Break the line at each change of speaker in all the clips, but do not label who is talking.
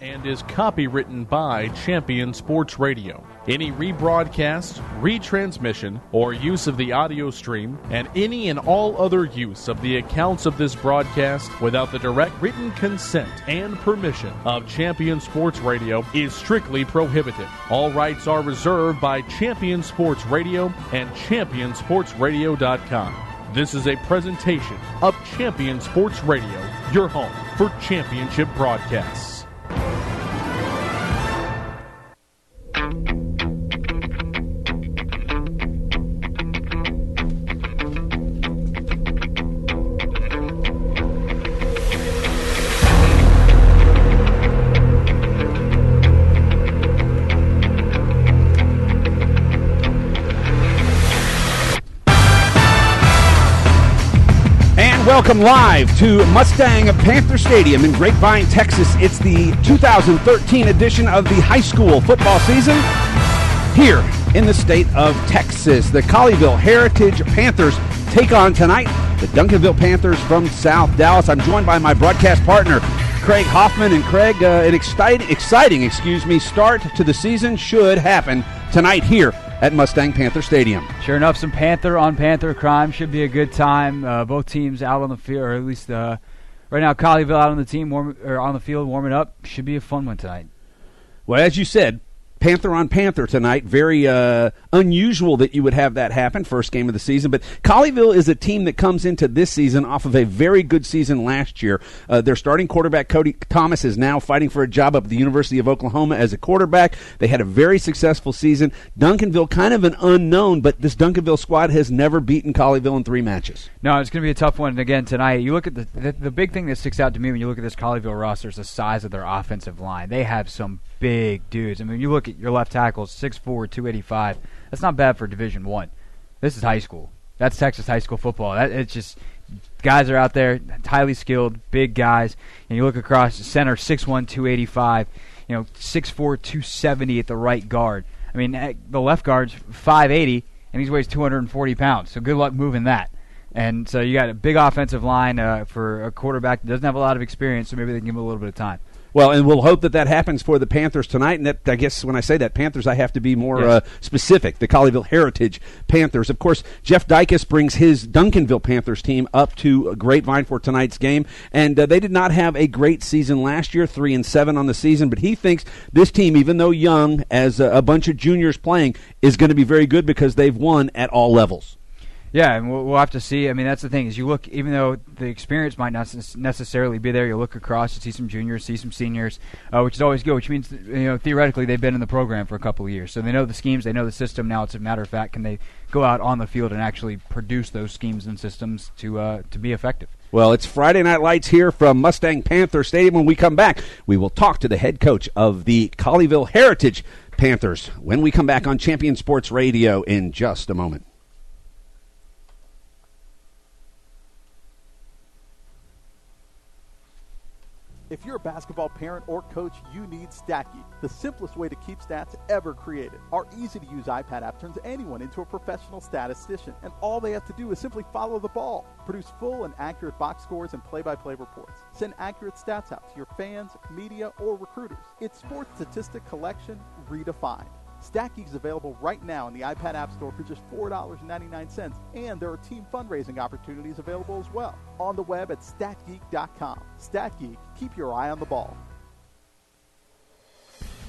and is copywritten by Champion Sports Radio. Any rebroadcast, retransmission, or use of the audio stream, and any and all other use of the accounts of this broadcast without the direct written consent and permission of Champion Sports Radio is strictly prohibited. All rights are reserved by Champion Sports Radio and ChampionSportsRadio.com. This is a presentation of Champion Sports Radio, your home for championship broadcasts.
Welcome live to Mustang Panther Stadium in Grapevine, Texas. It's the 2013 edition of the high school football season here in the state of Texas. The Colleyville Heritage Panthers take on tonight the Duncanville Panthers from South Dallas. I'm joined by my broadcast partner, Craig Hoffman. And Craig, an exciting start to the season should happen tonight here at Mustang Panther Stadium.
Sure enough, some Panther-on-Panther crime. Should be a good time. Both teams out on the field, or at least right now, Colleyville out on the field warming up. Should be a fun one tonight.
Well, as you said, Panther-on-Panther tonight. Very unusual that you would have that happen, first game of the season. But Colleyville is a team that comes into this season off of a very good season last year. Their starting quarterback, Cody Thomas, is now fighting for a job up at the University of Oklahoma as a quarterback. They had a very successful season. Duncanville, kind of an unknown, but this Duncanville squad has never beaten Colleyville in 3 matches.
No, it's going to be a tough one. And again, tonight, you look at the big thing that sticks out to me when you look at this Colleyville roster is the size of their offensive line. They have some big dudes. I mean, you look at your left tackles, 6'4", 285. That's not bad for Division I. This is high school. That's Texas high school football. It's just guys are out there, highly skilled, big guys. And you look across the center, 6'1", 285. 6'4", 270 at the right guard. I mean, the left guard's 5'80", and he weighs 240 pounds. So good luck moving that. And so you got a big offensive line for a quarterback that doesn't have a lot of experience, so maybe they can give him a little bit of time.
Well, and we'll hope that happens for the Panthers tonight. And that, I guess when I say that, Panthers, I have to be more specific. The Colleyville Heritage Panthers. Of course, Jeff Dykes brings his Duncanville Panthers team up to Grapevine for tonight's game. And they did not have a great season last year, 3-7 on the season. But he thinks this team, even though young, as a bunch of juniors playing, is going to be very good because they've won at all levels.
Yeah, and we'll have to see. I mean, that's the thing is you look, even though the experience might not necessarily be there, you look across, you see some juniors, see some seniors, which is always good, which means, theoretically they've been in the program for a couple of years. So they know the schemes, they know the system. Now it's a matter of fact, can they go out on the field and actually produce those schemes and systems to be effective?
Well, it's Friday Night Lights here from Mustang Panther Stadium. When we come back, we will talk to the head coach of the Colleyville Heritage Panthers when we come back on Champion Sports Radio in just a moment.
If you're a basketball parent or coach, you need StatGeek, the simplest way to keep stats ever created. Our easy-to-use iPad app turns anyone into a professional statistician, and all they have to do is simply follow the ball. Produce full and accurate box scores and play-by-play reports. Send accurate stats out to your fans, media, or recruiters. It's sports statistic collection redefined. StatGeek is available right now in the iPad App Store for just $4.99, and there are team fundraising opportunities available as well. On the web at statgeek.com. StatGeek, keep your eye on the ball.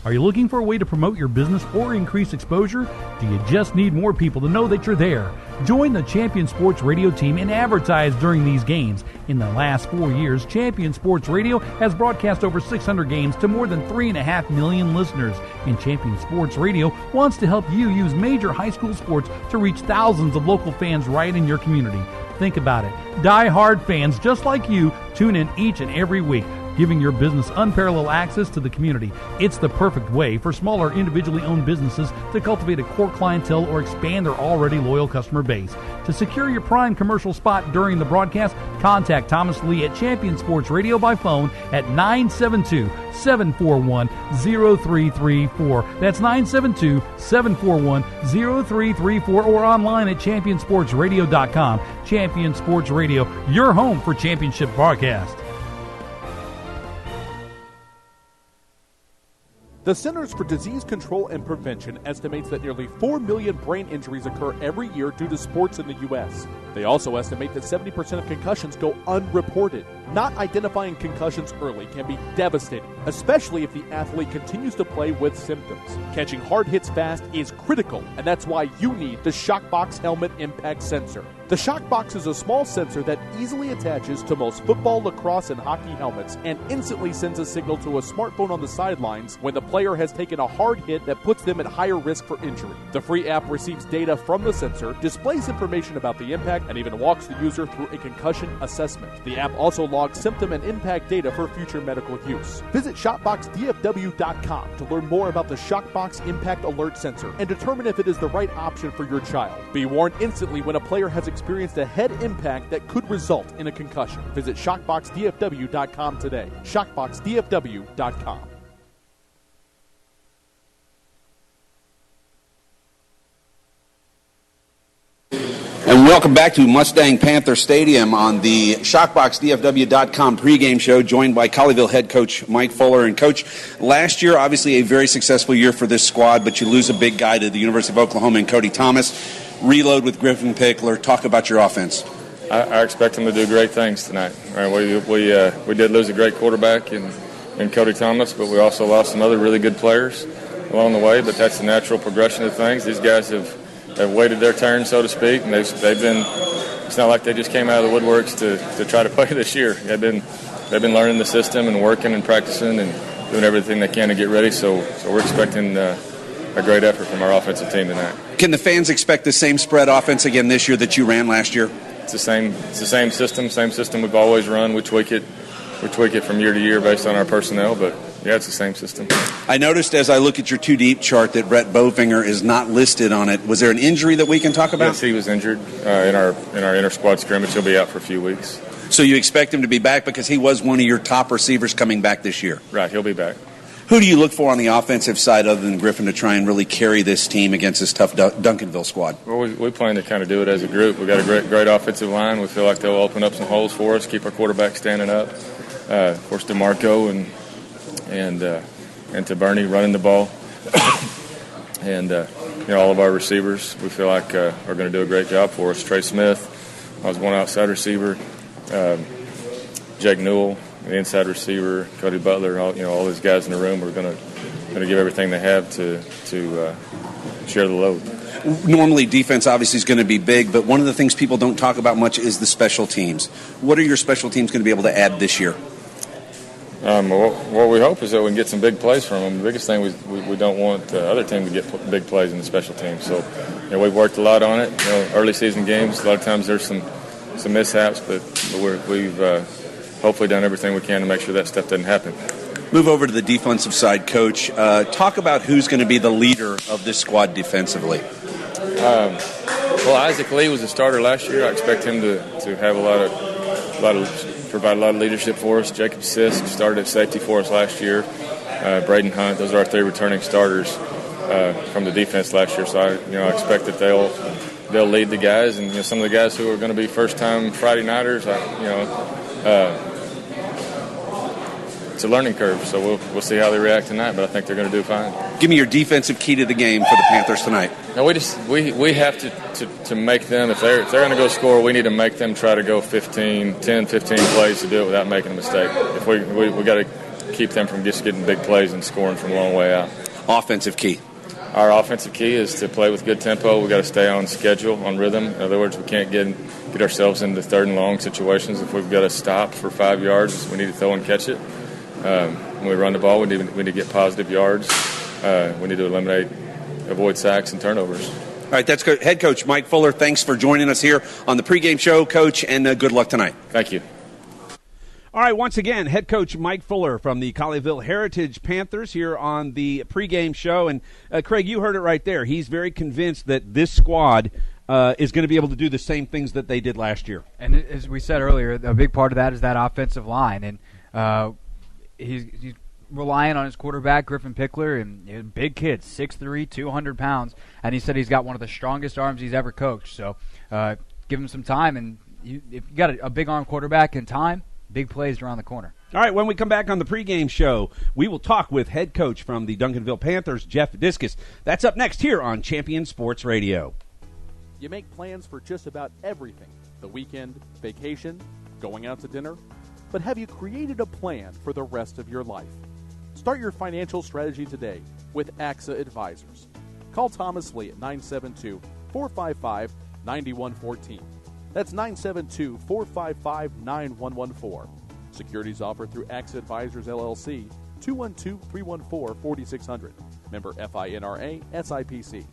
Are you looking for a way to promote your business or increase exposure? Do you just need more people to know that you're there? Join the Champion Sports Radio team and advertise during these games. In the last 4 years, Champion Sports Radio has broadcast over 600 games to more than 3.5 million listeners. And Champion Sports Radio wants to help you use major high school sports to reach thousands of local fans right in your community. Think about it. Die-hard fans just like you tune in each and every week, giving your business unparalleled access to the community. It's the perfect way for smaller individually owned businesses to cultivate a core clientele or expand their already loyal customer base. To secure your prime commercial spot during the broadcast, contact Thomas Lee at Champion Sports Radio by phone at 972-741-0334. That's 972-741-0334 or online at championsportsradio.com. Champion Sports Radio, your home for championship broadcast.
The Centers for Disease Control and Prevention estimates that nearly 4 million brain injuries occur every year due to sports in the U.S. They also estimate that 70% of concussions go unreported. Not identifying concussions early can be devastating, especially if the athlete continues to play with symptoms. Catching hard hits fast is critical, and that's why you need the Shockbox Helmet Impact Sensor. The Shockbox is a small sensor that easily attaches to most football, lacrosse, and hockey helmets and instantly sends a signal to a smartphone on the sidelines when the player has taken a hard hit that puts them at higher risk for injury. The free app receives data from the sensor, displays information about the impact, and even walks the user through a concussion assessment. The app also logs symptom and impact data for future medical use. Visit ShopboxDFW.com to learn more about the Shockbox Impact Alert Sensor and determine if it is the right option for your child. Be warned instantly when a player has experienced a head impact that could result in a concussion. Visit ShockboxDFW.com today. ShockboxDFW.com.
And welcome back to Mustang Panther Stadium on the ShockboxDFW.com pregame show, joined by Colleyville head coach Mike Fuller. And, Coach, last year, obviously a very successful year for this squad, but you lose a big guy to the University of Oklahoma and Cody Thomas. Reload with Griffin Pickler. Talk about your offense.
I expect them to do great things tonight. Right, we did lose a great quarterback in Cody Thomas, but we also lost some other really good players along the way, but that's the natural progression of things. These guys have waited their turn, so to speak, and they've been. It's not like they just came out of the woodworks to try to play this year. They've been learning the system and working and practicing and doing everything they can to get ready. So we're expecting a great effort from our offensive team tonight.
Can the fans expect the same spread offense again this year that you ran last year?
It's the same system we've always run. We tweak it from year to year based on our personnel, but yeah, it's the same system.
I noticed as I look at your two deep chart that Brett Bofinger is not listed on it. Was there an injury that we can talk about?
Yes, he was injured in our inter-squad scrimmage. He'll be out for a few weeks.
So you expect him to be back because he was one of your top receivers coming back this year?
Right, he'll be back.
Who do you look for on the offensive side other than Griffin to try and really carry this team against this tough Duncanville squad?
Well, we plan to kind of do it as a group. We've got a great offensive line. We feel like they'll open up some holes for us, keep our quarterback standing up. Of course, DeMarco and to Bernie running the ball. And, all of our receivers we feel like are going to do a great job for us. Trey Smith, I was one outside receiver. Jake Newell, the inside receiver, Cody Butler, all these guys in the room are going to give everything they have to share the load.
Normally, defense obviously is going to be big, but one of the things people don't talk about much is the special teams. What are your special teams going to be able to add this year?
What we hope is that we can get some big plays from them. The biggest thing we don't want the other team to get big plays in the special teams. So, we've worked a lot on it. Early season games, a lot of times there's some mishaps, but we've hopefully done everything we can to make sure that stuff doesn't happen.
Move over to the defensive side, Coach. Talk about who's going to be the leader of this squad defensively.
Well, Isaac Lee was a starter last year. I expect him to have provide a lot of leadership for us. Jacob Sisk started at safety for us last year. Braden Hunt, those are our three returning starters from the defense last year. So I expect that they'll lead the guys, and some of the guys who are going to be first-time Friday nighters. It's a learning curve, so we'll see how they react tonight. But I think they're going to do fine. Give
me your defensive key to the game for the Panthers tonight.
No, we have to make them, if they're going to go score, we need to make them try to go 10, 15 plays to do it without making a mistake. If we got to keep them from just getting big plays and scoring from a long way out.
Offensive key.
Our offensive key is to play with good tempo. We got to stay on schedule, on rhythm. In other words, we can't get ourselves into third and long situations. If we've got to stop for 5 yards, we need to throw and catch it. When we run the ball, we need to get positive yards. We need to avoid sacks and turnovers.
All right, that's head coach Mike Fuller. Thanks for joining us here on the pregame show, Coach, and good luck tonight.
Thank you.
All right, once again, head coach Mike Fuller from the Colleyville Heritage Panthers here on the pregame show. And, Craig, you heard it right there. He's very convinced that this squad is going to be able to do the same things that they did last year.
And as we said earlier, a big part of that is that offensive line. And he's relying on his quarterback, Griffin Pickler, and big kid, 6'3", 200 pounds. And he said he's got one of the strongest arms he's ever coached. So give him some time. And if you got a big arm quarterback in time, big plays around the corner.
All right, when we come back on the pregame show, we will talk with head coach from the Duncanville Panthers, Jeff Discus. That's up next here on Champion Sports Radio.
You make plans for just about everything. The weekend, vacation, going out to dinner. But have you created a plan for the rest of your life? Start your financial strategy today with AXA Advisors. Call Thomas Lee at 972-455-9114. That's 972-455-9114. Securities offered through AXA Advisors, LLC, 212-314-4600. Member FINRA, SIPC.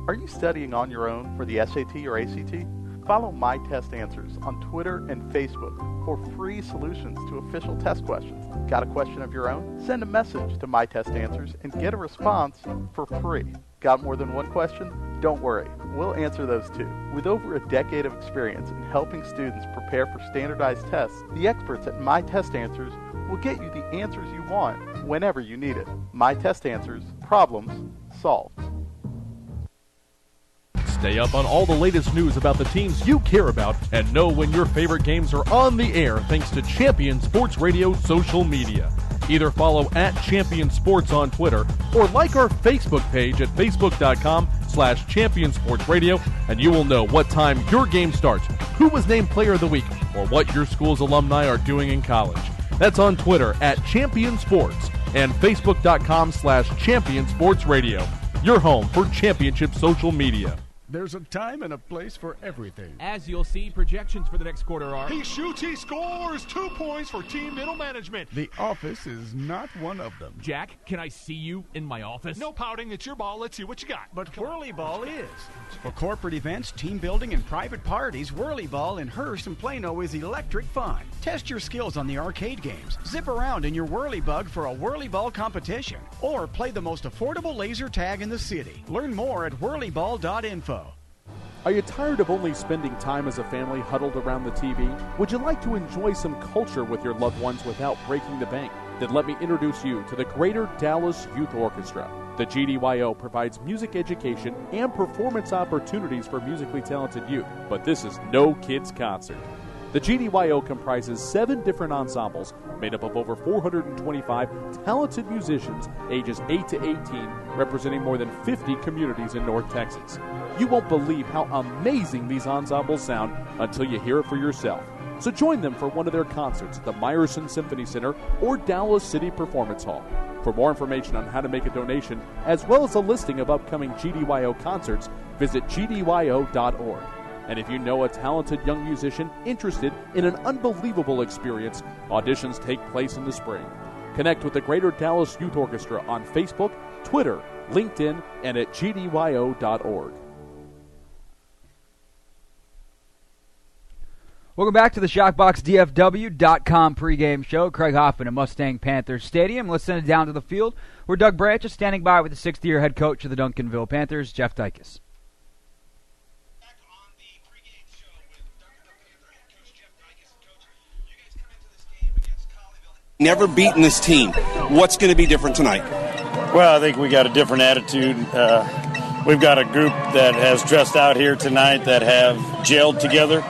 Are you studying on your own for the SAT or ACT? Follow My Test Answers on Twitter and Facebook for free solutions to official test questions. Got a question of your own? Send a message to My Test Answers and get a response for free. Got more than one question? Don't worry, we'll answer those too. With over a decade of experience in helping students prepare for standardized tests, the experts at My Test Answers will get you the answers you want whenever you need it. My Test Answers, problems solved.
Stay up on all the latest news about the teams you care about and know when your favorite games are on the air thanks to Champion Sports Radio social media. Either follow at Champion Sports on Twitter or like our Facebook page at facebook.com/Champion Sports Radio, and you will know what time your game starts, who was named Player of the Week, or what your school's alumni are doing in college. That's on Twitter at Champion Sports and facebook.com/Champion Sports Radio. Your home for championship social media.
There's a time and a place for everything.
As you'll see, projections for the next quarter are...
He shoots, he scores! 2 points for team middle management.
The office is not one of them.
Jack, can I see you in my office?
No pouting, it's your ball. Let's see what you got.
But Whirly Ball is. For corporate events, team building, and private parties, Whirly Ball in Hearst and Plano is electric fun. Test your skills on the arcade games. Zip around in your Whirly Bug for a Whirly Ball competition. Or play the most affordable laser tag in the city. Learn more at whirlyball.info.
Are you tired of only spending time as a family huddled around the TV? Would you like to enjoy some culture with your loved ones without breaking the bank? Then let me introduce you to the Greater Dallas Youth Orchestra. The GDYO provides music education and performance opportunities for musically talented youth, but this is no kids' concert. The GDYO comprises 7 different ensembles made up of over 425 talented musicians ages 8 to 18, representing more than 50 communities in North Texas. You won't believe how amazing these ensembles sound until you hear it for yourself. So join them for one of their concerts at the Meyerson Symphony Center or Dallas City Performance Hall. For more information on how to make a donation, as well as a listing of upcoming GDYO concerts, visit gdyo.org. And if you know a talented young musician interested in an unbelievable experience, auditions take place in the spring. Connect with the Greater Dallas Youth Orchestra on Facebook, Twitter, LinkedIn, and at gdyo.org.
Welcome back to the ShockboxDFW.com pregame show. Craig Hoffman at Mustang Panthers Stadium. Let's send it down to the field where Doug Branch is standing by with the 6th-year head coach of the Duncanville Panthers, Jeff Dykes.
Never beaten this team. What's going to be different tonight?
Well, I think we got a different attitude. We've got a group that has dressed out here tonight that have gelled together.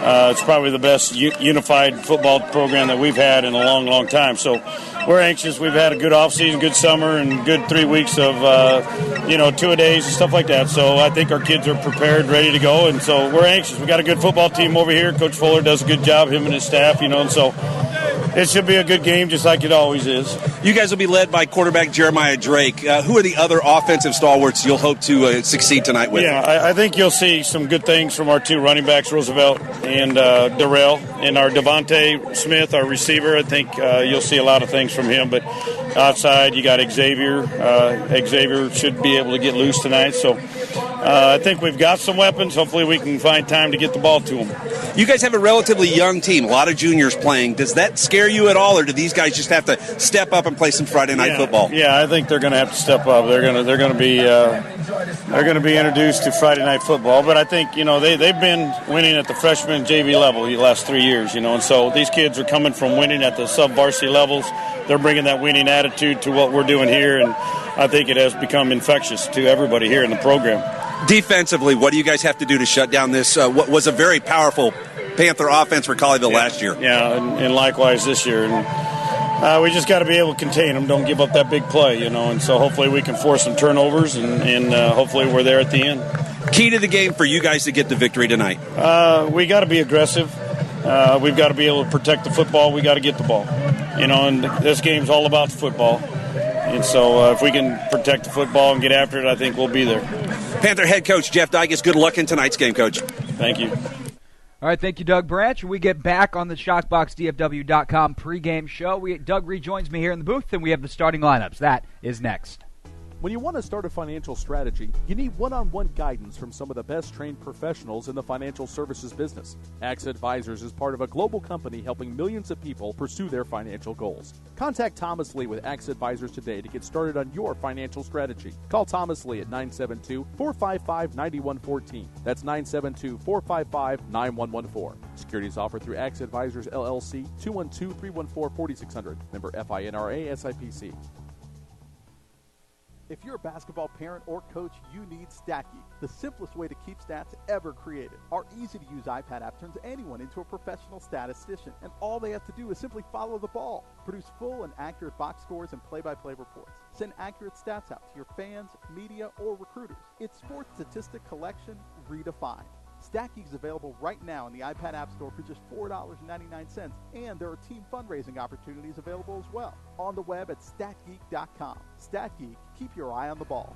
It's probably the best unified football program that we've had in a long, long time. So we're anxious. We've had a good offseason, good summer, and good 3 weeks of, two-a-days and stuff like that. So I think our kids are prepared, ready to go, and so we're anxious. We got a good football team over here. Coach Fuller does a good job, him and his staff, and so it should be a good game just like it always is.
You guys will be led by quarterback Jeremiah Drake. Who are the other offensive stalwarts you'll hope to succeed tonight with?
Yeah, I think you'll see some good things from our 2 running backs, Roosevelt and Darrell, and our Devontae Smith, our receiver. I think you'll see a lot of things from him. But outside, you got Xavier. Xavier should be able to get loose tonight. So I think we've got some weapons. Hopefully we can find time to get the ball to them.
You guys have a relatively young team, a lot of juniors playing. Does that scare you at all, or do these guys just have to step up and play some Friday night football?
Yeah, I think they're going to have to step up. They're going to be introduced to Friday night football. But I think they've been winning at the freshman JV level the last 3 years. And so these kids are coming from winning at the sub-varsity levels. They're bringing that winning attitude to what we're doing here, and I think it has become infectious to everybody here in the program.
Defensively, what do you guys have to do to shut down this, what was a very powerful Panther offense for Colleyville last year?
Yeah, and likewise this year. And we just got to be able to contain them, don't give up that big play, and so hopefully we can force some turnovers, and hopefully we're there at the end.
Key to the game for you guys to get the victory tonight?
We got to be aggressive. We've got to be able to protect the football. We got to get the ball. And this game's all about football. And so if we can protect the football and get after it, I think we'll be there.
Panther head coach Jeff Dygus, good luck in tonight's game, Coach.
Thank you.
All right, thank you, Doug Branch. When we get back on the ShockboxDFW.com pregame show, Doug rejoins me here in the booth, and we have the starting lineups. That is next.
When you want to start a financial strategy, you need one-on-one guidance from some of the best trained professionals in the financial services business. Axe Advisors is part of a global company helping millions of people pursue their financial goals. Contact Thomas Lee with Axe Advisors today to get started on your financial strategy. Call Thomas Lee at 972-455-9114. That's 972-455-9114. Securities offered through Axe Advisors, LLC, 212-314-4600. Member FINRA SIPC.
If you're a basketball parent or coach, you need Stacky, the simplest way to keep stats ever created. Our easy-to-use iPad app turns anyone into a professional statistician, and all they have to do is simply follow the ball. Produce full and accurate box scores and play-by-play reports. Send accurate stats out to your fans, media, or recruiters. It's sports statistic collection redefined. Stacky is available right now in the iPad App Store for just $4.99, and there are team fundraising opportunities available as well. On the web at statgeek.com. StatGeek, keep your eye on the ball.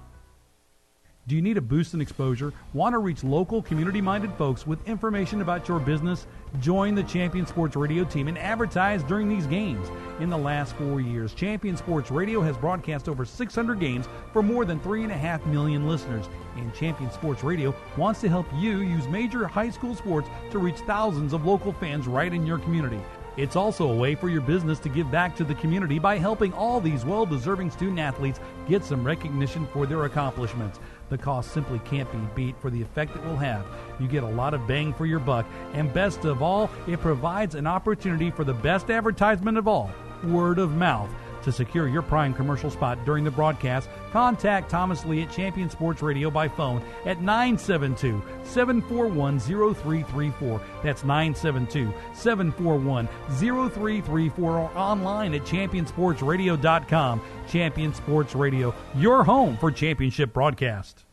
Do you need a boost in exposure? Want to reach local, community-minded folks with information about your business? Join the Champion Sports Radio team and advertise during these games. In the last 4 years, Champion Sports Radio has broadcast over 600 games for more than 3.5 million listeners. And Champion Sports Radio wants to help you use major high school sports to reach thousands of local fans right in your community. It's also a way for your business to give back to the community by helping all these well-deserving student-athletes get some recognition for their accomplishments. The cost simply can't be beat for the effect it will have. You get a lot of bang for your buck, and best of all, it provides an opportunity for the best advertisement of all, word of mouth. To secure your prime commercial spot during the broadcast, contact Thomas Lee at Champion Sports Radio by phone at 972-741-0334. That's 972-741-0334, or online at championsportsradio.com. Champion Sports Radio, your home for championship broadcast.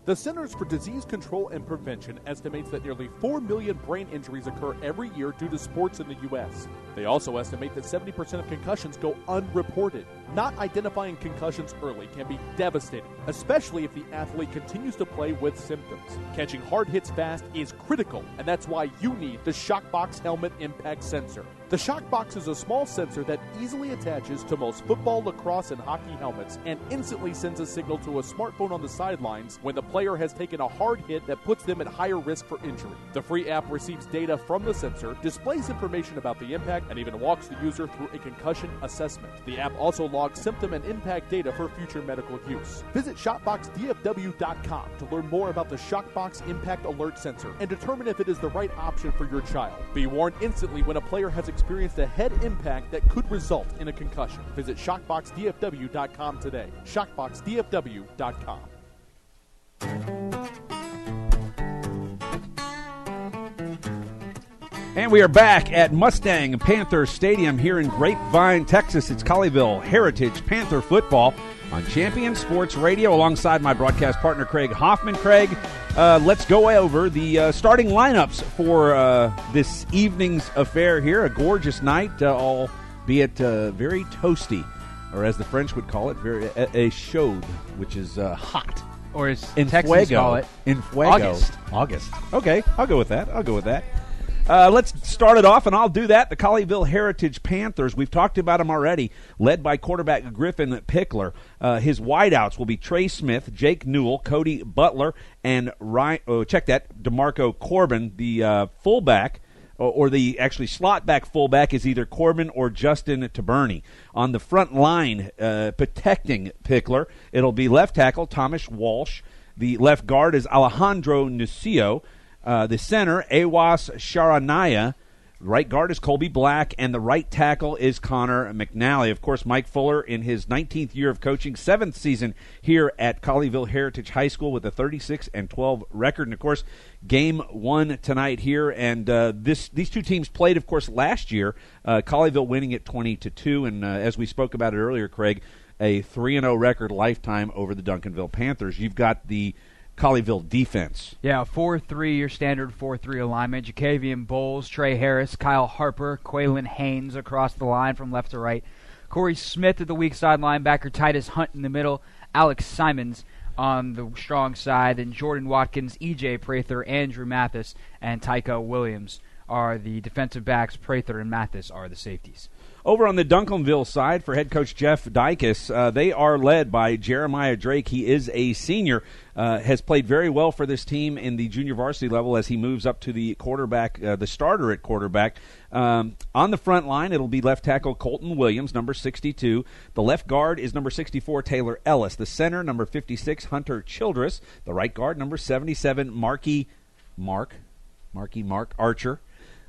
The Centers for Disease Control and Prevention estimates that nearly 4 million brain injuries occur every year due to sports in the U.S. They also estimate that 70% of concussions go unreported. Not identifying concussions early can be devastating, especially if the athlete continues to play with symptoms. Catching hard hits fast is critical, and that's why you need the Shockbox Helmet Impact Sensor. The Shockbox is a small sensor that easily attaches to most football, lacrosse, and hockey helmets and instantly sends a signal to a smartphone on the sidelines when the player has taken a hard hit that puts them at higher risk for injury. The free app receives data from the sensor, displays information about the impact, and even walks the user through a concussion assessment. The app also logs symptom and impact data for future medical use. Visit ShockboxDFW.com to learn more about the Shockbox Impact Alert Sensor and determine if it is the right option for your child. Be warned instantly when a player has experienced a head impact that could result in a concussion. Visit ShockboxDFW.com today. ShockboxDFW.com.
And we are back at Mustang Panther Stadium here in Grapevine, Texas. It's Colleyville Heritage Panther football on Champion Sports Radio alongside my broadcast partner, Craig Hoffman. Craig, let's go over the starting lineups for this evening's affair here. A gorgeous night, albeit very toasty, or as the French would call it, very chaude, which is hot.
Or as
in
Texans call it,
in fuego. August. Okay, I'll go with that. Let's start it off, and I'll do that. The Colleyville Heritage Panthers, we've talked about them already, led by quarterback Griffin Pickler. His wideouts will be Trey Smith, Jake Newell, Cody Butler, and DeMarco Corbin. The fullback, or the actually slot back fullback, is either Corbin or Justin Taberni. On the front line, protecting Pickler, it'll be left tackle Thomas Walsh. The left guard is Alejandro Nucio. The center, Awas Sharanaya. Right guard is Colby Black, and the right tackle is Connor McNally. Of course, Mike Fuller in his 19th year of coaching, 7th season here at Colleyville Heritage High School with a 36-12 record. And, of course, game 1 tonight here. And these two teams played, of course, last year. Colleyville winning it 20-2. And as we spoke about it earlier, Craig, a 3-0 record lifetime over the Duncanville Panthers. You've got the Colleyville defense.
Yeah, 4-3, your standard 4-3 alignment. Jacavian Bowles, Trey Harris, Kyle Harper, Quaylen Haynes across the line from left to right. Corey Smith at the weak side linebacker, Titus Hunt in the middle, Alex Simons on the strong side, and Jordan Watkins, E.J. Prather, Andrew Mathis, and Tycho Williams are the defensive backs. Prather and Mathis are the safeties.
Over on the Duncanville side, for head coach Jeff Dykes, they are led by Jeremiah Drake. He is a senior, has played very well for this team in the junior varsity level as he moves up to the quarterback, the starter at quarterback. On the front line, it'll be left tackle Colton Williams, number 62. The left guard is number 64, Taylor Ellis. The center, number 56, Hunter Childress. The right guard, number 77, Marky Mark Archer.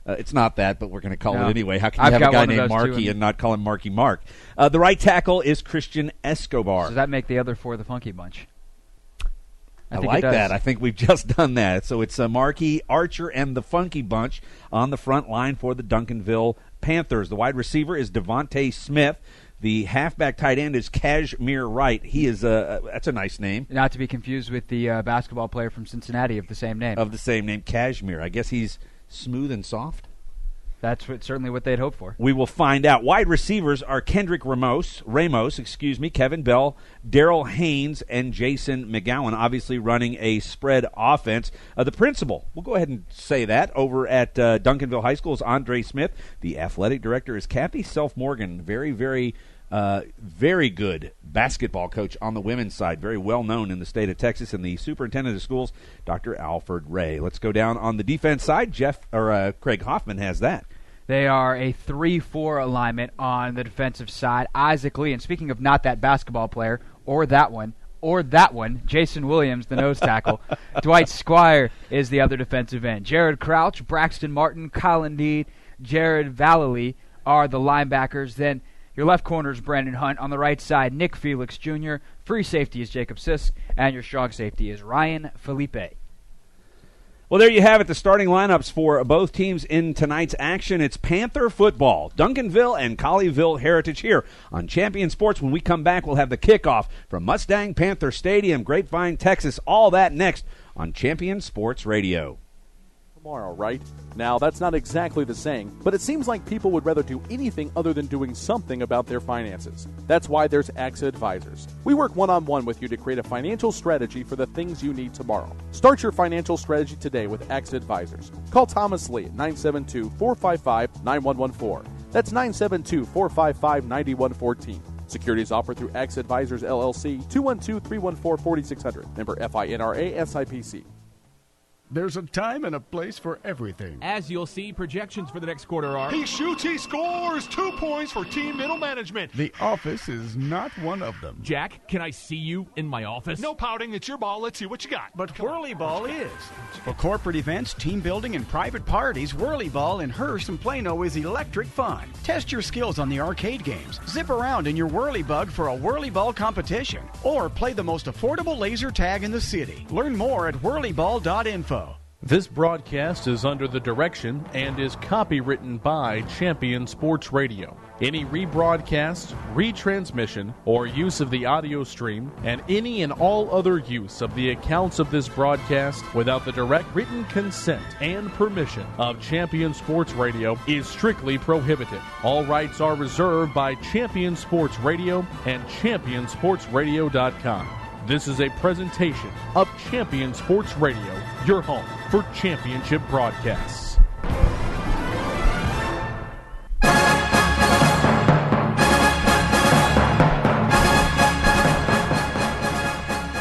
It's not that, but we're going to call it anyway. How can you have a guy named Marky and not call him Marky Mark? The right tackle is Christian Escobar.
Does that make the other four the Funky Bunch?
I like that. I think we've just done that. So it's Marky, Archer, and the Funky Bunch on the front line for the Duncanville Panthers. The wide receiver is Devontae Smith. The halfback tight end is Kashmir Wright. He is that's a nice name.
Not to be confused with the basketball player from Cincinnati of the same name.
Kashmir. I guess he's smooth and soft.
That's certainly what they'd hope for.
We will find out. Wide receivers are Kendrick Ramos, Kevin Bell, Daryl Haynes, and Jason McGowan, obviously running a spread offense. The principal, we'll go ahead and say that, over at Duncanville High School is Andre Smith. The athletic director is Kathy Self-Morgan, very, very good basketball coach on the women's side, very well known in the state of Texas, and the superintendent of schools, Dr. Alfred Ray. Let's go down on the defense side. Craig Hoffman has that.
They are a 3-4 alignment on the defensive side. Isaac Lee, and speaking of not that basketball player, or that one, Jason Williams, the nose tackle. Dwight Squire is the other defensive end. Jared Crouch, Braxton Martin, Colin Deed, Jared Vallely are the linebackers. Then your left corner is Brandon Hunt. On the right side, Nick Felix Jr. Free safety is Jacob Sisk. And your strong safety is Ryan Felipe.
Well, there you have it, the starting lineups for both teams in tonight's action. It's Panther football, Duncanville and Colleyville Heritage here on Champion Sports. When we come back, we'll have the kickoff from Mustang Panther Stadium, Grapevine, Texas. All that next on Champion Sports Radio.
Tomorrow, right? Now, that's not exactly the saying, but it seems like people would rather do anything other than doing something about their finances. That's why there's AXA Advisors. We work one-on-one with you to create a financial strategy for the things you need tomorrow. Start your financial strategy today with AXA Advisors. Call Thomas Lee at 972-455-9114. That's 972-455-9114. Securities offered through AXA Advisors, LLC, 212-314-4600. Member FINRA SIPC.
There's a time and a place for everything.
As you'll see, projections for the next quarter are...
He shoots, he scores! 2 points for team middle management.
The office is not one of them.
Jack, can I see you in my office?
No pouting, it's your ball. Let's see what you got.
But Whirly Ball is. For corporate events, team building, and private parties, Whirly Ball in Hearst and Plano is electric fun. Test your skills on the arcade games. Zip around in your Whirly Bug for a Whirly Ball competition. Or play the most affordable laser tag in the city. Learn more at whirlyball.info.
This broadcast is under the direction and is copywritten by Champion Sports Radio. Any rebroadcast, retransmission, or use of the audio stream, and any and all other use of the accounts of this broadcast without the direct written consent and permission of Champion Sports Radio is strictly prohibited. All rights are reserved by Champion Sports Radio and ChampionSportsRadio.com. This is a presentation of Champion Sports Radio, your home for championship broadcasts.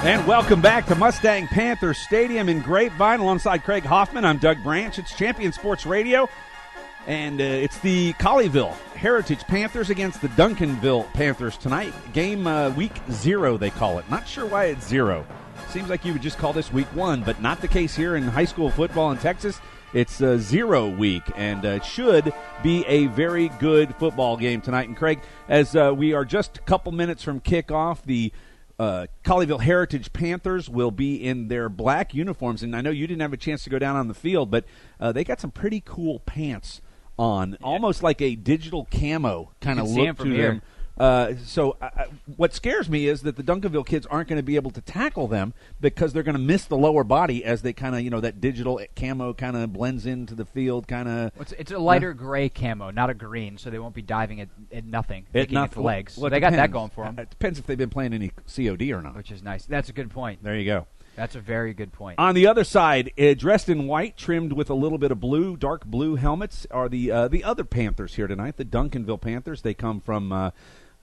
And welcome back to Mustang Panther Stadium in Grapevine. Alongside Craig Hoffman, I'm Doug Branch. It's Champion Sports Radio. And it's the Colleyville Heritage Panthers against the Duncanville Panthers tonight. Game week 0, they call it. Not sure why it's 0. Seems like you would just call this week 1, but not the case here in high school football in Texas. It's 0 week, and it should be a very good football game tonight. And Craig, as we are just a couple minutes from kickoff, the Colleyville Heritage Panthers will be in their black uniforms, and I know you didn't have a chance to go down on the field, but they got some pretty cool pants on, almost like a digital camo kind of look to them. So what scares me is that the Duncanville kids aren't going to be able to tackle them because they're going to miss the lower body as they kind of, that digital camo kind of blends into the field kind of.
It's a lighter gray camo, not a green, so they won't be diving at nothing, picking at the legs.
Well,
so they got that going for them.
It depends if they've been playing any COD or not.
Which is nice. That's a good point.
There you go.
That's a very good point.
On the other side, dressed in white, trimmed with a little bit of blue, dark blue helmets, are the other Panthers here tonight, the Duncanville Panthers. They come from,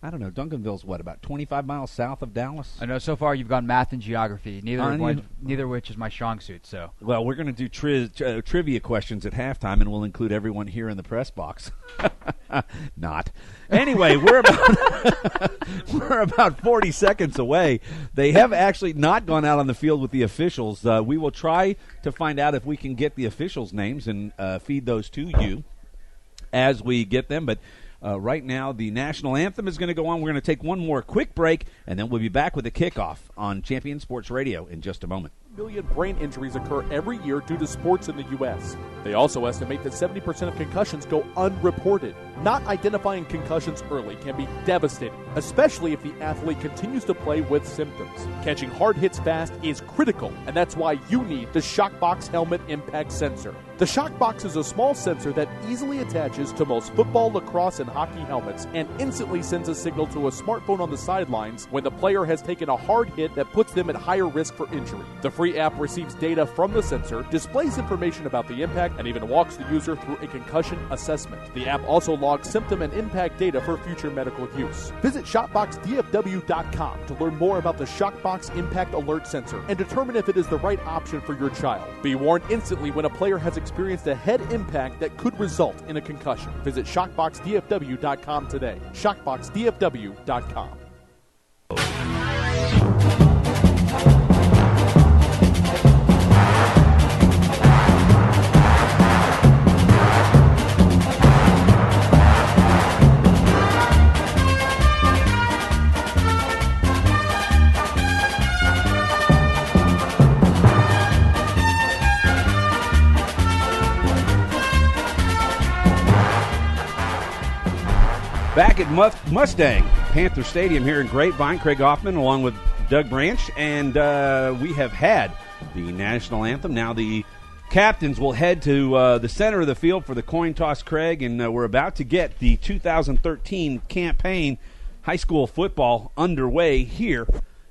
Duncanville's about 25 miles south of Dallas?
I know so far you've gone math and geography, neither of which is my strong suit. So,
well, we're going to do trivia questions at halftime, and we'll include everyone here in the press box. Not. Anyway, we're about 40 seconds away. They have actually not gone out on the field with the officials. We will try to find out if we can get the officials' names and feed those to you as we get them, but right now, the national anthem is going to go on. We're going to take one more quick break, and then we'll be back with the kickoff on Champion Sports Radio in just a moment.
Million brain injuries occur every year due to sports in the U.S. They also estimate that 70% of concussions go unreported. Not identifying concussions early can be devastating, especially if the athlete continues to play with symptoms. Catching hard hits fast is critical, and that's why you need the Shockbox Helmet Impact Sensor. The Shockbox is a small sensor that easily attaches to most football, lacrosse, and hockey helmets and instantly sends a signal to a smartphone on the sidelines when the player has taken a hard hit that puts them at higher risk for injury. The free app receives data from the sensor, displays information about the impact, and even walks the user through a concussion assessment. The app also logs symptom and impact data for future medical use. Visit ShotboxDFW.com to learn more about the Shockbox Impact Alert Sensor and determine if it is the right option for your child. Be warned instantly when a player has experienced a head impact that could result in a concussion. Visit ShockboxDFW.com today. ShockboxDFW.com.
Back at Mustang Panther Stadium here in Grapevine, Craig Hoffman along with Doug Branch, and we have had the national anthem. Now the captains will head to the center of the field for the coin toss, Craig, and we're about to get the 2013 campaign high school football underway here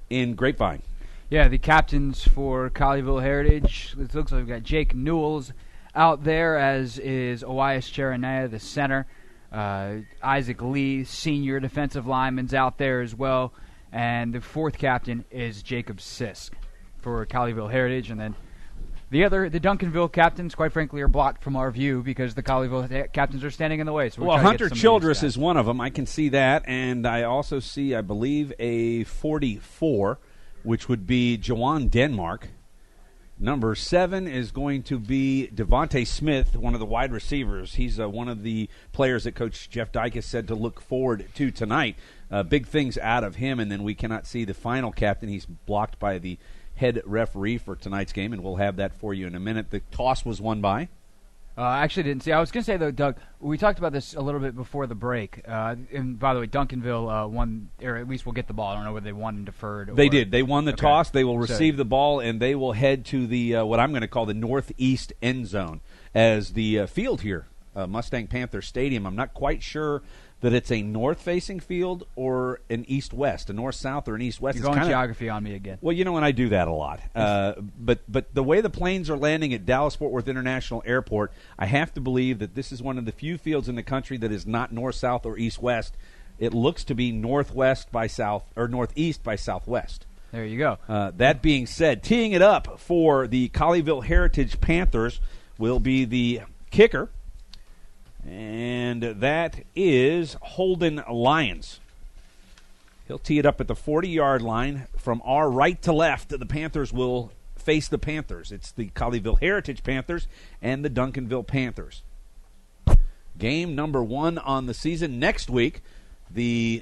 in Grapevine.
Yeah, the captains for Colleyville Heritage, it looks like we've got Jake Newells out there, as is Oias Cherenaya, the center. Isaac Lee, senior defensive lineman's out there as well. And the fourth captain is Jacob Sisk for Colleyville Heritage. And then the Duncanville captains, quite frankly, are blocked from our view because the Colleyville captains are standing in the way. So
Hunter Childress is one of them. I can see that. And I also see, I believe, a 44, which would be Jawan Denmark. Number 7 is going to be Devontae Smith, one of the wide receivers. He's one of the players that Coach Jeff Dyke said to look forward to tonight. Big things out of him, and then we cannot see the final captain. He's blocked by the head referee for tonight's game, and we'll have that for you in a minute. The toss was won by?
I actually didn't see. I was going to say, though, Doug, we talked about this a little bit before the break. And by the way, Duncanville won, or at least will get the ball. I don't know whether they won and deferred.
They did. They won the toss. They will receive the ball, and they will head to the what I'm going to call the northeast end zone as the field here, Mustang Panther Stadium. I'm not quite sure that it's a north-facing field or an east-west, a north-south or an east-west.
You're going geography on me again.
Well, and I do that a lot. But the way the planes are landing at Dallas-Fort Worth International Airport, I have to believe that this is one of the few fields in the country that is not north-south or east-west. It looks to be northwest by south or northeast by southwest.
There you go.
That being said, teeing it up for the Colleyville Heritage Panthers will be the kicker. And that is Holden Lyons. He'll tee it up at the 40-yard line. From our right to left, the Panthers will face the Panthers. It's the Colleyville Heritage Panthers and the Duncanville Panthers. Game number 1 on the season. Next week, the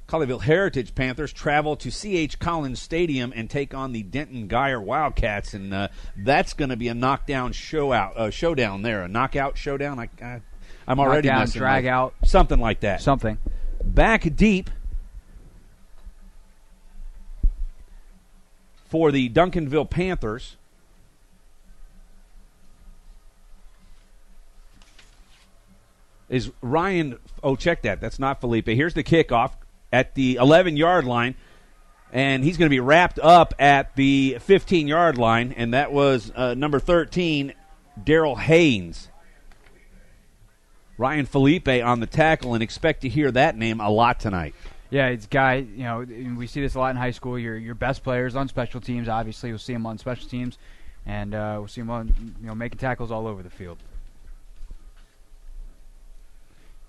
Colleyville Heritage Panthers travel to C.H. Collins Stadium and take on the Denton Geyer Wildcats, and that's going to be a knockdown showdown there, a knockout showdown. I'm already
knockdown,
messing
drag
up.
out,
something like that.
Something.
Back deep for the Duncanville Panthers is Ryan. Oh, check that. That's not Felipe. Here's the kickoff at the 11-yard line, and he's going to be wrapped up at the 15-yard line, and that was number 13, Daryl Haynes. Ryan Felipe on the tackle, and expect to hear that name a lot tonight.
Yeah, it's a guy, we see this a lot in high school. Your best players on special teams, obviously. We'll see him on special teams, and we'll see him on, making tackles all over the field.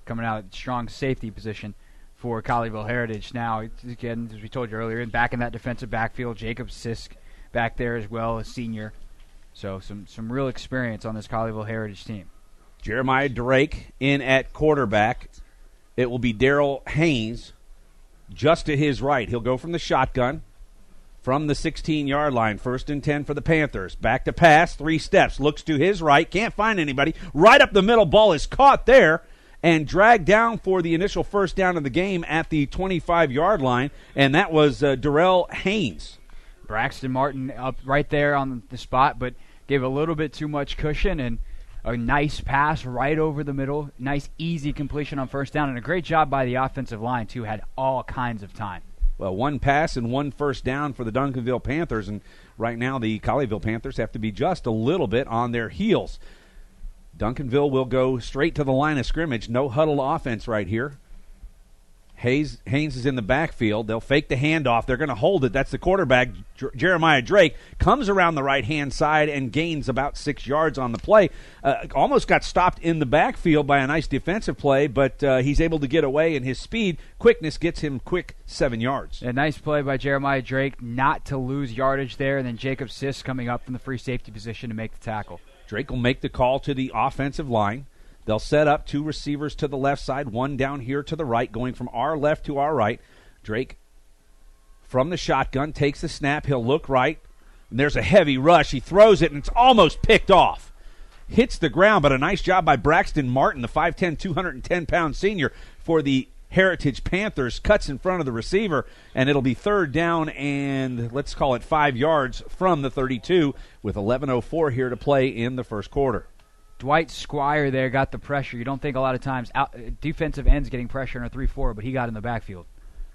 Coming out at strong safety position for Colleyville Heritage. Now, again, as we told you earlier, back in that defensive backfield, Jacob Sisk back there as well, a senior. So some real experience on this Colleyville Heritage team.
Jeremiah Drake in at quarterback. It will be Daryl Haynes just to his right. He'll go from the shotgun from the 16-yard line. 1st and 10 for the Panthers. Back to pass, 3 steps. Looks to his right, can't find anybody. Right up the middle, ball is caught there and dragged down for the initial first down of the game at the 25-yard line, and that was Darrell Haynes.
Braxton Martin up right there on the spot, but gave a little bit too much cushion, and a nice pass right over the middle. Nice, easy completion on first down, and a great job by the offensive line, too. Had all kinds of time.
Well, 1 pass and 1 first down for the Duncanville Panthers, and right now the Colleyville Panthers have to be just a little bit on their heels. Duncanville will go straight to the line of scrimmage. No huddle offense right here. Haynes is in the backfield. They'll fake the handoff. They're going to hold it. That's the quarterback, Jeremiah Drake. Comes around the right-hand side and gains about 6 yards on the play. Almost got stopped in the backfield by a nice defensive play, but he's able to get away, and his speed, quickness gets him quick 7 yards.
A nice play by Jeremiah Drake not to lose yardage there, and then Jacob Sisk coming up from the free safety position to make the tackle.
Drake will make the call to the offensive line. They'll set up 2 receivers to the left side, 1 down here to the right, going from our left to our right. Drake, from the shotgun, takes the snap. He'll look right, and there's a heavy rush. He throws it, and it's almost picked off. Hits the ground, but a nice job by Braxton Martin, the 5'10", 210-pound senior for the Heritage Panthers. Cuts in front of the receiver, and it'll be 3rd down and let's call it 5 yards from the 32 with 11:04 here to play in the first quarter.
Dwight Squire there got the pressure. You don't think a lot of times defensive ends getting pressure in a 3-4, but he got in the backfield.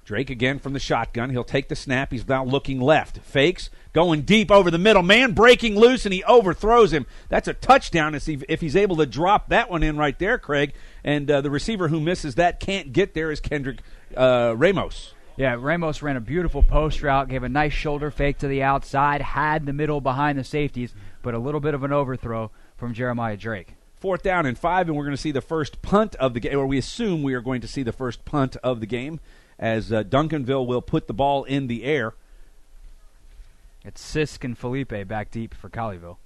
Drake again from the shotgun. He'll take the snap. He's now looking left. Fakes, going deep over the middle. Man breaking loose, and he overthrows him. That's a touchdown if he's able to drop that one in right there, Craig. And the receiver who misses that can't get there is Kendrick Ramos.
Yeah, Ramos ran a beautiful post route, gave a nice shoulder fake to the outside, had the middle behind the safeties, but a little bit of an overthrow from Jeremiah Drake.
4th down and 5, and we're going to see the first punt of the game, or we assume we are going to see the first punt of the game, as Duncanville will put the ball in the air.
It's Sisk and Felipe back deep for Colleyville.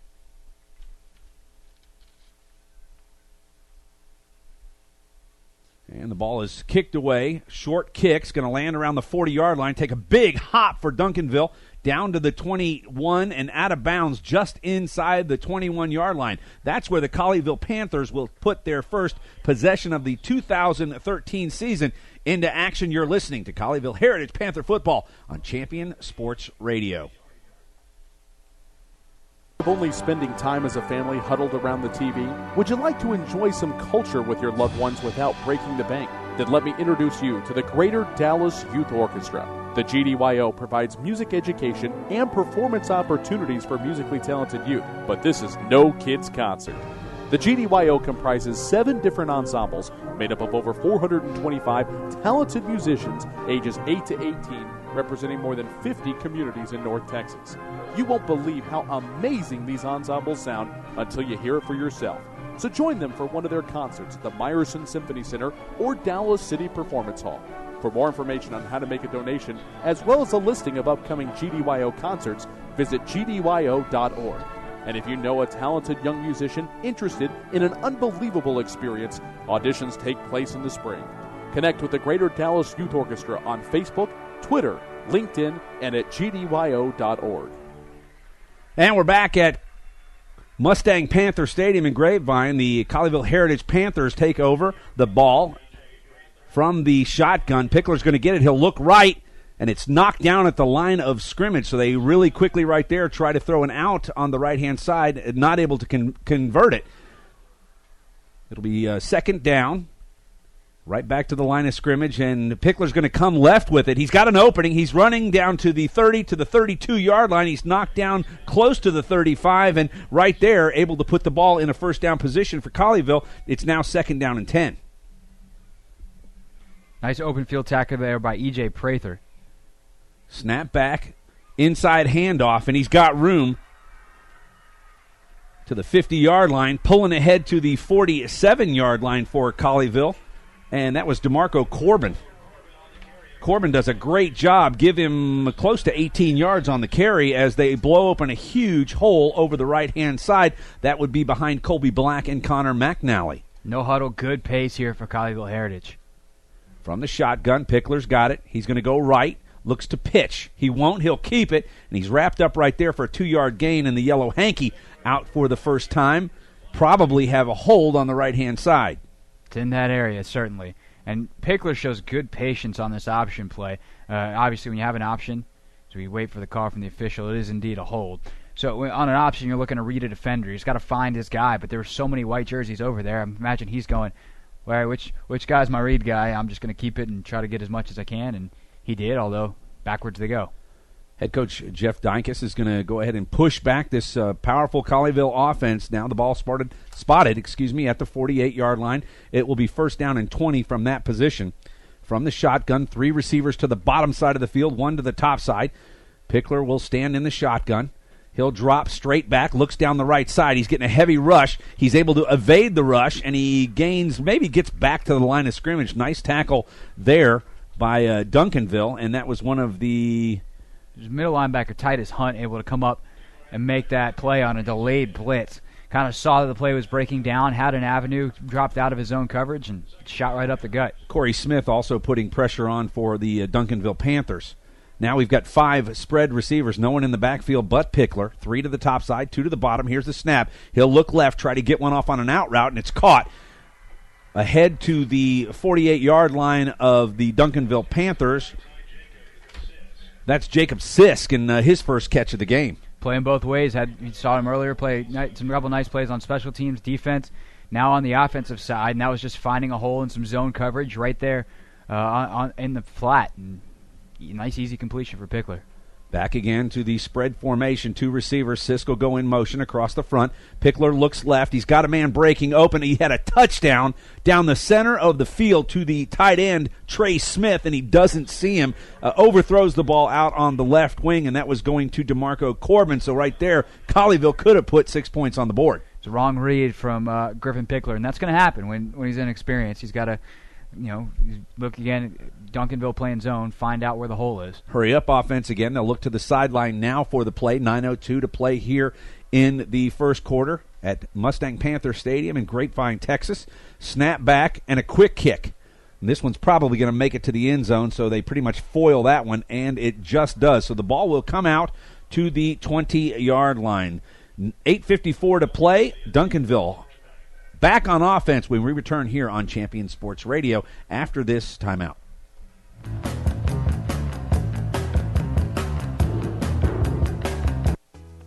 And the ball is kicked away. Short kick's going to land around the 40-yard line. Take a big hop for Duncanville down to the 21 and out of bounds just inside the 21-yard line. That's where the Colleyville Panthers will put their first possession of the 2013 season into action. You're listening to Colleyville Heritage Panther Football on Champion Sports Radio.
Only spending time as a family huddled around the TV? Would you like to enjoy some culture with your loved ones without breaking the bank? Then let me introduce you to the Greater Dallas Youth Orchestra. The GDYO provides music education and performance opportunities for musically talented youth, but this is no kids' concert. The GDYO comprises 7 different ensembles made up of over 425 talented musicians ages 8 to 18, representing more than 50 communities in North Texas. You won't believe how amazing these ensembles sound until you hear it for yourself. So join them for one of their concerts at the Meyerson Symphony Center or Dallas City Performance Hall. For more information on how to make a donation, as well as a listing of upcoming GDYO concerts, visit gdyo.org. And if you know a talented young musician interested in an unbelievable experience, auditions take place in the spring. Connect with the Greater Dallas Youth Orchestra on Facebook, Twitter, LinkedIn, and at gdyo.org.
And we're back at Mustang Panther Stadium in Grapevine. The Colleyville Heritage Panthers take over the ball from the shotgun. Pickler's going to get it. He'll look right, and it's knocked down at the line of scrimmage. So they really quickly right there try to throw an out on the right-hand side, not able to convert it. It'll be second down. Right back to the line of scrimmage, and Pickler's going to come left with it. He's got an opening. He's running down to the 30 to the 32-yard line. He's knocked down close to the 35, and right there able to put the ball in a first down position for Colleyville. It's now second down and 10.
Nice open field tackle there by E.J. Prather.
Snap back, inside handoff, and he's got room to the 50-yard line, pulling ahead to the 47-yard line for Colleyville. And that was DeMarco Corbin. Corbin does a great job. Give him close to 18 yards on the carry as they blow open a huge hole over the right-hand side. That would be behind Colby Black and Connor McNally.
No huddle, good pace here for Colleyville Heritage.
From the shotgun, Pickler's got it. He's going to go right, looks to pitch. He won't, he'll keep it, and he's wrapped up right there for a 2-yard gain, and the yellow hanky out for the first time. Probably have a hold on the right-hand side.
It's in that area, certainly. And Pickler shows good patience on this option play. Obviously, when you have an option, so we wait for the call from the official, it is indeed a hold. So on an option, you're looking to read a defender. He's got to find his guy, but there are so many white jerseys over there. I imagine he's going, well, which guy's my read guy? I'm just going to keep it and try to get as much as I can, and he did, although backwards they go.
Head coach Jeff Dynkus is going to go ahead and push back this powerful Colleyville offense. Now the ball spotted at the 48-yard line. It will be first down and 20 from that position. From the shotgun, 3 receivers to the bottom side of the field, 1 to the top side. Pickler will stand in the shotgun. He'll drop straight back, looks down the right side. He's getting a heavy rush. He's able to evade the rush, and he gets back to the line of scrimmage. Nice tackle there by Duncanville, and that was one of the
middle linebacker Titus Hunt able to come up and make that play on a delayed blitz. Kind of saw that the play was breaking down, had an avenue, dropped out of his own coverage, and shot right up the gut.
Corey Smith also putting pressure on for the Duncanville Panthers. Now we've got 5 spread receivers, no one in the backfield but Pickler. 3 to the top side, 2 to the bottom. Here's the snap. He'll look left, try to get one off on an out route, and it's caught. Ahead to the 48-yard line of the Duncanville Panthers. That's Jacob Sisk in his first catch of the game.
Playing both ways. You saw him earlier play some couple nice plays on special teams, defense. Now on the offensive side, and that was just finding a hole in some zone coverage right there in the flat. And nice, easy completion for Pickler.
Back again to the spread formation. 2 receivers. Sisk will go in motion across the front. Pickler looks left. He's got a man breaking open. He had a touchdown down the center of the field to the tight end, Trey Smith, and he doesn't see him. Overthrows the ball out on the left wing, and that was going to DeMarco Corbin. So right there, Colleyville could have put 6 points on the board.
It's a wrong read from Griffin Pickler, and that's going to happen when he's inexperienced. He's got to, look again. Duncanville playing zone, find out where the hole is.
Hurry up offense again. They'll look to the sideline now for the play. 9:02 to play here in the first quarter at Mustang Panther Stadium in Grapevine, Texas. Snap back and a quick kick. And this one's probably going to make it to the end zone, so they pretty much foil that one, and it just does. So the ball will come out to the 20-yard line. 8:54 to play. Duncanville back on offense when we return here on Champion Sports Radio after this timeout.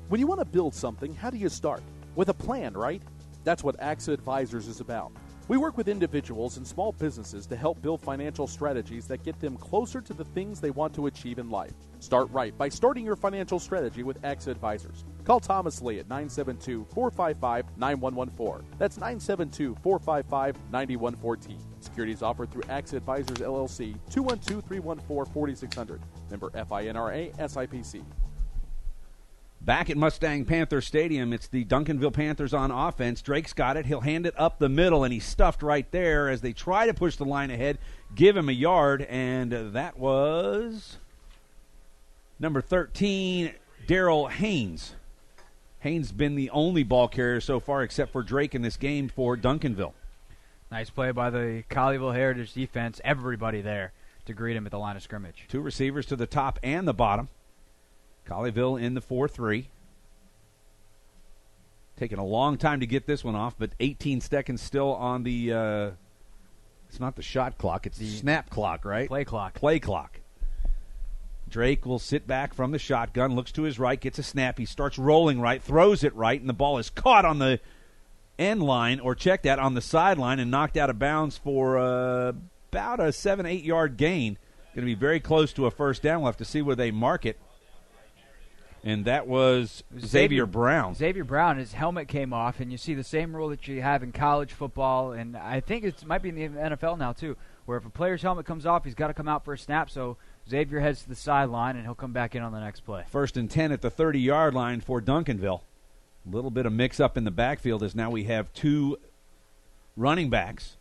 When you want to build something, how do you start? With a plan, right? That's what AXA Advisors is about. We work with individuals and small businesses to help build financial strategies that get them closer to the things they want to achieve in life. Start right by starting your financial strategy with AXA Advisors. Call Thomas Lee at 972-455-9114. That's 972-455-9114. Securities offered through AXA Advisors, LLC, 212-314-4600. Member FINRA, SIPC.
Back at Mustang Panther Stadium, it's the Duncanville Panthers on offense. Drake's got it. He'll hand it up the middle, and he's stuffed right there as they try to push the line ahead. give him a yard, and that was number 13, Darrell Haynes. Haynes been the only ball carrier so far except for Drake in this game for Duncanville.
Nice play by the Colleyville Heritage defense. Everybody there to greet him at the line of scrimmage.
2 receivers to the top and the bottom. Colleyville in the 4-3. Taking a long time to get this one off, but 18 seconds still on the it's not the shot clock, it's the snap clock, right?
Play clock.
Play clock. Drake will sit back from the shotgun, looks to his right, gets a snap. He starts rolling right, throws it right, and the ball is caught on the end line, or checked at on the sideline, and knocked out of bounds for about a 7-8 yard gain. Going to be very close to a first down. We'll have to see where they mark it. And that was Xavier Brown.
Xavier Brown, his helmet came off, and you see the same rule that you have in college football, and I think it might be in the NFL now too, where if a player's helmet comes off, he's got to come out for a snap, so Xavier heads to the sideline, and he'll come back in on the next play. 1st and
10 at the 30-yard line for Duncanville. A little bit of mix-up in the backfield as now we have 2 running backs.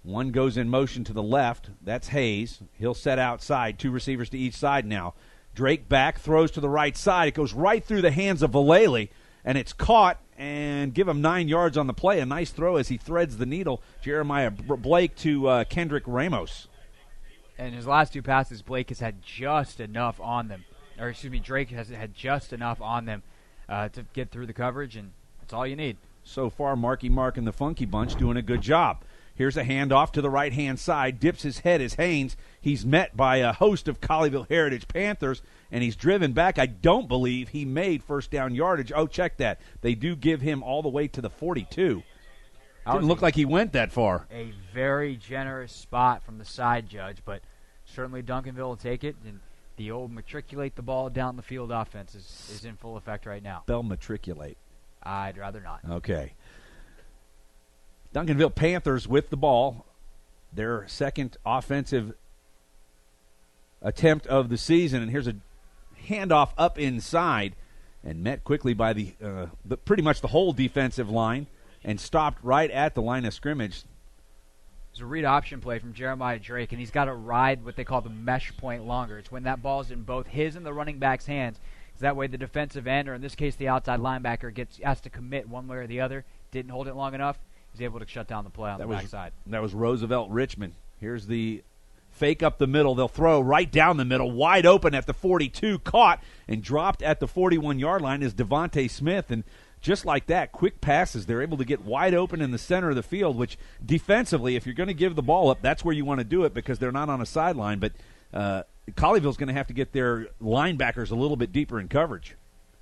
One goes in motion to the left. That's Hayes. He'll set outside. 2 receivers to each side now. Drake back, throws to the right side. It goes right through the hands of Vallely, and it's caught, and give him 9 yards on the play. A nice throw as he threads the needle. Jeremiah Blake to Kendrick Ramos.
And his last 2 passes, Blake has had just enough on them. Or, excuse me, Drake has had just enough on them to get through the coverage, and that's all you need.
So far, Marky Mark and the Funky Bunch doing a good job. Here's a handoff to the right-hand side. Dips his head as Haynes. He's met by a host of Colleyville Heritage Panthers, and he's driven back. I don't believe he made first down yardage. Oh, check that. They do give him all the way to the 42. Didn't look like he went that far.
A very generous spot from the side judge, but certainly Duncanville will take it, and the old matriculate the ball down the field offense is in full effect right now.
Spell matriculate.
I'd rather not.
Okay. Duncanville Panthers with the ball. Their second offensive attempt of the season. And here's a handoff up inside and met quickly by the pretty much the whole defensive line and stopped right at the line of scrimmage.
It's a read option play from Jeremiah Drake, and he's got to ride what they call the mesh point longer. It's when that ball's in both his and the running back's hands. That way the defensive end, or in this case the outside linebacker, has to commit one way or the other. Didn't hold it long enough. He's able to shut down the play on the backside.
That was Roosevelt Richmond. Here's the fake up the middle. They'll throw right down the middle, wide open at the 42, caught and dropped at the 41-yard line is Devontae Smith. And just like that, quick passes. They're able to get wide open in the center of the field, which defensively, if you're going to give the ball up, that's where you want to do it because they're not on a sideline. But Colleyville's going to have to get their linebackers a little bit deeper in coverage.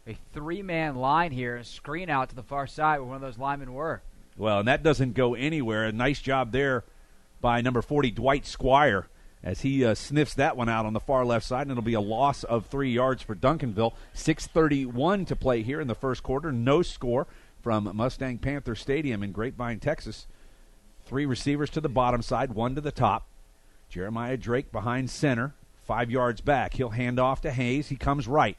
A 3-man line here, a screen out to the far side where one of those linemen were.
Well, and that doesn't go anywhere. A nice job there by number 40, Dwight Squire, as he sniffs that one out on the far left side, and it'll be a loss of 3 yards for Duncanville. 6:31 to play here in the first quarter. No score from Mustang Panther Stadium in Grapevine, Texas. 3 receivers to the bottom side, 1 to the top. Jeremiah Drake behind center, 5 yards back. He'll hand off to Hayes. He comes right.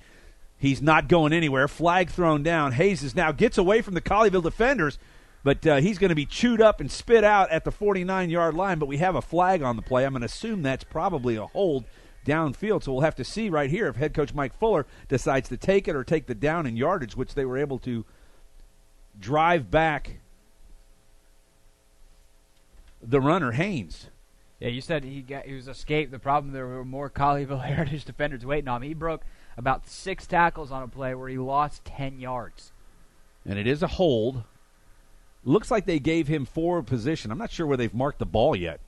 He's not going anywhere. Flag thrown down. Hayes gets away from the Colleyville defenders, but he's going to be chewed up and spit out at the 49-yard line, but we have a flag on the play. I'm going to assume that's probably a hold downfield, so we'll have to see right here if head coach Mike Fuller decides to take it or take the down in yardage, which they were able to drive back the runner, Haynes.
Yeah, you said he was escaped. The problem, there were more Colleyville Heritage defenders waiting on him. He broke about 6 tackles on a play where he lost 10 yards.
And it is a hold. Looks like they gave him forward position. I'm not sure where they've marked the ball yet.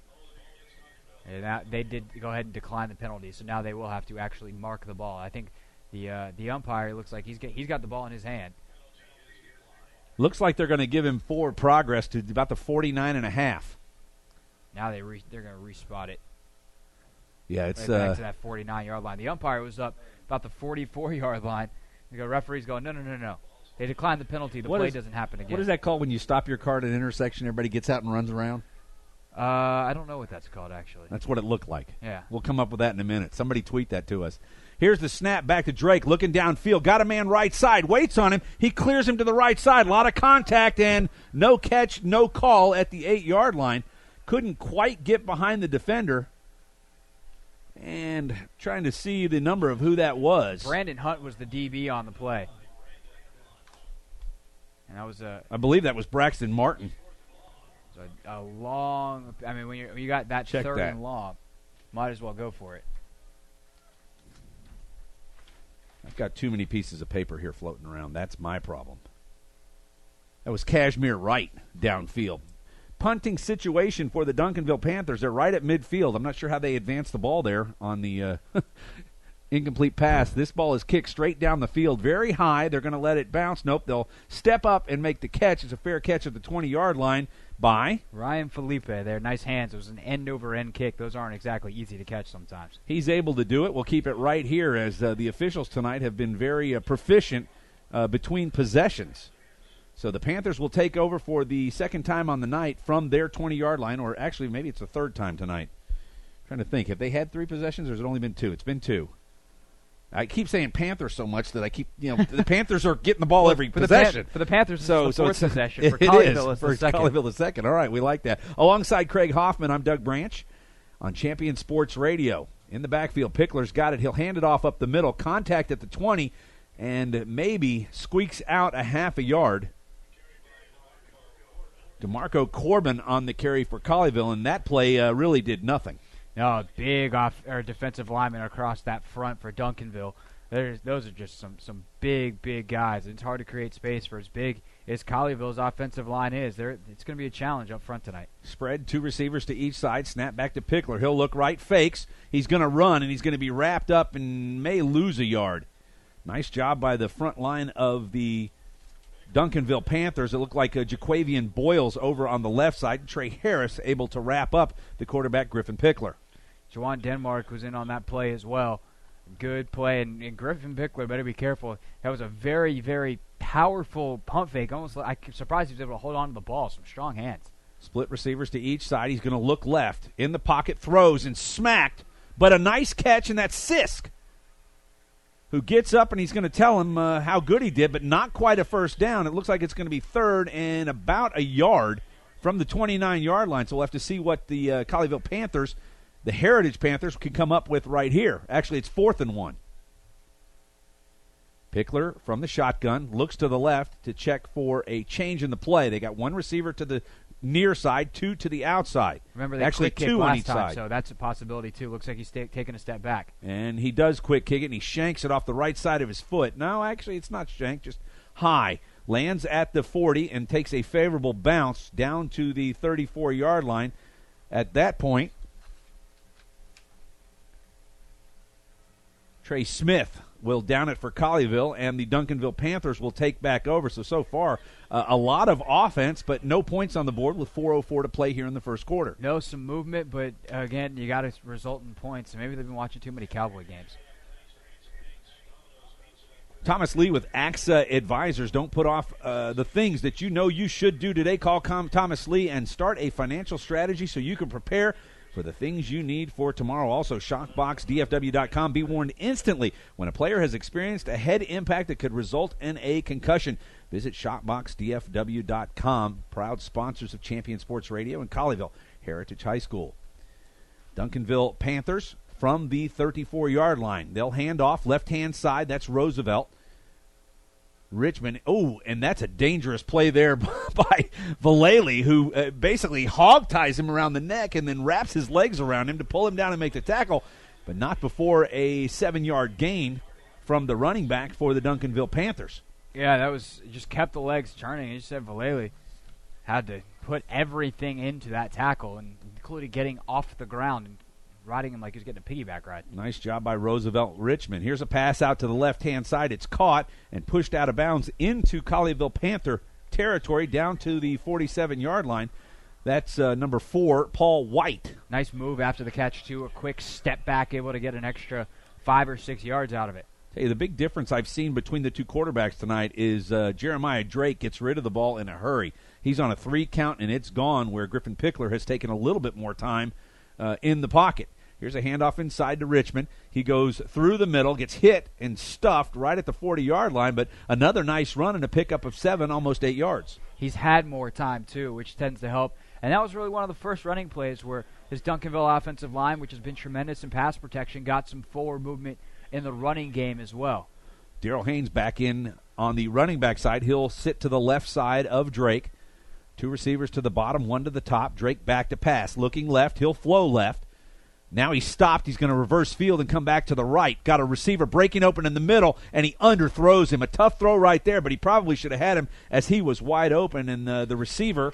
And they did go ahead and decline the penalty, so now they will have to actually mark the ball. I think the umpire looks like he's got the ball in his hand.
Looks like they're going to give him forward progress to about the 49.5.
Now they're going to respot it.
Yeah, it's
back to that 49-yard line. The umpire was up about the 44-yard line. The referee's going, no. They declined the penalty. The play doesn't happen again.
What is that called when you stop your car at an intersection, everybody gets out and runs around?
I don't know what that's called, actually.
That's what it looked like.
Yeah.
We'll come up with that in a minute. Somebody tweet that to us. Here's the snap back to Drake, looking downfield. Got a man right side. Waits on him. He clears him to the right side. A lot of contact and no catch, no call at the 8-yard line. couldn't quite get behind the defender. And trying to see the number of who that was.
Brandon Hunt was the DB on the play. And that was
I believe that was Braxton Martin.
A long, I mean, when you got that
Check
third
that.
and long, might as well go for it.
I've got too many pieces of paper here floating around. That's my problem. That was Kashmir Wright downfield. Punting situation for the Duncanville Panthers. They're right at midfield. I'm not sure how they advanced the ball there on the incomplete pass. This ball is kicked straight down the field, very high. They're going to let it bounce. Nope, they'll step up and make the catch. It's a fair catch at the 20-yard line by
Ryan Felipe there. Nice hands. It was an end-over-end kick. Those aren't exactly easy to catch sometimes.
He's able to do it. We'll keep it right here as the officials tonight have been very proficient between possessions. So the Panthers will take over for the second time on the night from their 20-yard line, or actually maybe it's the third time tonight. I'm trying to think. Have they had 3 possessions or has it only been 2? It's been 2. I keep saying Panthers so much that I keep, the Panthers are getting the ball every possession.
For the Panthers, it's the fourth possession. For
Colleyville,
it's the second.
Colleyville, the second. All right, we like that. Alongside Craig Hoffman, I'm Doug Branch on Champion Sports Radio. In the backfield, Pickler's got it. He'll hand it off up the middle. Contact at the 20, and maybe squeaks out a half a yard. DeMarco Corbin on the carry for Colleyville, and that play really did nothing.
No, big defensive lineman across that front for Duncanville. Those are just some big guys. It's hard to create space for as big as Colleyville's offensive line is. It's going to be a challenge up front tonight.
Spread, 2 receivers to each side. Snap back to Pickler. He'll look right, fakes. He's going to run, and he's going to be wrapped up and may lose a yard. Nice job by the front line of the Duncanville Panthers. It looked like Jaquavian Boyles over on the left side. Trey Harris able to wrap up the quarterback, Griffin Pickler.
Jawan Denmark was in on that play as well. Good play, and Griffin Pickler better be careful. That was a very, very powerful pump fake. I'm surprised he was able to hold on to the ball. Some strong hands.
Split receivers to each side. He's going to look left. In the pocket, throws, and smacked. But a nice catch, and that's Sisk, who gets up, and he's going to tell him how good he did, but not quite a first down. It looks like it's going to be third and about a yard from the 29-yard line. So we'll have to see what the Colleyville Panthers, the Heritage Panthers, can come up with right here. Actually, it's 4th and 1. Pickler from the shotgun looks to the left to check for a change in the play. They got 1 receiver to the near side, 2 to the outside.
Remember, they
actually
quick
2
on
on
each
each
time,
side.
so that's a possibility too. Looks like he's taking a step back.
And he does quick kick it, and he shanks it off the right side of his foot. No, actually, it's not shanked, just high. Lands at the 40 and takes a favorable bounce down to the 34-yard line. At that point, Trey Smith will down it for Colleyville, and the Duncanville Panthers will take back over. So far, a lot of offense, but no points on the board with 4:04 to play here in the first quarter.
No, some movement, but again, you got to result in points. Maybe they've been watching too many Cowboy games.
Thomas Lee with AXA Advisors. Don't put off the things that you know you should do today. Call Thomas Lee and start a financial strategy so you can prepare for the things you need for tomorrow. Also, ShockboxDFW.com. Be warned instantly when a player has experienced a head impact that could result in a concussion. Visit ShockboxDFW.com. Proud sponsors of Champion Sports Radio and Colleyville Heritage High School. Duncanville Panthers from the 34-yard line. They'll hand off left-hand side. That's Roosevelt. Richmond. Oh, and that's a dangerous play there by Vallely, who basically hog-ties him around the neck and then wraps his legs around him to pull him down and make the tackle, but not before a 7-yard gain from the running back for the Duncanville Panthers.
Yeah, that was just kept the legs turning. You said Vallely had to put everything into that tackle, and including getting off the ground and riding him like he was getting a piggyback ride.
Nice job by Roosevelt Richmond. Here's a pass out to the left-hand side. It's caught and pushed out of bounds into Colleyville Panther territory down to the 47-yard line. That's number 4, Paul White.
Nice move after the catch, too. A quick step back, able to get an extra 5 or 6 yards out of it.
Hey, the big difference I've seen between the two quarterbacks tonight is Jeremiah Drake gets rid of the ball in a hurry. He's on a 3 count, and it's gone, where Griffin Pickler has taken a little bit more time in the pocket. Here's a handoff inside to Richmond. He goes through the middle, gets hit and stuffed right at the 40-yard line, but another nice run and a pickup of 7, almost 8 yards.
He's had more time, too, which tends to help. And that was really one of the first running plays where his Duncanville offensive line, which has been tremendous in pass protection, got some forward movement in the running game as well.
Daryl Haynes back in on the running back side. He'll sit to the left side of Drake. 2 receivers to the bottom, 1 to the top. Drake back to pass. Looking left, he'll flow left. Now he's stopped. He's going to reverse field and come back to the right. Got a receiver breaking open in the middle, and he underthrows him. A tough throw right there, but he probably should have had him as he was wide open, and the receiver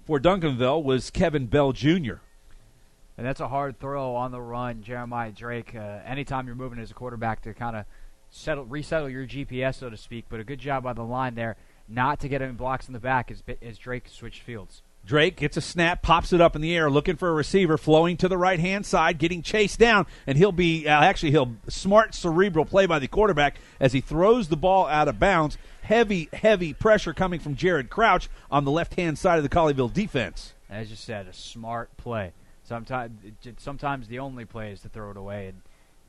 for Duncanville was Kevin Bell Jr.
And that's a hard throw on the run, Jeremiah Drake. Anytime you're moving as a quarterback to kind of resettle your GPS, so to speak, but a good job by the line there not to get him blocks in the back as Drake switched fields.
Drake gets a snap, pops it up in the air, looking for a receiver, flowing to the right-hand side, getting chased down, and he'll smart cerebral play by the quarterback as he throws the ball out of bounds. Heavy pressure coming from Jared Crouch on the left-hand side of the Colleyville defense.
As you said, a smart play. Sometimes the only play is to throw it away and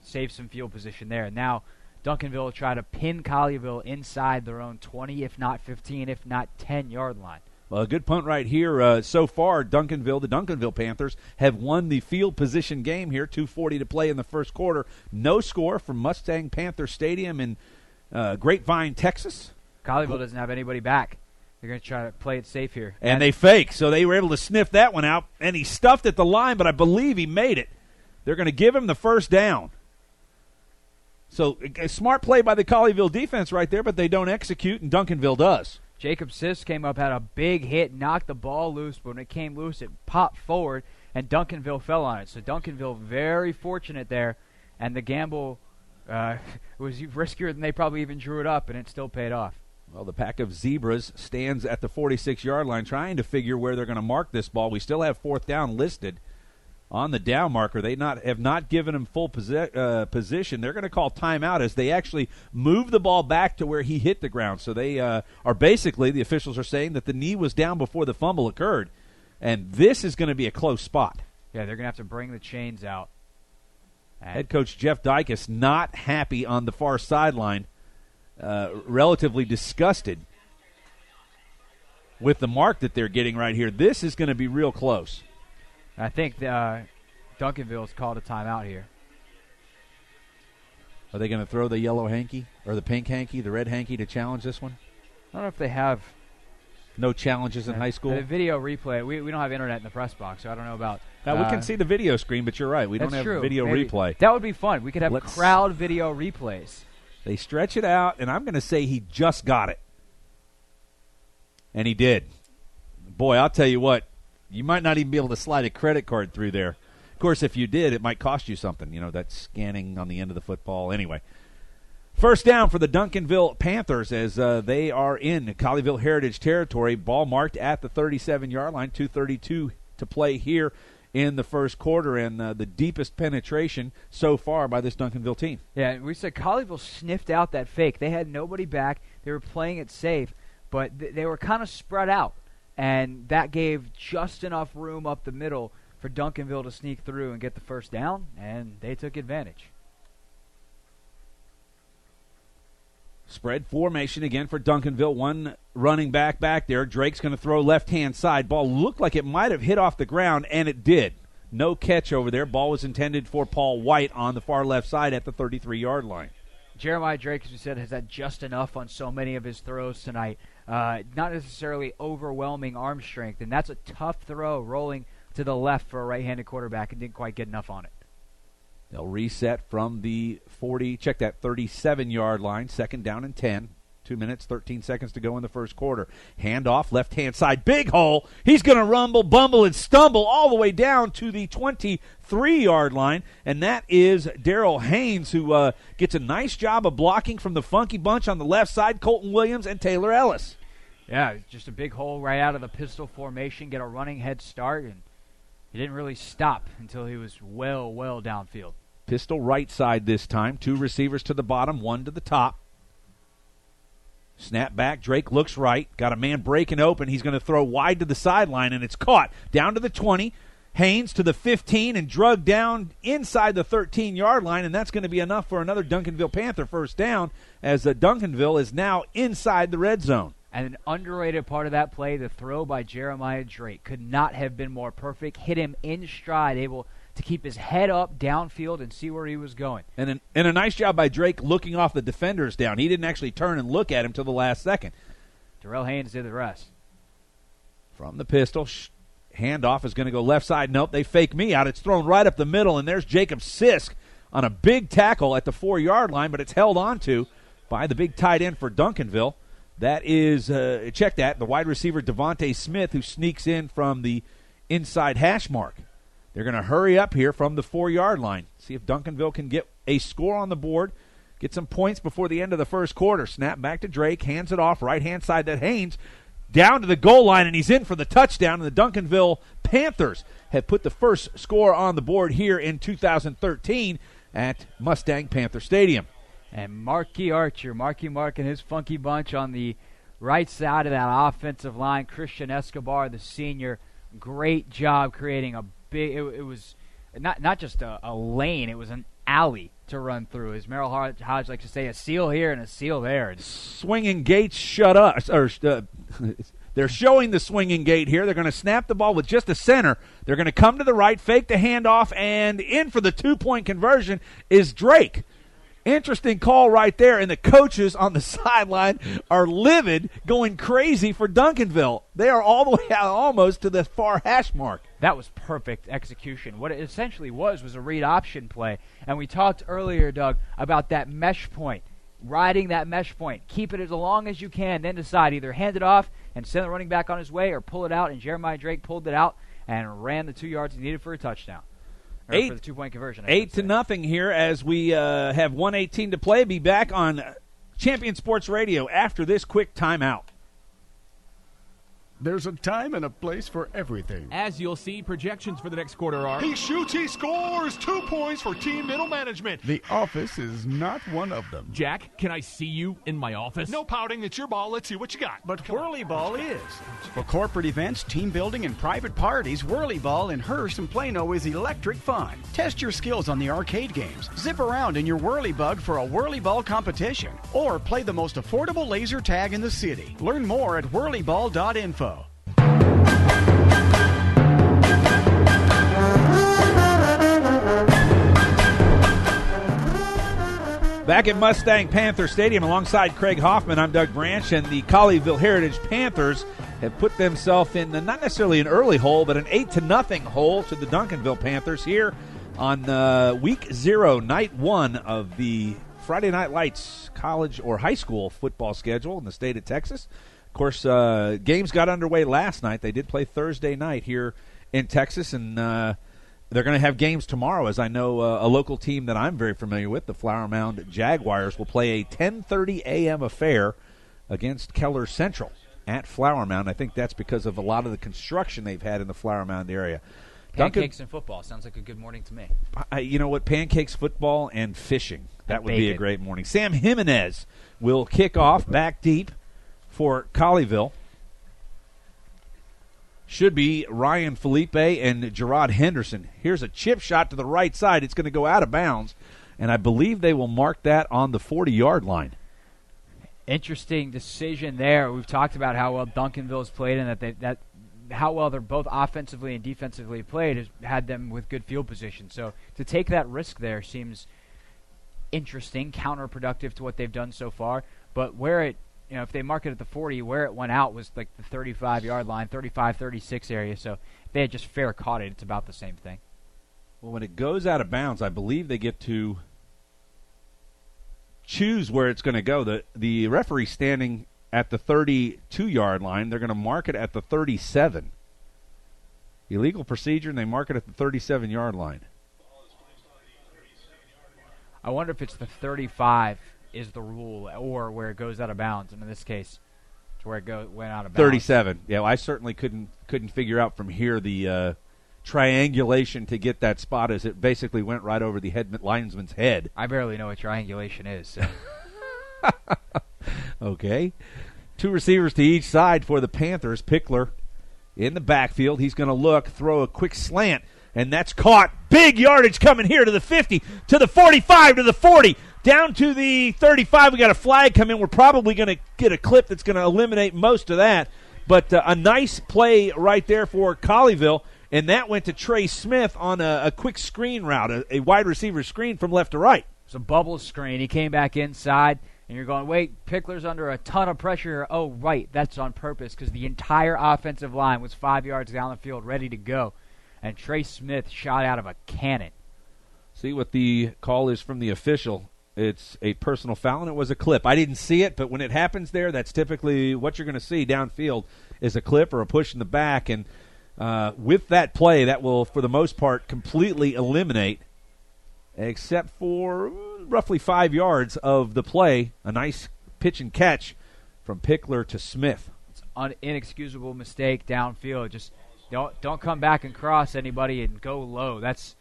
save some field position there. And now Duncanville will try to pin Colleyville inside their own 20, if not 15, if not 10-yard line.
Well, a good punt right here. So far, the Duncanville Panthers have won the field position game here. 2:40 to play in the first quarter. No score from Mustang Panther Stadium in Grapevine, Texas.
Colleyville doesn't have anybody back. They're going to try to play it safe here.
And they fake, so they were able to sniff that one out. And he stuffed at the line, but I believe he made it. They're going to give him the first down. So a smart play by the Colleyville defense right there, but they don't execute, and Duncanville does.
Jacob Sisk came up, had a big hit, knocked the ball loose, but when it came loose, it popped forward, and Duncanville fell on it. So Duncanville very fortunate there, and the gamble was riskier than they probably even drew it up, and it still paid off.
Well, the pack of Zebras stands at the 46-yard line trying to figure where they're going to mark this ball. We still have 4th down listed on the down marker. They have not given him full position. They're going to call timeout as they actually move the ball back to where he hit the ground. So they are basically, the officials are saying that the knee was down before the fumble occurred. And this is going to be a close spot.
Yeah, they're going to have to bring the chains out.
Head coach Jeff Dykus not happy on the far sideline, relatively disgusted with the mark that they're getting right here. This is going to be real close.
I think Duncanville's called a timeout here.
Are they going to throw the yellow hanky or the pink hanky, the red hanky to challenge this one?
I don't know if they have.
No challenges in high school?
The video replay. We don't have internet in the press box, so I don't know about.
We can see the video screen, but you're right. We don't have video replay.
That would be fun. We could have crowd video replays.
They stretch it out, and I'm going to say he just got it. And he did. Boy, I'll tell you what. You might not even be able to slide a credit card through there. Of course, if you did, it might cost you something. You know, that scanning on the end of the football. Anyway, first down for the Duncanville Panthers as they are in Colleyville Heritage territory. Ball marked at the 37-yard line. 2:32 to play here in the first quarter, and the deepest penetration so far by this Duncanville team.
Yeah, we said Colleyville sniffed out that fake. They had nobody back. They were playing it safe, but they were kind of spread out. And that gave just enough room up the middle for Duncanville to sneak through and get the first down, and they took advantage.
Spread formation again for Duncanville. One running back there. Drake's going to throw left-hand side. Ball looked like it might have hit off the ground, and it did. No catch over there. Ball was intended for Paul White on the far left side at the 33-yard line.
Jeremiah Drake, as we said, has had just enough on so many of his throws tonight. Not necessarily overwhelming arm strength, and that's a tough throw rolling to the left for a right-handed quarterback and didn't quite get enough on it.
They'll reset from the 37-yard line, 2nd down and 10. 2 minutes, 13 seconds to go in the first quarter. Handoff, left-hand side, big hole. He's going to rumble, bumble, and stumble all the way down to the 23-yard line, and that is Daryl Haynes, who gets a nice job of blocking from the funky bunch on the left side, Colton Williams and Taylor Ellis.
Yeah, just a big hole right out of the pistol formation, get a running head start, and he didn't really stop until he was well downfield.
Pistol right side this time. 2 receivers to the bottom, 1 to the top. Snap back, Drake looks right. Got a man breaking open. He's going to throw wide to the sideline, and it's caught. Down to the 20. Haynes to the 15 and drug down inside the 13-yard line, and that's going to be enough for another Duncanville Panther first down, as Duncanville is now inside the red zone.
And an underrated part of that play, the throw by Jeremiah Drake, could not have been more perfect. Hit him in stride, able to keep his head up downfield and see where he was going.
And a nice job by Drake looking off the defenders down. He didn't actually turn and look at him till the last second.
Darrell Haynes did the rest.
From the pistol, handoff is going to go left side. Nope, they fake me out. It's thrown right up the middle, and there's Jacob Sisk on a big tackle at the 4-yard line, but it's held on to by the big tight end for Duncanville. That is, check that, the wide receiver Devontae Smith, who sneaks in from the inside hash mark. They're going to hurry up here from the 4-yard line. See if Duncanville can get a score on the board, get some points before the end of the first quarter. Snap back to Drake, hands it off, right-hand side to Haynes, down to the goal line, and he's in for the touchdown. And the Duncanville Panthers have put the first score on the board here in 2013 at Mustang Panther Stadium.
And Marky Mark and his funky bunch on the right side of that offensive line. Christian Escobar, the senior, great job creating a big, it was not just a lane, it was an alley to run through. As Merrill Hodge likes to say, a seal here and a seal there.
Swinging gates shut up. They're showing the swinging gate here. They're going to snap the ball with just a center. They're going to come to the right, fake the handoff, and in for the 2-point conversion is Drake. Interesting call right there, and the coaches on the sideline are livid, going crazy for Duncanville. They are all the way out almost to the far hash mark.
That was perfect execution. What it essentially was a read option play, and we talked earlier, Doug, about that mesh point, riding that mesh point. Keep it as long as you can, then decide either hand it off and send the running back on his way or pull it out, and Jeremiah Drake pulled it out and ran the 2 yards he needed for a touchdown. For the 2-point conversion.
8-0 here as we have 1:18 to play. Be back on Champion Sports Radio after this quick timeout.
There's a time and a place for everything.
As you'll see, projections for the next quarter are...
He shoots, he scores! 2 points for team middle management.
The office is not one of them.
Jack, can I see you in my office?
No pouting, it's your ball. Let's see what you got.
But Whirly Ball is. For corporate events, team building, and private parties, Whirly Ball in Hearst and Plano is electric fun. Test your skills on the arcade games. Zip around in your Whirly Bug for a Whirly Ball competition. Or play the most affordable laser tag in the city. Learn more at whirlyball.info.
Back at Mustang Panther Stadium alongside Craig Hoffman, I'm Doug Branch, and the Colleyville Heritage Panthers have put themselves in not necessarily an early hole, but an 8-0 hole to the Duncanville Panthers here on week 0, night 1 of the Friday Night Lights college or high school football schedule in the state of Texas. Of course, games got underway last night. They did play Thursday night here in Texas, and they're going to have games tomorrow, as I know a local team that I'm very familiar with, the Flower Mound Jaguars, will play a 10:30 a.m. affair against Keller Central at Flower Mound. I think that's because of a lot of the construction they've had in the Flower Mound area.
Pancakes and football. Sounds like a good morning to me.
You know what? Pancakes, football, and fishing. That would be a great morning. Sam Jimenez will kick off back deep for Colleyville. Should be Ryan Felipe and Gerard Henderson. Here's a chip shot to the right side. It's going to go out of bounds, and I believe they will mark that on the 40-yard line.
Interesting decision there. We've talked about how well Duncanville's played and that how well they're both offensively and defensively played has had them with good field position. So to take that risk there seems interesting, counterproductive to what they've done so far. But where it, if they mark it at the 40, where it went out was like the 35-yard line, 35, 36 area. So if they had just fair caught it, it's about the same thing.
Well, when it goes out of bounds, I believe they get to choose where it's going to go. The referee standing at the 32-yard line, they're going to mark it at the 37. Illegal procedure, and they mark it at the 37-yard line.
I wonder if it's the 35 is the rule, or where it goes out of bounds. And in this case, it's where it went out of bounds.
37. Yeah, well, I certainly couldn't figure out from here the triangulation to get that spot, as it basically went right over the linesman's head.
I barely know what triangulation is. So.
Okay. 2 receivers to each side for the Panthers. Pickler in the backfield. He's going to look, throw a quick slant, and that's caught. Big yardage coming here to the 50, to the 45, to the 40, down to the 35. We got a flag come in. We're probably going to get a clip that's going to eliminate most of that. But a nice play right there for Colleyville, and that went to Trey Smith on a quick screen route, a wide receiver screen from left to right.
It's a bubble screen. He came back inside, and you're going, wait, Pickler's under a ton of pressure. Oh, right, that's on purpose because the entire offensive line was 5 yards down the field ready to go, and Trey Smith shot out of a cannon.
See what the call is from the official. It's a personal foul, and it was a clip. I didn't see it, but when it happens there, that's typically what you're going to see downfield is a clip or a push in the back. And with that play, that will, for the most part, completely eliminate, except for roughly 5 yards of the play, a nice pitch and catch from Pickler to Smith.
It's an inexcusable mistake downfield. Just don't come back and cross anybody and go low. That's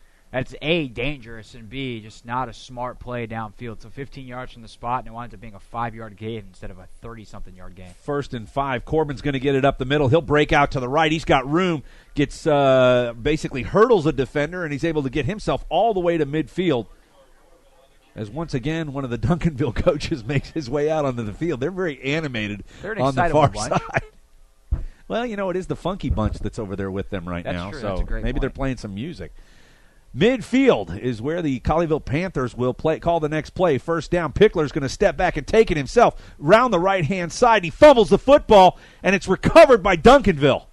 A, dangerous, and B, just not a smart play downfield. So 15 yards from the spot, and it winds up being a 5-yard gain instead of a 30-something-yard gain.
1st and 5. Corbin's going to get it up the middle. He'll break out to the right. He's got room, gets basically hurdles a defender, and he's able to get himself all the way to midfield. As once again, one of the Duncanville coaches makes his way out onto the field. They're very animated on the far side. Well, it is the funky bunch that's over there with them right now.
True.
So
That's a great
maybe
point.
they're playing some music. Midfield is where the Colleyville Panthers will call the next play. First down, Pickler's going to step back and take it himself round the right-hand side. He fumbles the football, and it's recovered by Duncanville.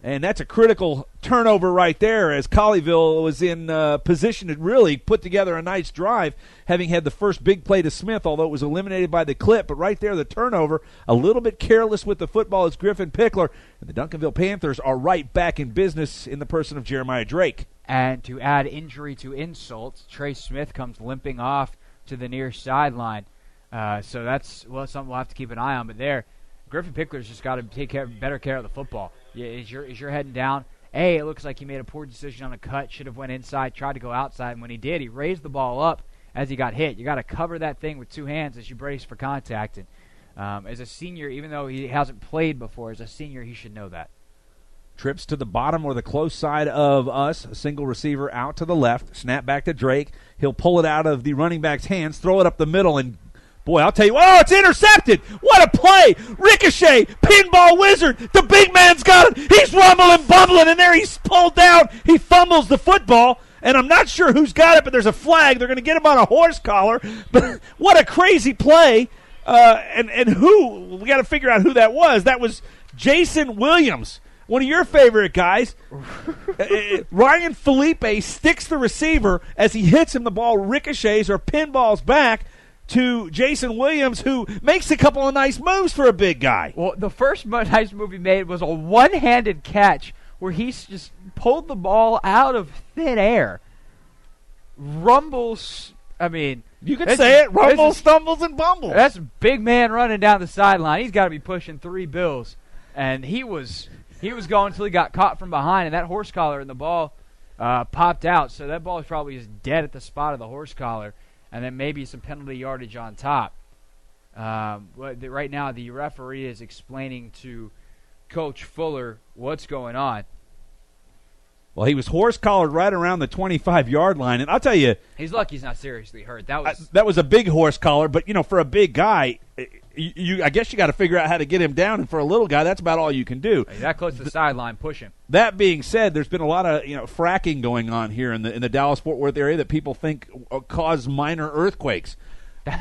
And that's a critical turnover right there as Colleyville was in position to really put together a nice drive, having had the first big play to Smith, although it was eliminated by the clip. But right there, the turnover, a little bit careless with the football is Griffin Pickler. And the Duncanville Panthers are right back in business in the person of Jeremiah Drake.
And to add injury to insult, Trey Smith comes limping off to the near sideline. So that's something we'll have to keep an eye on. But there, Griffin Pickler's just got to take better care of the football. Yeah, as you're heading down, it looks like he made a poor decision on a cut, should have went inside, tried to go outside, and when he did, he raised the ball up as he got hit. You got to cover that thing with two hands as you brace for contact. And as a senior, even though he hasn't played before, as a senior, he should know that.
Trips to the bottom or the close side of us. A single receiver out to the left. Snap back to Drake. He'll pull it out of the running back's hands, throw it up the middle, and boy, I'll tell you, it's intercepted. What a play. Ricochet, pinball wizard. The big man's got it. He's rumbling, bumbling, and there he's pulled down. He fumbles the football, and I'm not sure who's got it, but there's a flag. They're going to get him on a horse collar. But what a crazy play. And who, we got to figure out who that was. That was Jason Williams, one of your favorite guys. Ryan Felipe sticks the receiver as he hits him. The ball ricochets or pinballs back to Jason Williams, who makes a couple of nice moves for a big guy.
Well, the first nice move he made was a one-handed catch where he just pulled the ball out of thin air. Rumbles,
you could say it, rumbles, stumbles, and bumbles.
That's a big man running down the sideline. He's got to be pushing 3 bills. And he was going until he got caught from behind, and that horse collar in the ball popped out. So that ball is probably just dead at the spot of the horse collar. And then maybe some penalty yardage on top. Right now, the referee is explaining to Coach Fuller what's going on.
Well, he was horse-collared right around the 25-yard line. And I'll tell you,
he's lucky he's not seriously hurt.
That was a big horse collar. But, for a big guy, I guess you got to figure out how to get him down. And for a little guy, that's about all you can do.
That close to the sideline, push him.
That being said, there's been a lot of fracking going on here in the Dallas-Fort Worth area that people think cause minor earthquakes.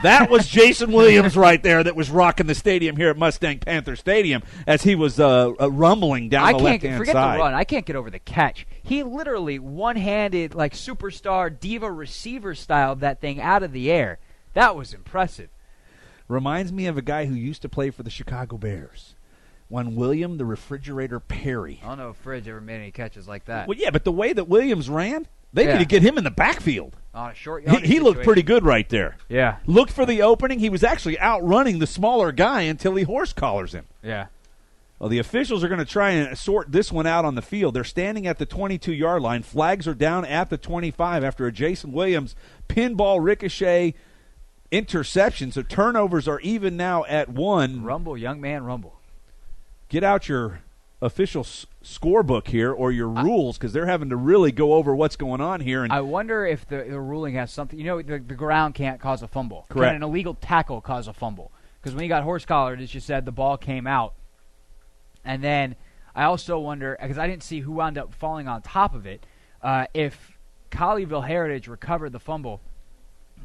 That was Jason Williams right there that was rocking the stadium here at Mustang Panther Stadium as he was rumbling down the left-hand side.
Forget the run. I can't get over the catch. He literally one-handed, like superstar diva receiver style, that thing out of the air. That was impressive.
Reminds me of a guy who used to play for the Chicago Bears. One William the Refrigerator Perry.
I don't know if Fridge ever made any catches like that.
Well, yeah, but the way that Williams ran, they need to get him in the backfield.
On a short
he looked pretty good right there.
Yeah.
Looked for the opening. He was actually outrunning the smaller guy until he horse collars him.
Yeah.
Well, the officials are going to try and sort this one out on the field. They're standing at the 22-yard line. Flags are down at the 25 after a Jason Williams pinball ricochet interception. So turnovers are even now at 1.
Rumble, young man, rumble.
Get out your official scorebook here or your rules, because they're having to really go over what's going on here. And
I wonder if the ruling has something. The ground can't cause a fumble.
Correct.
Can an illegal tackle cause a fumble? Because when he got horse-collared, as you said, the ball came out. And then I also wonder, because I didn't see who wound up falling on top of it, if Colleyville Heritage recovered the fumble,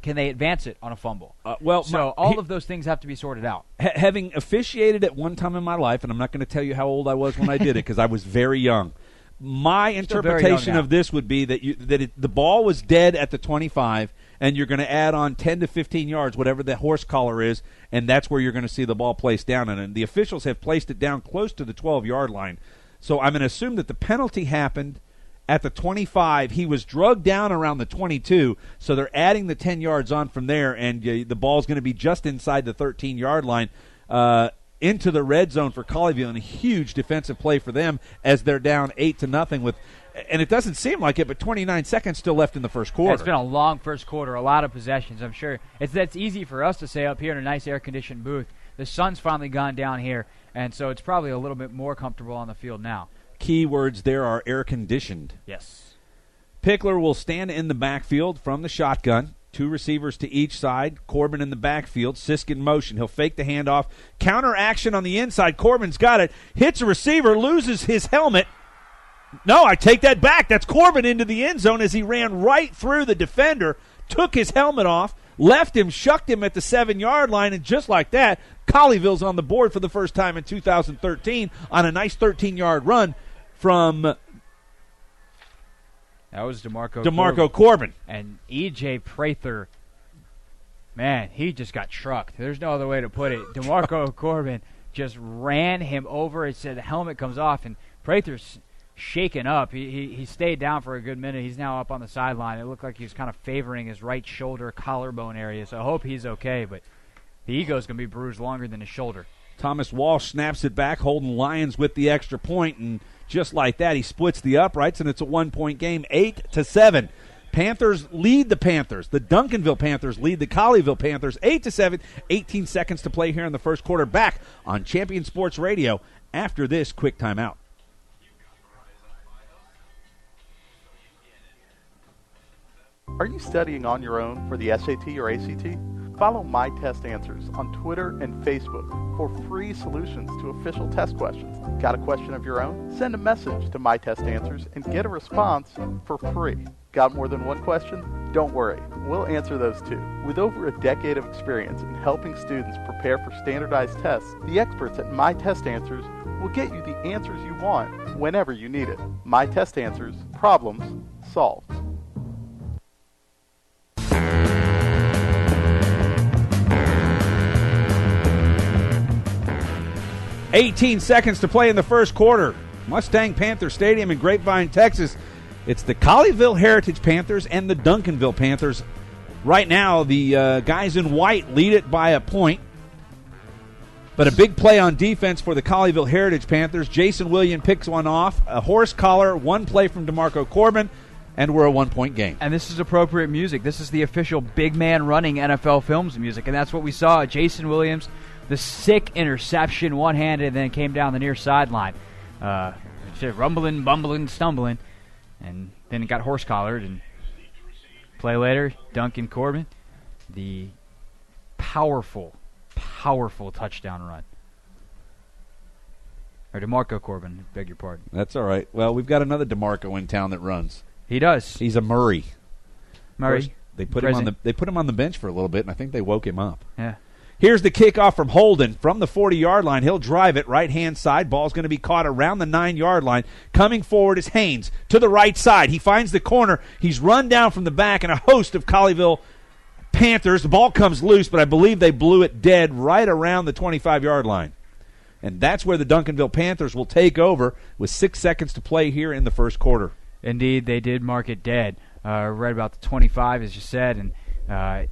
can they advance it on a fumble? All of those things have to be sorted out.
Having officiated at one time in my life, and I'm not going to tell you how old I was when I did it because I was very young, my interpretation of this would be that the ball was dead at the 25, and you're going to add on 10 to 15 yards, whatever the horse collar is, and that's where you're going to see the ball placed down. And the officials have placed it down close to the 12-yard line. So I'm going to assume that the penalty happened at the 25. He was drugged down around the 22, so they're adding the 10 yards on from there, and the ball's going to be just inside the 13-yard line into the red zone for Colleyville, and a huge defensive play for them as they're down 8-0 with, and it doesn't seem like it, but 29 seconds still left in the first quarter.
It's been a long first quarter, a lot of possessions. I'm sure that's easy for us to say up here in a nice air-conditioned booth. The sun's finally gone down here, and so it's probably a little bit more comfortable on the field now.
Key words there are air-conditioned.
Yes.
Pickler will stand in the backfield from the shotgun. 2 receivers to each side. Corbin in the backfield. Sisk in motion. He'll fake the handoff. Counter action on the inside. Corbin's got it. Hits a receiver. Loses his helmet. No, I take that back. That's Corbin into the end zone as he ran right through the defender. Took his helmet off. Left him, shucked him at the 7-yard line, and just like that, Colleyville's on the board for the first time in 2013 on a nice 13-yard run from
that was DeMarco
Corbin.
And E.J. Prather, man, he just got trucked. There's no other way to put it. DeMarco Corbin just ran him over. It said the helmet comes off, and Prather's shaken up. He stayed down for a good minute. He's now up on the sideline. It looked like he was kind of favoring his right shoulder collarbone area, so I hope he's okay, but the ego's going to be bruised longer than his shoulder.
Thomas Walsh snaps it back, holding Lions with the extra point, and just like that, he splits the uprights, and it's a 1-point game, 8-7. Panthers lead the Panthers. The Duncanville Panthers lead the Colleyville Panthers, 8-7. 18 seconds to play here in the first quarter. Back on Champion Sports Radio after this quick timeout.
Are you studying on your own for the SAT or ACT? Follow My Test Answers on Twitter and Facebook for free solutions to official test questions. Got a question of your own? Send a message to My Test Answers and get a response for free. Got more than one question? Don't worry, we'll answer those too. With over a decade of experience in helping students prepare for standardized tests, the experts at My Test Answers will get you the answers you want whenever you need it. My Test Answers, problems solved.
18 seconds to play in the first quarter. Mustang Panther Stadium in Grapevine, Texas. It's the Colleyville Heritage Panthers and the Duncanville Panthers. Right now, the guys in white lead it by a point. But a big play on defense for the Colleyville Heritage Panthers. Jason William picks one off. A horse collar, one play from DeMarco Corbin, and we're a 1-point game.
And this is appropriate music. This is the official big man running NFL Films music, and that's what we saw. Jason Williams, the sick interception, one-handed, and then came down the near sideline. Rumbling, bumbling, stumbling, and then it got horse-collared. And play later, Duncan Corbin, the powerful touchdown run. Or DeMarco Corbin, beg your pardon.
That's all right. Well, we've got another DeMarco in town that runs.
He does.
He's a Murray.
Murray.
They put him on the bench for a little bit, and I think they woke him up.
Yeah.
Here's the kickoff from Holden from the 40-yard line. He'll drive it right-hand side. Ball's going to be caught around the 9-yard line. Coming forward is Haynes to the right side. He finds the corner. He's run down from the back, and a host of Colleyville Panthers. The ball comes loose, but I believe they blew it dead right around the 25-yard line. And that's where the Duncanville Panthers will take over with 6 seconds to play here in the first quarter.
Indeed, they did mark it dead right about the 25, as you said, and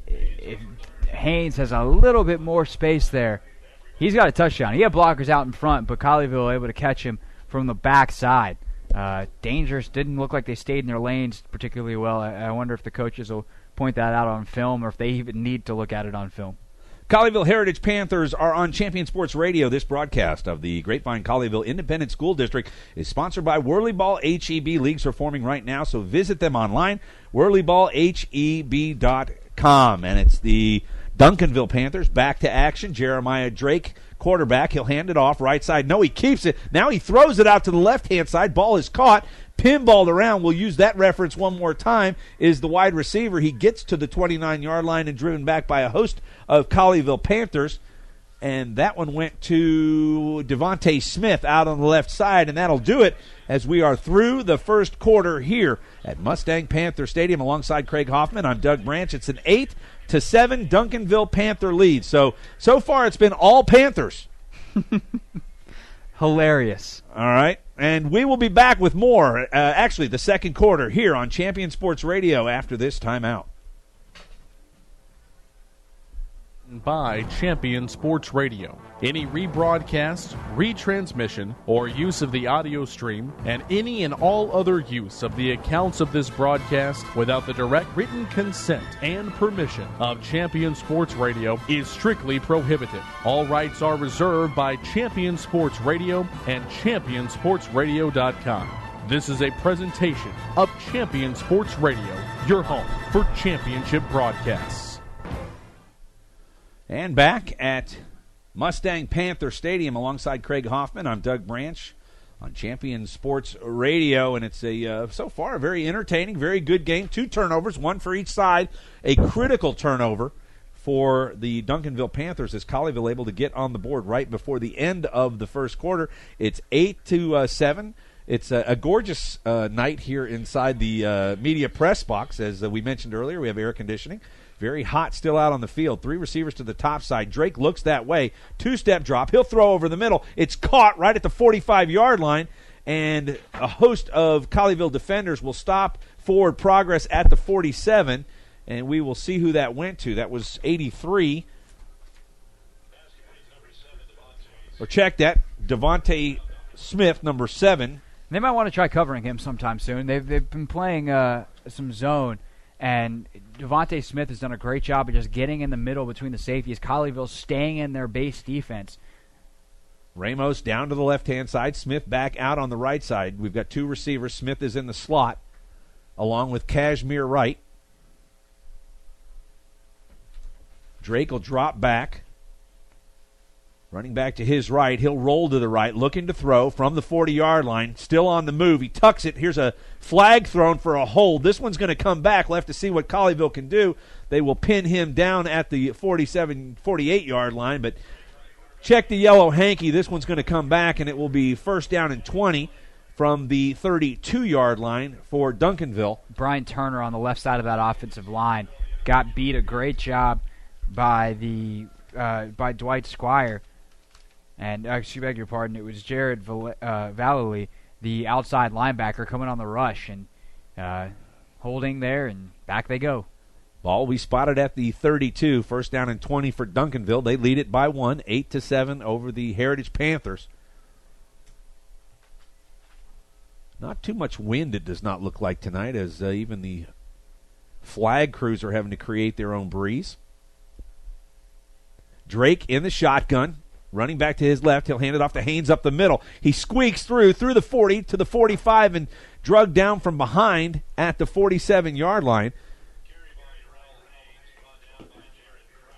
Haynes has a little bit more space there. He's got a touchdown. He had blockers out in front, but Colleyville able to catch him from the back side. Dangerous. Didn't look like they stayed in their lanes particularly well. I wonder if the coaches will point that out on film or if they even need to look at it on film.
Colleyville Heritage Panthers are on Champion Sports Radio. This broadcast of the Grapevine-Colleyville Independent School District is sponsored by Whirlyball HEB. Leagues are forming right now, so visit them online, whirlyballheb.com. And it's the Duncanville Panthers back to action. Jeremiah Drake, quarterback. He'll hand it off right side. No, he keeps it. Now he throws it out to the left-hand side. Ball is caught. Pinballed around. We'll use that reference one more time. Is the wide receiver. He gets to the 29-yard line and driven back by a host of Colleyville Panthers. And that one went to Devontae Smith out on the left side, and that'll do it as we are through the first quarter here at Mustang Panther Stadium alongside Craig Hoffman. I'm Doug Branch. It's an 8-7 Duncanville Panther lead. So far it's been all Panthers.
Hilarious.
All right. And we will be back with more, actually the second quarter here on Champion Sports Radio after this timeout.
By Champion Sports Radio. Any rebroadcast, retransmission, or use of the audio stream, and any and all other use of the accounts of this broadcast without the direct written consent and permission of Champion Sports Radio is strictly prohibited. All rights are reserved by Champion Sports Radio and ChampionSportsRadio.com. This is a presentation of Champion Sports Radio, your home for championship broadcasts.
And back at Mustang Panther Stadium alongside Craig Hoffman, I'm Doug Branch on Champion Sports Radio, and it's so far a very entertaining, very good game. 2 turnovers, 1 for each side. A critical turnover for the Duncanville Panthers as Colleyville able to get on the board right before the end of the first quarter. It's 8-7. It's a gorgeous night here inside the media press box. As we mentioned earlier, we have air conditioning. Very hot still out on the field. 3 receivers to the top side. Drake looks that way. 2-step drop. He'll throw over the middle. It's caught right at the 45-yard line, and a host of Colleyville defenders will stop forward progress at the 47, and we will see who that went to. That was 83. Or check that. Devontae Smith, number 7.
They might want to try covering him sometime soon. They've been playing some zone, and Devontae Smith has done a great job of just getting in the middle between the safeties. Colleyville staying in their base defense.
Ramos down to the left-hand side. Smith back out on the right side. We've got 2 receivers. Smith is in the slot along with Kashmir Wright. Drake will drop back. Running back to his right. He'll roll to the right, looking to throw from the 40-yard line. Still on the move. He tucks it. Here's a flag thrown for a hold. This one's going to come back. We'll have to see what Colleyville can do. They will pin him down at the 48-yard line. But check the yellow hanky. This one's going to come back, and it will be first down and 20 from the 32-yard line for Duncanville.
Brian Turner on the left side of that offensive line got beat a great job by Dwight Squire. And, excuse beg your pardon, it was Jared Vallely, the outside linebacker, coming on the rush and holding there, and back they go.
Ball we spotted at the 32, first down and 20 for Duncanville. They lead it by 1, 8-7 over the Heritage Panthers. Not too much wind, it does not look like tonight, as even the flag crews are having to create their own breeze. Drake in the shotgun. Running back to his left, he'll hand it off to Haynes up the middle. He squeaks through the 40 to the 45 and drugged down from behind at the 47-yard line.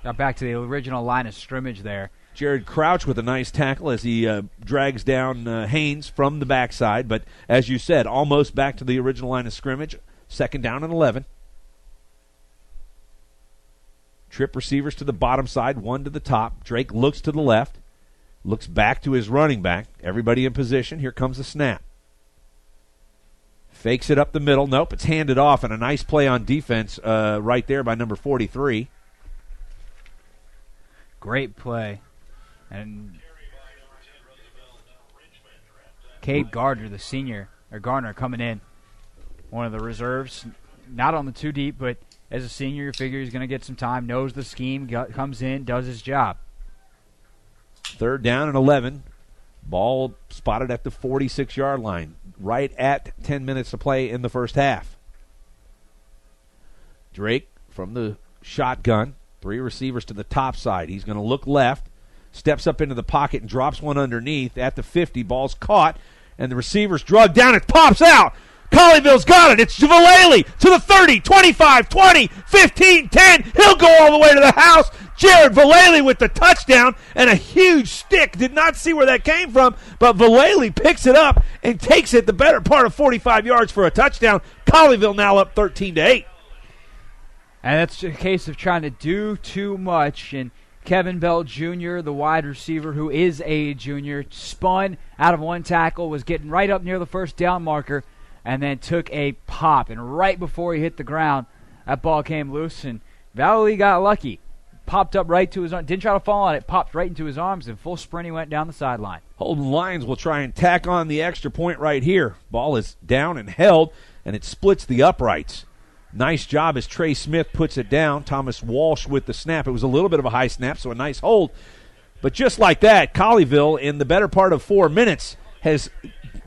Got back to the original line of scrimmage there.
Jared Crouch with a nice tackle as he drags down Haynes from the backside. But as you said, almost back to the original line of scrimmage. Second down and 11. Trip receivers to the bottom side, 1 to the top. Drake looks to the left. Looks back to his running back. Everybody in position. Here comes the snap. Fakes it up the middle. Nope, it's handed off, and a nice play on defense right there by number 43.
Great play. And Cade Gardner, the senior, or Garner coming in. One of the reserves. Not on the 2 deep, but as a senior, you figure he's going to get some time, knows the scheme, comes in, does his job.
Third down and 11. Ball spotted at the 46-yard line, right at 10 minutes to play in the first half. Drake from the shotgun 3 receivers to the top side. He's going to look left, steps up into the pocket and drops one underneath at the 50. Ball's caught, and the receiver's drugged down. It pops out. Colleyville's got it. It's Vallely to the 30, 25, 20, 15, 10. He'll go all the way to the house. Jared Vallely with the touchdown and a huge stick. Did not see where that came from, but Vallely picks it up and takes it the better part of 45 yards for a touchdown. Colleyville now up 13-8.
And that's a case of trying to do too much. And Kevin Bell Jr., the wide receiver who is a junior, spun out of one tackle, was getting right up near the first down marker, and then took a pop. And right before he hit the ground, that ball came loose, and Vallely got lucky. Popped up right to his arm. Didn't try to fall on it. Popped right into his arms, and full sprint he went down the sideline.
Holden Lyons will try and tack on the extra point right here. Ball is down and held, and it splits the uprights. Nice job as Trey Smith puts it down. Thomas Walsh with the snap. It was a little bit of a high snap, so a nice hold. But just like that, Colleyville, in the better part of 4 minutes, has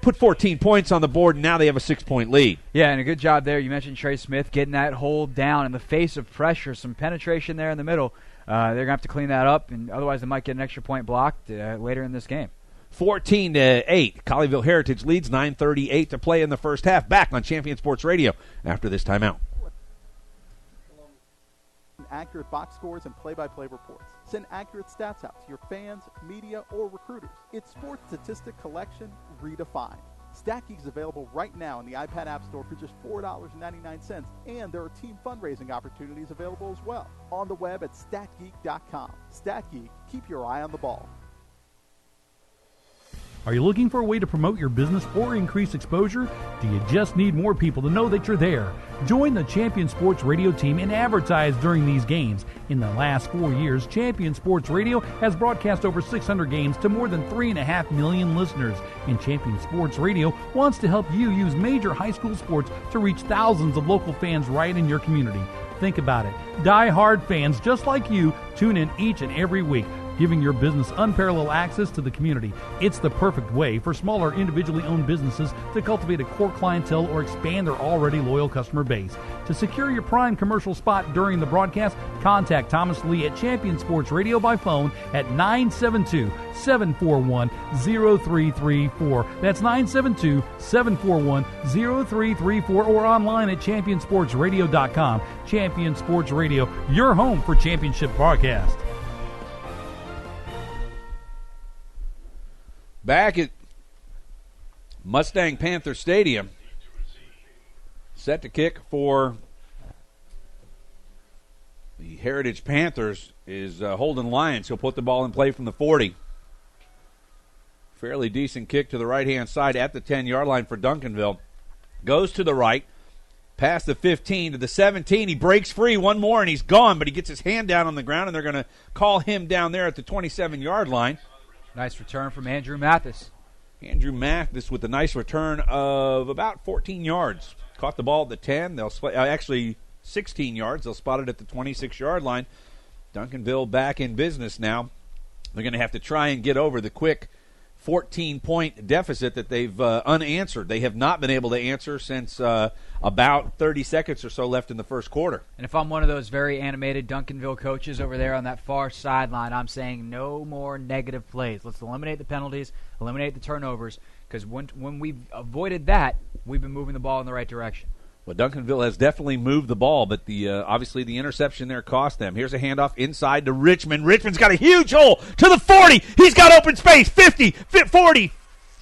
put 14 points on the board, and now they have a 6-point lead.
Yeah, and a good job there. You mentioned Trey Smith getting that hold down in the face of pressure, some penetration there in the middle. They're going to have to clean that up, and otherwise they might get an extra point blocked later in this game.
14-8. Colleyville Heritage leads, 9:38 to play in the first half. Back on Champion Sports Radio after this timeout.
Accurate box scores and play-by-play reports. Send accurate stats out to your fans, media, or recruiters. It's sports statistic collection redefined. StatGeek is available right now in the iPad App Store for just $4.99, and there are team fundraising opportunities available as well. On the web at statgeek.com. StatGeek, keep your eye on the ball.
Are you looking for a way to promote your business or increase exposure? Do you just need more people to know that you're there? Join the Champion Sports Radio team and advertise during these games. In the last 4 years, Champion Sports Radio has broadcast over 600 games to more than 3.5 million listeners. And Champion Sports Radio wants to help you use major high school sports to reach thousands of local fans right in your community. Think about it. Die-hard fans just like you tune in each and every week, giving your business unparalleled access to the community. It's the perfect way for smaller individually owned businesses to cultivate a core clientele or expand their already loyal customer base. To secure your prime commercial spot during the broadcast, contact Thomas Lee at Champion Sports Radio by phone at 972-741-0334. That's 972-741-0334 or online at championsportsradio.com. Champion Sports Radio, your home for championship broadcast.
Back at Mustang Panther Stadium, set to kick for the Heritage Panthers is Holden Lyons. He'll put the ball in play from the 40. Fairly decent kick to the right-hand side at the 10-yard line for Duncanville. Goes to the right, past the 15 to the 17. He breaks free, one more, and he's gone, but he gets his hand down on the ground, and they're going to call him down there at the 27-yard line.
Nice return from Andrew Mathis.
Andrew Mathis with a nice return of about 14 yards. Caught the ball at the 10. They'll actually 16 yards. They'll spot it at the 26-yard line. Duncanville back in business now. They're going to have to try and get over the quick 14-point deficit that they've unanswered. They have not been able to answer since about 30 seconds or so left in the first quarter.
And if I'm one of those very animated Duncanville coaches over there on that far sideline, I'm saying no more negative plays. Let's eliminate the penalties, eliminate the turnovers, because when we've avoided that, we've been moving the ball in the right direction.
Well, Duncanville has definitely moved the ball, but obviously the interception there cost them. Here's a handoff inside to Richmond. Richmond's got a huge hole to the 40. He's got open space. 50, 40,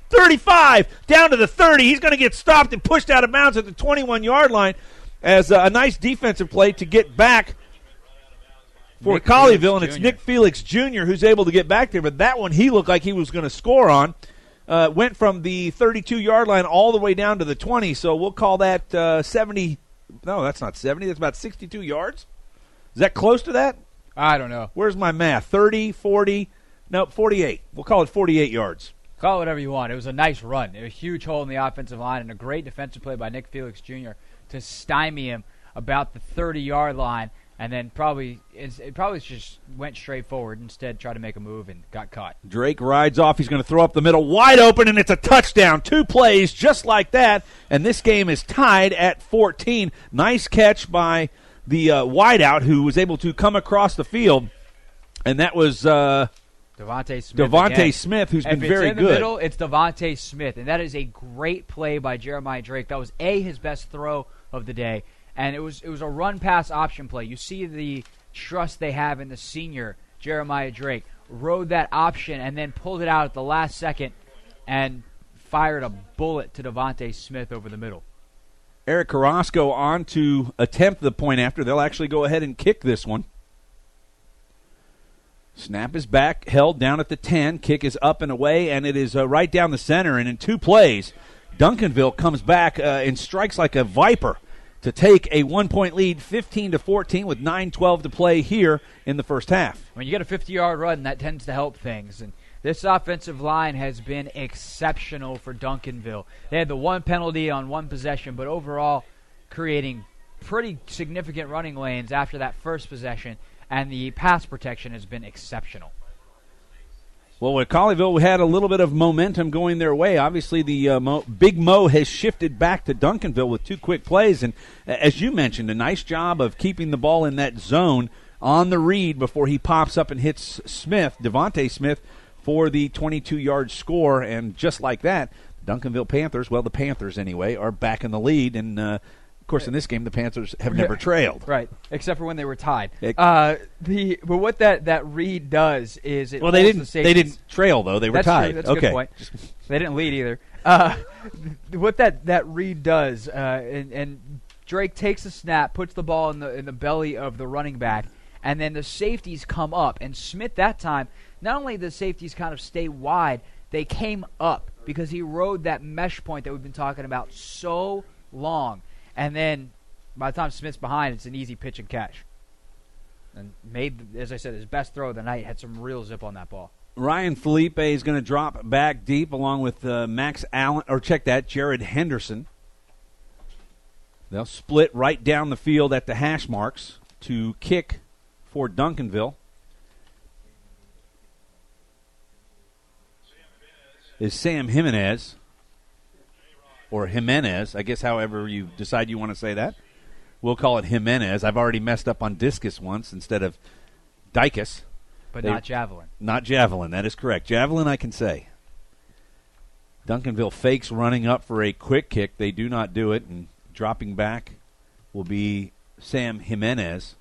35, down to the 30. He's going to get stopped and pushed out of bounds at the 21-yard line as a nice defensive play to get back for Colleyville, and it's Nick Felix Jr. who's able to get back there. But that one he looked like he was going to score on. Went from the 32-yard line all the way down to the 20, so we'll call that 70. No, that's not 70. That's about 62 yards. Is that close to that?
I don't know.
Where's my math? 30, 40, no, 48. We'll call it 48 yards.
Call it whatever you want. It was a nice run. A huge hole in the offensive line and a great defensive play by Nick Felix Jr. to stymie him about the 30-yard line. And then it probably just went straight forward. Instead, tried to make a move and got caught.
Drake rides off. He's going to throw up the middle, wide open, and it's a touchdown. 2 plays just like that, and this game is tied at 14. Nice catch by the wideout who was able to come across the field, and that was
Devontae Smith.
Devontae Smith, who's been very
good. In the middle, it's Devontae Smith, and that is a great play by Jeremiah Drake. That was his best throw of the day, and it was a run-pass option play. You see the trust they have in the senior Jeremiah Drake. Rode that option and then pulled it out at the last second and fired a bullet to Devontae Smith over the middle.
Eric Carrasco on to attempt the point after. They'll actually go ahead and kick this one. Snap is back, held down at the 10. Kick is up and away, and it is right down the center. And in 2 plays, Duncanville comes back and strikes like a viper to take a 1-point lead, 15-14, with 9:12 to play here in the first half.
When you get a 50-yard run, that tends to help things. And this offensive line has been exceptional for Duncanville. They had the 1 penalty on 1 possession, but overall creating pretty significant running lanes after that first possession, and the pass protection has been exceptional.
Well, with Colleyville, we had a little bit of momentum going their way. Obviously, the Big Mo has shifted back to Duncanville with 2 quick plays. And as you mentioned, a nice job of keeping the ball in that zone on the read before he pops up and hits Smith, Devontae Smith, for the 22-yard score. And just like that, the Duncanville Panthers, well, the Panthers anyway, are back in the lead. And, of course, in this game, the Panthers have never trailed.
Right, except for when they were tied. But what that read does is it.
Well, they didn't trail though; they were tied.
True. That's a good point. They didn't lead either. What that read does, and Drake takes a snap, puts the ball in the belly of the running back, and then the safeties come up. And Smith that time, not only the safeties kind of stay wide, they came up because he rode that mesh point that we've been talking about so long. And then by the time Smith's behind, it's an easy pitch and catch. And made, as I said, his best throw of the night. Had some real zip on that ball.
Ryan Felipe is going to drop back deep along with Max Allen, or check that, Jared Henderson. They'll split right down the field at the hash marks to kick for Duncanville. Is Sam Jimenez. Or Jimenez, I guess however you decide you want to say that. We'll call it Jimenez. I've already messed up on discus once instead of dicus.
But not javelin.
Not javelin, that is correct. Javelin I can say. Duncanville fakes running up for a quick kick. They do not do it, and dropping back will be Sam Jimenez.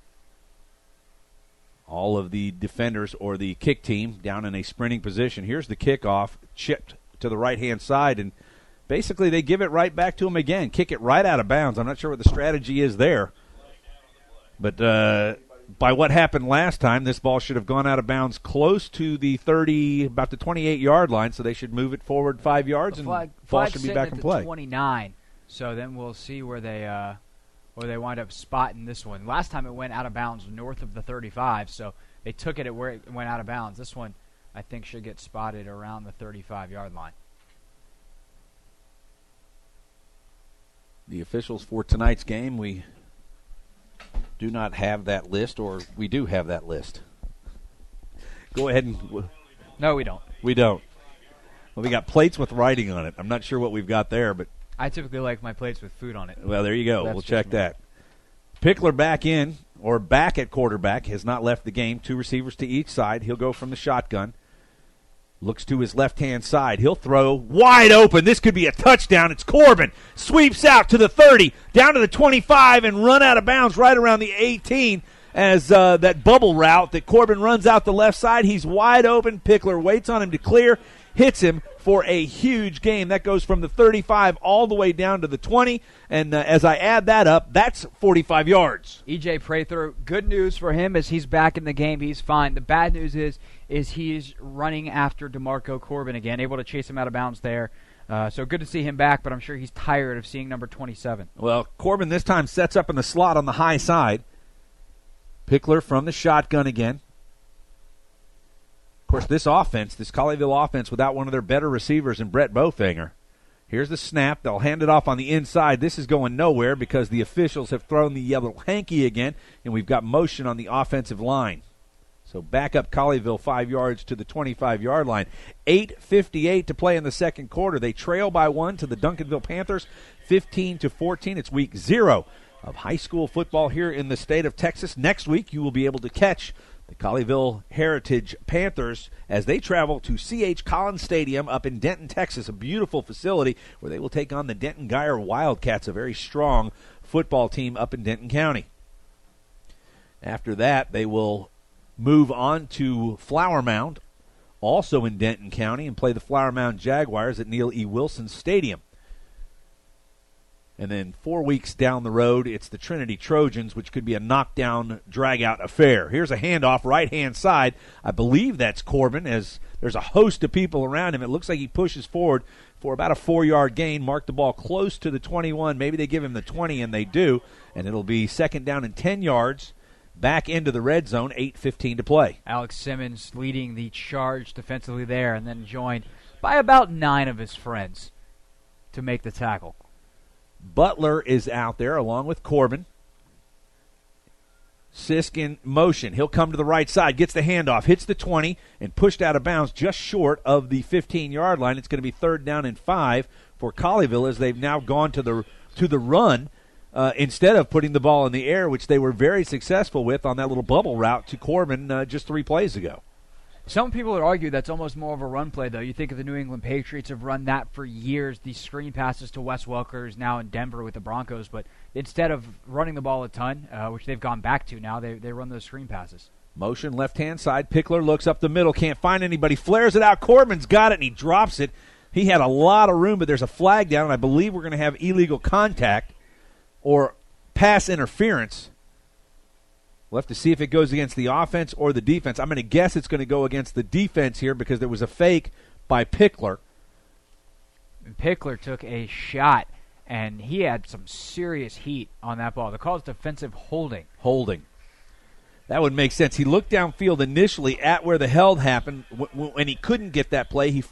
All of the defenders or the kick team down in a sprinting position. Here's the kickoff, chipped to the right-hand side, and basically, they give it right back to him again. Kick it right out of bounds. I'm not sure what the strategy is there. But by what happened last time, this ball should have gone out of bounds close to the 30, about the 28-yard line, so they should move it forward 5 yards, and the ball should be back in play.
29, so then we'll see where they wind up spotting this one. Last time it went out of bounds north of the 35, so they took it at where it went out of bounds. This one, I think, should get spotted around the 35-yard line.
The officials for tonight's game, we do not have that list, or we do have that list. Go ahead and...
No, we don't.
We don't. Well, we got plates with writing on it. I'm not sure what we've got there, but...
I typically like my plates with food on it.
Well, there you go. We'll check that. Pickler back in, or back at quarterback, has not left the game. 2 receivers to each side. He'll go from the shotgun. Looks to his left-hand side. He'll throw wide open. This could be a touchdown. It's Corbin. Sweeps out to the 30, down to the 25, and run out of bounds right around the 18 as that bubble route that Corbin runs out the left side. He's wide open. Pickler waits on him to clear, hits him for a huge gain. That goes from the 35 all the way down to the 20, and as I add that up, that's 45 yards.
E.J. Prather, good news for him is he's back in the game. He's fine. The bad news is he's running after DeMarco Corbin again, able to chase him out of bounds there. So good to see him back, but I'm sure he's tired of seeing number 27.
Well, Corbin this time sets up in the slot on the high side. Pickler from the shotgun again. Of course, this offense, this Colleyville offense, without one of their better receivers in Brett Bofinger. Here's the snap. They'll hand it off on the inside. This is going nowhere because the officials have thrown the yellow hanky again, and we've got motion on the offensive line. So back up Colleyville 5 yards to the 25-yard line. 8:58 to play in the second quarter. They trail by 1 to the Duncanville Panthers, 15-14. It's week 0 of high school football here in the state of Texas. Next week, you will be able to catch the Colleyville Heritage Panthers as they travel to C.H. Collins Stadium up in Denton, Texas, a beautiful facility where they will take on the Denton Geyer Wildcats, a very strong football team up in Denton County. After that, they will move on to Flower Mound, also in Denton County, and play the Flower Mound Jaguars at Neil E. Wilson Stadium. And then 4 weeks down the road, it's the Trinity Trojans, which could be a knockdown, drag-out affair. Here's a handoff, right-hand side. I believe that's Corbin, as there's a host of people around him. It looks like he pushes forward for about a 4-yard gain, mark the ball close to the 21. Maybe they give him the 20, and they do. And it'll be 2nd down and 10 yards, back into the red zone, 8:15 to play.
Alex Simmons leading the charge defensively there, and then joined by about 9 of his friends to make the tackle.
Butler is out there along with Corbin. Sisk in motion. He'll come to the right side, gets the handoff, hits the 20, and pushed out of bounds just short of the 15-yard line. It's going to be 3rd down and 5 for Colleyville as they've now gone to the run instead of putting the ball in the air, which they were very successful with on that little bubble route to Corbin just 3 plays ago.
Some people would argue that's almost more of a run play, though. You think of the New England Patriots have run that for years, these screen passes to Wes Welker, now in Denver with the Broncos. But instead of running the ball a ton, which they've gone back to now, they run those screen passes.
Motion left-hand side. Pickler looks up the middle, can't find anybody, flares it out. Corbin's got it, and he drops it. He had a lot of room, but there's a flag down, and I believe we're going to have illegal contact or pass interference. We'll have to see if it goes against the offense or the defense. I'm going to guess it's going to go against the defense here because there was a fake by Pickler.
Pickler took a shot, and he had some serious heat on that ball. The call is defensive holding.
Holding. That would make sense. He looked downfield initially at where the held happened. When he couldn't get that play, he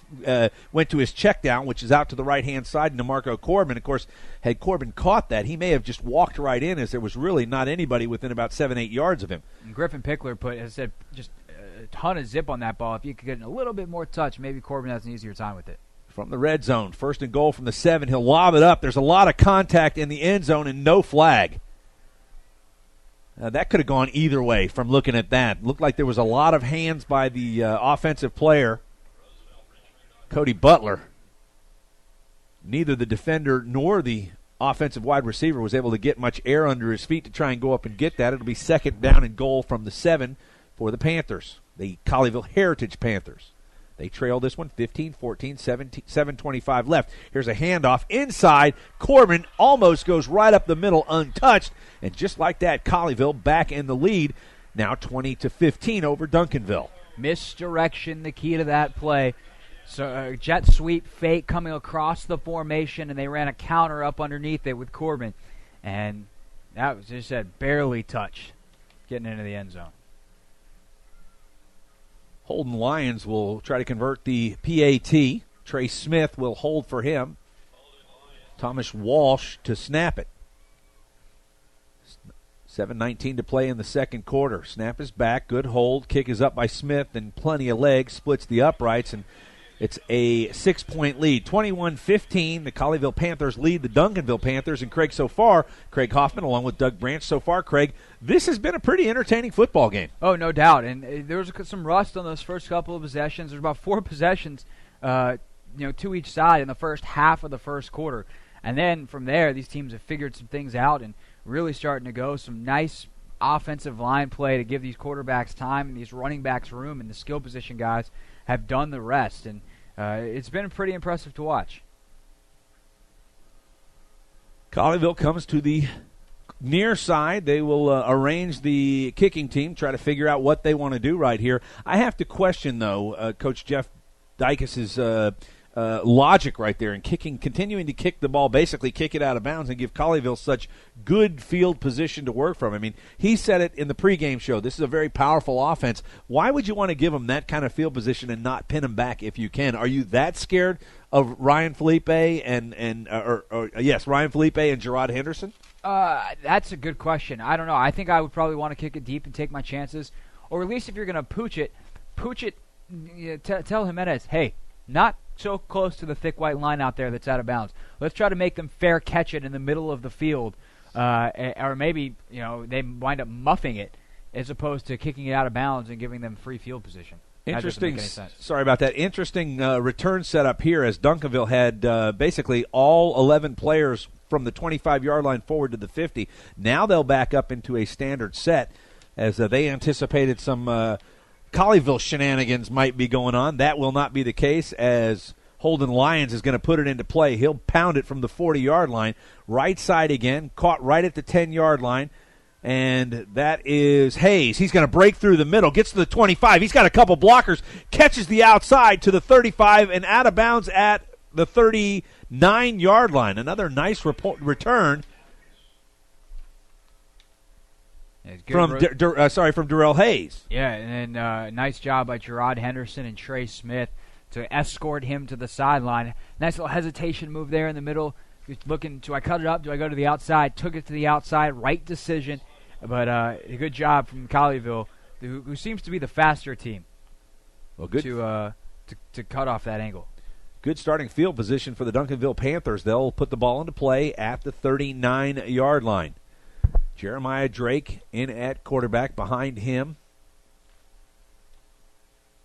went to his check down, which is out to the right-hand side, and DeMarco Corbin. Of course, had Corbin caught that, he may have just walked right in as there was really not anybody within about 7-8 yards of him.
And Griffin Pickler has said just a ton of zip on that ball. If you could get a little bit more touch, maybe Corbin has an easier time with it.
From the red zone, 1st and goal from the 7. He'll lob it up. There's a lot of contact in the end zone and no flag. That could have gone either way from looking at that. Looked like there was a lot of hands by the offensive player, Cody Butler. Neither the defender nor the offensive wide receiver was able to get much air under his feet to try and go up and get that. It'll be 2nd down and goal from the 7 for the Panthers, the Colleyville Heritage Panthers. They trail this one 15-14, 7:25 left. Here's a handoff inside. Corbin almost goes right up the middle untouched. And just like that, Colleyville back in the lead, now 20-15 over Duncanville.
Misdirection, the key to that play. So jet sweep fake coming across the formation, and they ran a counter up underneath it with Corbin. And that was, just said, barely touched getting into the end zone.
Holden Lyons will try to convert the PAT. Trey Smith will hold for him. Thomas Walsh to snap it. 7:19 to play in the second quarter. Snap is back. Good hold. Kick is up by Smith and plenty of legs. Splits the uprights, and it's a 6-point lead. 21-15. The Colleyville Panthers lead the Duncanville Panthers. And Craig Hoffman, along with Doug Branch so far, Craig, this has been a pretty entertaining football game.
Oh, no doubt. And there was some rust on those first couple of possessions. There's about 4 possessions, to each side in the first half of the first quarter. And then from there, these teams have figured some things out and really starting to go. Some nice offensive line play to give these quarterbacks time and these running backs room, and the skill position guys have done the rest. And it's been pretty impressive to watch.
Colleyville comes to the near side. They will arrange the kicking team, try to figure out what they want to do right here. I have to question, though, Coach Jeff Dykes' logic right there in continuing to kick the ball, basically kick it out of bounds and give Colleyville such good field position to work from. I mean, he said it in the pregame show. This is a very powerful offense. Why would you want to give them that kind of field position and not pin them back if you can? Are you that scared of Ryan Felipe and Ryan Felipe and Gerard Henderson?
That's a good question. I don't know. I think I would probably want to kick it deep and take my chances, or at least if you're going to pooch it. Tell Jimenez, hey, not so close to the thick white line out there that's out of bounds. Let's try to make them fair catch it in the middle of the field or maybe they wind up muffing it as opposed to kicking it out of bounds and giving them free field position.
Interesting. Sorry about that. Interesting return setup here as Duncanville had basically all 11 players from the 25-yard line forward to the 50. Now they'll back up into a standard set as they anticipated some Colleyville shenanigans might be going on. That will not be the case as Holden Lyons is going to put it into play. He'll pound it from the 40-yard line. Right side again, caught right at the 10-yard line. And that is Hayes. He's going to break through the middle, gets to the 25. He's got a couple blockers, catches the outside to the 35 and out of bounds at the 39-yard line. Another nice return from Darrell Hayes.
Yeah, and then nice job by Gerard Henderson and Trey Smith to escort him to the sideline. Nice little hesitation move there in the middle. He's looking, do I cut it up? Do I go to the outside? Took it to the outside. Right decision. But a good job from Colleyville, who seems to be the faster team.
Well, good
to cut off that angle.
Good starting field position for the Duncanville Panthers. They'll put the ball into play at the 39-yard line. Jeremiah Drake in at quarterback. Behind him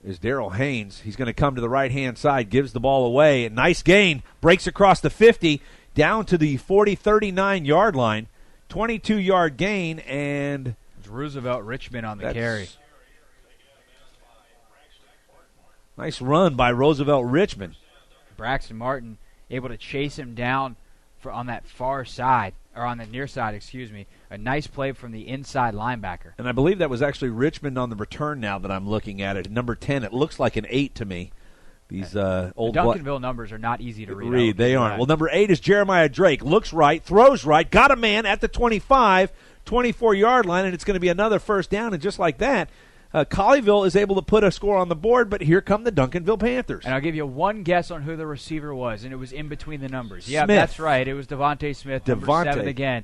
is Darrell Haynes. He's going to come to the right-hand side, gives the ball away. A nice gain, breaks across the 50, down to the 39-yard line. 22-yard gain, and
it's Roosevelt Richmond on the carry.
Nice run by Roosevelt Richmond.
Braxton Martin able to chase him down on that far side, or on the near side, excuse me. A nice play from the inside linebacker.
And I believe that was actually Richmond on the return now that I'm looking at it. Number 10, it looks like an 8 to me. These old
the Duncanville numbers are not easy to read.
They aren't. Well, number 8 is Jeremiah Drake. Looks right, throws right, got a man at the 25, 24-yard line, and it's going to be another first down. And just like that, Colleyville is able to put a score on the board, but here come the Duncanville Panthers.
And I'll give you one guess on who the receiver was, and it was in between the numbers. Yeah,
Smith.
That's right. It was Devontae Smith, number 7 again.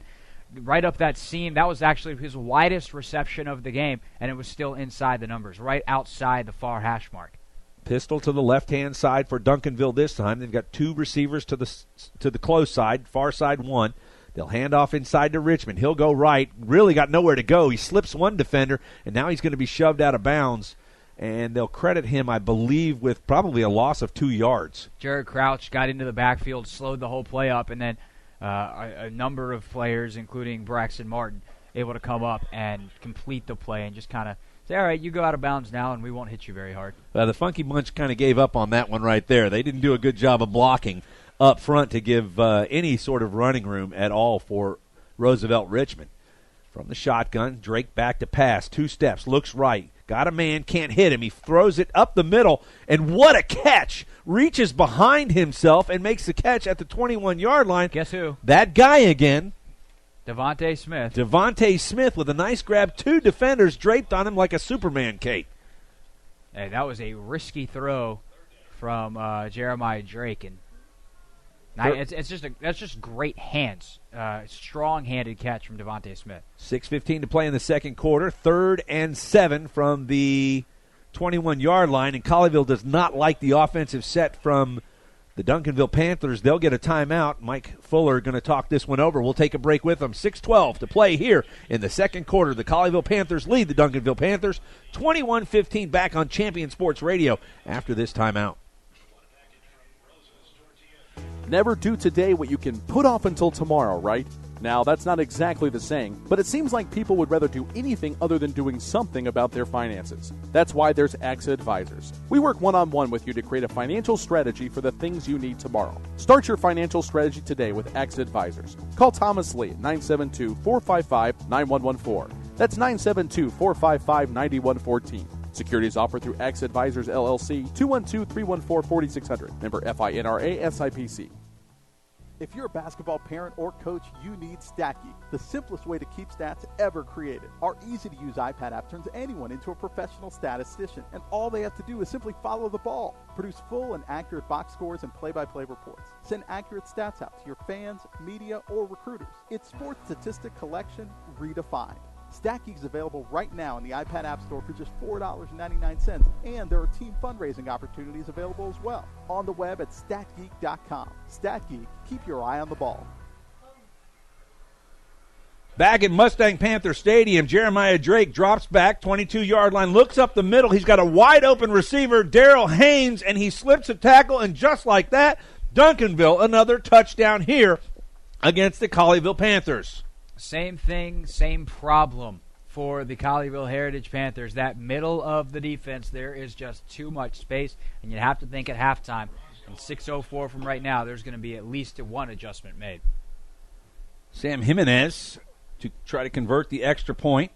Right up that seam. That was actually his widest reception of the game, and it was still inside the numbers, right outside the far hash mark.
Pistol to the left-hand side for Duncanville this time. They've got 2 receivers to the close side, far side 1. They'll hand off inside to Richmond. He'll go right. Really got nowhere to go. He slips one defender, and now he's going to be shoved out of bounds. And they'll credit him, I believe, with probably a loss of 2 yards.
Jared Crouch got into the backfield, slowed the whole play up, and then a number of players, including Braxton Martin, able to come up and complete the play and just kind of say, all right, you go out of bounds now, and we won't hit you very hard.
The Funky Bunch kind of gave up on that one right there. They didn't do a good job of blocking up front to give any sort of running room at all for Roosevelt Richmond. From the shotgun, Drake back to pass. 2 steps, looks right. Got a man, can't hit him. He throws it up the middle, and what a catch. Reaches behind himself and makes the catch at the 21-yard line.
Guess who?
That guy again.
Devontae Smith.
Devontae Smith with a nice grab. 2 defenders draped on him like a Superman cape.
Hey, that was a risky throw from Jeremiah Drake, and that's just great hands. Strong-handed catch from Devontae Smith.
6:15 to play in the second quarter. 3rd and 7 from the 21-yard line, and Colleyville does not like the offensive set from the Duncanville Panthers. They'll get a timeout. Mike Fuller going to talk this one over. We'll take a break with them. 6:12 to play here in the second quarter. The Colleyville Panthers lead the Duncanville Panthers 21-15 back on Champion Sports Radio after this timeout.
Never do today what you can put off until tomorrow, right? Now, that's not exactly the saying, but it seems like people would rather do anything other than doing something about their finances. That's why there's AXA Advisors. We work one-on-one with you to create a financial strategy for the things you need tomorrow. Start your financial strategy today with AXA Advisors. Call Thomas Lee at 972-455-9114. That's 972-455-9114. Securities offered through AXA Advisors, LLC, 212-314-4600. Member FINRA SIPC. If you're a basketball parent or coach, you need StatGeek, the simplest way to keep stats ever created. Our easy-to-use iPad app turns anyone into a professional statistician, and all they have to do is simply follow the ball. Produce full and accurate box scores and play-by-play reports. Send accurate stats out to your fans, media, or recruiters. It's sports statistic collection redefined. StatGeek is available right now in the iPad App Store for just $4.99, and there are team fundraising opportunities available as well. On the web at statgeek.com. StatGeek, keep your eye on the ball.
Back at Mustang Panther Stadium, Jeremiah Drake drops back, 22-yard line, looks up the middle. He's got a wide-open receiver, Darrell Haynes, and he slips a tackle, and just like that, Duncanville, another touchdown here against the Colleyville Panthers.
Same thing, same problem for the Colleyville Heritage Panthers. That middle of the defense, there is just too much space, and you have to think at halftime, and 6:04 from right now, there's going to be at least one adjustment made.
Sam Jimenez to try to convert the extra point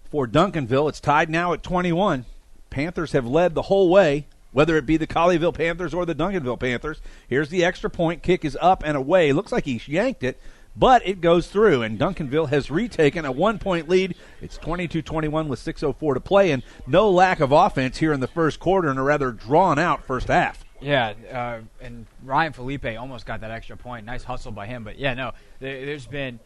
for Duncanville. It's tied now at 21. Panthers have led the whole way, whether it be the Colleyville Panthers or the Duncanville Panthers. Here's the extra point. Kick is up and away. Looks like he yanked it, but it goes through, and Duncanville has retaken a 1-point lead. It's 22-21 with 6:04 to play, and no lack of offense here in the first quarter in a rather drawn-out first half.
Yeah, and Ryan Felipe almost got that extra point. Nice hustle by him. But, yeah, no, there's been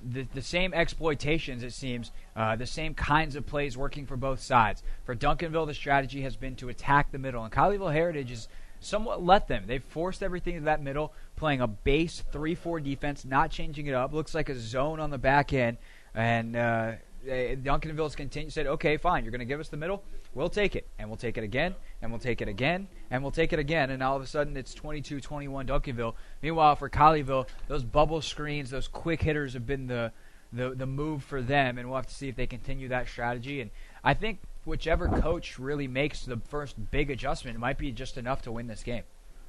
the same exploitations, it seems, the same kinds of plays working for both sides. For Duncanville, the strategy has been to attack the middle, and Colleyville Heritage has somewhat let them. They've forced everything to that middle, playing a base 3-4 defense, not changing it up. Looks like a zone on the back end, and Duncanville's said, okay, fine, you're going to give us the middle? We'll take it, and we'll take it again, and we'll take it again, and we'll take it again, and all of a sudden it's 22-21 Duncanville. Meanwhile, for Colleyville, those bubble screens, those quick hitters have been the move for them, and we'll have to see if they continue that strategy. And I think whichever coach really makes the first big adjustment, it might be just enough to win this game.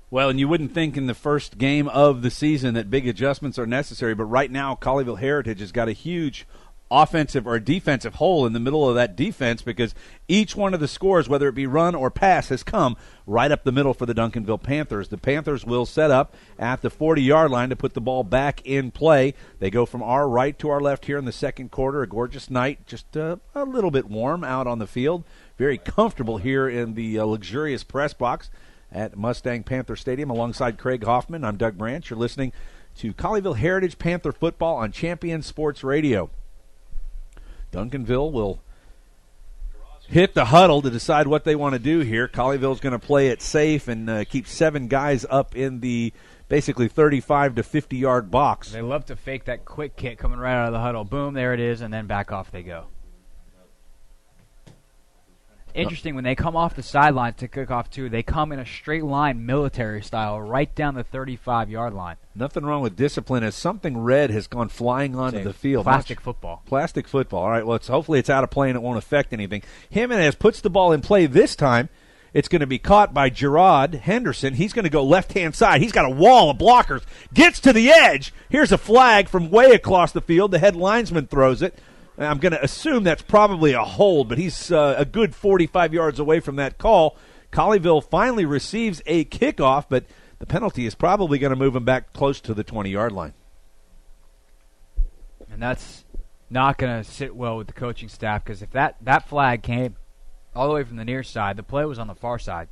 Well, and you wouldn't think in the first game of the season that big adjustments are necessary, but right now Colleyville Heritage has got a huge offensive or defensive hole in the middle of that defense because each one of the scores, whether it be run or pass, has come right up the middle for the Duncanville Panthers. The Panthers will set up at the 40-yard line to put the ball back in play. They go from our right to our left here in the second quarter. A gorgeous night, just a little bit warm out on the field. Very comfortable here in the luxurious press box at Mustang Panther Stadium alongside Craig Hoffman. I'm Doug Branch. You're listening to Colleyville Heritage Panther football on Champion Sports Radio. Duncanville will hit the huddle to decide what they want to do here. Colleyville's going to play it safe and keep 7 guys up in the basically 35 to 50-yard box.
They love to fake that quick kick coming right out of the huddle. Boom, there it is, and then back off they go. Interesting, when they come off the sidelines to kick off too, they come in a straight line military style right down the 35-yard line.
Nothing wrong with discipline as something red has gone flying onto the field.
Plastic football.
Plastic football. All right, well, hopefully it's out of play and it won't affect anything. Jimenez puts the ball in play this time. It's going to be caught by Gerard Henderson. He's going to go left-hand side. He's got a wall of blockers. Gets to the edge. Here's a flag from way across the field. The head linesman throws it. I'm going to assume that's probably a hold, but he's a good 45 yards away from that call. Colleyville finally receives a kickoff, but the penalty is probably going to move him back close to the 20-yard line.
And that's not going to sit well with the coaching staff because if that flag came all the way from the near side, the play was on the far side.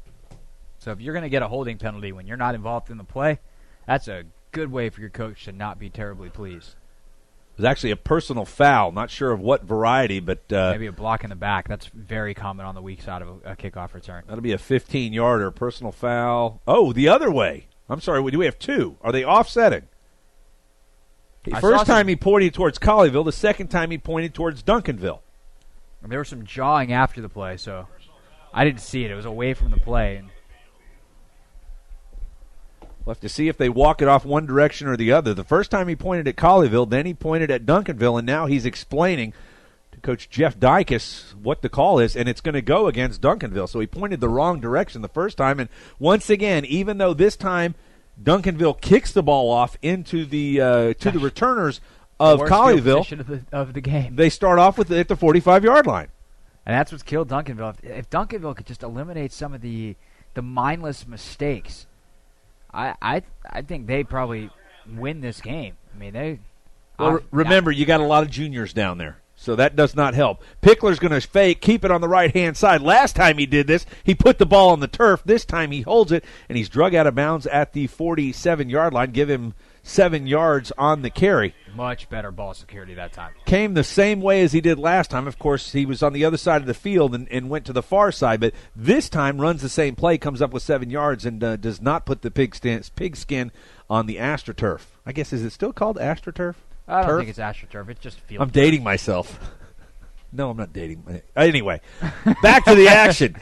So if you're going to get a holding penalty when you're not involved in the play, that's a good way for your coach to not be terribly pleased.
It was actually a personal foul. Not sure of what variety, but
maybe a block in the back. That's very common on the weak side of a kickoff return.
That'll be a 15-yarder, personal foul. Oh, the other way. I'm sorry, do we have 2? Are they offsetting? First time he pointed towards Colleyville. The second time he pointed towards Duncanville.
There was some jawing after the play, so I didn't see it. It was away from the play.
We'll have to see if they walk it off one direction or the other. The first time he pointed at Colleyville, then he pointed at Duncanville, and now he's explaining to Coach Jeff Dykes what the call is, and it's going to go against Duncanville. So he pointed the wrong direction the first time, and once again, even though this time Duncanville kicks the ball off into the returners of Colleyville
of the game,
they start off with it at the 45-yard line.
And that's what's killed Duncanville. If Duncanville could just eliminate some of the mindless mistakes, I think they probably win this game. I mean,
remember, you got a lot of juniors down there, so that does not help. Pickler's going to fake, keep it on the right-hand side. Last time he did this, he put the ball on the turf. This time he holds it, and he's drug out of bounds at the 47-yard line. Give him 7 yards on the carry.
Much better ball security that time.
Came the same way as he did last time. Of course, he was on the other side of the field and went to the far side, but this time runs the same play, comes up with 7 yards, and does not put the pigskin on the AstroTurf. I guess, is it still called AstroTurf?
I don't
turf?
think it's AstroTurf. It's just field.
I'm dating myself. No, I'm not dating. Anyway, back to the action.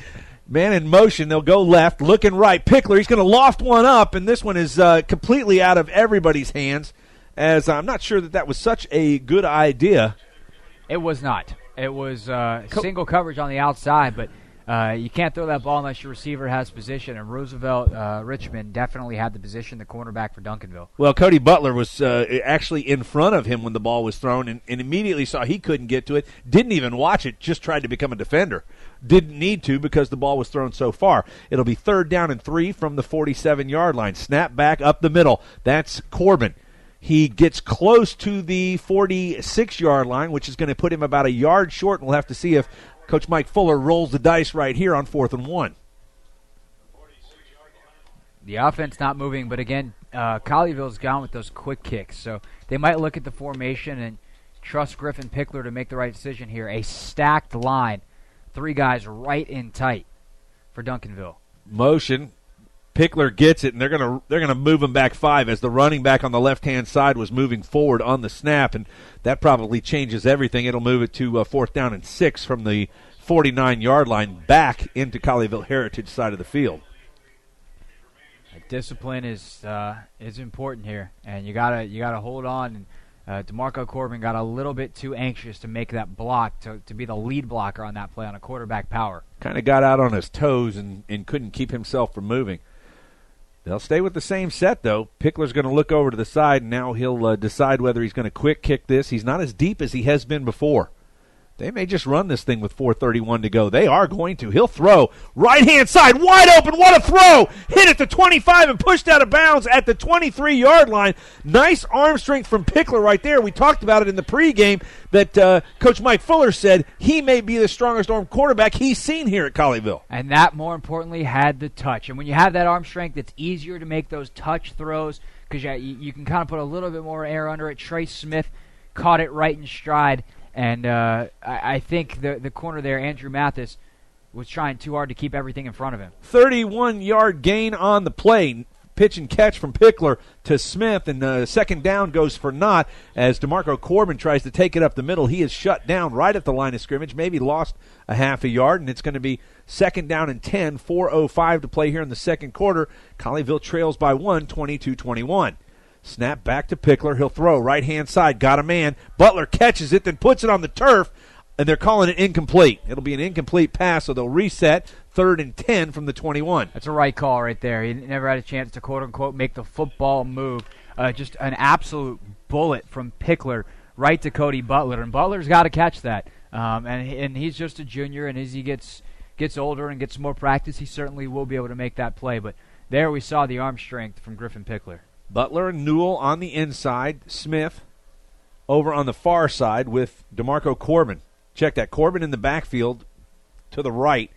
Man in motion. They'll go left, looking right. Pickler, he's going to loft one up, and this one is completely out of everybody's hands, as I'm not sure that was such a good idea.
It was not. It was single coverage on the outside, but you can't throw that ball unless your receiver has position, and Roosevelt Richmond definitely had the position, the cornerback for Duncanville.
Well, Cody Butler was actually in front of him when the ball was thrown and immediately saw he couldn't get to it, didn't even watch it, just tried to become a defender. Didn't need to because the ball was thrown so far. It'll be 3rd down and 3 from the 47-yard line. Snap back up the middle. That's Corbin. He gets close to the 46-yard line, which is going to put him about a yard short, and we'll have to see if Coach Mike Fuller rolls the dice right here on 4th and 1.
The offense not moving, but again, Colleyville's gone with those quick kicks, so they might look at the formation and trust Griffin Pickler to make the right decision here. A stacked line, 3 guys right in tight for Duncanville.
Motion. Pickler gets it, and they're gonna move him back 5 as the running back on the left-hand side was moving forward on the snap, and that probably changes everything. It'll move it to 4th down and 6 from the 49-yard line back into Colleyville Heritage side of the field.
Discipline is important here, and you gotta hold on. And DeMarco Corbin got a little bit too anxious to make that block to be the lead blocker on that play on a quarterback power.
Kind of got out on his toes and couldn't keep himself from moving. They'll stay with the same set, though. Pickler's going to look over to the side, and now he'll decide whether he's going to quick kick this. He's not as deep as he has been before. They may just run this thing with 4:31 to go. They are going to. He'll throw. Right-hand side, wide open. What a throw. Hit at the 25 and pushed out of bounds at the 23-yard line. Nice arm strength from Pickler right there. We talked about it in the pregame that Coach Mike Fuller said he may be the strongest arm quarterback he's seen here at Colleyville.
And that, more importantly, had the touch. And when you have that arm strength, it's easier to make those touch throws because you can kind of put a little bit more air under it. Trey Smith caught it right in stride. And I think the corner there, Andrew Mathis, was trying too hard to keep everything in front of him.
31-yard gain on the play. Pitch and catch from Pickler to Smith, and 2nd down goes for naught as DeMarco Corbin tries to take it up the middle. He is shut down right at the line of scrimmage, maybe lost a half a yard, and it's going to be 2nd down and 10, 4:05 to play here in the second quarter. Colleyville trails by 1, 22-21. Snap back to Pickler. He'll throw right-hand side. Got a man. Butler catches it, then puts it on the turf, and they're calling it incomplete. It'll be an incomplete pass, so they'll reset 3rd and 10 from the 21.
That's a right call right there. He never had a chance to, quote-unquote, make the football move. Just an absolute bullet from Pickler right to Cody Butler, and Butler's got to catch that. And he's just a junior, and as he gets older and gets more practice, he certainly will be able to make that play. But there we saw the arm strength from Griffin Pickler.
Butler and Newell on the inside. Smith over on the far side with DeMarco Corbin. Check that. Corbin in the backfield to the right.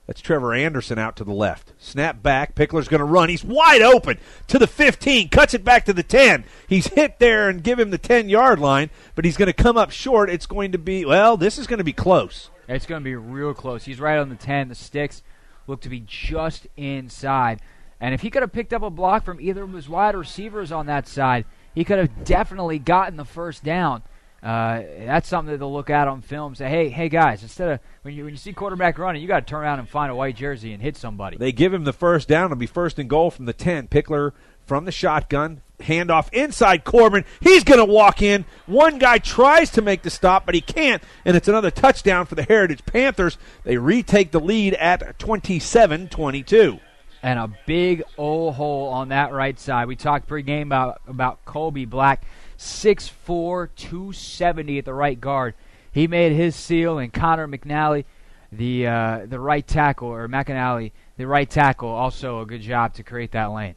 That's Trevor Anderson out to the left. Snap back. Pickler's going to run. He's wide open to the 15. Cuts it back to the 10. He's hit there and give him the 10-yard line, but he's going to come up short. It's going to be, this is going to be close.
It's going to be real close. He's right on the 10. The sticks look to be just inside. And if he could have picked up a block from either of his wide receivers on that side, he could have definitely gotten the 1st down. That's something that they'll look at on film. Say, hey guys, instead of when you see quarterback running, you got to turn around and find a white jersey and hit somebody.
They give him the 1st down. It'll be 1st and goal from the 10. Pickler from the shotgun. Handoff inside Corbin. He's going to walk in. One guy tries to make the stop, but he can't, and it's another touchdown for the Heritage Panthers. They retake the lead at 27-22.
And a big old hole on that right side. We talked pregame about Colby Black, 6'4", 270 at the right guard. He made his seal, and Connor McNally, the right tackle, or McAnally, the right tackle, also a good job to create that lane.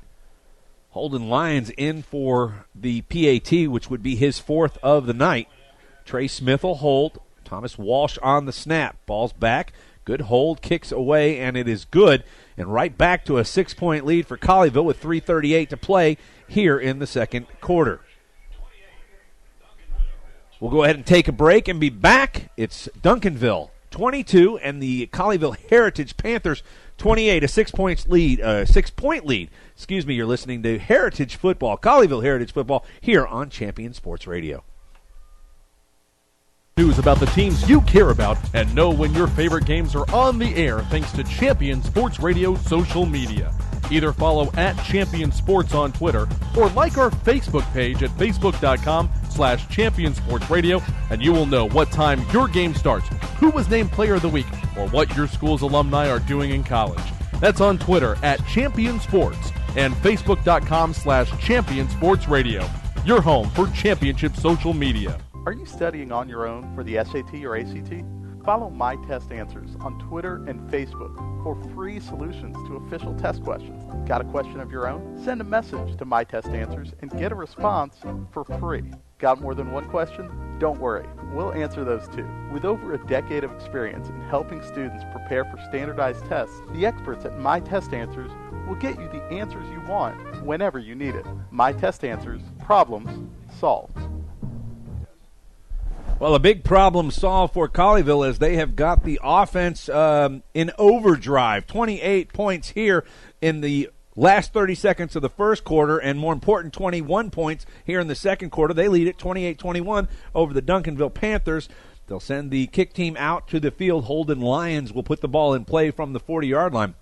Holden Lyons in for the PAT, which would be his 4th of the night. Trey Smith will hold. Thomas Walsh on the snap. Ball's back. Good hold, kicks away, and it is good. And right back to a 6-point lead for Colleyville with 3:38 to play here in the second quarter. We'll go ahead and take a break and be back. It's Duncanville 22 and the Colleyville Heritage Panthers 28, a 6-point lead. You're listening to Heritage Football, Colleyville Heritage Football, here on Champion Sports Radio.
news about the teams you care about, and know when your favorite games are on the air thanks to Champion Sports Radio social media. Either follow @Champion Sports on Twitter or like our Facebook page at facebook.com/Champion Sports Radio, and you will know what time your game starts, who was named Player of the Week, or what your school's alumni are doing in college. That's on Twitter @Champion Sports and facebook.com/Champion Sports Radio. Your home for championship social media.
Are you studying on your own for the SAT or ACT? Follow My Test Answers on Twitter and Facebook for free solutions to official test questions. Got a question of your own? Send a message to My Test Answers and get a response for free. Got more than one question? Don't worry, we'll answer those too. With over a decade of experience in helping students prepare for standardized tests, the experts at My Test Answers will get you the answers you want whenever you need it. My Test Answers, problems solved.
Well, a big problem solved for Colleyville as they have got the offense in overdrive. 28 points here in the last 30 seconds of the first quarter, and more important, 21 points here in the second quarter. They lead it 28-21 over the Duncanville Panthers. They'll send the kick team out to the field. Holden Lyons will put the ball in play from the 40-yard line.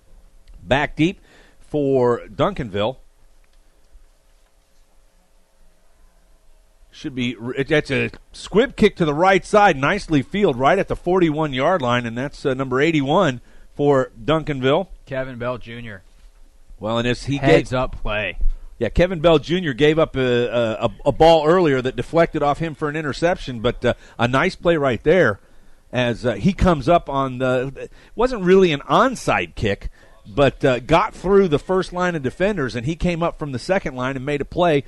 Back deep for Duncanville. That's a squib kick to the right side, nicely fielded right at the 41-yard line, and that's number 81 for Duncanville.
Kevin Bell Jr.
Well, and as he
heads up play.
Yeah, Kevin Bell Jr. gave up a ball earlier that deflected off him for an interception, but a nice play right there as he comes up on it wasn't really an onside kick, but got through the first line of defenders, and he came up from the second line and made a play.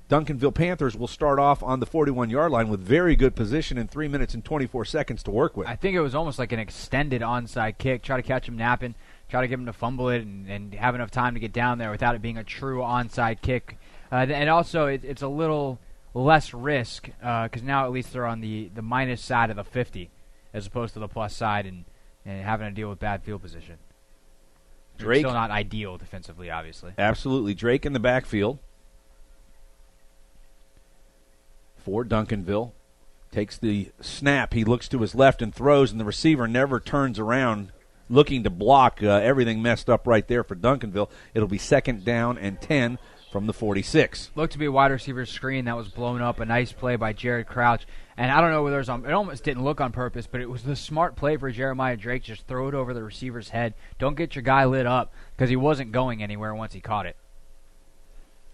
Duncanville Panthers will start off on the 41-yard line with very good position and 3 minutes and 24 seconds to work with.
I think it was almost like an extended onside kick. Try to catch him napping, try to get him to fumble it and have enough time to get down there without it being a true onside kick. And also, it's a little less risk because now at least they're on the minus side of the 50 as opposed to the plus side and having to deal with bad field position.
Drake,
it's still not ideal defensively, obviously.
Absolutely. Drake in the backfield for Duncanville. Takes the snap. He looks to his left and throws, and the receiver never turns around looking to block. Everything messed up right there for Duncanville. It'll be 2nd down and 10 from the 46.
Looked to be a wide receiver screen that was blown up. A nice play by Jared Crouch. And I don't know whether it almost didn't look on purpose, but it was the smart play for Jeremiah Drake. Just throw it over the receiver's head. Don't get your guy lit up because he wasn't going anywhere once he caught it.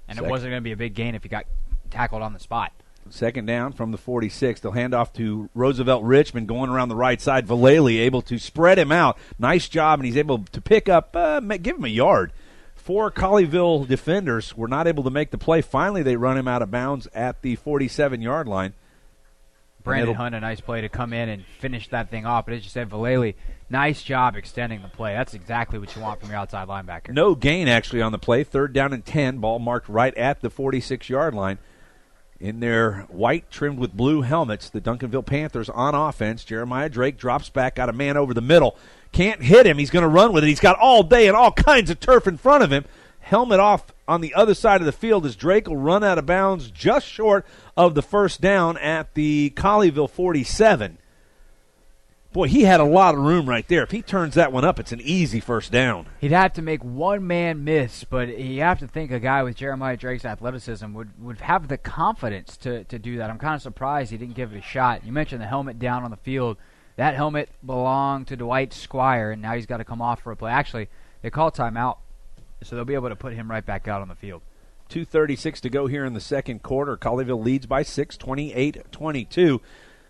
And it wasn't going to be a big gain if he got tackled on the spot.
2nd down from the 46. They'll hand off to Roosevelt Richmond going around the right side. Vallely able to spread him out. Nice job, and he's able to pick up, give him a yard. 4 Colleyville defenders were not able to make the play. Finally, they run him out of bounds at the 47-yard line.
Brandon Hunt, a nice play to come in and finish that thing off. But as you said, Vallely, nice job extending the play. That's exactly what you want from your outside linebacker.
No gain, actually, on the play. 3rd down and 10. Ball marked right at the 46-yard line. In their white trimmed with blue helmets, the Duncanville Panthers on offense. Jeremiah Drake drops back, got a man over the middle. Can't hit him. He's going to run with it. He's got all day and all kinds of turf in front of him. Helmet off on the other side of the field as Drake will run out of bounds just short of the 1st down at the Colleyville 47. Boy, he had a lot of room right there. If he turns that one up, it's an easy 1st down.
He'd have to make one man miss, but you have to think a guy with Jeremiah Drake's athleticism would have the confidence to do that. I'm kind of surprised he didn't give it a shot. You mentioned the helmet down on the field. That helmet belonged to Dwight Squire, and now he's got to come off for a play. Actually, they call timeout, so they'll be able to put him right back out on the field.
2:36 to go here in the second quarter. Colleyville leads by 6, 28-22.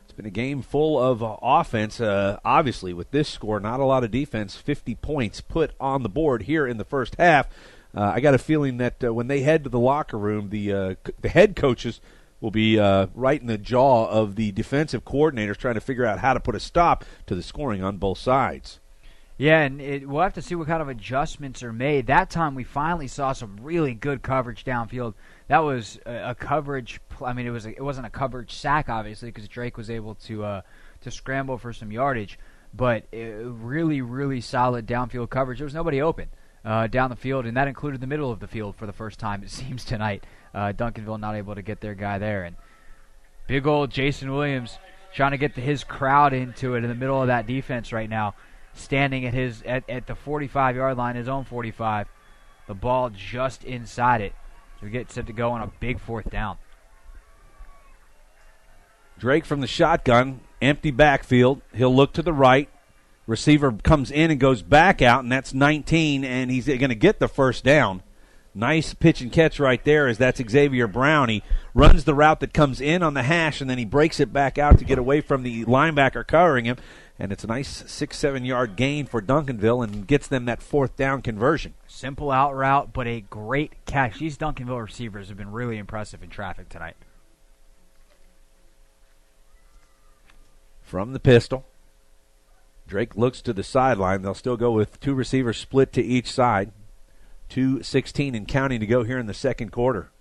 It's been a game full of offense. Obviously, with this score, not a lot of defense. 50 points put on the board here in the first half. I got a feeling that when they head to the locker room, the head coaches will be right in the jaw of the defensive coordinators trying to figure out how to put a stop to the scoring on both sides.
Yeah, and we'll have to see what kind of adjustments are made. That time we finally saw some really good coverage downfield. That was a coverage. I mean, it wasn't a coverage sack, obviously, because Drake was able to scramble for some yardage. But really, really solid downfield coverage. There was nobody open down the field, and that included the middle of the field for the first time, it seems, tonight. Duncanville not able to get their guy there. And big old Jason Williams trying to get his crowd into it in the middle of that defense right now, standing at the 45-yard line, his own 45. The ball just inside it. We get set to go on a big 4th down.
Drake from the shotgun, empty backfield. He'll look to the right. Receiver comes in and goes back out, and that's 19, and he's going to get the first down. Nice pitch and catch right there as that's Xavier Brown. He runs the route that comes in on the hash, and then he breaks it back out to get away from the linebacker covering him, and it's a nice 6-7 yard gain for Duncanville and gets them that 4th down conversion.
Simple out route, but a great catch. These Duncanville receivers have been really impressive in traffic tonight.
From the pistol, Drake looks to the sideline. They'll still go with 2 receivers split to each side. 2:16 and counting to go here in the second quarter.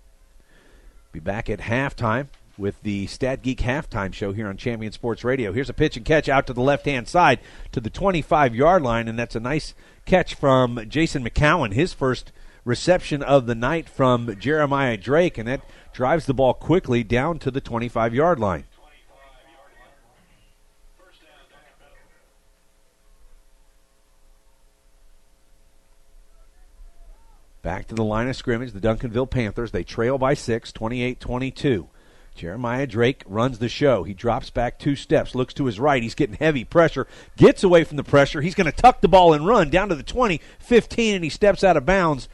Be back at halftime with the Stat Geek Halftime Show here on Champion Sports Radio. Here's a pitch and catch out to the left-hand side to the 25-yard line, and that's a nice catch from Jason McCowan, his first reception of the night from Jeremiah Drake, and that drives the ball quickly down to the 25-yard line. Back to the line of scrimmage, the Duncanville Panthers. They trail by 6, 28-22. Jeremiah Drake runs the show. He drops back 2 steps, looks to his right. He's getting heavy pressure, gets away from the pressure. He's going to tuck the ball and run down to the 20, 15, and he steps out of bounds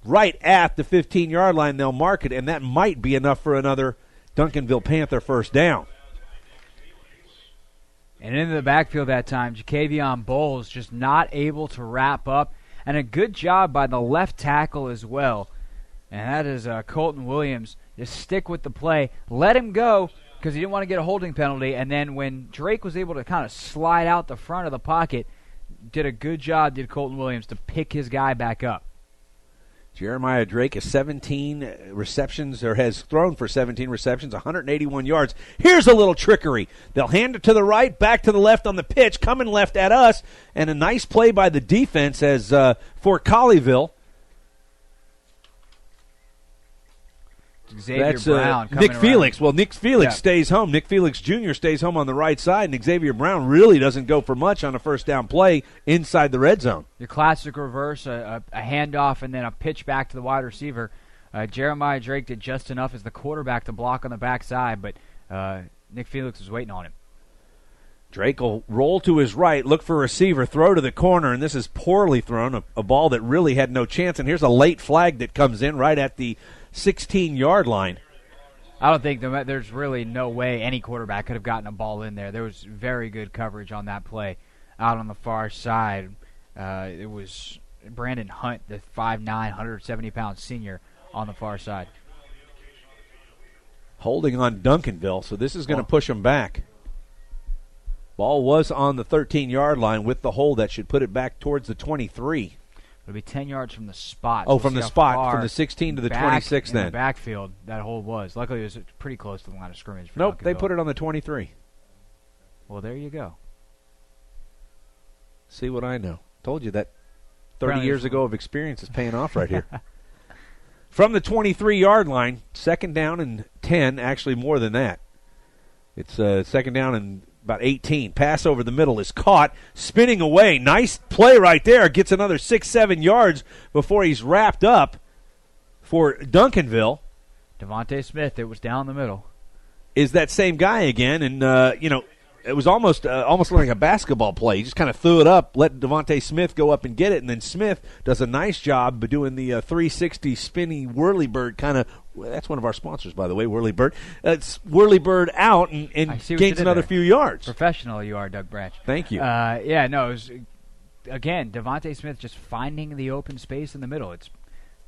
right at the 15-yard line. They'll mark it, and that might be enough for another Duncanville Panther first down.
And into the backfield that time, Jacavion Bowles just not able to wrap up. And a good job by the left tackle as well. And that is Colton Williams. Just stick with the play. Let him go because he didn't want to get a holding penalty. And then when Drake was able to kind of slide out the front of the pocket, did a good job, did Colton Williams, to pick his guy back up.
Jeremiah Drake has 17 receptions, or has thrown for 17 receptions, 181 yards. Here's a little trickery. They'll hand it to the right, back to the left on the pitch, coming left at us, and a nice play by the defense as for Colleyville.
Xavier Brown
Nick Felix. Well, Nick Felix stays home. Nick Felix Jr. stays home on the right side, and Xavier Brown really doesn't go for much on a first down play inside the red zone.
Your classic reverse, a handoff, and then a pitch back to the wide receiver. Jeremiah Drake did just enough as the quarterback to block on the backside, but Nick Felix was waiting on him.
Drake will roll to his right, look for a receiver, throw to the corner, and this is poorly thrown, a ball that really had no chance. And here's a late flag that comes in right at the 16-yard line.
I don't think there's really no way any quarterback could have gotten a ball in there. There was very good coverage on that play out on the far side. It was Brandon Hunt, the 5'9", 170-pound senior on the far side.
Holding on Duncanville, so this is going to push them back. Ball was on the 13-yard line with the hold. That should put it back towards the 23.
It'll be 10 yards from the spot.
Oh, from the spot, from the 16 to the 26 then.
In the backfield, that hold was. Luckily, it was pretty close to the line of scrimmage.
Nope, they put it on the 23.
Well, there you go.
See what I know. Told you that 30 years ago of experience is paying off right here. From the 23-yard line, second down and 10, actually more than that. It's second down and about 18. Pass over the middle is caught, spinning away. Nice play right there. Gets another 6-7 yards before he's wrapped up for Duncanville.
Devontae Smith, it was down the middle.
Is that same guy again, and, it was almost like a basketball play. He just kind of threw it up, let Devontae Smith go up and get it, and then Smith does a nice job of doing the 360 spinny whirlybird kind of. That's one of our sponsors, by the way, Whirlybird. It's Whirlybird out and gains another few yards.
Professional you are, Doug Branch.
Thank you.
It was, again, Devontae Smith just finding the open space in the middle. It's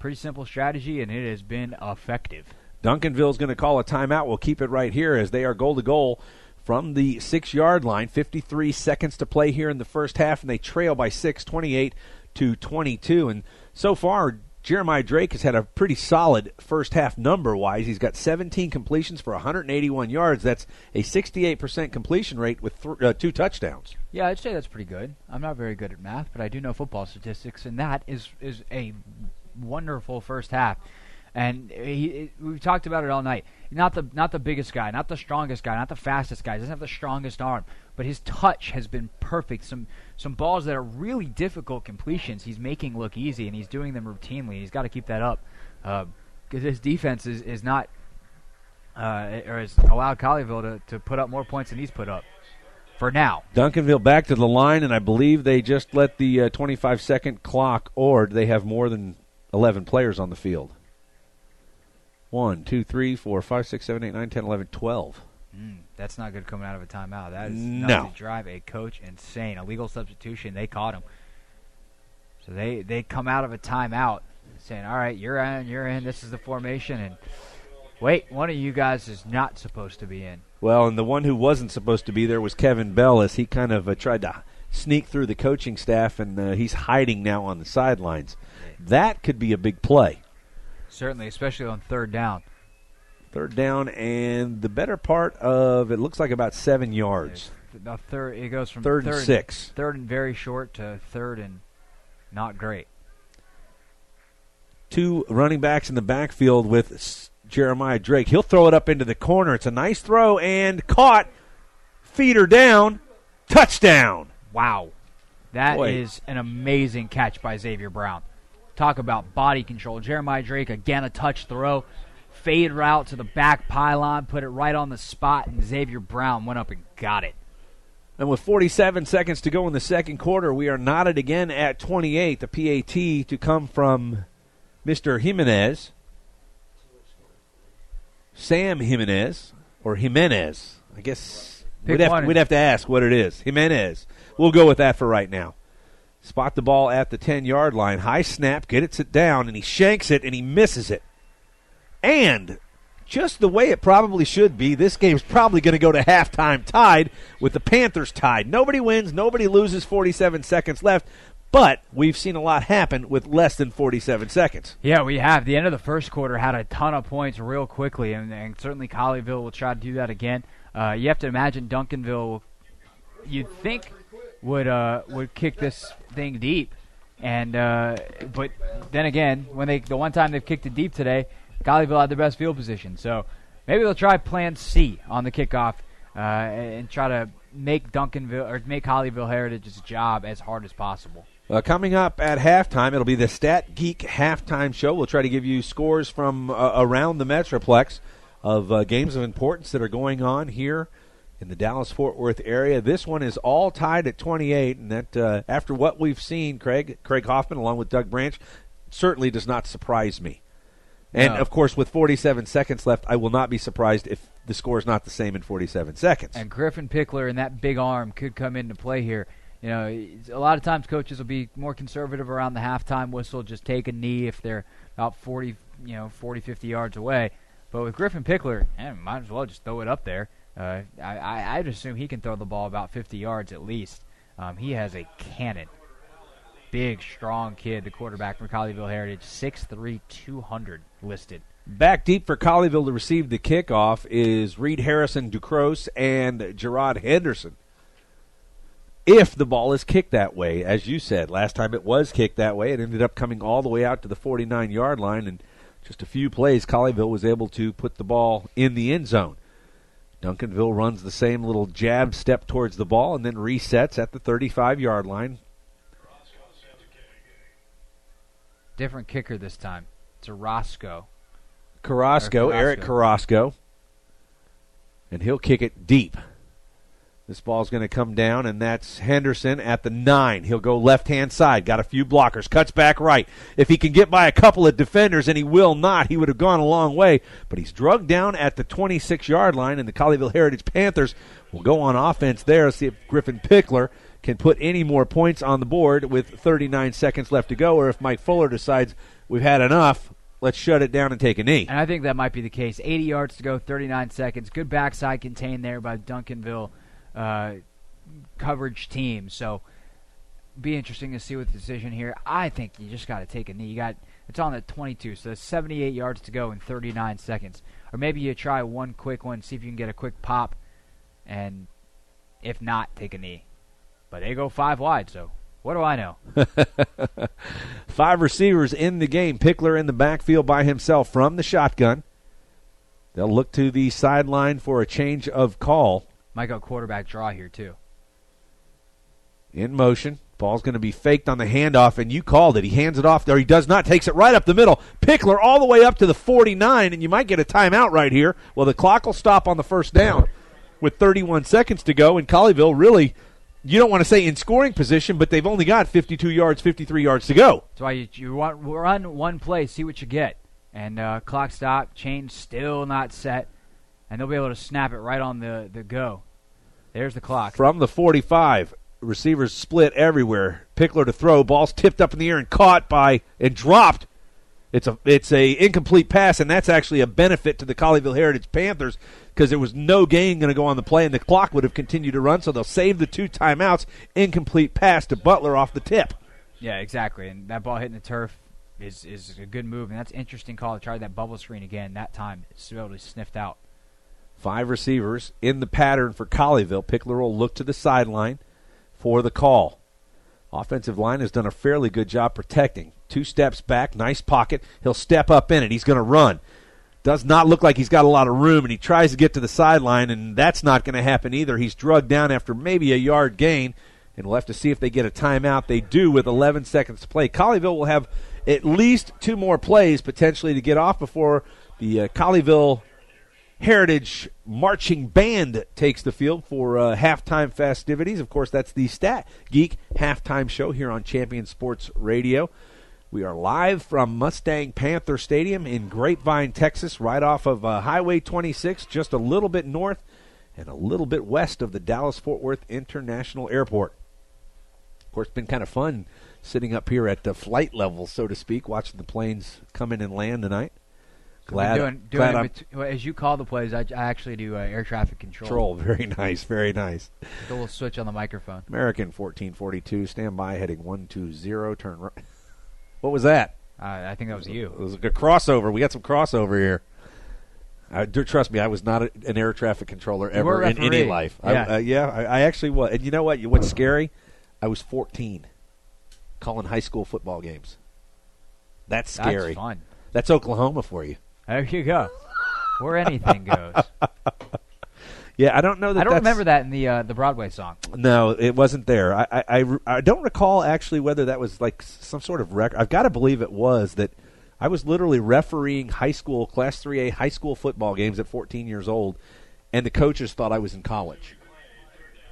pretty simple strategy, and it has been effective.
Duncanville's going to call a timeout. We'll keep it right here as they are goal to goal from the 6-yard line. 53 seconds to play here in the first half, and they trail by 6, 28-22. And so far, Jeremiah Drake has had a pretty solid first half number-wise. He's got 17 completions for 181 yards. That's a 68% completion rate with 2 touchdowns.
Yeah, I'd say that's pretty good. I'm not very good at math, but I do know football statistics, and that is a wonderful first half. And we've talked about it all night. Not the biggest guy, not the strongest guy, not the fastest guy. He doesn't have the strongest arm, but his touch has been perfect. Some balls that are really difficult completions he's making look easy, and he's doing them routinely. He's got to keep that up because his defense is not or has allowed Colleyville to put up more points than he's put up for now.
Duncanville back to the line, and I believe they just let the 25-second clock ord. They have more than 11 players on the field. 1, 2, 3, 4, 5, 6, 7, 8, 9, 10, 11, 12.
That's not good coming out of a timeout. That is
No.
enough to drive a coach insane. A legal substitution, they caught him. So they come out of a timeout saying, all right, you're in, this is the formation, and wait, one of you guys is not supposed to be in.
Well, and the one who wasn't supposed to be there was Kevin Bell, as he kind of tried to sneak through the coaching staff, and he's hiding now on the sidelines. That could be a big play.
Certainly, especially on third down.
Third down, and the better part of it looks like about 7 yards.
It goes from
third and 6.
Third and very short to third and not great.
2 running backs in the backfield with Jeremiah Drake. He'll throw it up into the corner. It's a nice throw and caught. Feeder down. Touchdown.
Wow. That is an amazing catch by Xavier Brown. Talk about body control. Jeremiah Drake, again, a touch throw. Fade route to the back pylon, put it right on the spot, and Xavier Brown went up and got it.
And with 47 seconds to go in the second quarter, we are knotted again at 28. The PAT to come from Mr. Jimenez. Sam Jimenez, or Jimenez. I guess we'd have to ask what it is. Jimenez. We'll go with that for right now. Spot the ball at the 10-yard line. High snap, gets it down, and he shanks it, and he misses it. And just the way it probably should be, this game's probably going to go to halftime tied with the Panthers tied. Nobody wins, nobody loses, 47 seconds left, but we've seen a lot happen with less than 47 seconds.
Yeah, we have. The end of the first quarter had a ton of points real quickly, and certainly Colleyville will try to do that again. You have to imagine Duncanville, you'd think, would kick this thing deep, and but then again, the one time they've kicked it deep today, Colleyville had the best field position. So maybe they'll try Plan C on the kickoff and try to make Colleyville Heritage's job as hard as possible.
Coming up at halftime, it'll be the Stat Geek halftime show. We'll try to give you scores from around the Metroplex of games of importance that are going on here in the Dallas-Fort Worth area. This one is all tied at 28, and that after what we've seen, Craig Hoffman along with Doug Branch, certainly does not surprise me. And, of course, with 47 seconds left, I will not be surprised if the score is not the same in 47 seconds.
And Griffin Pickler and that big arm could come into play here. You know, a lot of times coaches will be more conservative around the halftime whistle, just take a knee if they're about 40, 50 yards away. But with Griffin Pickler, might as well just throw it up there. I'd assume he can throw the ball about 50 yards at least. He has a cannon. Big, strong kid, the quarterback from Colleyville Heritage, 6'3", 200 listed.
Back deep for Colleyville to receive the kickoff is Reed Harrison Ducros and Gerard Henderson. If the ball is kicked that way, as you said, last time it was kicked that way, it ended up coming all the way out to the 49-yard line, and just a few plays, Colleyville was able to put the ball in the end zone. Duncanville runs the same little jab step towards the ball and then resets at the 35-yard line.
Different kicker this time. It's a Carrasco,
Eric Carrasco. And he'll kick it deep. This ball's going to come down, and that's Henderson at the 9. He'll go left-hand side. Got a few blockers. Cuts back right. If he can get by a couple of defenders, and he will not, he would have gone a long way. But he's drugged down at the 26-yard line, and the Colleyville Heritage Panthers will go on offense there. See if Griffin Pickler can put any more points on the board with 39 seconds left to go, or if Mike Fuller decides we've had enough, let's shut it down and take a knee.
And I think that might be the case. 80 yards to go, 39 seconds. Good backside contained there by Duncanville coverage team. So be interesting to see what the decision here. I think you just got to take a knee. It's on the 22, so that's 78 yards to go in 39 seconds. Or maybe you try one quick one, see if you can get a quick pop, and if not, take a knee. But they go 5 wide, so What do I know?
5 receivers in the game. Pickler in the backfield by himself from the shotgun. They'll look to the sideline for a change of call.
Might go quarterback draw here, too.
In motion. Ball's going to be faked on the handoff, and you called it. He hands it off there. He does not. Takes it right up the middle. Pickler all the way up to the 49, and you might get a timeout right here. Well, the clock will stop on the first down with 31 seconds to go, and Colleyville really, you don't want to say in scoring position, but they've only got 52 yards, 53 yards to go.
That's why you want run one play, see what you get. And clock stop, change still not set, and they'll be able to snap it right on the go. There's the clock.
From the 45. Receivers split everywhere. Pickler to throw. Ball's tipped up in the air and caught by and dropped. It's a incomplete pass, and that's actually a benefit to the Colleyville Heritage Panthers because there was no gain going to go on the play, and the clock would have continued to run, so they'll save the 2 timeouts. Incomplete pass to Butler off the tip.
Yeah, exactly, and that ball hitting the turf is a good move, and that's an interesting call to try that bubble screen again. That time it's totally sniffed out.
5 receivers in the pattern for Colleyville. Pickler will look to the sideline for the call. Offensive line has done a fairly good job protecting. 2 steps back, nice pocket. He'll step up in it. He's going to run. Does not look like he's got a lot of room, and he tries to get to the sideline, and that's not going to happen either. He's drugged down after maybe a yard gain, and we'll have to see if they get a timeout. They do with 11 seconds to play. Colleyville will have at least 2 more plays potentially to get off before the Colleyville Heritage Marching Band takes the field for halftime festivities. Of course, that's the Stat Geek halftime show here on Champion Sports Radio. We are live from Mustang Panther Stadium in Grapevine, Texas, right off of Highway 26, just a little bit north and a little bit west of the Dallas-Fort Worth International Airport. Of course, it's been kind of fun sitting up here at the flight level, so to speak, watching the planes come in and land tonight.
Glad as you call the plays, I actually do air traffic control.
Very nice, very nice.
The little switch on the microphone.
American 1442, stand by, heading 120, turn right. What was that?
I think that was you.
It was a good crossover. We got some crossover here. Trust me, I was not an air traffic controller ever in any life.
Yeah.
I actually was. And you know what? What's scary? I was 14 calling high school football games. That's scary.
That's fun.
That's Oklahoma for you.
There you go. Where anything goes.
Yeah, I don't know that.
I don't remember that in the Broadway song.
No, it wasn't there. I don't recall actually whether that was like some sort of record. I've got to believe it was that I was literally refereeing high school Class 3A high school football games at 14 years old, and the coaches thought I was in college.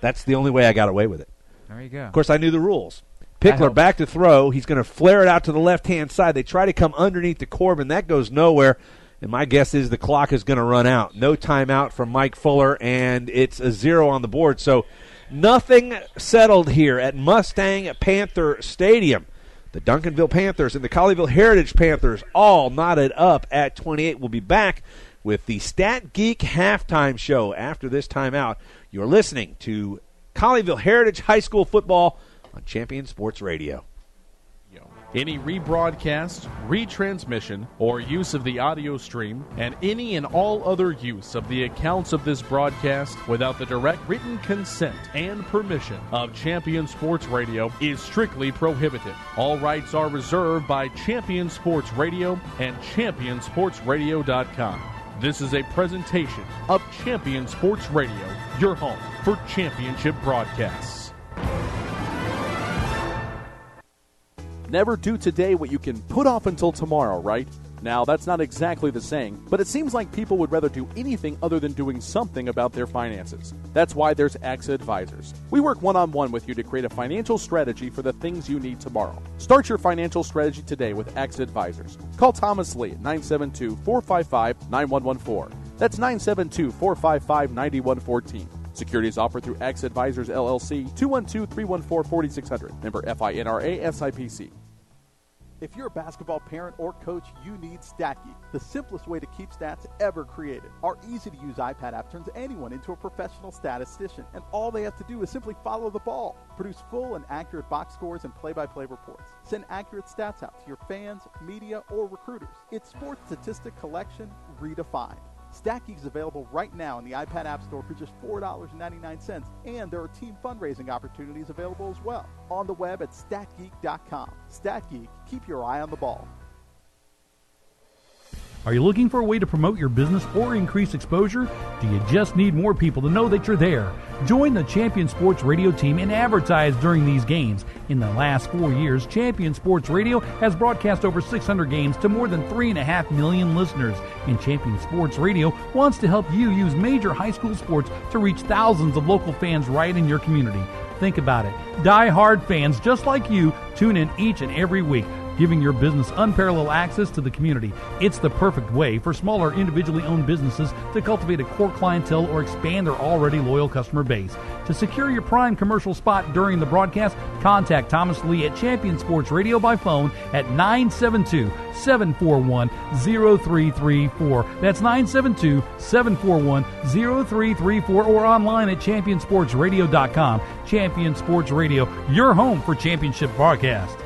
That's the only way I got away with it.
There you go.
Of course, I knew the rules. Pickler back to throw. He's going to flare it out to the left-hand side. They try to come underneath the Corbin. That goes nowhere. And my guess is the clock is going to run out. No timeout from Mike Fuller, and it's a 0 on the board. So nothing settled here at Mustang Panther Stadium. The Duncanville Panthers and the Colleyville Heritage Panthers all knotted up at 28. We'll be back with the Stat Geek halftime show after this timeout. You're listening to Colleyville Heritage High School football on Champion Sports Radio.
Any rebroadcast, retransmission, or use of the audio stream, and any and all other use of the accounts of this broadcast without the direct written consent and permission of Champion Sports Radio is strictly prohibited. All rights are reserved by Champion Sports Radio and ChampionSportsRadio.com. This is a presentation of Champion Sports Radio, your home for championship broadcasts.
Never do today what you can put off until tomorrow, right? Now, that's not exactly the saying, but it seems like people would rather do anything other than doing something about their finances. That's why there's AXA Advisors. We work one-on-one with you to create a financial strategy for the things you need tomorrow. Start your financial strategy today with AXA Advisors. Call Thomas Lee at 972-455-9114. That's 972-455-9114. Securities offered through AXA Advisors, LLC, 212-314-4600. Member FINRA SIPC. If you're a basketball parent or coach, you need StatGeek, the simplest way to keep stats ever created. Our easy-to-use iPad app turns anyone into a professional statistician, and all they have to do is simply follow the ball. Produce full and accurate box scores and play-by-play reports. Send accurate stats out to your fans, media, or recruiters. It's sports statistic collection redefined. StatGeek is available right now in the iPad App Store for just $4.99, and there are team fundraising opportunities available as well. On the web at StatGeek.com. StatGeek, keep your eye on the ball.
Are you looking for a way to promote your business or increase exposure? Do you just need more people to know that you're there? Join the Champion Sports Radio team and advertise during these games. In the last 4 years, Champion Sports Radio has broadcast over 600 games to more than 3.5 million listeners. And Champion Sports Radio wants to help you use major high school sports to reach thousands of local fans right in your community. Think about it. Die-hard fans just like you tune in each and every week, giving your business unparalleled access to the community. It's the perfect way for smaller individually owned businesses to cultivate a core clientele or expand their already loyal customer base. To secure your prime commercial spot during the broadcast, contact Thomas Lee at Champion Sports Radio by phone at 972-741-0334. That's 972-741-0334 or online at championsportsradio.com. Champion Sports Radio, your home for championship broadcast.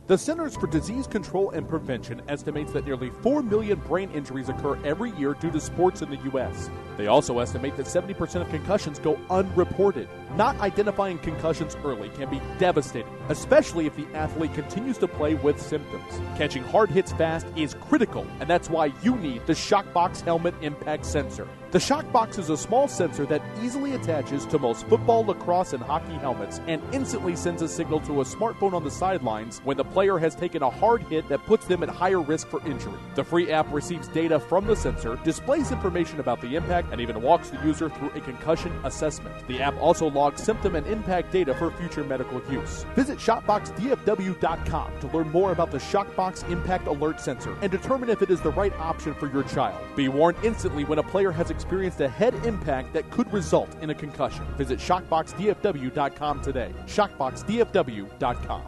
The Centers for Disease Control and Prevention estimates that nearly 4 million brain injuries occur every year due to sports in the U.S. They also estimate that 70% of concussions go unreported. Not identifying concussions early can be devastating, especially if the athlete continues to play with symptoms. Catching hard hits fast is critical, and that's why you need the Shockbox Helmet Impact Sensor. The Shockbox is a small sensor that easily attaches to most football, lacrosse, and hockey helmets and instantly sends a signal to a smartphone on the sidelines when the player has taken a hard hit that puts them at higher risk for injury. The free app receives data from the sensor, displays information about the impact, and even walks the user through a concussion assessment. The app also logs symptom and impact data for future medical use. Visit ShopboxDFW.com to learn more about the Shockbox Impact Alert Sensor and determine if it is the right option for your child. Be warned instantly when a player has experienced a head impact that could result in a concussion. Visit ShockboxDFW.com today. ShockboxDFW.com.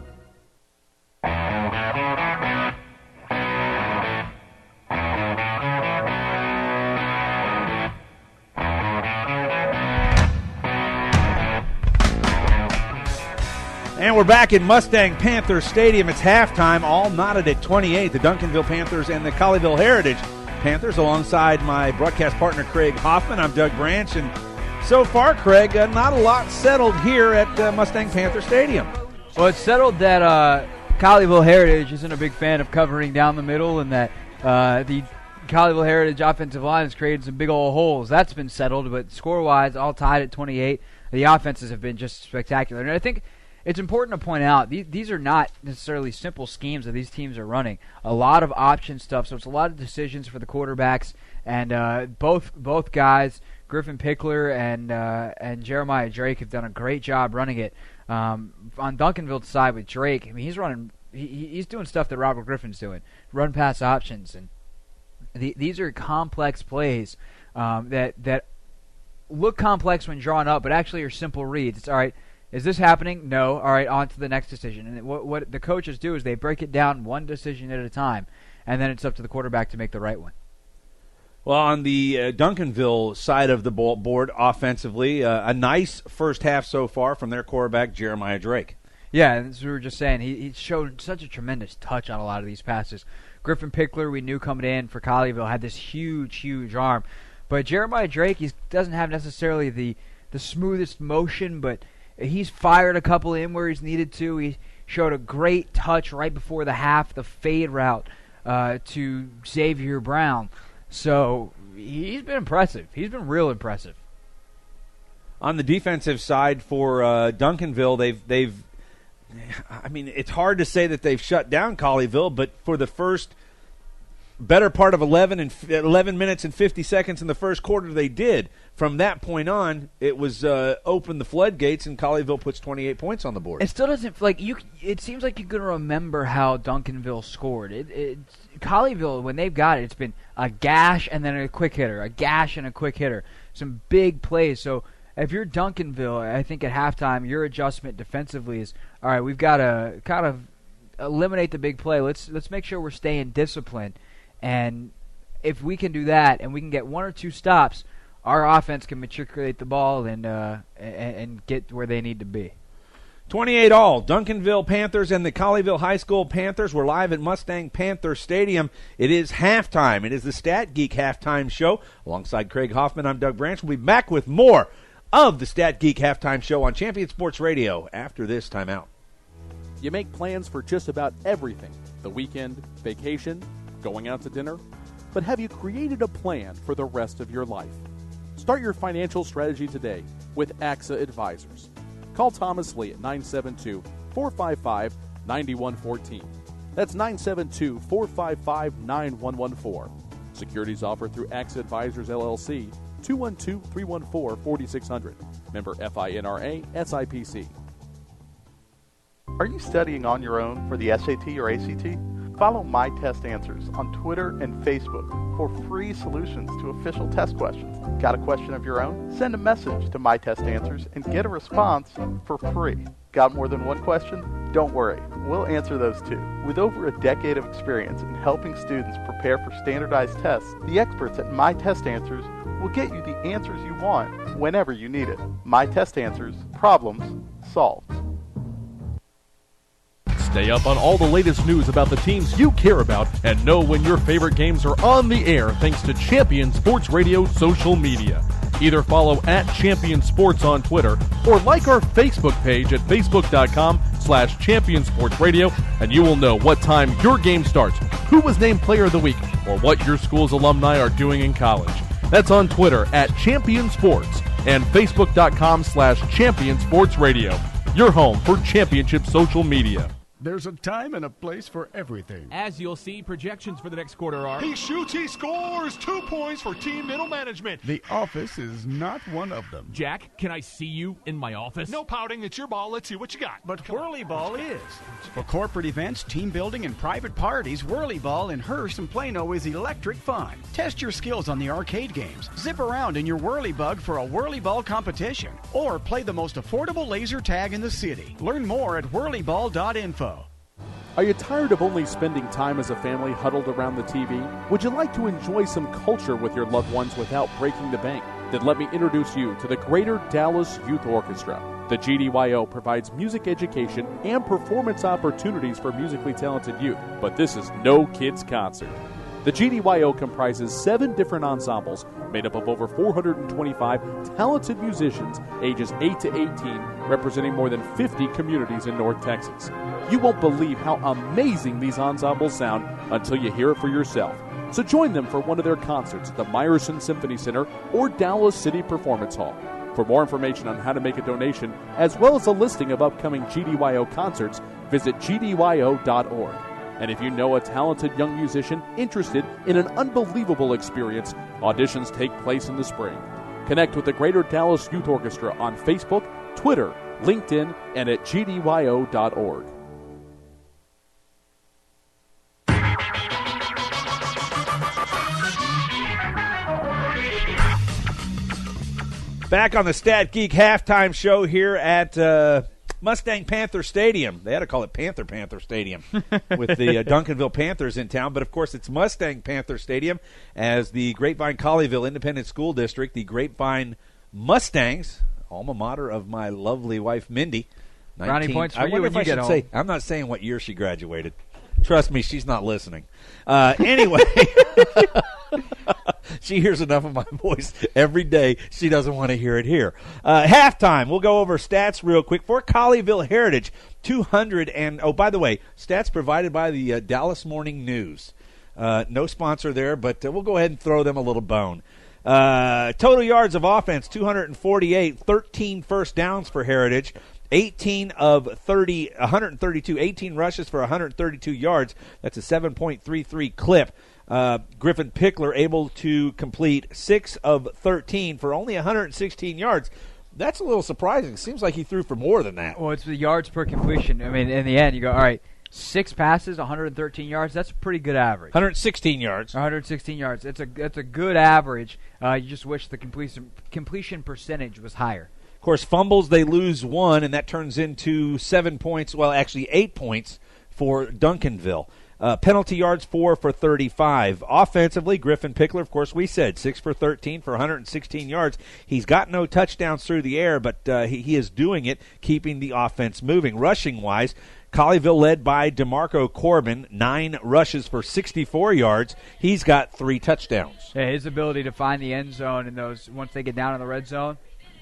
And we're back in Mustang Panther Stadium. It's halftime, all knotted at 28. The Duncanville Panthers and the Colleyville Heritage Panthers, alongside my broadcast partner Craig Hoffman. I'm Doug Branch, and so far, Craig, not a lot settled here at Mustang Panther Stadium.
Well, it's settled that Colleyville Heritage isn't a big fan of covering down the middle, and that the Colleyville Heritage offensive line has created some big old holes. That's been settled, but score-wise, all tied at 28. The offenses have been just spectacular. And I think it's important to point out, these are not necessarily simple schemes that these teams are running. A lot of option stuff, so it's a lot of decisions for the quarterbacks. And both guys, Griffin Pickler and Jeremiah Drake, have done a great job running it. On Duncanville's side with Drake, I mean, he's doing stuff that Robert Griffin's doing, run-pass options. And these are complex plays that look complex when drawn up, but actually are simple reads. It's all right. Is this happening? No. All right, on to the next decision. And what the coaches do is they break it down one decision at a time, and then it's up to the quarterback to make the right one.
Well, on the Duncanville side of the board offensively, a nice first half so far from their quarterback, Jeremiah Drake.
Yeah, as we were just saying, he showed such a tremendous touch on a lot of these passes. Griffin Pickler, we knew coming in for Colleyville, had this huge arm. But Jeremiah Drake, he doesn't have necessarily the smoothest motion, but he's fired a couple in where he's needed to. He showed a great touch right before the half, the fade route to Xavier Brown. So he's been impressive. He's been real impressive.
On the defensive side for Duncanville, they've I mean, it's hard to say that they've shut down Colleyville, but for the first better part of 11 minutes and 50 seconds in the first quarter, they did. From that point on, it was open the floodgates, and Colleyville puts 28 points on the board.
It still doesn't it seems like you can remember how Duncanville scored. Colleyville, when they've got it, it's been a gash and then a quick hitter, a gash and a quick hitter. Some big plays. So if you're Duncanville, I think at halftime your adjustment defensively is, all right, we've got to kind of eliminate the big play. Let's make sure we're staying disciplined. And if we can do that and we can get one or two stops, our offense can matriculate the ball and get where they need to be.
28-all, Duncanville Panthers and the Colleyville High School Panthers. We're live at Mustang Panther Stadium. It is halftime. It is the Stat Geek Halftime Show. Alongside Craig Hoffman, I'm Doug Branch. We'll be back with more of the Stat Geek Halftime Show on Champion Sports Radio after this timeout.
You make plans for just about everything. The weekend, vacation, going out to dinner. But have you created a plan for the rest of your life? Start your financial strategy today with AXA Advisors. Call Thomas Lee at 972-455-9114. That's 972-455-9114. Securities offered through AXA Advisors, LLC, 212-314-4600. Member FINRA, SIPC.
Are you studying on your own for the SAT or ACT? Follow My Test Answers on Twitter and Facebook for free solutions to official test questions. Got a question of your own? Send a message to My Test Answers and get a response for free. Got more than one question? Don't worry, we'll answer those too. With over a decade of experience in helping students prepare for standardized tests, the experts at My Test Answers will get you the answers you want whenever you need it. My Test Answers, problems solved.
Stay up on all the latest news about the teams you care about and know when your favorite games are on the air thanks to Champion Sports Radio social media. Either follow at Champion Sports on Twitter or like our Facebook page at facebook.com/Champion Sports Radio, and you will know what time your game starts, who was named Player of the Week, or what your school's alumni are doing in college. That's on Twitter at Champion Sports and facebook.com/Champion Sports Radio, your home for championship social media.
There's a time and a place for everything.
As you'll see, projections for the next quarter are...
He shoots, he scores! 2 points for team middle management.
The office is not one of them.
Jack, can I see you in my office?
No pouting, it's your ball. Let's see what you got.
But Whirly Ball is. For corporate events, team building, and private parties, Whirly Ball in Hearst and Plano is electric fun. Test your skills on the arcade games. Zip around in your Whirly Bug for a Whirly Ball competition. Or play the most affordable laser tag in the city. Learn more at whirlyball.info.
Are you tired of only spending time as a family huddled around the TV? Would you like to enjoy some culture with your loved ones without breaking the bank? Then let me introduce you to the Greater Dallas Youth Orchestra. The GDYO provides music education and performance opportunities for musically talented youth, but this is no kids' concert. The GDYO comprises 7 different ensembles made up of over 425 talented musicians ages 8 to 18, representing more than 50 communities in North Texas. You won't believe how amazing these ensembles sound until you hear it for yourself. So join them for one of their concerts at the Meyerson Symphony Center or Dallas City Performance Hall. For more information on how to make a donation, as well as a listing of upcoming GDYO concerts, visit gdyo.org. And if you know a talented young musician interested in an unbelievable experience, auditions take place in the spring. Connect with the Greater Dallas Youth Orchestra on Facebook, Twitter, LinkedIn, and at gdyo.org.
Back on the Stat Geek Halftime Show here at Mustang Panther Stadium. They had to call it Panther Stadium with the Duncanville Panthers in town. But, of course, it's Mustang Panther Stadium as the Grapevine-Colleyville Independent School District, the Grapevine Mustangs, alma mater of my lovely wife, Mindy.
Brownie points for you when you get home.
Say, I'm not saying what year she graduated. Trust me, she's not listening. Anyway, she hears enough of my voice every day. She doesn't want to hear it here. Halftime, we'll go over stats real quick for Colleyville Heritage. 200 and, oh, by the way, stats provided by the Dallas Morning News. No sponsor there, but we'll go ahead and throw them a little bone. Total yards of offense, 248, 13 first downs for Heritage. 18 of 30, 132, 18 rushes for 132 yards. That's a 7.33 clip. Griffin Pickler able to complete 6 of 13 for only 116 yards. That's a little surprising. Seems like he threw for more than that.
Well, it's the yards per completion. I mean, in the end, you go, all right, 6 passes, 113 yards. That's a pretty good average.
116 yards.
116 yards. That's a good average. You just wish the completion percentage was higher.
Of course, fumbles, they lose 1, and that turns into 7 points. Well, actually 8 points for Duncanville. Penalty yards, 4 for 35. Offensively, Griffin Pickler, of course, we said 6 for 13 for 116 yards. He's got no touchdowns through the air, but he is doing it, keeping the offense moving. Rushing-wise, Colleyville led by DeMarco Corbin, 9 rushes for 64 yards. He's got 3 touchdowns.
Yeah, his ability to find the end zone in those once they get down in the red zone,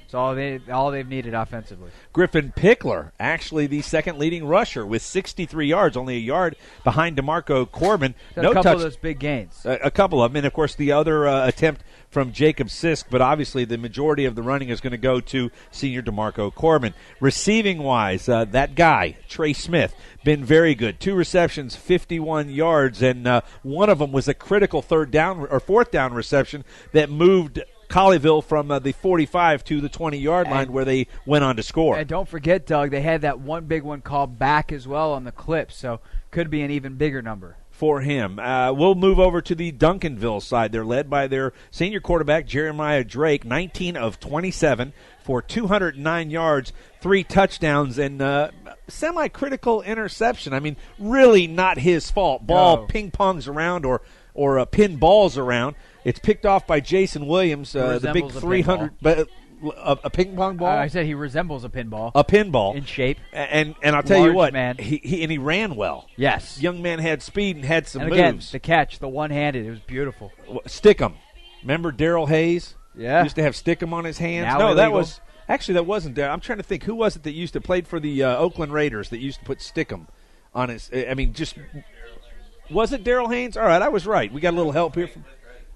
it's all they've needed offensively.
Griffin Pickler, actually the second leading rusher with 63 yards, only a yard behind DeMarco Corbin.
A couple of those big gains.
A couple of them. And, of course, the other attempt from Jacob Sisk, but obviously the majority of the running is going to go to senior DeMarco Corbin. Receiving-wise, that guy, Trey Smith, been very good. 2 receptions, 51 yards, and one of them was a critical fourth down reception that moved Colleyville from the 45 to the 20-yard line where they went on to score.
And don't forget, Doug, they had that one big one called back as well on the clip, so could be an even bigger number
for him. We'll move over to the Duncanville side. They're led by their senior quarterback, Jeremiah Drake, 19 of 27 for 209 yards, 3 touchdowns, and semi-critical interception. I mean, really not his fault. Ball ping-pongs around or pin balls around. It's picked off by Jason Williams, the big 300. A ping pong ball?
I said he resembles a pinball.
A pinball.
In shape.
And I'll tell you what,
man.
He ran well.
Yes.
Young man had speed and had some
and
moves.
Again, the catch, the one-handed, it was beautiful.
Stickum. Remember Daryl Hayes?
Yeah.
Used to have Stickum on his hands.
Now
no,
illegal.
that was actually that wasn't Daryl. I'm trying to think who was it that used to play for the Oakland Raiders that used to put Stickum on his. I mean, just was it Daryl Haynes? All right, I was right. We got a little help here from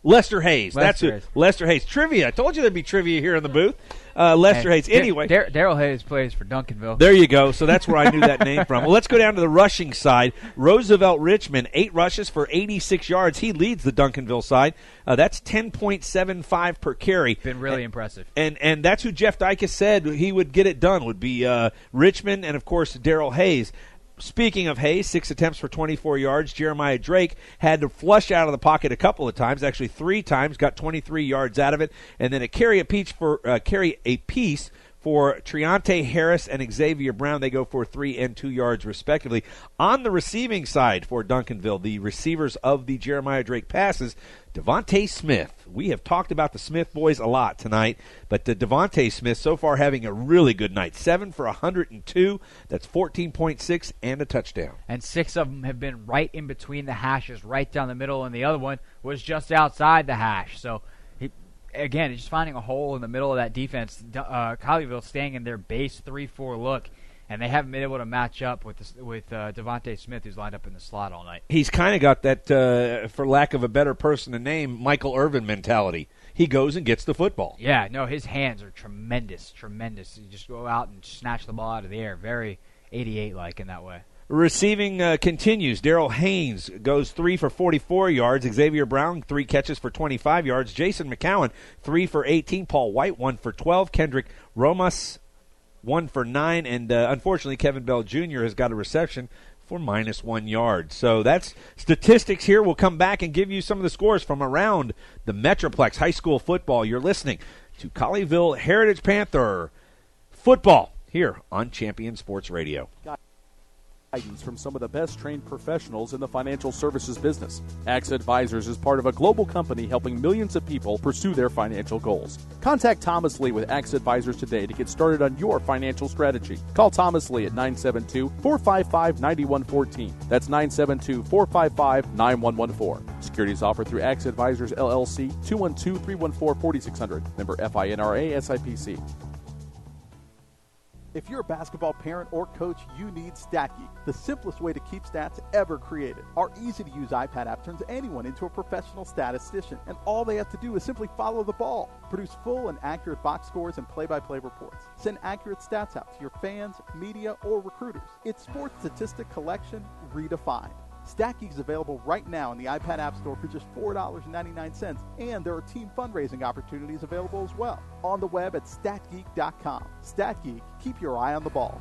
Lester Hayes. That's it. Lester Hayes. Trivia. I told you there'd be trivia here in the booth. Lester Hayes. Anyway.
Daryl Hayes plays for Duncanville.
There you go. So that's where I knew that name from. Well, let's go down to the rushing side. Roosevelt Richmond, 8 rushes for 86 yards. He leads the Duncanville side. That's 10.75 per carry.
Been really impressive.
And that's who Jeff Dykes said he would get it done, would be Richmond and, of course, Daryl Hayes. Speaking of Hayes, 6 attempts for 24 yards. Jeremiah Drake had to flush out of the pocket a couple of times, actually 3 times, got 23 yards out of it, and then a carry a piece for Triante Harris and Xavier Brown. They go for 3 and 2 yards respectively. On the receiving side for Duncanville, the receivers of the Jeremiah Drake passes, Devontae Smith. We have talked about the Smith boys a lot tonight, but Devontae Smith so far having a really good night. 7 for 102. That's 14.6 and a touchdown.
And 6 of them have been right in between the hashes, right down the middle, and the other one was just outside the hash. So, again, he's just finding a hole in the middle of that defense. Colleyville staying in their base 3-4 look, and they haven't been able to match up with Devontae Smith, who's lined up in the slot all night.
He's kind of got that, for lack of a better person to name, Michael Irvin mentality. He goes and gets the football.
Yeah, no, his hands are tremendous. You just go out and snatch the ball out of the air. Very 88-like in that way.
Receiving continues. Daryl Haynes goes 3 for 44 yards. Xavier Brown, 3 catches for 25 yards. Jason McCowan, 3 for 18. Paul White, 1 for 12. Kendrick Romas, 1 for 9. And unfortunately, Kevin Bell Jr. has got a reception for -1 yard. So that's statistics here. We'll come back and give you some of the scores from around the Metroplex High School football. You're listening to Colleyville Heritage Panther football here on Champion Sports Radio.
Guidance from some of the best trained professionals in the financial services business. Axe Advisors is part of a global company helping millions of people pursue their financial goals. Contact Thomas Lee with Axe Advisors today to get started on your financial strategy. Call Thomas Lee at 972-455-9114. That's 972-455-9114. Securities offered through Axe Advisors LLC, 212-314-4600. Member FINRA SIPC. If you're a basketball parent or coach, you need StatGeek, the simplest way to keep stats ever created. Our easy-to-use iPad app turns anyone into a professional statistician, and all they have to do is simply follow the ball. Produce full and accurate box scores and play-by-play reports. Send accurate stats out to your fans, media, or recruiters. It's sports statistic collection redefined. StatGeek is available right now in the iPad App Store for just $4.99, and there are team fundraising opportunities available as well. On the web at statgeek.com. StatGeek, keep your eye on the ball.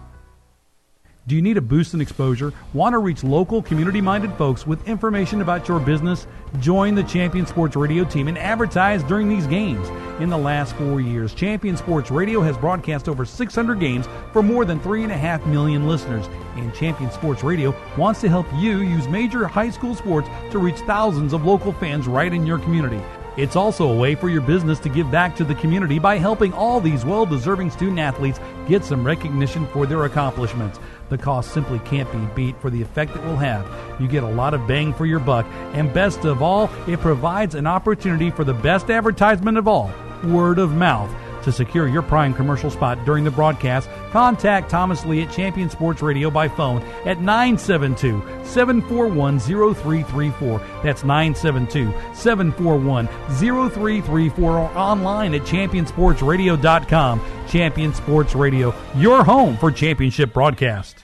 Do you need a boost in exposure? Want to reach local, community-minded folks with information about your business? Join the Champion Sports Radio team and advertise during these games. In the last 4 years, Champion Sports Radio has broadcast over 600 games for more than 3.5 million listeners. And Champion Sports Radio wants to help you use major high school sports to reach thousands of local fans right in your community. It's also a way for your business to give back to the community by helping all these well-deserving student-athletes get some recognition for their accomplishments. The cost simply can't be beat for the effect it will have. You get a lot of bang for your buck, and best of all, it provides an opportunity for the best advertisement of all, word of mouth. To secure your prime commercial spot during the broadcast, contact Thomas Lee at Champion Sports Radio by phone at 972-741-0334. That's 972-741-0334 or online at championsportsradio.com. Champion Sports Radio, your home for championship broadcast.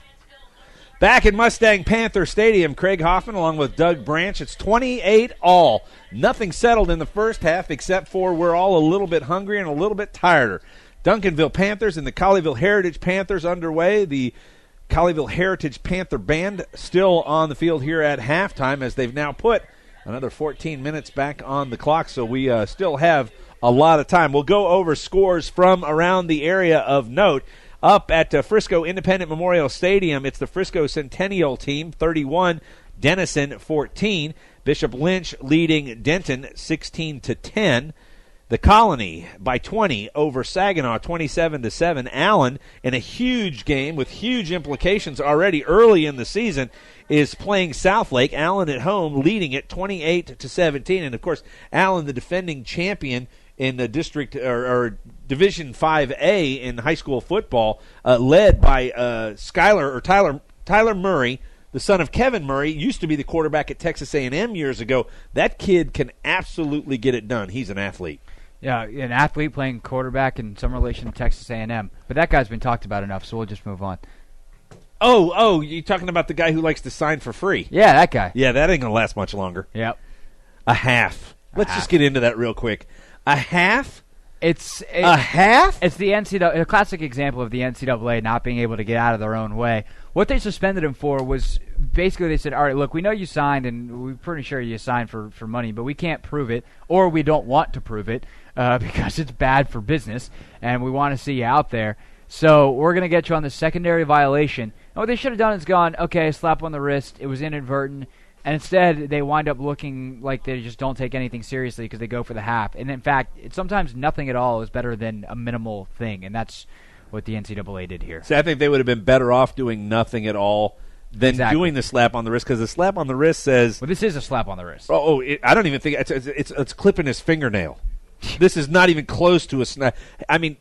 Back in Mustang Panther Stadium, Craig Hoffman along with Doug Branch. It's 28-all. Nothing settled in the first half except for we're all a little bit hungry and a little bit tireder. Duncanville Panthers and the Colleyville Heritage Panthers underway. The Colleyville Heritage Panther Band still on the field here at halftime as they've now put another 14 minutes back on the clock, so we still have a lot of time. We'll go over scores from around the area of note. Up at Frisco Independent Memorial Stadium, it's the Frisco Centennial team, 31, Denison 14. Bishop Lynch leading Denton 16-10. The Colony by 20 over Saginaw 27-7. Allen, in a huge game with huge implications already early in the season, is playing Southlake. Allen at home leading it 28-17. And of course, Allen, the defending champion in the district or Division 5A in high school football, led by Tyler Murray, the son of Kevin Murray, used to be the quarterback at Texas A&M years ago. That kid can absolutely get it done. He's an athlete.
Yeah, an athlete playing quarterback in some relation to Texas A&M. But that guy's been talked about enough, so we'll just move on.
Oh, you're talking about the guy who likes to sign for free.
Yeah, that guy.
Yeah, that ain't going to last much longer.
Yep.
A half. Let's just get into that real quick. A half?
A
half?
It's the NCAA, a classic example of the NCAA not being able to get out of their own way. What they suspended him for was basically they said, all right, look, we know you signed, and we're pretty sure you signed for money, but we can't prove it, or we don't want to prove it because it's bad for business, and we want to see you out there. So we're going to get you on the secondary violation. And what they should have done is gone, okay, slap on the wrist, it was inadvertent. And instead, they wind up looking like they just don't take anything seriously because they go for the half. And in fact, sometimes nothing at all is better than a minimal thing, and that's what the NCAA did here.
So I think they would have been better off doing nothing at all than doing the slap on the wrist, because the slap on the wrist says...
Well, this is a slap on the wrist.
I don't even think... It's clipping his fingernail. This is not even close to a snap. I mean...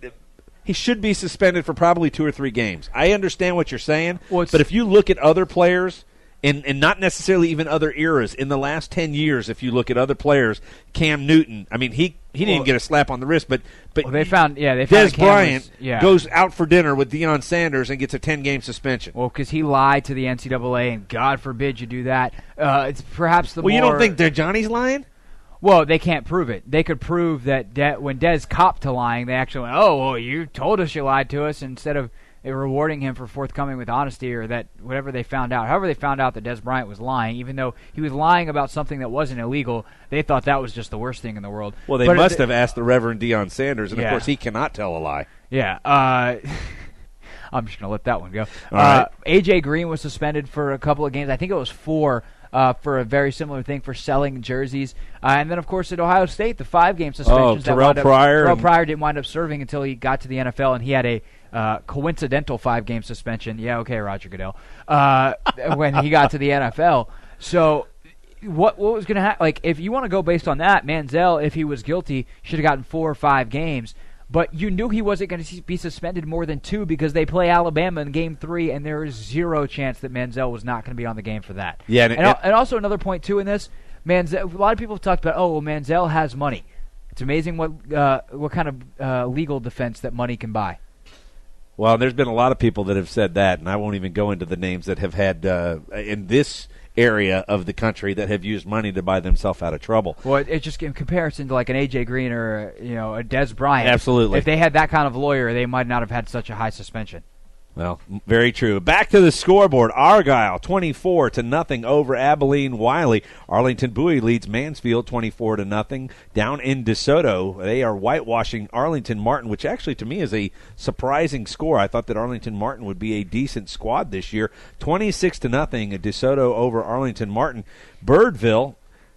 He should be suspended for probably 2 or 3 games. I understand what you're saying, but if you look at other players... And not necessarily even other eras. In the last 10 years, if you look at other players, Cam Newton, I mean, he didn't even get a slap on the wrist, but
they found
Des Bryant goes out for dinner with Deion Sanders and gets a 10-game suspension.
Well, because he lied to the NCAA, and God forbid you do that. It's perhaps the
you don't think Johnny's lying?
Well, they can't prove it. They could prove that when Des copped to lying, they actually went, oh, well, you told us you lied to us, instead of rewarding him for forthcoming with honesty, or that whatever they found out. However they found out that Des Bryant was lying, even though he was lying about something that wasn't illegal, they thought that was just the worst thing in the world.
Well, they must have asked the Reverend Deion Sanders, and of course he cannot tell a lie.
Yeah. I'm just going to let that one go.
Right.
A.J. Green was suspended for a couple of games. I think it was 4 for a very similar thing, for selling jerseys. And then, of course, at Ohio State, the 5-game suspensions.
Terrell Pryor.
Terrell Pryor didn't wind up serving until he got to the NFL, and he had a coincidental 5-game suspension. Yeah, okay, Roger Goodell. When he got to the NFL. So what was going to happen? Like, if you want to go based on that, Manziel, if he was guilty, should have gotten 4 or 5 games. But you knew he wasn't going to be suspended more than 2 because they play Alabama in Game 3, and there is 0 chance that Manziel was not going to be on the game for that.
Yeah,
and also another point, too, in this, Manziel, a lot of people have talked about, Manziel has money. It's amazing what kind of legal defense that money can buy.
Well, there's been a lot of people that have said that, and I won't even go into the names that have had in this area of the country that have used money to buy themselves out of trouble.
Well, it's just in comparison to like an A.J. Green or a Des Bryant.
Absolutely.
If they had that kind of lawyer, they might not have had such a high suspension.
Well, very true. Back to the scoreboard. Argyle 24-0 over Abilene Wiley. Arlington Bowie leads Mansfield 24-0. Down in DeSoto, they are whitewashing Arlington Martin, which actually to me is a surprising score. I thought that Arlington Martin would be a decent squad this year. 26-0 DeSoto over Arlington Martin. Birdville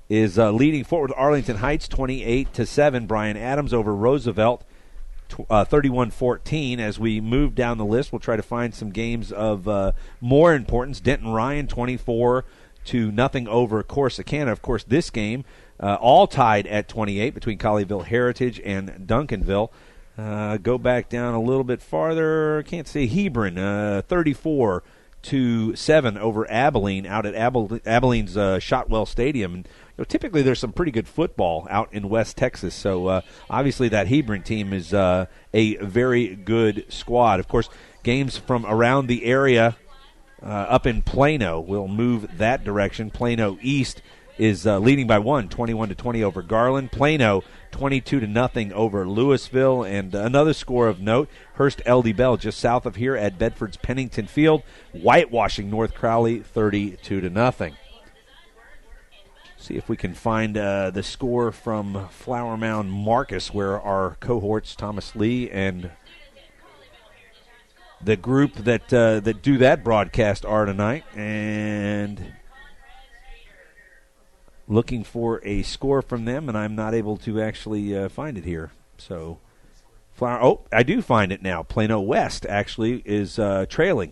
is leading forward with Arlington Heights 28-7. Brian Adams over Roosevelt 31-14. As we move down the list, we'll try to find some games of more importance. Denton Ryan 24-0 over Corsicana. Of course, this game all tied at 28 between Colleyville Heritage and Duncanville. Go back down a little bit farther. Can't say Hebron 34-7 over Abilene out at Abilene's Shotwell Stadium. And typically there's some pretty good football out in West Texas, so obviously that Hebron team is a very good squad. Of course, games from around the area up in Plano will move that direction. Plano East is leading by 21-20 over Garland. Plano 22-0 over Louisville. And another score of note, Hearst LD Bell just south of here at Bedford's Pennington Field, whitewashing North Crowley 32-0. See if we can find the score from Flower Mound Marcus, where our cohorts Thomas Lee and the group that do that broadcast are tonight. And looking for a score from them, and I'm not able to actually find it here. So, I do find it now. Plano West actually is trailing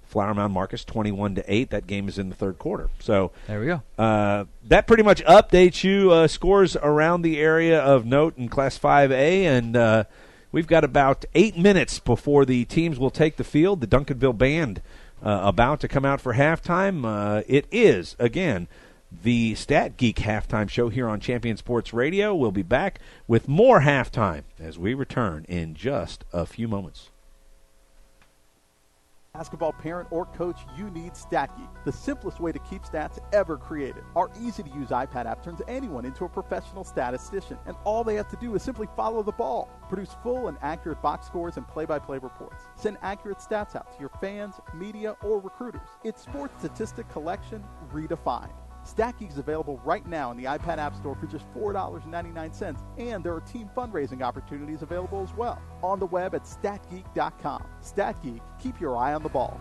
Flower Mound Marcus 21-8. That game is in the third quarter. So
there we go.
That pretty much updates you scores around the area of note in Class 5A, and we've got about 8 minutes before the teams will take the field. The Duncanville Band about to come out for halftime. It is, again, the Stat Geek halftime show here on Champion Sports Radio. We'll be back with more halftime as we return in just a few moments.
Basketball parent or coach, you need StatGeek, the simplest way to keep stats ever created. Our easy-to-use iPad app turns anyone into a professional statistician, and all they have to do is simply follow the ball. Produce full and accurate box scores and play-by-play reports. Send accurate stats out to your fans, media, or recruiters. It's sports statistic collection redefined. StatGeek is available right now in the iPad App Store for just $4.99, and there are team fundraising opportunities available as well. On the web at statgeek.com. StatGeek, keep your eye on the ball.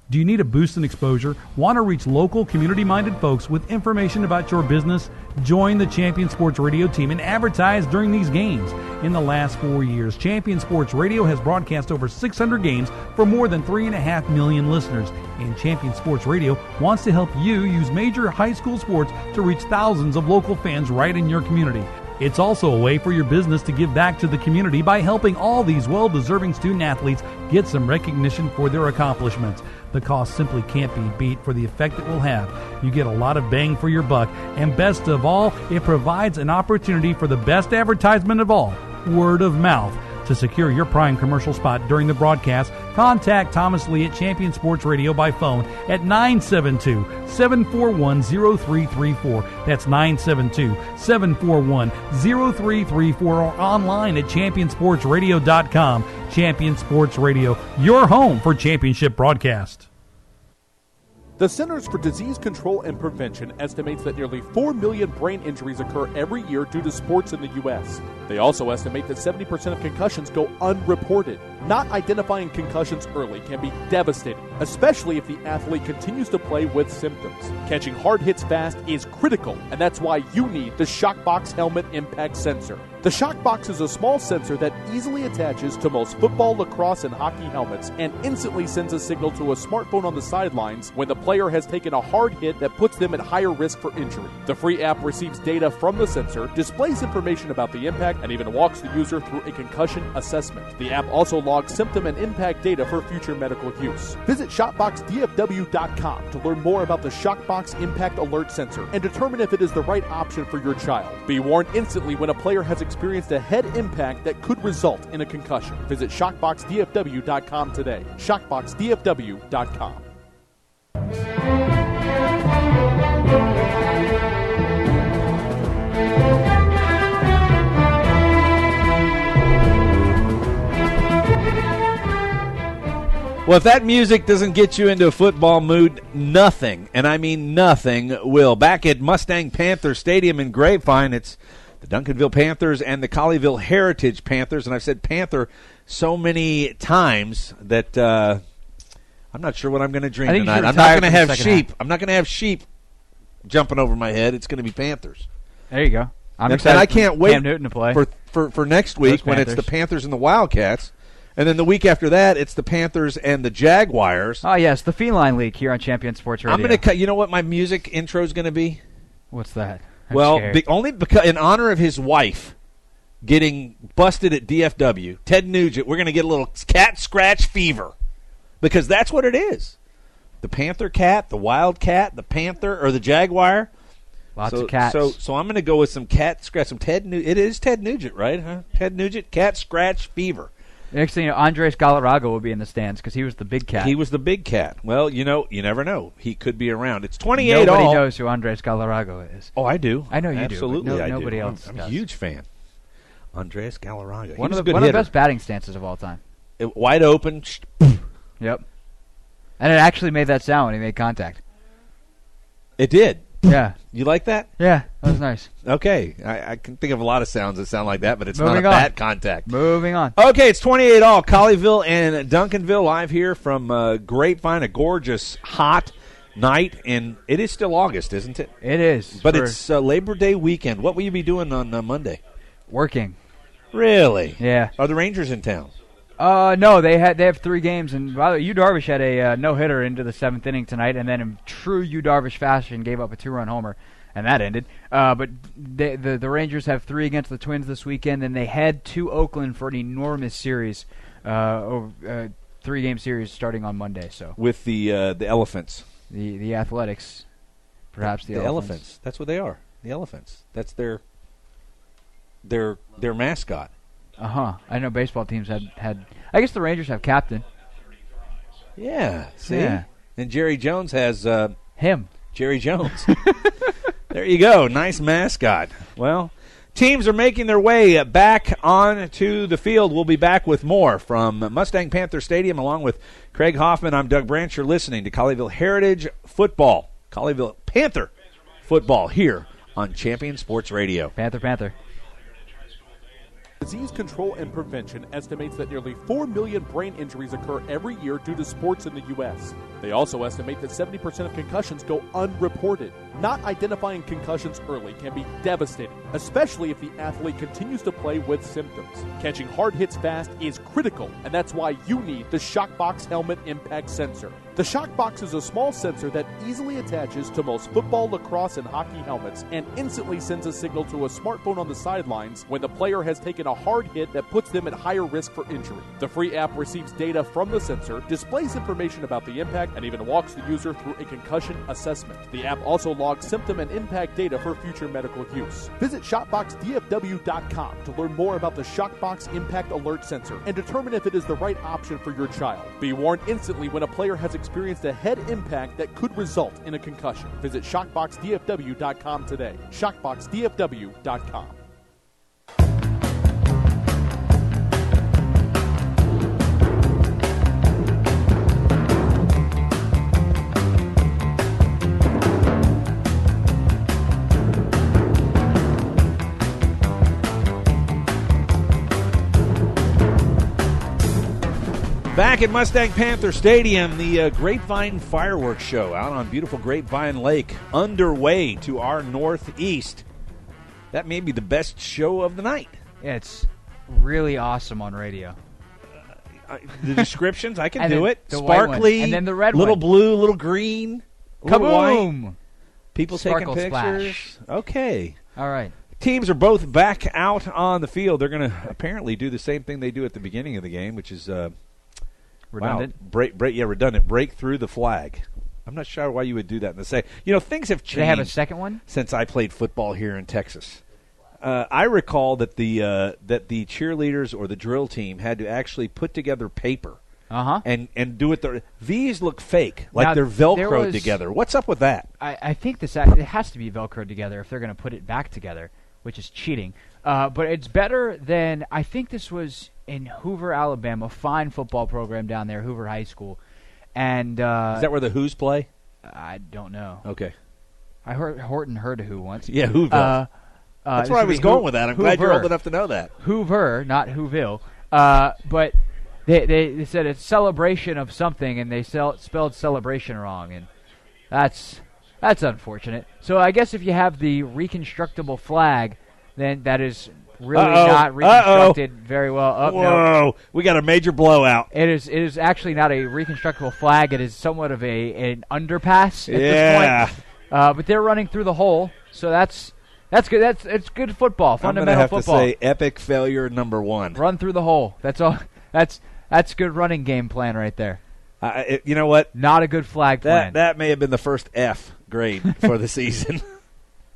Do you need a boost in exposure? Want to reach local, community-minded folks with information about your business? Join the Champion Sports Radio team and advertise during these games. In the last 4 years, Champion Sports Radio has broadcast over 600 games for more than 3.5 million listeners. And Champion Sports Radio wants to help you use major high school sports to reach thousands of local fans right in your community. It's also a way for your business to give back to the community by helping all these well-deserving student-athletes get some recognition for their accomplishments. The cost simply can't be beat for the effect it will have. You get a lot of bang for your buck, and best of all, it provides an opportunity for the best advertisement of all, word of mouth. To secure your prime commercial spot during the broadcast, contact Thomas Lee at Champion Sports Radio by phone at 972-741-0334. That's 972-741-0334, or online at championsportsradio.com. Champion Sports Radio, your home for championship broadcast.
The Centers for Disease Control and Prevention estimates that nearly 4 million brain injuries occur every year due to sports in the U.S. They also estimate that 70% of concussions go unreported. Not identifying concussions early can be devastating, especially if the athlete continues to play with symptoms. Catching hard hits fast is critical, and that's why you need the Shockbox Helmet Impact Sensor. The Shockbox is a small sensor that easily attaches to most football, lacrosse, and hockey helmets and instantly sends a signal to a smartphone on the sidelines when the player has taken a hard hit that puts them at higher risk for injury. The free app receives data from the sensor, displays information about the impact, and even walks the user through a concussion assessment. The app also logs symptom and impact data for future medical use. Visit ShopboxDFW.com to learn more about the Shockbox Impact Alert Sensor and determine if it is the right option for your child. Be warned instantly when a player has experienced a head impact that could result in a concussion. Visit ShockboxDFW.com today. ShockboxDFW.com.
Well, if that music doesn't get you into a football mood, nothing, and I mean nothing, will. Back at Mustang Panther Stadium in Grapevine, it's the Duncanville Panthers and the Colleyville Heritage Panthers, and I've said Panther so many times that I'm not sure what I'm going to dream tonight. I'm not going to have sheep. I'm not going to have sheep jumping over my head. It's going to be Panthers.
There you go. I'm
and
excited.
I can't wait
Cam Newton to play
for next week when it's the Panthers and the Wildcats. And then the week after that, it's the Panthers and the Jaguars.
Oh, yes, the Feline League here on Champion Sports Radio.
I'm going to cut. You know what my music intro is going to be?
What's that?
Only because in honor of his wife getting busted at DFW, Ted Nugent, we're going to get a little cat scratch fever because that's what it is. The Panther cat, the Wildcat, the Panther, or the Jaguar.
Lots of cats.
So I'm going to go with some cat scratch. It is Ted Nugent, right? Huh? Ted Nugent, cat scratch fever.
Next thing you know, Andres Galarraga will be in the stands because he was the big cat.
He was the big cat. Well, you never know. He could be around. It's 28
Nobody
all.
knows who Andres Galarraga is.
Oh, I do.
I know you
Absolutely,
do.
I do.
Nobody else
I'm a huge fan. Andres Galarraga.
One of the best batting stances of all time.
Wide open.
Yep. And it actually made that sound when he made contact.
It did.
Yeah.
You like that?
Yeah, that was nice.
Okay. I can think of a lot of sounds that sound like that, but it's
Moving
not a
on.
bat contact.
Moving on.
Okay, it's 28 all. Colleyville and Duncanville live here from Grapevine, a gorgeous, hot night, and it is still August, isn't it?
It is.
But it's Labor Day weekend. What will you be doing on Monday?
Working.
Really?
Yeah.
Are the Rangers in town?
No, they have 3 games, and by the way, Yu Darvish had a no-hitter into the 7th inning tonight, and then in true Yu Darvish fashion gave up a 2-run homer, and that ended. But the Rangers have 3 against the Twins this weekend, and they head to Oakland for an enormous series, 3-game series starting on Monday. So
with the Elephants,
the Athletics, perhaps the
Elephants. That's what they are. The Elephants. That's their mascot.
I know baseball teams had. I guess the Rangers have captain.
Yeah. See.
Yeah.
And Jerry Jones has
him.
Jerry Jones. There you go. Nice mascot. Well, teams are making their way back onto the field. We'll be back with more from Mustang Panther Stadium along with Craig Hoffman. I'm Doug Branch. You're listening to Colleyville Heritage Football, Colleyville Panther Football here on Champion Sports Radio.
Panther.
Disease Control and Prevention estimates that nearly 4 million brain injuries occur every year due to sports in the U.S. They also estimate that 70% of concussions go unreported. Not identifying concussions early can be devastating, especially if the athlete continues to play with symptoms. Catching hard hits fast is critical, and that's why you need the Shockbox Helmet Impact Sensor. The Shockbox is a small sensor that easily attaches to most football, lacrosse, and hockey helmets and instantly sends a signal to a smartphone on the sidelines when the player has taken a hard hit that puts them at higher risk for injury. The free app receives data from the sensor, displays information about the impact, and even walks the user through a concussion assessment. The app also logs symptom and impact data for future medical use. Visit ShotboxDFW.com to learn more about the Shockbox Impact Alert Sensor and determine if it is the right option for your child. Be warned instantly when a player has experienced a head impact that could result in a concussion. Visit ShotboxDFW.com today. ShotboxDFW.com.
Back at Mustang Panther Stadium, the Grapevine Fireworks Show out on beautiful Grapevine Lake, underway to our northeast. That may be the best show of the night.
Yeah, it's really awesome on radio.
The descriptions, I can
and
do it.
The
Sparkly,
and then the red
little
one.
Blue, little green, little
Kaboom!
white. People
Sparkle
taking pictures.
splash.
Okay.
All right.
Teams are both back out on the field. They're going to apparently do the same thing they do at the beginning of the game, which is
redundant.
Wow, redundant. Break through the flag. I'm not sure why you would do that in the say. Things have changed.
Do they have a second one?
Since I played football here in Texas. I recall that the cheerleaders or the drill team had to actually put together paper and do it. These look fake, like they're Velcroed together. What's up with that?
I think it has to be Velcroed together if they're going to put it back together, which is cheating. But it's better than, I think this was in Hoover, Alabama, a fine football program down there, Hoover High School. And
is that where the Who's play?
I don't know.
Okay.
I heard Horton heard of Who once.
Yeah, Whoville. That's where I was going with that. I'm glad you're old enough to know that.
Hoover, not Whoville. But they said it's celebration of something, and they spelled celebration wrong, and that's unfortunate. So I guess if you have the reconstructible flag, then that is really not reconstructed very well.
Whoa!
No.
We got a major blowout.
It is actually not a reconstructible flag. It is somewhat of an underpass at this point. But they're running through the hole, so that's good. It's good football, fundamental football.
I'm going to have to say epic failure number 1.
Run through the hole. That's all. That's good running game plan right there.
You know what?
Not a good flag plan.
That may have been the first F grade for the season.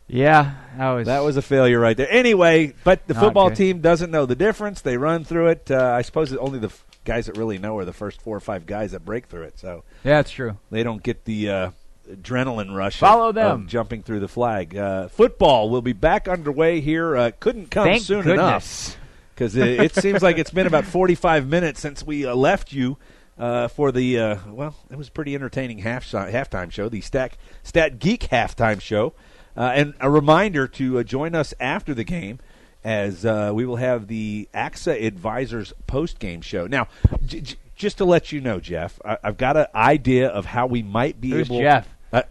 Yeah,
that was a failure right there. Anyway, but the football team doesn't know the difference. They run through it. I suppose only the guys that really know are the first 4 or 5 guys that break through it. So
yeah, that's true.
They don't get the adrenaline rush
of
jumping through the flag. Football will be back underway here. Couldn't come soon enough because it seems like it's been about 45 minutes since we left you for the it was a pretty entertaining halftime show, the Stat Geek halftime show. And a reminder to join us after the game as we will have the AXA Advisors post-game show. Now, just to let you know, Jeff, I've got an idea of how we might be
Who's
able.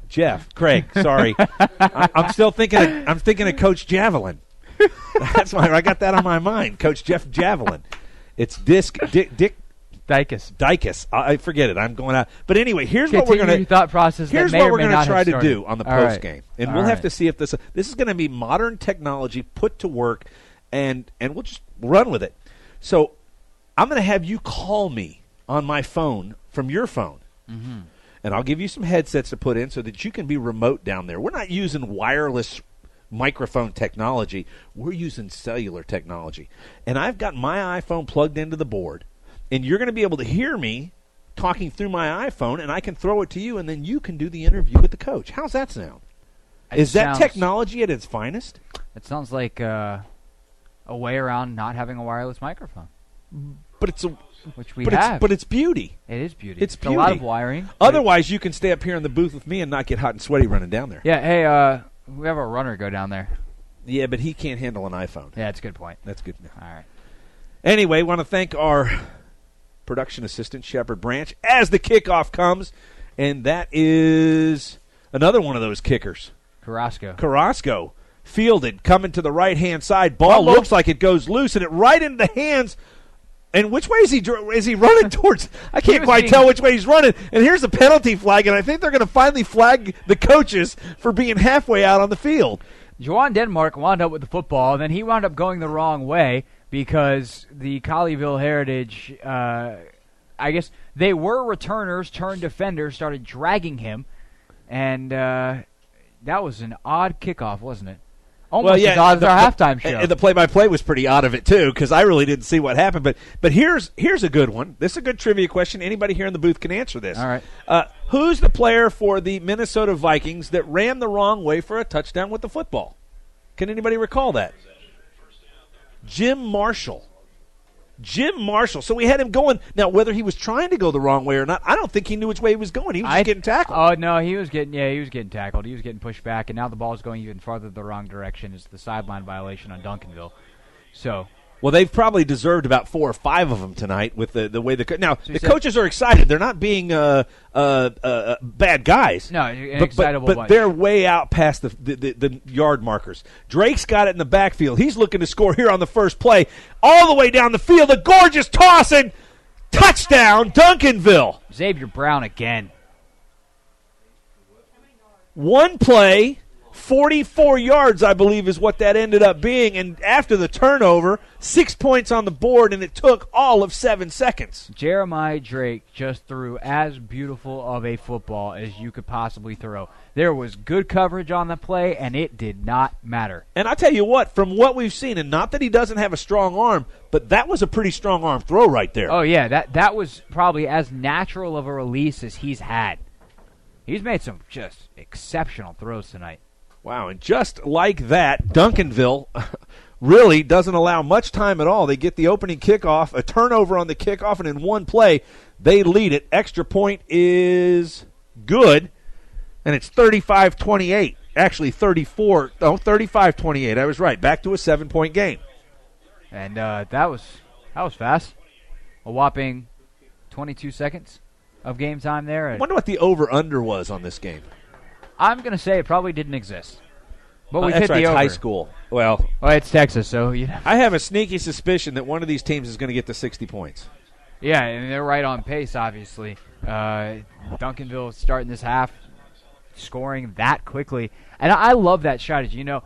Jeff?
Craig. Sorry, I'm still thinking. I'm thinking of Coach Javelin. That's why I got that on my mind, Coach Jeff Javelin. It's Dick Dicus. I forget it. I'm going out. But anyway, here's what we're going to
thought process.
Here's what we're going to try to do on the post game, and we'll have to see if this is going to be modern technology put to work, and we'll just run with it. So I'm going to have you call me on my phone from your phone.
Mm-hmm.
And I'll give you some headsets to put in so that you can be remote down there. We're not using wireless microphone technology. We're using cellular technology. And I've got my iPhone plugged into the board, and you're going to be able to hear me talking through my iPhone, and I can throw it to you, and then you can do the interview with the coach. How's that sound? Is that technology at its finest?
It sounds like a way around not having a wireless microphone.
But it's
which we have.
But it's beauty.
It is beauty.
It's beauty.
A lot of wiring.
Otherwise, you can stay up here in the booth with me and not get hot and sweaty running down there.
Yeah, hey, we have a runner go down there.
Yeah, but he can't handle an iPhone.
Yeah, that's a good point.
That's good.
All right.
Anyway, want to thank our production assistant, Shepard Branch, as the kickoff comes, and that is another one of those kickers. Carrasco fielded, coming to the right-hand side. Ball looks like it goes loose, and it right into the hands. And which way is he running towards? I can't quite tell which way he's running. And here's the penalty flag, and I think they're going to finally flag the coaches for being halfway out on the field.
Juwan Denmark wound up with the football, and then he wound up going the wrong way because the Colleyville Heritage, I guess they were returners turned defenders, started dragging him, and that was an odd kickoff, wasn't it? Almost as odd as our halftime show.
And the play-by-play was pretty odd of it, too, because I really didn't see what happened. But here's a good one. This is a good trivia question. Anybody here in the booth can answer this.
All right.
Who's the player for the Minnesota Vikings that ran the wrong way for a touchdown with the football? Can anybody recall that? Jim Marshall. So we had him going. Now, whether he was trying to go the wrong way or not, I don't think he knew which way he was going. He was just getting tackled.
Oh, no, he was getting tackled. He was getting pushed back, and now the ball is going even farther the wrong direction. It's the sideline violation on Duncanville. So,
well, they've probably deserved about 4 or 5 of them tonight with the way the coaches are excited. They're not being bad guys.
No, excitable.
But they're way out past the yard markers. Drake's got it in the backfield. He's looking to score here on the first play. All the way down the field, a gorgeous toss and touchdown, Duncanville.
Xavier Brown again.
One play, 44 yards, I believe, is what that ended up being. And after the turnover, 6 points on the board, and it took all of 7 seconds.
Jeremiah Drake just threw as beautiful of a football as you could possibly throw. There was good coverage on the play, and it did not matter.
And I tell you what, from what we've seen, and not that he doesn't have a strong arm, but that was a pretty strong arm throw right there.
Oh, yeah, that was probably as natural of a release as he's had. He's made some just exceptional throws tonight.
Wow, and just like that, Duncanville really doesn't allow much time at all. They get the opening kickoff, a turnover on the kickoff, and in one play, they lead it. Extra point is good, and it's 35-28. Actually, 35-28. I was right. Back to a 7-point game.
And that was fast. A whopping 22 seconds of game time there.
I wonder what the over-under was on this game.
I'm going to say it probably didn't exist. But we hit
that's right,
the over.
High school. Well,
it's Texas, so you know.
I have a sneaky suspicion that one of these teams is going to get to 60 points.
Yeah, and they're right on pace, obviously. Duncanville starting this half, scoring that quickly. And I love that strategy. You know,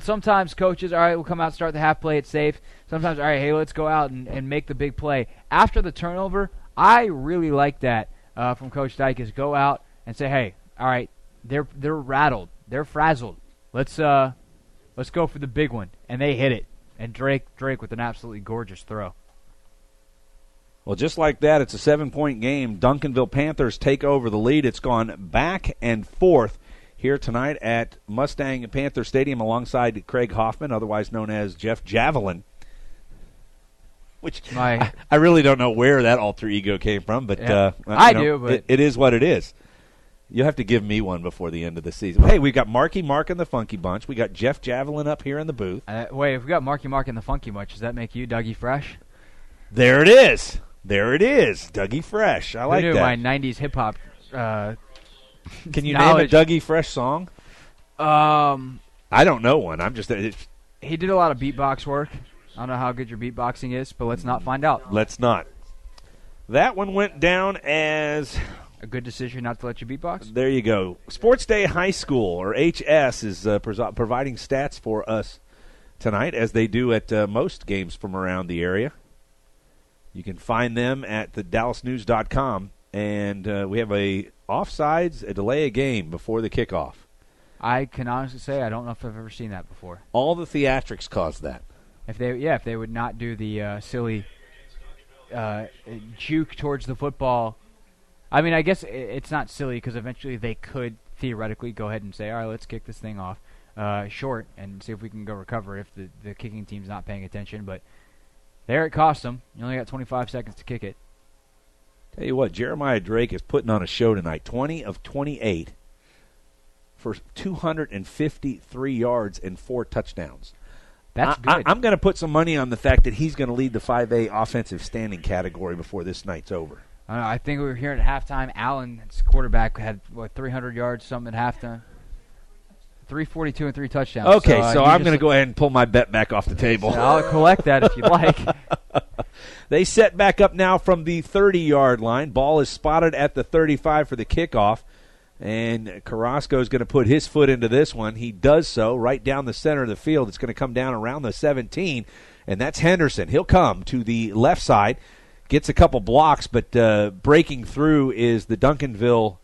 sometimes coaches, all right, we'll come out and start the half, play it safe. Sometimes, all right, hey, let's go out and make the big play. After the turnover, I really like that from Coach Dyke is go out and say, hey, all right, they're rattled. They're frazzled. Let's go for the big one. And they hit it. And Drake with an absolutely gorgeous throw.
Well, just like that, it's a 7-point game. Duncanville Panthers take over the lead. It's gone back and forth here tonight at Mustang Panther Stadium alongside Craig Hoffman, otherwise known as Jeff Javelin. Which I really don't know where that alter ego came from, but
I do. But
it is what it is. You'll have to give me one before the end of the season. Hey, we've got Marky Mark and the Funky Bunch. We got Jeff Javelin up here in the booth.
Wait, if we got Marky Mark and the Funky Bunch, does that make you Dougie Fresh?
There it is. There it is. Dougie Fresh. I like that.
My 90s hip-hop
Can you name a Dougie Fresh song? I don't know one. I'm just...
He did a lot of beatbox work. I don't know how good your beatboxing is, but let's not find out.
Let's not. That one went down as...
a good decision not to let you beatbox?
There you go. Sports Day High School, or HS, is providing stats for us tonight, as they do at most games from around the area. You can find them at the DallasNews.com, and we have a offsides, a delay a game before the kickoff.
I can honestly say I don't know if I've ever seen that before.
All the theatrics caused that.
If they would not do the silly juke towards the football. I mean, I guess it's not silly because eventually they could theoretically go ahead and say, all right, let's kick this thing off short and see if we can go recover if the kicking team's not paying attention. But there it cost them. You only got 25 seconds to kick it.
Tell you what, Jeremiah Drake is putting on a show tonight. 20 of 28 for 253 yards and 4 touchdowns.
That's good.
I'm going to put some money on the fact that he's going to lead the 5A offensive standing category before this night's over.
I think we were here at halftime. Allen's quarterback had, 300 yards, something at halftime. 342 and 3 touchdowns.
Okay, so I'm going to go ahead and pull my bet back off the table.
I'll collect that if you'd like.
They set back up now from the 30-yard line. Ball is spotted at the 35 for the kickoff. And Carrasco is going to put his foot into this one. He does so right down the center of the field. It's going to come down around the 17, and that's Henderson. He'll come to the left side, gets a couple blocks, but breaking through is the Duncanville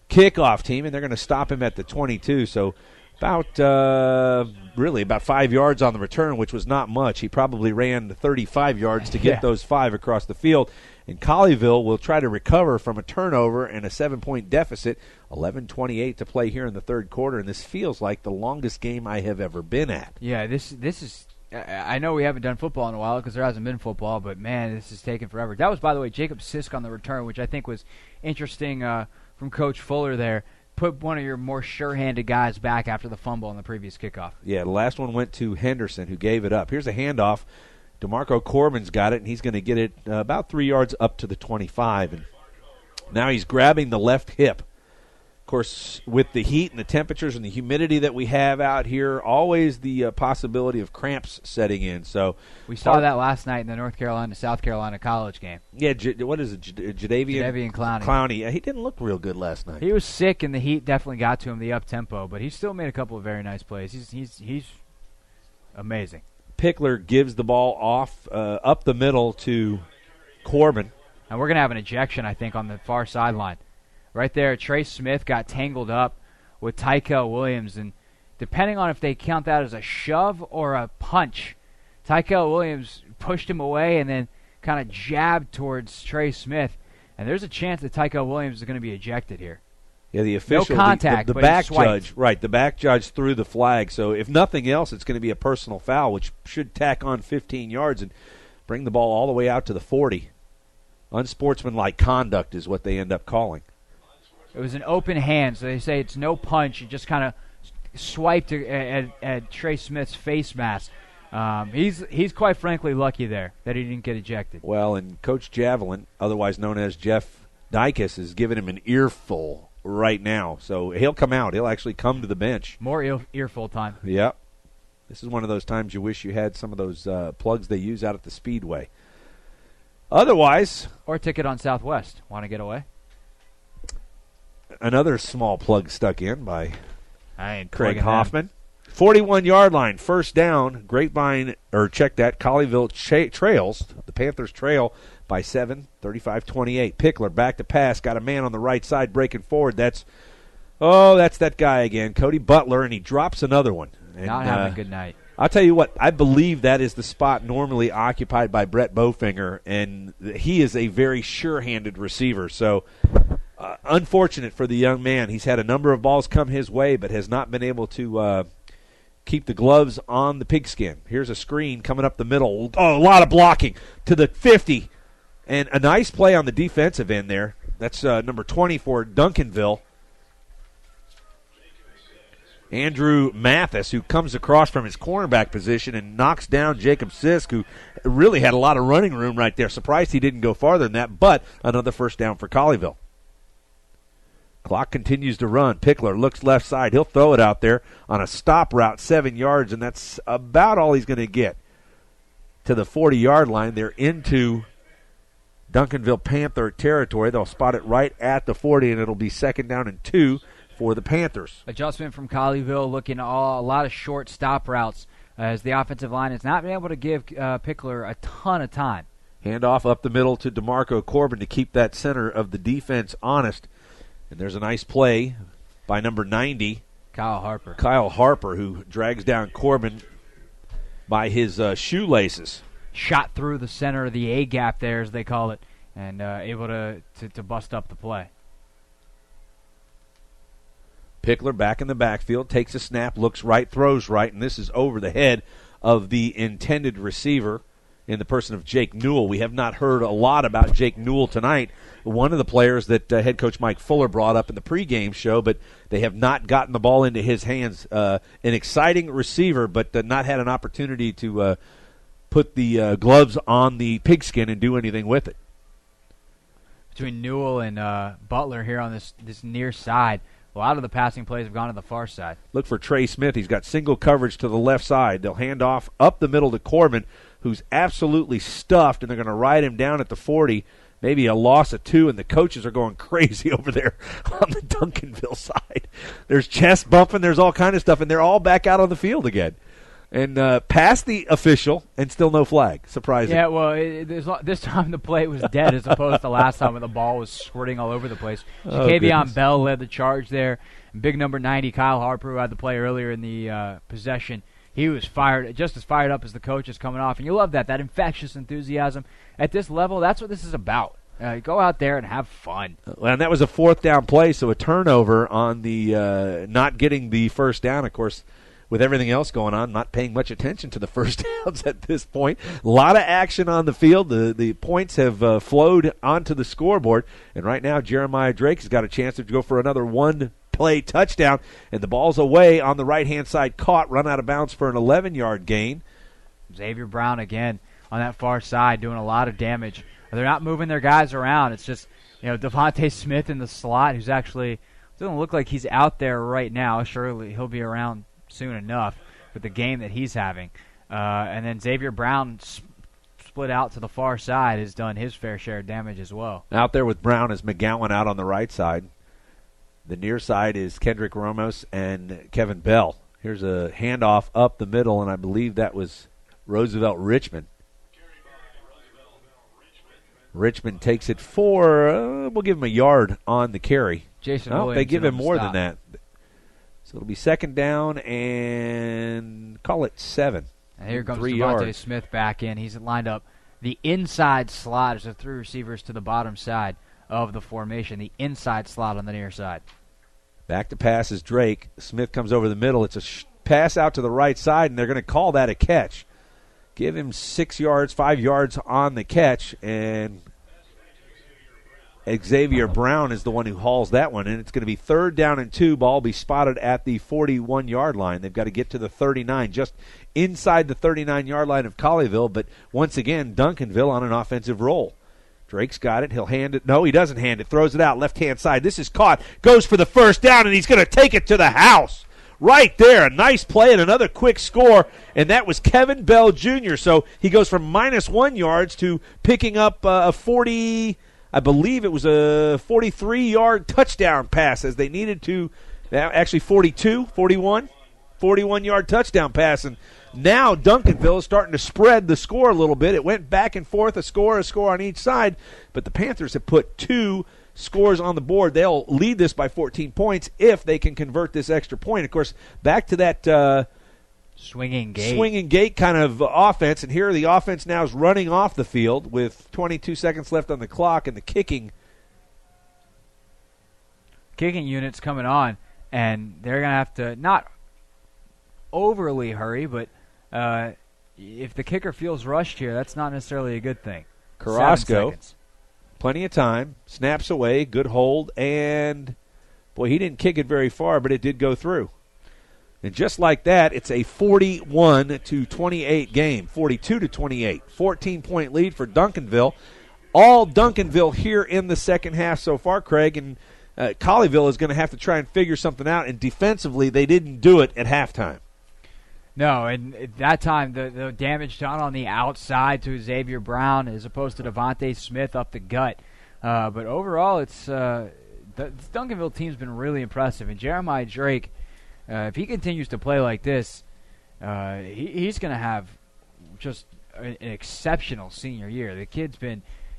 kickoff team, and they're going to stop him at the 22. So about 5 yards on the return, which was not much. He probably ran 35 yards to get those 5 across the field. And Colleyville will try to recover from a turnover and a 7-point deficit. 11:28 to play here in the third quarter, and this feels like the longest game I have ever been at.
Yeah, this is. I know we haven't done football in a while because there hasn't been football, but man, this is taking forever. That was, by the way, Jacob Sisk on the return, which I think was interesting from Coach Fuller there. Put one of your more sure-handed guys back after the fumble on the previous kickoff.
Yeah, the last one went to Henderson, who gave it up. Here's a handoff. DeMarco Corbin's got it, and he's going to get it about 3 yards up to the 25. And now he's grabbing the left hip. Of course, with the heat and the temperatures and the humidity that we have out here, always the possibility of cramps setting in. So
we saw that last night in the North Carolina-South Carolina college game.
Yeah, what is it, Jadeveon
Clowney.
Yeah, he didn't look real good last night.
He was sick, and the heat definitely got to him, the up-tempo, but he still made a couple of very nice plays. He's amazing.
Pickler gives the ball off up the middle to Corbin.
And we're going to have an ejection, I think, on the far sideline. Right there, Trace Smith got tangled up with Tykel Williams. And depending on if they count that as a shove or a punch, Tykel Williams pushed him away and then kind of jabbed towards Trace Smith. And there's a chance that Tykel Williams is going to be ejected here.
Yeah, the official,
no contact,
the
but
back
he swiped.
judge, right? The back judge threw the flag. So if nothing else, it's going to be a personal foul, which should tack on 15 yards and bring the ball all the way out to the 40. Unsportsmanlike conduct is what they end up calling.
It was an open hand, so they say it's no punch. He just kind of swiped at Trey Smith's face mask. He's quite frankly lucky there that he didn't get ejected.
Well, and Coach Javelin, otherwise known as Jeff Dykus, is giving him an earful right now. So he'll come out. He'll actually come to the bench.
More earful time.
Yep. This is one of those times you wish you had some of those plugs they use out at the Speedway. Otherwise.
Or a ticket on Southwest. Want to get away?
Another small plug stuck in by Craig Hoffman. 41-yard line, first down. Colleyville trails. The Panthers trail by 7, 35-28. Pickler back to pass, got a man on the right side breaking forward. That's that guy again, Cody Butler, and he drops another one. And,
not having a good night.
I'll tell you what, I believe that is the spot normally occupied by Brett Bowfinger, and he is a very sure-handed receiver. So unfortunate for the young man. He's had a number of balls come his way, but has not been able to keep the gloves on the pigskin. Here's a screen coming up the middle. Oh, a lot of blocking to the 50. And a nice play on the defensive end there. That's number 20 for Duncanville. Andrew Mathis, who comes across from his cornerback position and knocks down Jacob Sisk, who really had a lot of running room right there. Surprised he didn't go farther than that, but another first down for Colleyville. Clock continues to run. Pickler looks left side. He'll throw it out there on a stop route, 7 yards, and that's about all he's going to get. To the 40-yard line, they're into Duncanville Panther territory. They'll spot it right at the 40, and it'll be second down and 2 for the Panthers.
Adjustment from Colleyville, looking at a lot of short stop routes as the offensive line has not been able to give Pickler a ton of time.
Handoff up the middle to DeMarco Corbin to keep that center of the defense honest. And there's a nice play by number 90.
Kyle Harper.
Kyle Harper, who drags down Corbin by his shoelaces.
Shot through the center of the A-gap there, as they call it, and able to bust up the play.
Pickler back in the backfield, takes a snap, looks right, throws right, and this is over the head of the intended receiver in the person of Jake Newell. We have not heard a lot about Jake Newell tonight, one of the players that head coach Mike Fuller brought up in the pregame show, but they have not gotten the ball into his hands. An exciting receiver, but not had an opportunity to put the gloves on the pigskin and do anything with it.
Between Newell and Butler here on this near side, a lot of the passing plays have gone to the far side.
Look for Trey Smith. He's got single coverage to the left side. They'll hand off up the middle to Corbin, who's absolutely stuffed, and they're going to ride him down at the 40. Maybe a loss of 2, and the coaches are going crazy over there on the Duncanville side. There's chest bumping. There's all kind of stuff, and they're all back out on the field again. And past the official, and still no flag. Surprising.
Yeah, well, this time the play was dead as opposed to last time when the ball was squirting all over the place. Jakevion Bell led the charge there. And big number 90, Kyle Harper, who had the play earlier in the possession, he was just as fired up as the coach is coming off. And you love that infectious enthusiasm. At this level, that's what this is about. Go out there and have fun.
And that was a fourth down play, so a turnover on the not getting the first down. Of course, with everything else going on, not paying much attention to the first downs at this point. A lot of action on the field. The points have flowed onto the scoreboard. And right now, Jeremiah Drake has got a chance to go for another one-play touchdown. And the ball's away on the right-hand side, caught, run out of bounds for an 11-yard gain.
Xavier Brown again on that far side doing a lot of damage. They're not moving their guys around. It's just, Devontae Smith in the slot, who's actually doesn't look like he's out there right now. Surely he'll be around soon enough with the game that he's having. And then Xavier Brown split out to the far side has done his fair share of damage as well.
Out there with Brown is McGowan out on the right side. The near side is Kendrick Ramos and Kevin Bell. Here's a handoff up the middle, and I believe that was Roosevelt Richmond. Richmond takes it for, we'll give him a yard on the carry.
Jason
Williamson, they give him more than that. So it'll be second down and call it 7.
And here comes
3
Devontae
yards.
Smith back in. He's lined up the inside slot as the 3 receivers to the bottom side of the formation, the inside slot on the near side.
Back to pass is Drake. Smith comes over the middle. It's a pass out to the right side, and they're going to call that a catch. Give him 6 yards, 5 yards on the catch, and Xavier Brown is the one who hauls that one, and it's going to be 3rd down and 2. Ball will be spotted at the 41-yard line. They've got to get to the 39, just inside the 39-yard line of Colleyville, but once again, Duncanville on an offensive roll. Drake's got it. He'll hand it. No, he doesn't hand it. Throws it out left-hand side. This is caught. Goes for the first down, and he's going to take it to the house. Right there. A nice play and another quick score, and that was Kevin Bell Jr. So he goes from -1 yards to picking up a 40, I believe it was a 43-yard touchdown pass as they needed to, actually 41-yard touchdown pass. And now Duncanville is starting to spread the score a little bit. It went back and forth, a score on each side, but the Panthers have put 2 scores on the board. They'll lead this by 14 points if they can convert this extra point. Of course, back to that
swinging gate
kind of offense, and here the offense now is running off the field with 22 seconds left on the clock, and the kicking
unit's coming on, and they're going to have to not overly hurry, but if the kicker feels rushed here, that's not necessarily a good thing.
Carrasco, plenty of time, snaps away, good hold, and boy, he didn't kick it very far, but it did go through. And just like that, it's a 41-28 game, 42-28, 14-point lead for Duncanville. All Duncanville here in the second half so far, Craig, and Colleyville is going to have to try and figure something out, and defensively they didn't do it at halftime.
No, and at that time, the damage done on the outside to Xavier Brown as opposed to Devontae Smith up the gut. But overall, it's the Duncanville team's been really impressive. And Jeremiah Drake, if he continues to play like this, he's going to have just an exceptional senior year. The kid's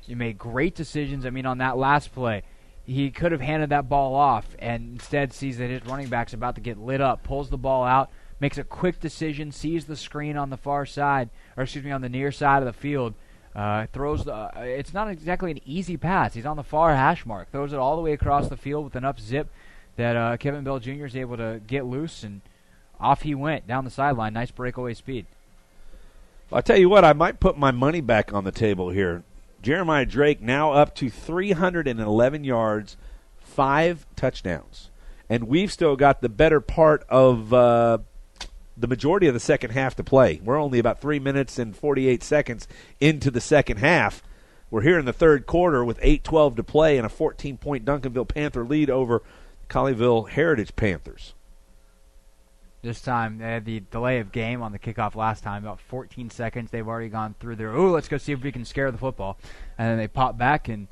he made great decisions. I mean, on that last play, he could have handed that ball off and instead sees that his running back's about to get lit up, pulls the ball out, makes a quick decision, sees the screen on the far side, on the near side of the field, throws it's not exactly an easy pass. He's on the far hash mark, throws it all the way across the field with enough zip that Kevin Bell Jr. is able to get loose, and off he went down the sideline. Nice breakaway speed.
I'll tell you what, I might put my money back on the table here. Jeremiah Drake now up to 311 yards, 5 touchdowns. And we've still got the better part of the majority of the second half to play. We're only about 3 minutes and 48 seconds into the second half. We're here in the third quarter with 8:12 to play and a 14-point Duncanville Panther lead over Colleyville Heritage Panthers.
This time, they had the delay of game on the kickoff last time, about 14 seconds. They've already gone through their, let's go see if we can scare the football. And then they pop back and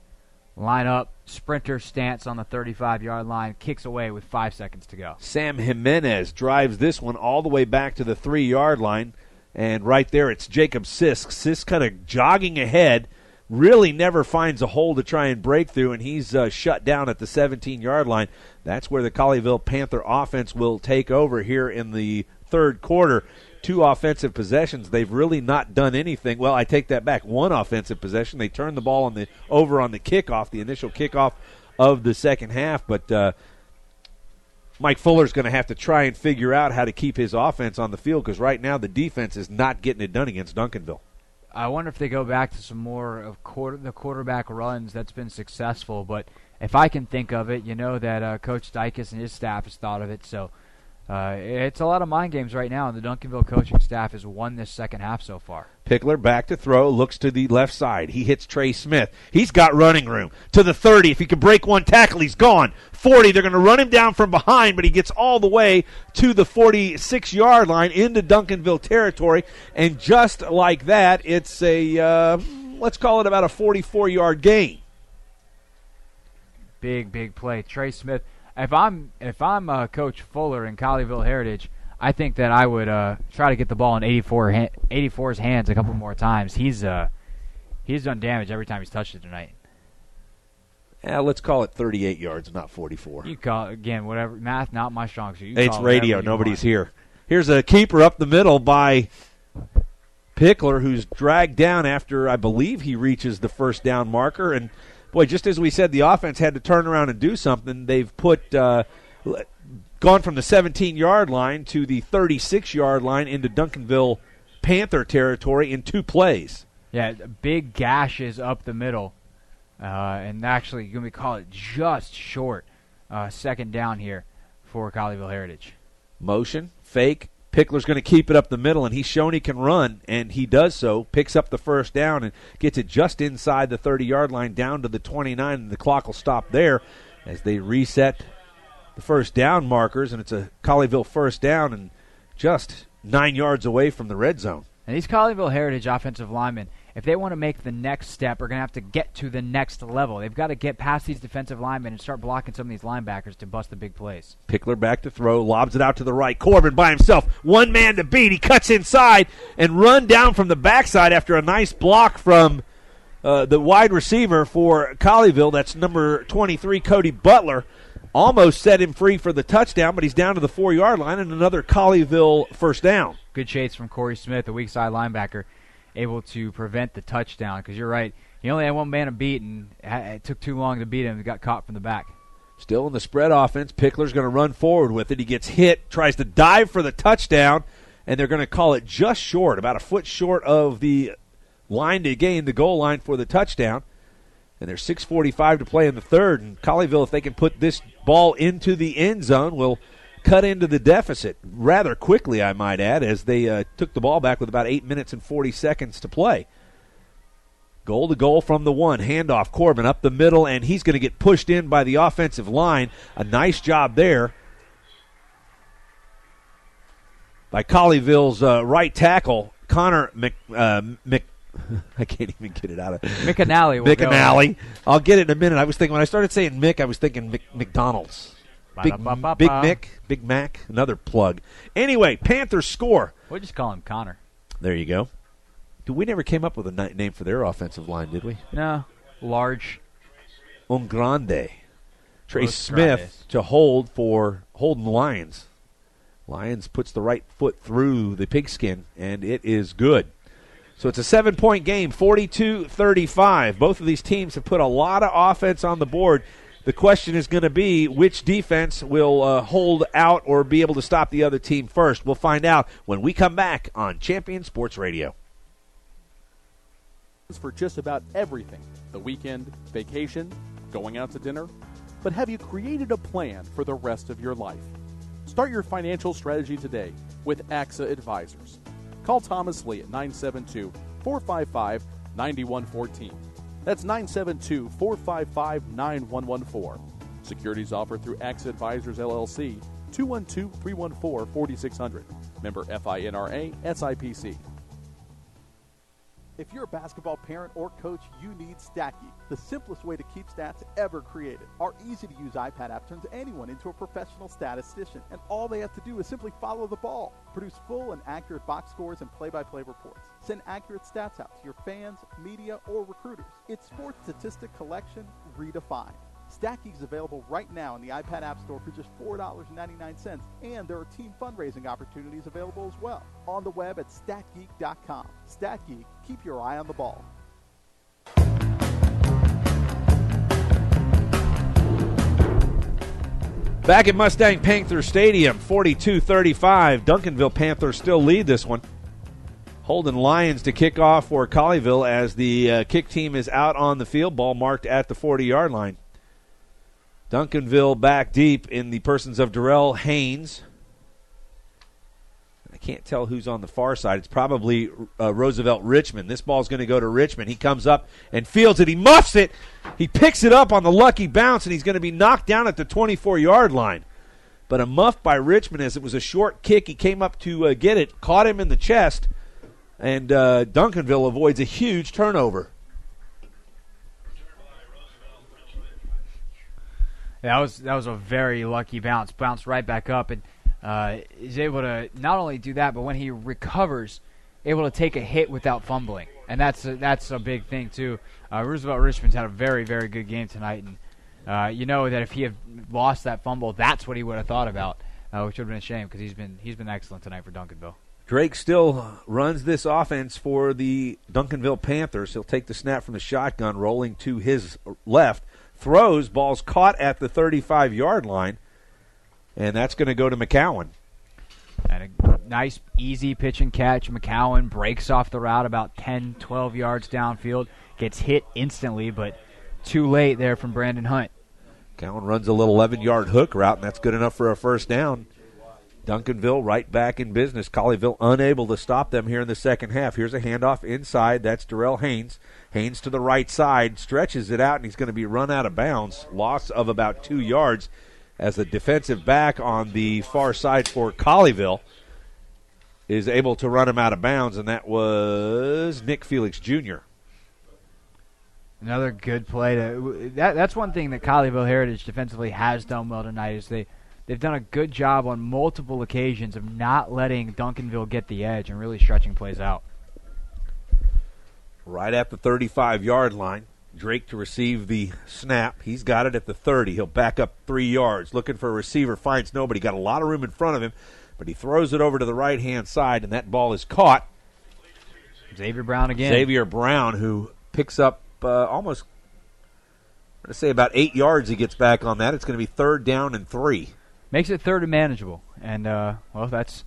line up, sprinter stance on the 35-yard line, kicks away with 5 seconds to go.
Sam Jimenez drives this one all the way back to the 3-yard line. And right there, it's Jacob Sisk. Sisk kind of jogging ahead, really never finds a hole to try and break through, and he's shut down at the 17-yard line. That's where the Colleyville Panther offense will take over here in the third quarter. 2 offensive possessions. They've really not done anything. Well, I take that back. 1 offensive possession. They turned the ball over on the kickoff, the initial kickoff of the second half, but Mike Fuller's going to have to try and figure out how to keep his offense on the field because right now the defense is not getting it done against Duncanville.
I wonder if they go back to some more of the quarterback runs that's been successful. But if I can think of it, you know that Coach Dykes and his staff has thought of it. So it's a lot of mind games right now, and the Duncanville coaching staff has won this second half so far.
Pickler back to throw, looks to the left side. He hits Trey Smith. He's got running room. To the 30. If he can break one tackle, he's gone. 40. They're going to run him down from behind, but he gets all the way to the 46-yard line into Duncanville territory. And just like that, it's let's call it about a 44-yard gain.
Big play. Trey Smith. If I'm Coach Fuller in Colleyville Heritage, I think that I would try to get the ball in 84's hands a couple more times. He's done damage every time he's touched it tonight.
Yeah, let's call it 38 yards, not 44.
You call it, again, whatever. Math, not my strong suit.
It's radio. Nobody's here. Here's a keeper up the middle by Pickler, who's dragged down after, I believe, he reaches the first down marker. And, boy, just as we said, the offense had to turn around and do something. They've put gone from the 17-yard line to the 36-yard line into Duncanville Panther territory in 2 plays.
Yeah, big gashes up the middle. And actually, going to call it just short. Second down here for Colleyville Heritage.
Motion, fake. Pickler's going to keep it up the middle, and he's shown he can run, and he does so. Picks up the first down and gets it just inside the 30-yard line down to the 29, and the clock will stop there as they reset the first down markers, and it's a Colleyville first down and just 9 yards away from the red zone.
And these Colleyville Heritage offensive linemen, if they want to make the next step, are going to have to get to the next level. They've got to get past these defensive linemen and start blocking some of these linebackers to bust the big plays.
Pickler back to throw, lobs it out to the right. Corbin by himself, one man to beat. He cuts inside and run down from the backside after a nice block from the wide receiver for Colleyville. That's number 23, Cody Butler. Almost set him free for the touchdown, but he's down to the 4-yard line, and another Colleyville first down.
Good chase from Corey Smith, the weak side linebacker, able to prevent the touchdown, because you're right. He only had one man to beat, and it took too long to beat him. He got caught from the back.
Still in the spread offense. Pickler's going to run forward with it. He gets hit, tries to dive for the touchdown, and they're going to call it just short, about a foot short of the line to gain, the goal line for the touchdown. And there's 6:45 to play in the third, and Colleyville, if they can put this ball into the end zone, will cut into the deficit rather quickly, I might add, as they took the ball back with about 8 minutes and 40 seconds to play. Goal to goal from the 1. Handoff, Corbin up the middle, and he's going to get pushed in by the offensive line. A nice job there by Colleyville's right tackle, Connor I can't even get it out of
McAnally.
I'll get it in a minute. I was thinking, when I started saying Mick, I was thinking McDonald's. Big Mick, Big Mac, another plug. Anyway, Panthers score.
We'll just call him Connor.
There you go. We never came up with a name for their offensive line, did we?
No. Large.
Un Grande. Trace Smith to hold for Holden Lyons. Lyons puts the right foot through the pigskin, and it is good. So it's a 7-point game, 42-35. Both of these teams have put a lot of offense on the board. The question is going to be which defense will hold out or be able to stop the other team first. We'll find out when we come back on Champion Sports Radio.
For just about everything, the weekend, vacation, going out to dinner. But have you created a plan for the rest of your life? Start your financial strategy today with AXA Advisors. Call Thomas Lee at 972-455-9114. That's 972-455-9114. Securities offered through AXA Advisors, LLC, 212-314-4600. Member FINRA, SIPC. If you're a basketball parent or coach, you need Stacky, the simplest way to keep stats ever created. Our easy-to-use iPad app turns anyone into a professional statistician, and all they have to do is simply follow the ball. Produce full and accurate box scores and play-by-play reports. Send accurate stats out to your fans, media, or recruiters. It's sports statistic collection redefined. Stacky is available right now in the iPad App Store for just $4.99, and there are team fundraising opportunities available as well. On the web at statgeek.com. StatGeek, keep your eye on the ball.
Back at Mustang Panther Stadium, 42-35. Duncanville Panthers still lead this one. Holden Lyons to kick off for Colleyville as the kick team is out on the field. Ball marked at the 40-yard line. Duncanville back deep in the persons of Darrell Haynes. I can't tell who's on the far side. It's probably Roosevelt Richmond. This ball's going to go to Richmond. He comes up and fields it. He muffs it. He picks it up on the lucky bounce, and he's going to be knocked down at the 24-yard line. But a muff by Richmond as it was a short kick. He came up to get it, caught him in the chest, and Duncanville avoids a huge turnover.
That was a very lucky bounce. Bounced right back up, and is able to not only do that, but when he recovers, able to take a hit without fumbling, and that's a big thing too. Roosevelt Richmond's had a very, very good game tonight, and you know that if he had lost that fumble, that's what he would have thought about, which would have been a shame because he's been excellent tonight for Duncanville.
Drake still runs this offense for the Duncanville Panthers. He'll take the snap from the shotgun, rolling to his left. Throws, ball's caught at the 35-yard line. and that's going to go to McCowan.
And a nice, easy pitch and catch. McCowan breaks off the route about 10, 12 yards downfield. Gets hit instantly, but too late there from Brandon Hunt.
McCowan runs a little 11-yard hook route, and that's good enough for a first down. Duncanville right back in business. Colleyville unable to stop them here in the second half. Here's a handoff inside. That's Darrell Haynes. Haynes to the right side, stretches it out, and he's going to be run out of bounds. Loss of about 2 yards as the defensive back on the far side for Colleyville is able to run him out of bounds, and that was Nick Felix Jr.
Another good play. That's one thing that Colleyville Heritage defensively has done well tonight is they've done a good job on multiple occasions of not letting Duncanville get the edge and really stretching plays out.
Right at the 35-yard line. Drake to receive the snap. He's got it at the 30. He'll back up 3 yards. Looking for a receiver. Finds nobody. Got a lot of room in front of him, but he throws it over to the right-hand side, and that ball is caught.
Xavier Brown again.
Xavier Brown, who picks up almost, let's say about 8 yards he gets back on that. It's going to be 3rd down and 3.
Makes it 3rd and manageable. And, well, that's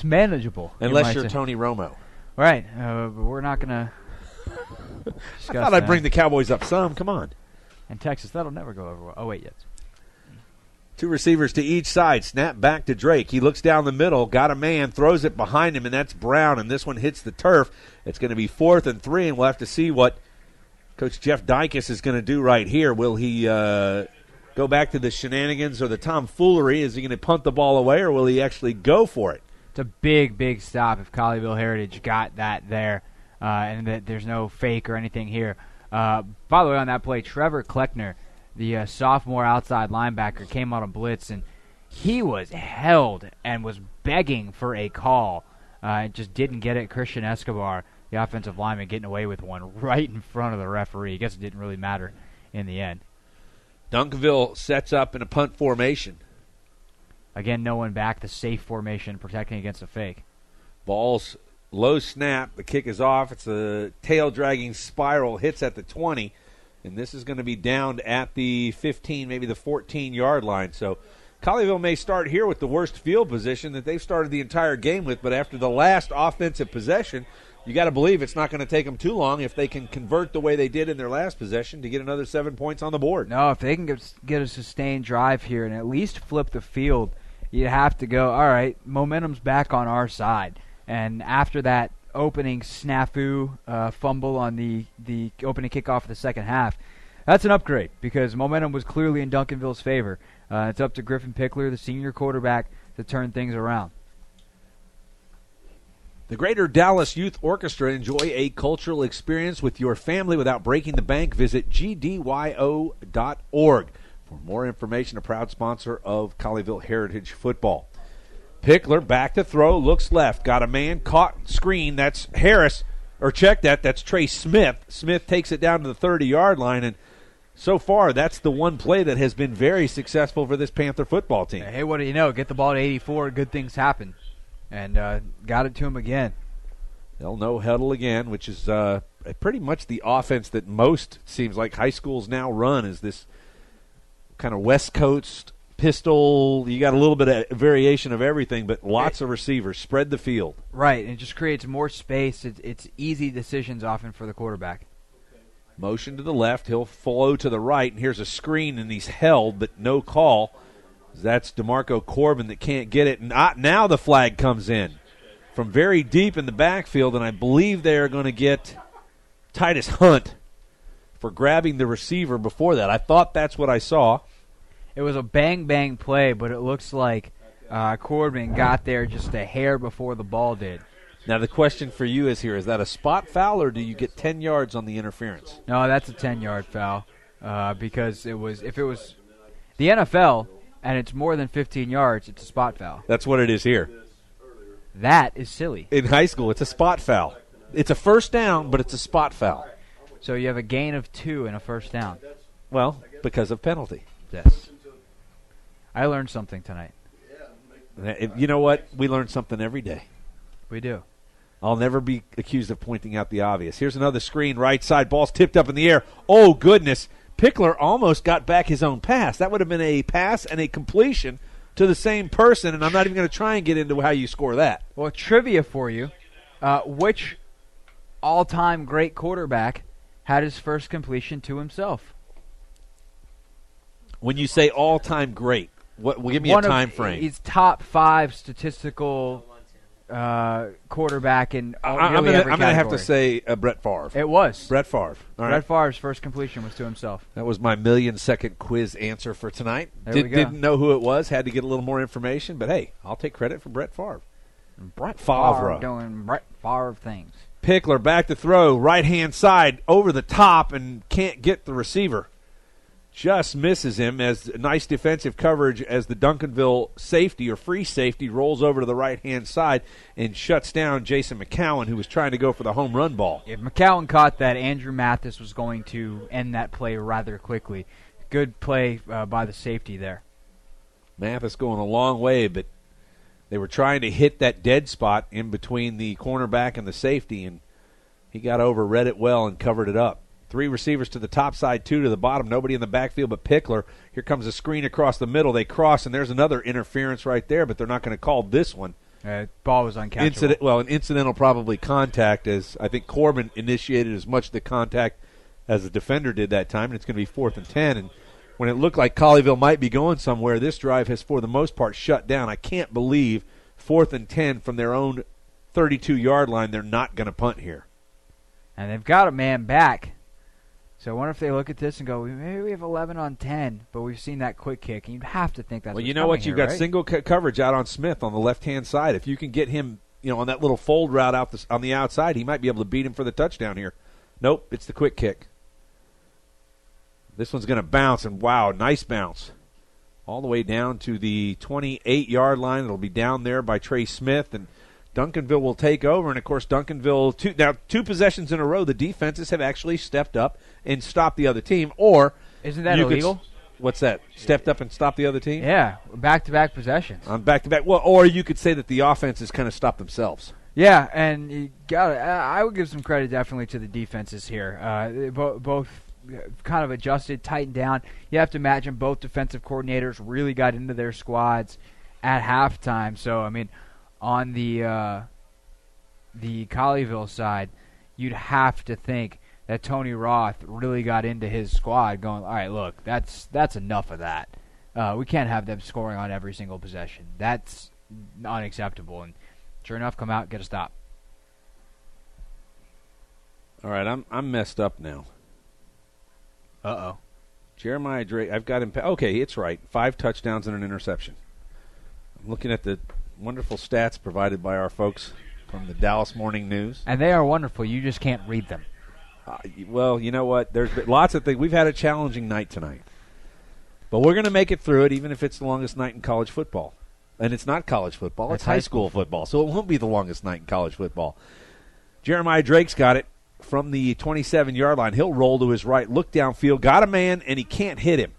manageable.
Unless you're Tony Romo.
Right. But we're not going to
I thought I'd bring the Cowboys up some. Come on.
And Texas, that'll never go over well. Oh, wait, yes.
2 receivers to each side. Snap back to Drake. He looks down the middle, got a man, throws it behind him, and that's Brown, and this one hits the turf. It's going to be 4th and 3, and we'll have to see what Coach Jeff Dykus is going to do right here. Will he go back to the shenanigans or the tomfoolery? Is he going to punt the ball away, or will he actually go for it?
It's a big, big stop if Colleyville Heritage got that there. And that there's no fake or anything here. By the way, on that play, Trevor Kleckner, the sophomore outside linebacker, came on a blitz, and he was held and was begging for a call. And just didn't get it. Christian Escobar, the offensive lineman, getting away with one right in front of the referee. I guess it didn't really matter in the end.
Duncanville sets up in a punt formation.
Again, no one back, the safe formation, protecting against a fake.
Ball's low snap, the kick is off. It's a tail-dragging spiral, hits at the 20, and this is going to be downed at the 15, maybe the 14-yard line. So Colleyville may start here with the worst field position that they've started the entire game with, but after the last offensive possession, you got to believe it's not going to take them too long if they can convert the way they did in their last possession to get another 7 points on the board.
No, if they can get a sustained drive here and at least flip the field, you have to go, all right, momentum's back on our side. And after that opening snafu fumble on the opening kickoff of the second half, that's an upgrade because momentum was clearly in Duncanville's favor. It's up to Griffin Pickler, the senior quarterback, to turn things around.
The Greater Dallas Youth Orchestra. Enjoy a cultural experience with your family without breaking the bank. Visit gdyo.org. For more information, a proud sponsor of Colleyville Heritage Football. Pickler back to throw, looks left, got a man, caught screen, that's Harris, or check that, that's Trey Smith. Smith takes it down to the 30-yard line, and so far that's the one play that has been very successful for this Panther football team.
Hey, what do you know? Get the ball to 84, good things happen. And got it to him again.
They'll no huddle again, which is pretty much the offense that most seems like high schools now run, is this kind of West Coast pistol. You got a little bit of variation of everything, but lots of receivers. Spread the field.
Right, and it just creates more space. It's easy decisions often for the quarterback.
Motion to the left. He'll flow to the right, and here's a screen, and he's held, but no call. That's DeMarco Corbin that can't get it. And now the flag comes in from very deep in the backfield, and I believe they are going to get Titus Hunt for grabbing the receiver before that. I thought that's what I saw.
It was a bang-bang play, but it looks like Corbin got there just a hair before the ball did.
Now the question for you is here, is that a spot foul or do you get 10 yards on the interference?
No, that's a 10-yard foul because if it was the NFL and it's more than 15 yards, it's a spot foul.
That's what it is here.
That is silly.
In high school, it's a spot foul. It's a first down, but it's a spot foul.
So you have a gain of 2 and a first down.
Well, because of penalty.
Yes. I learned something tonight.
You know what? We learn something every day.
We do.
I'll never be accused of pointing out the obvious. Here's another screen, right side. Ball's tipped up in the air. Oh, goodness. Pickler almost got back his own pass. That would have been a pass and a completion to the same person, and I'm not even going to try and get into how you score that.
Well, trivia for you. Which all-time great quarterback had his first completion to himself?
When you say all-time great, give me a time frame.
He's top 5 statistical quarterback in
I'm
going
to have to say Brett Favre.
It was.
Brett Favre.
Brett Favre's first completion was to himself.
That was my million-second quiz answer for tonight.
We go.
Didn't know who it was. Had to get a little more information. But, hey, I'll take credit for Brett Favre.
Brett Favre doing Brett Favre things.
Pickler back to throw. Right-hand side over the top and can't get the receiver. Just misses him as nice defensive coverage as the Duncanville safety or free safety rolls over to the right-hand side and shuts down Jason McCowan, who was trying to go for the home run ball.
If McCowan caught that, Andrew Mathis was going to end that play rather quickly. Good play by the safety there.
Mathis going a long way, but they were trying to hit that dead spot in between the cornerback and the safety, and he got over, read it well, and covered it up. 3 receivers to the top side, 2 to the bottom. Nobody in the backfield but Pickler. Here comes a screen across the middle. They cross, and there's another interference right there, but they're not going to call this one.
Ball was uncatchable.
An incidental probably contact, as I think Corbin initiated as much of the contact as the defender did that time, and it's going to be 4th and 10. And when it looked like Colleyville might be going somewhere, this drive has, for the most part, shut down. I can't believe 4th and 10 from their own 32-yard line, they're not going to punt here.
And they've got a man back. So I wonder if they look at this and go, maybe we have 11 on 10, but we've seen that quick kick, and you'd have to think that's
well, you know what? You've got single coverage out on Smith on the left-hand side. If you can get him, on that little fold route out on the outside, he might be able to beat him for the touchdown here. Nope, it's the quick kick. This one's going to bounce, and wow, nice bounce. All the way down to the 28-yard line. It'll be down there by Trey Smith, and Duncanville will take over, and, of course, Duncanville, two possessions in a row, the defenses have actually stepped up and stopped the other team. Or
isn't that illegal?
What's that? Stepped up and stopped the other team?
Yeah, back-to-back possessions.
On back-to-back. Well, or you could say that the offenses kind of stopped themselves.
Yeah, and you I would give some credit definitely to the defenses here. Both kind of adjusted, tightened down. You have to imagine both defensive coordinators really got into their squads at halftime. So, I mean, on the Colleyville side, you'd have to think that Tony Roth really got into his squad going, all right, look, that's enough of that. We can't have them scoring on every single possession. That's unacceptable. And sure enough, come out, get a stop.
All right, I'm messed up now.
Uh-oh.
Jeremiah Drake, I've got him. Okay, it's right. 5 touchdowns and an interception. I'm looking at the wonderful stats provided by our folks from the Dallas Morning News.
And they are wonderful. You just can't read them.
Well, you know what? There's been lots of things. We've had a challenging night tonight. But we're going to make it through it, even if it's the longest night in college football. And it's not college football. It's high school football. So it won't be the longest night in college football. Jeremiah Drake's got it from the 27-yard line. He'll roll to his right, look downfield, got a man, and he can't hit him.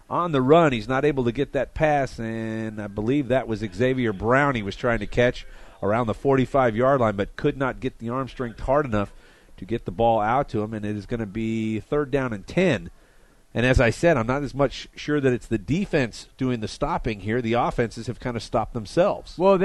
On the run, he's not able to get that pass, and I believe that was Xavier Brown he was trying to catch around the 45-yard line, but could not get the arm strength hard enough to get the ball out to him, and it is going to be 3rd down and 10. And as I said, I'm not as much sure that it's the defense doing the stopping here. The offenses have kind of stopped themselves.
Well,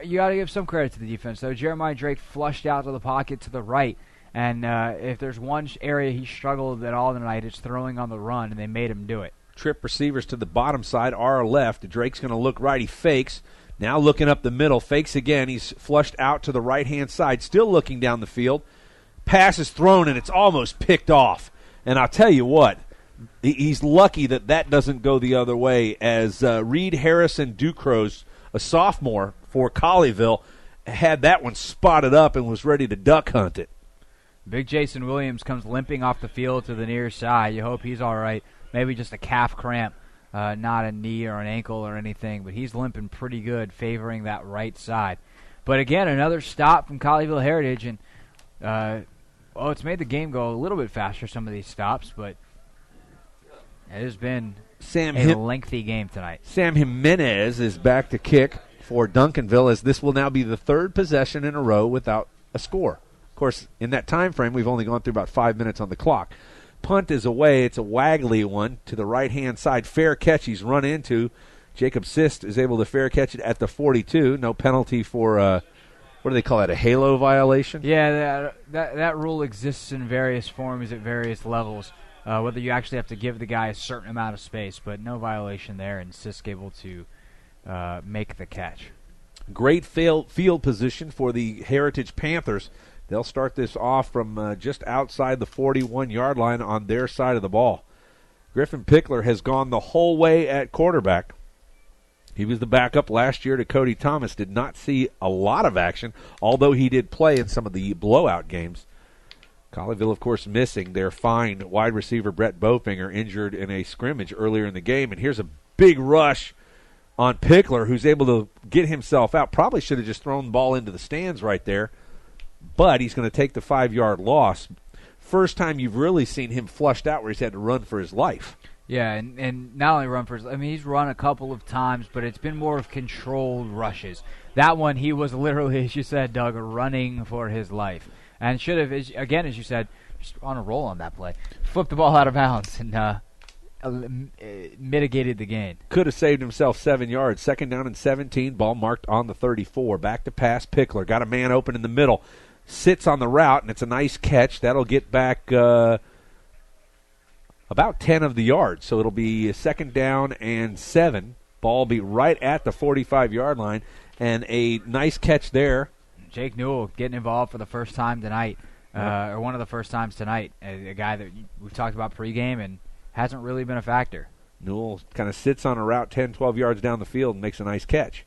you got to give some credit to the defense, though. Jeremiah Drake flushed out to the pocket to the right, and if there's one area he struggled at all tonight, it's throwing on the run, and they made him do it.
Trip receivers to the bottom side, our left. Drake's going to look right. He fakes. Now looking up the middle, fakes again. He's flushed out to the right-hand side, still looking down the field. Pass is thrown, and it's almost picked off. And I'll tell you what, he's lucky that doesn't go the other way, as Reed Harrison Ducros, a sophomore for Colleyville, had that one spotted up and was ready to duck hunt it.
Big Jason Williams comes limping off the field to the near side. You hope he's all right. Maybe just a calf cramp, not a knee or an ankle or anything, but he's limping pretty good, favoring that right side. But again, another stop from Colleyville Heritage, and it's made the game go a little bit faster, some of these stops, but it has been a lengthy game tonight.
Sam Jimenez is back to kick for Duncanville, as this will now be the 3rd possession in a row without a score. Of course, in that time frame, we've only gone through about 5 minutes on the clock. Punt is away. It's a waggly one to the right-hand side. Fair catch he's run into. Jacob Sist is able to fair catch it at the 42. No penalty for, what do they call that, a halo violation?
Yeah, that rule exists in various forms at various levels, whether you actually have to give the guy a certain amount of space, but no violation there, and Sisk able to make the catch.
Great field position for the Heritage Panthers. They'll start this off from just outside the 41-yard line on their side of the ball. Griffin Pickler has gone the whole way at quarterback. He was the backup last year to Cody Thomas. Did not see a lot of action, although he did play in some of the blowout games. Colleyville, of course, missing their fine wide receiver Brett Bofinger, injured in a scrimmage earlier in the game. And here's a big rush on Pickler, who's able to get himself out. Probably should have just thrown the ball into the stands right there, but he's going to take the 5-yard loss. First time you've really seen him flushed out where he's had to run for his life.
Yeah, and not only run for his, I mean, he's run a couple of times, but it's been more of controlled rushes. That one, he was literally, as you said, Doug, running for his life. And should have, again, as you said, just on a roll on that play. Flipped the ball out of bounds and mitigated the gain.
Could have saved himself 7 yards. 2nd down and 17, ball marked on the 34. Back to pass, Pickler. Got a man open in the middle. Sits on the route, and it's a nice catch. That'll get back about 10 of the yards. So it'll be 2nd down and 7. Ball will be right at the 45-yard line, and a nice catch there.
Jake Newell getting involved for the first time tonight, or one of the first times tonight. A guy that we've talked about pregame and hasn't really been a factor.
Newell kind of sits on a route 10, 12 yards down the field and makes a nice catch.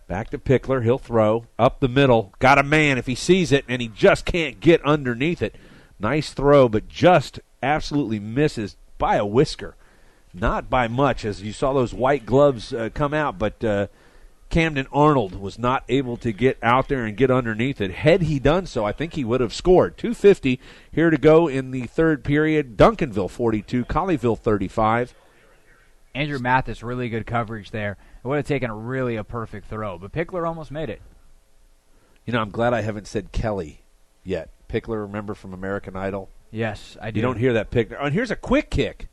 Back to Pickler. He'll throw up the middle. Got a man if he sees it, and he just can't get underneath it. Nice throw, but just absolutely misses by a whisker. Not by much, as you saw those white gloves come out, but Camden Arnold was not able to get out there and get underneath it. Had he done so, I think he would have scored. 2:50 here to go in the third period. Duncanville 42, Colleyville 35.
Andrew Mathis, really good coverage there. It would have taken a perfect throw, but Pickler almost made it.
You know, I'm glad I haven't said Kelly yet. Pickler, remember from American Idol?
Yes, I do.
You don't hear that Pickler. Oh, and here's a quick kick.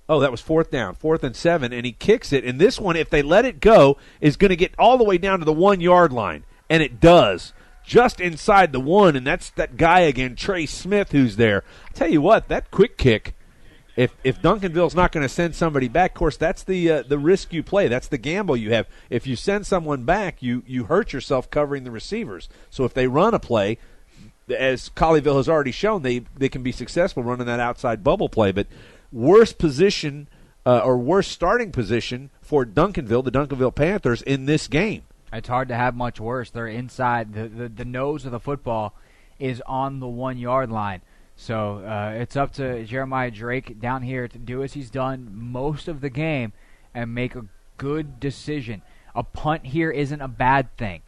Oh, that was 4th down, 4th and 7, and he kicks it. And this one, if they let it go, is going to get all the way down to the 1-yard line. And it does, just inside the 1, and that's that guy again, Trey Smith, who's there. I tell you what, that quick kick, if Duncanville's not going to send somebody back, of course, that's the risk you play. That's the gamble you have. If you send someone back, you hurt yourself covering the receivers. So if they run a play, as Colleyville has already shown, they can be successful running that outside bubble play. But worst position or worst starting position for Duncanville, the Duncanville Panthers, in this game.
It's hard to have much worse. They're inside. The nose of the football is on the 1-yard line. So it's up to Jeremiah Drake down here to do as he's done most of the game and make a good decision. A punt here isn't a bad thing.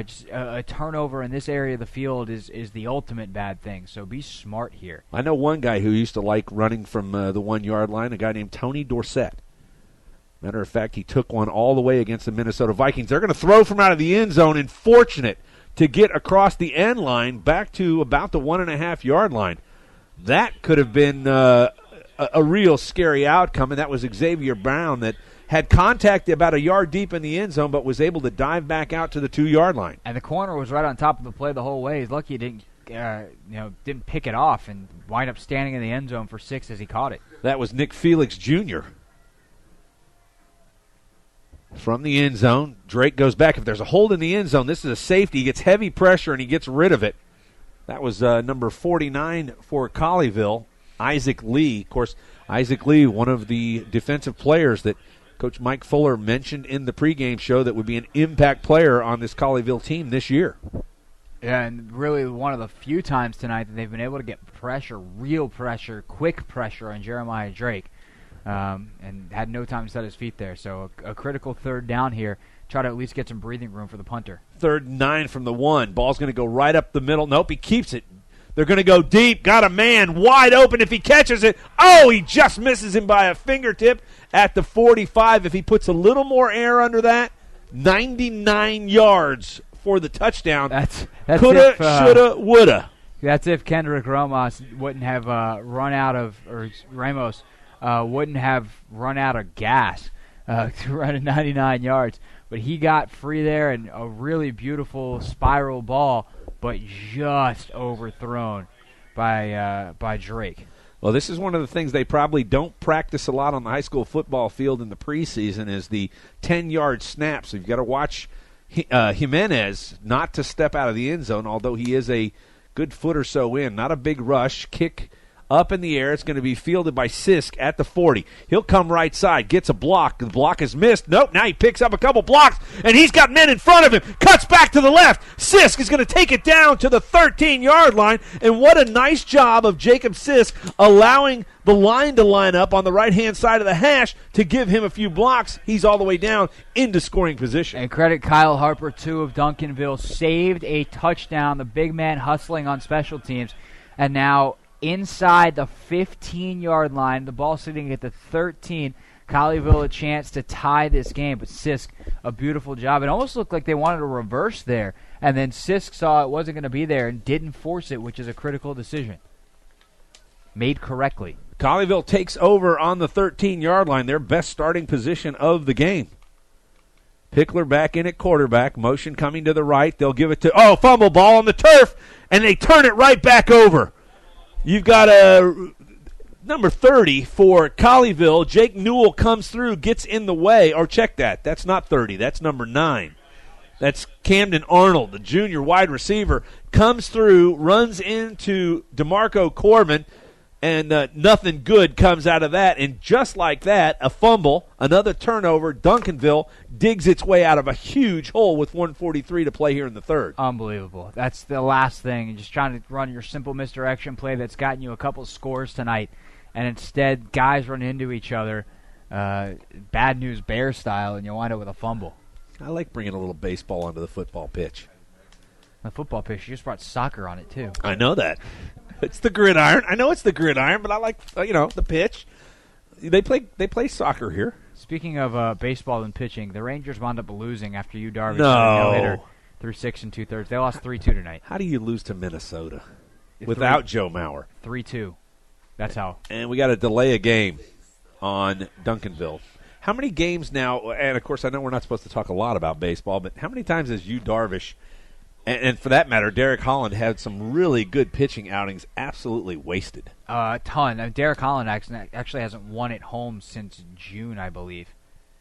Just a turnover in this area of the field is the ultimate bad thing, so be smart here.
I know one guy who used to like running from the 1-yard line, a guy named Tony Dorsett. Matter of fact, he took one all the way against the Minnesota Vikings. They're going to throw from out of the end zone, and fortunate to get across the end line back to about the 1.5-yard line. That could have been a real scary outcome, and that was Xavier Brown that had contact about a yard deep in the end zone, but was able to dive back out to the 2-yard line.
And the corner was right on top of the play the whole way. He's lucky he didn't pick it off and wind up standing in the end zone for 6 as he caught it.
That was Nick Felix Jr. From the end zone, Drake goes back. If there's a hold in the end zone, this is a safety. He gets heavy pressure, and he gets rid of it. That was number 49 for Colleyville, Isaac Lee. Of course, Isaac Lee, one of the defensive players that Coach Mike Fuller mentioned in the pregame show that would be an impact player on this Colleyville team this year.
Yeah, and really one of the few times tonight that they've been able to get pressure, real pressure, quick pressure on Jeremiah Drake, and had no time to set his feet there. So a critical 3rd down here. Try to at least get some breathing room for the punter.
3rd and 9 from the 1. Ball's going to go right up the middle. Nope, he keeps it. They're going to go deep. Got a man wide open if he catches it. Oh, he just misses him by a fingertip at the 45. If he puts a little more air under that, 99 yards for the touchdown.
That's
coulda, shoulda, woulda.
That's if Kendrick Ramos wouldn't have run out of, or Ramos wouldn't have run out of gas. running 99 yards. But he got free there and a really beautiful spiral ball, but just overthrown by Drake.
Well, this is one of the things they probably don't practice a lot on the high school football field in the preseason is the 10-yard snaps. So you've got to watch Jimenez not to step out of the end zone, although he is a good foot or so in. Not a big rush. Kick up in the air. It's going to be fielded by Sisk at the 40. He'll come right side, gets a block. The block is missed. Nope, now he picks up a couple blocks, and he's got men in front of him. Cuts back to the left. Sisk is going to take it down to the 13-yard line, and what a nice job of Jacob Sisk allowing the line to line up on the right-hand side of the hash to give him a few blocks. He's all the way down into scoring position.
And credit Kyle Harper, too, of Duncanville, saved a touchdown, the big man hustling on special teams, and now inside the 15-yard line, the ball sitting at the 13. Colleyville a chance to tie this game, but Sisk, a beautiful job. It almost looked like they wanted a reverse there, and then Sisk saw it wasn't going to be there and didn't force it, which is a critical decision. Made correctly.
Colleyville takes over on the 13-yard line, their best starting position of the game. Pickler back in at quarterback, motion coming to the right. They'll give it to, fumble ball on the turf, and they turn it right back over. You've got a number 30 for Colleyville. Jake Newell comes through, gets in the way. Or check that. That's not 30. That's number 9. That's Camden Arnold, the junior wide receiver. Comes through, runs into DeMarco Corbin, and nothing good comes out of that. And just like that, a fumble, another turnover. Duncanville digs its way out of a huge hole with 1:43 to play here in the third.
Unbelievable. That's the last thing. You're just trying to run your simple misdirection play that's gotten you a couple scores tonight. And instead, guys run into each other, bad news bear style, and you wind up with a fumble.
I like bringing a little baseball onto the football pitch.
The football pitch, you just brought soccer on it, too.
I know that. It's the gridiron. I know it's the gridiron, but I like the pitch. They play soccer here.
Speaking of baseball and pitching, the Rangers wound up losing after Yu Darvish
no-hitter
through 6 2/3. They lost 3-2 tonight.
How do you lose to Minnesota without Joe Mauer?
3-2. That's how.
And we got to delay a game on Duncanville. How many games now? And of course, I know we're not supposed to talk a lot about baseball, but how many times has Yu Darvish? And for that matter, Derek Holland had some really good pitching outings, absolutely wasted.
A ton. Derek Holland actually hasn't won at home since June, I believe,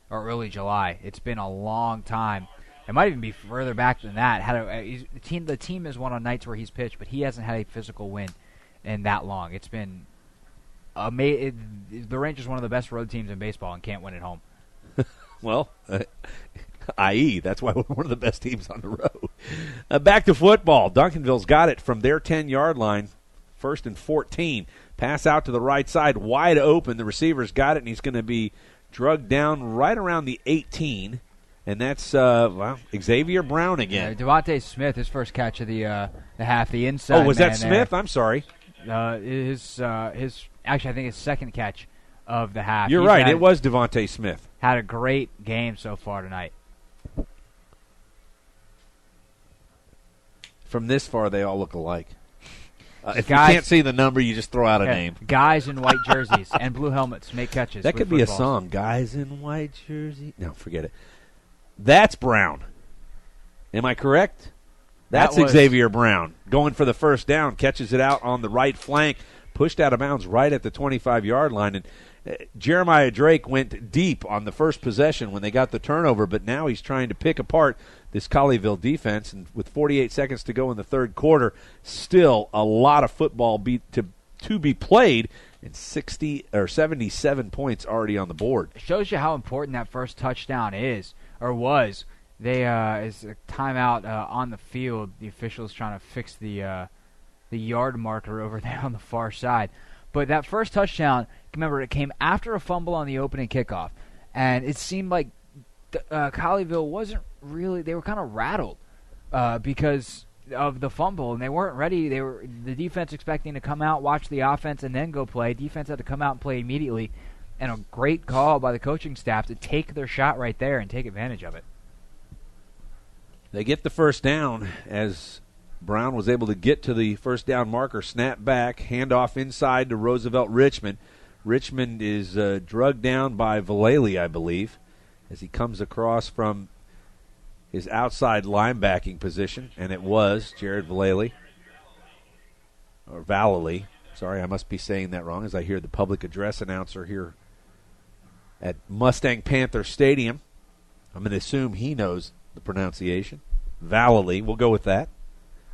or early July. It's been a long time. It might even be further back than that. The team has won on nights where he's pitched, but he hasn't had a physical win in that long. It's been the Rangers are one of the best road teams in baseball and can't win at home.
Well, i.e., that's why we're one of the best teams on the road. Back to football. Duncanville's got it from their 10-yard line, 1st and 14. Pass out to the right side, wide open. The receiver's got it, and he's going to be drugged down right around the 18. And that's Xavier Brown again.
Devontae Smith, his first catch of the half, the inside.
Oh, was that Smith?
There.
I'm sorry.
Actually, I think his second catch of the half.
You're right. It was Devontae Smith.
Had a great game so far tonight.
From this far, they all look alike. If you can't see the number, you just throw out a name.
Guys in white jerseys and blue helmets make catches.
That could be a song. Guys in white jersey. No, forget it. That's Brown. Am I correct? That's Xavier Brown. Going for the first down, catches it out on the right flank, pushed out of bounds right at the 25-yard line. And Jeremiah Drake went deep on the first possession when they got the turnover, but now he's trying to pick apart this Colleyville defense. And with 48 seconds to go in the third quarter, still a lot of football to be played, and 77 points already on the board.
It shows you how important that first touchdown is, or was. They is a timeout on the field. The officials trying to fix the yard marker over there on the far side. But that first touchdown, remember, it came after a fumble on the opening kickoff, and it seemed like Colleyville wasn't really. They were kind of rattled because of the fumble, and they weren't ready. They were the defense expecting to come out, watch the offense, and then go play. Defense had to come out and play immediately, and a great call by the coaching staff to take their shot right there and take advantage of it.
They get the first down as Brown was able to get to the first down marker, snap back, handoff inside to Roosevelt Richmond. Richmond is drugged down by Vallely, I believe. as he comes across from his outside linebacking position, and it was Jared Vallely. Sorry, I must be saying that wrong as I hear the public address announcer here at Mustang Panther Stadium. I'm going to assume he knows the pronunciation. Vallely, we'll go with that.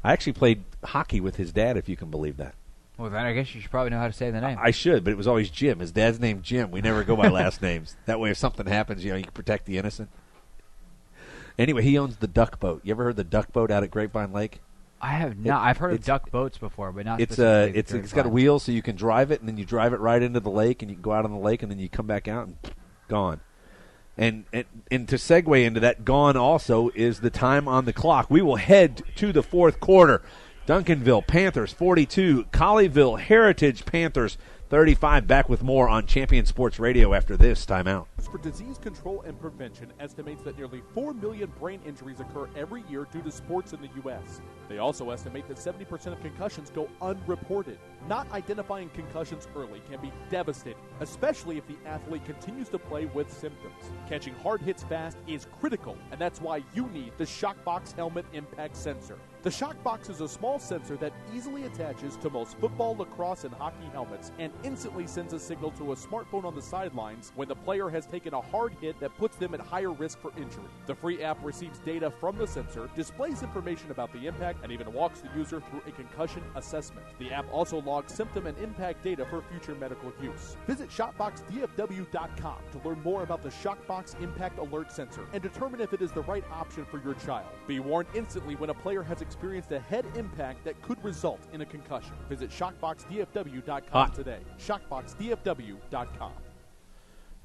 I actually played hockey with his dad, if you can believe that.
Well, then I guess you should probably know how to say the name.
I should, but it was always Jim. His dad's name Jim. We never go by last names. That way if something happens, you can protect the innocent. Anyway, he owns the duck boat. You ever heard the duck boat out at Grapevine Lake?
I have not. I've heard of duck boats before, but not
it's
specifically.
It's got a wheel so you can drive it, and then you drive it right into the lake, and you can go out on the lake, and then you come back out and gone. And to segue into that, gone also is the time on the clock. We will head to the fourth quarter. Duncanville Panthers 42, Colleyville Heritage Panthers 35. Back with more on Champion Sports Radio after this timeout.
For Disease Control and Prevention estimates that nearly 4 million brain injuries occur every year due to sports in the U.S. They also estimate that 70% of concussions go unreported. Not identifying concussions early can be devastating, especially if the athlete continues to play with symptoms. Catching hard hits fast is critical, and that's why you need the Shockbox Helmet Impact Sensor. The Shockbox is a small sensor that easily attaches to most football, lacrosse, and hockey helmets and instantly sends a signal to a smartphone on the sidelines when the player has taken a hard hit that puts them at higher risk for injury. The free app receives data from the sensor, displays information about the impact, and even walks the user through a concussion assessment. The app also logs symptom and impact data for future medical use. Visit ShotboxDFW.com to learn more about the Shockbox Impact Alert Sensor and determine if it is the right option for your child. Be warned instantly when a player has experienced a head impact that could result in a concussion. Visit ShotboxDFW.com today. ShotboxDFW.com.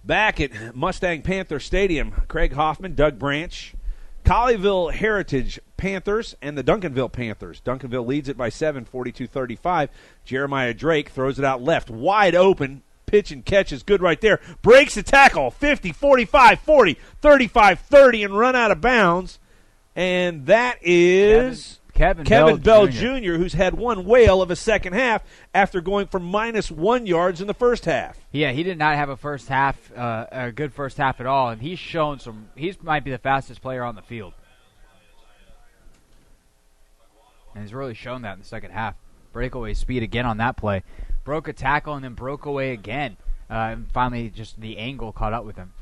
Back at Mustang Panther Stadium, Craig Hoffman, Doug Branch, Colleyville Heritage Panthers and the Duncanville Panthers. Duncanville leads it by 7, 42-35. Jeremiah Drake throws it out left, wide open. Pitch and catch is good right there. Breaks the tackle, 50, 45, 40, 35, 30, and run out of bounds. And that is Kevin Bell Jr., who's had one whale of a second half after going for -1 yards in the first half.
Yeah, he did not have a first half, a good first half at all, and he's shown he might be the fastest player on the field. And he's really shown that in the second half. Breakaway speed again on that play. Broke a tackle and then broke away again. And finally, just the angle caught up with him.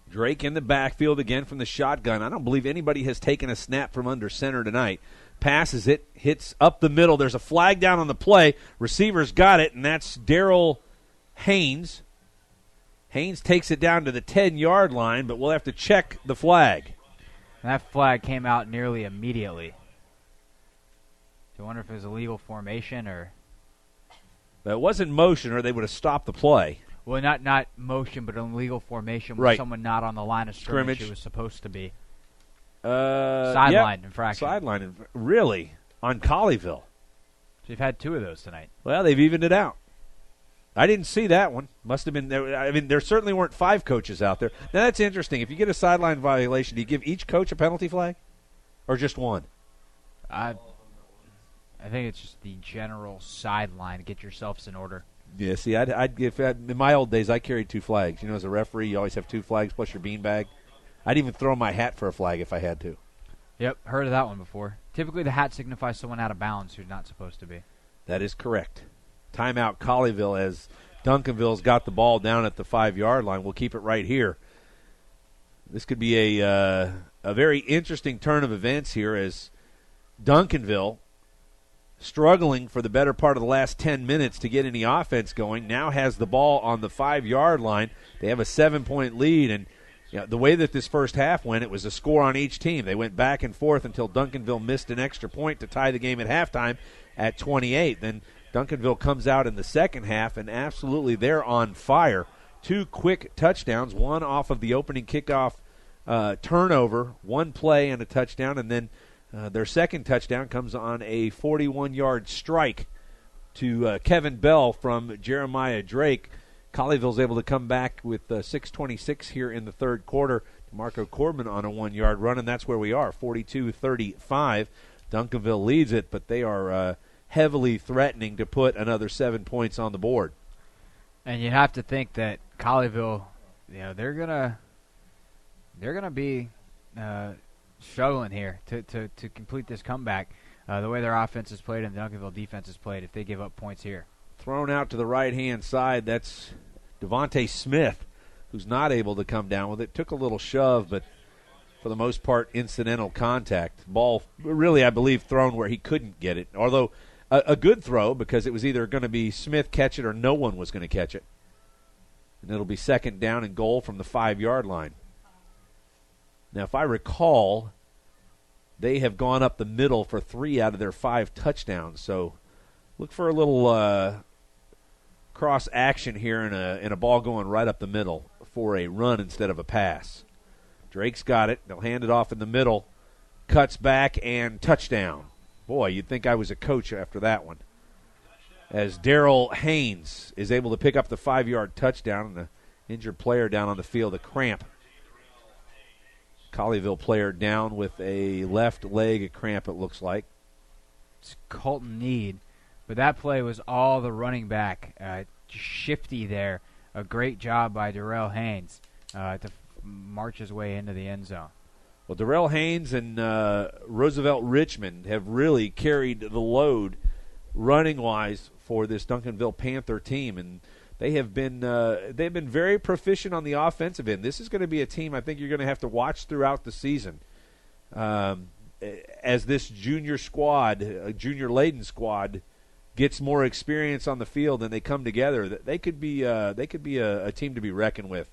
Drake in the backfield again from the shotgun. I don't believe anybody has taken a snap from under center tonight. Passes it, hits up the middle. There's a flag down on the play. Receivers got it, and that's Daryl Haynes. Haynes takes it down to the 10-yard line, but we'll have to check the flag.
And that flag came out nearly immediately. Do you wonder if it was a legal formation or?
It wasn't motion, or they would have stopped the play.
Well, not motion, but an illegal formation with someone not on the line of scrimmage who was supposed to be. Sideline infraction.
Sideline, really? On Colleyville?
So you've had 2 of those tonight.
Well, they've evened it out. I didn't see that one. Must have been. I mean, there certainly weren't 5 coaches out there. Now, that's interesting. If you get a sideline violation, do you give each coach a penalty flag? Or just one?
I think it's just the general sideline. Get yourselves in order.
Yeah, see, in my old days, I carried 2 flags. You know, as a referee, you always have 2 flags plus your beanbag. I'd even throw my hat for a flag if I had to.
Yep, heard of that one before. Typically, the hat signifies someone out of bounds who's not supposed to be.
That is correct. Timeout Colleyville as Duncanville's got the ball down at the 5-yard line. We'll keep it right here. This could be a very interesting turn of events here as Duncanville, struggling for the better part of the last 10 minutes to get any offense going, now has the ball on the 5-yard line. They have a 7-point lead, and the way that this first half went, it was a score on each team. They went back and forth until Duncanville missed an extra point to tie the game at halftime at 28. Then Duncanville comes out in the second half, and absolutely they're on fire. 2 quick touchdowns, one off of the opening kickoff turnover, 1 play and a touchdown, and then their second touchdown comes on a 41-yard strike to Kevin Bell from Jeremiah Drake. Colleyville's able to come back with 6:26 here in the third quarter. DeMarco Corbin on a 1-yard run, and that's where we are, 42-35. Duncanville leads it, but they are heavily threatening to put another 7 points on the board.
And you have to think that Colleyville, they're gonna be struggling here to complete this comeback. The way their offense is played and the Duncanville defense is played, if they give up points here.
Thrown out to the right-hand side, that's Devontae Smith, who's not able to come down with it. Took a little shove, but for the most part, incidental contact. Ball really, I believe, thrown where he couldn't get it, although a good throw because it was either going to be Smith catch it or no one was going to catch it. And it'll be second down and goal from the 5-yard line. Now, if I recall, they have gone up the middle for 3 out of their 5 touchdowns. So look for a little cross action here in a ball going right up the middle for a run instead of a pass. Drake's got it. They'll hand it off in the middle. Cuts back and touchdown. Boy, you'd think I was a coach after that one. As Darrell Haynes is able to pick up the 5-yard touchdown, and the injured player down on the field, a cramp. Colleyville player down with a left leg cramp, it looks like.
It's Colton Need. But that play was all the running back. Shifty there. A great job by Darrell Haynes to march his way into the end zone.
Well, Darrell Haynes and Roosevelt Richmond have really carried the load running-wise for this Duncanville Panther team, and they've been very proficient on the offensive end. This is going to be a team I think you're going to have to watch throughout the season. As this junior laden squad gets more experience on the field and they come together, they could be a team to be reckoned with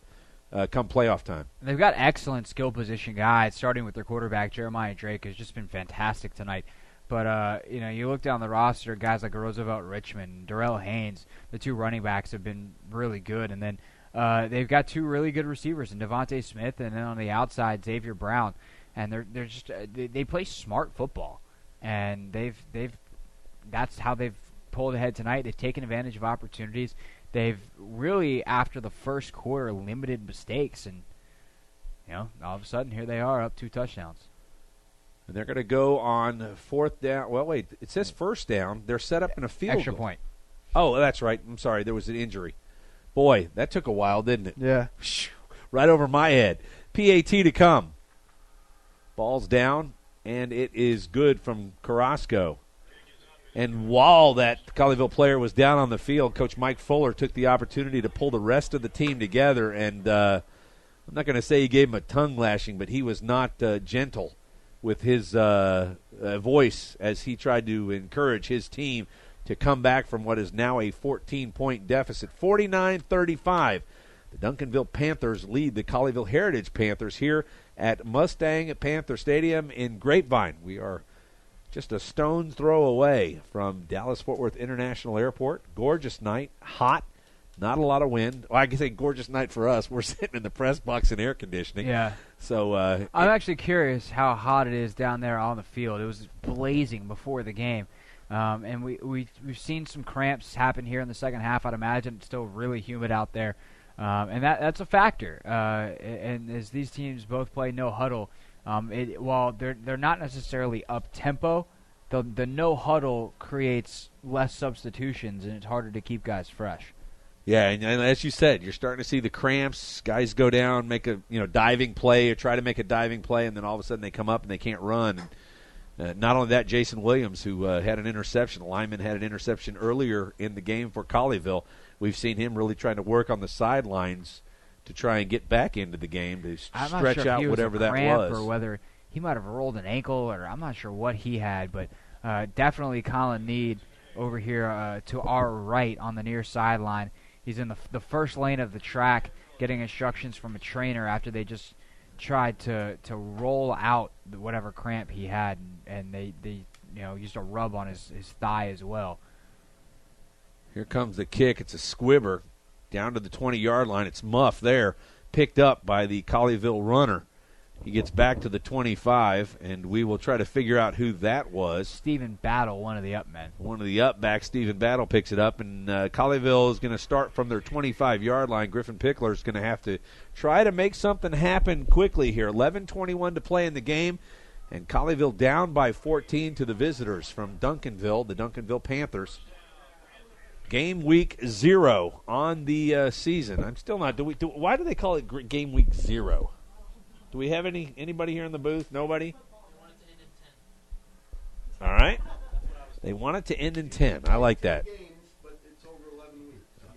come playoff time.
And they've got excellent skill position guys, starting with their quarterback, Jeremiah Drake, has just been fantastic tonight. But, you look down the roster, guys like Roosevelt Richmond, Darrell Haynes, the 2 running backs have been really good. And then they've got 2 really good receivers, in Devontae Smith and then on the outside, Xavier Brown. And they're just they play smart football. And that's how they've pulled ahead tonight. They've taken advantage of opportunities. They've really, after the first quarter, limited mistakes. And, all of a sudden, here they are up 2 touchdowns.
And they're going to go on 4th down. Well, wait, it says first down. They're set up in a field
extra
goal.
Point.
Oh, that's right. I'm sorry. There was an injury. Boy, that took a while, didn't it?
Yeah.
Right over my head. PAT to come. Ball's down, and it is good from Carrasco. And while that Colleyville player was down on the field, Coach Mike Fuller took the opportunity to pull the rest of the team together. And I'm not going to say he gave him a tongue lashing, but he was not gentle with his voice as he tried to encourage his team to come back from what is now a 14-point deficit. 49-35. The Duncanville Panthers lead the Colleyville Heritage Panthers here at Mustang Panther Stadium in Grapevine. We are just a stone's throw away from Dallas-Fort Worth International Airport. Gorgeous night, hot, not a lot of wind. Well, I can say gorgeous night for us. We're sitting in the press box in air conditioning.
Yeah.
So
I'm actually curious how hot it is down there on the field. It was blazing before the game. And we've seen some cramps happen here in the second half. I'd imagine it's still really humid out there. And that's a factor. And as these teams both play no huddle, while they're not necessarily up tempo, the no huddle creates less substitutions and it's harder to keep guys fresh.
Yeah, and as you said, you're starting to see the cramps. Guys go down, make a diving play or try to make a diving play, and then all of a sudden they come up and they can't run. Not only that, Jason Williams, who had an interception, the lineman had an interception earlier in the game for Colleyville. We've seen him really trying to work on the sidelines to try and get back into the game to stretch out whatever that was.
Or whether he might have rolled an ankle, or I'm not sure what he had, but definitely Colin Need over here to our right on the near sideline. He's in the first lane of the track getting instructions from a trainer after they just tried to roll out whatever cramp he had, and they used a rub on his thigh as well.
Here comes the kick. It's a squibber down to the 20-yard line. It's Muff there, picked up by the Colleyville runner. He gets back to the 25, and we will try to figure out who that was.
Stephen Battle, one of the up men.
One of the up backs, Stephen Battle, picks it up, and Colleyville is going to start from their 25-yard line. Griffin Pickler is going to have to try to make something happen quickly here. 11:21 to play in the game, and Colleyville down by 14 to the visitors from Duncanville, the Duncanville Panthers. Game week 0 on the season. I'm still not. Why do they call it game week 0? Do we have anybody here in the booth? Nobody? All right. They want it to end in 10. I like that.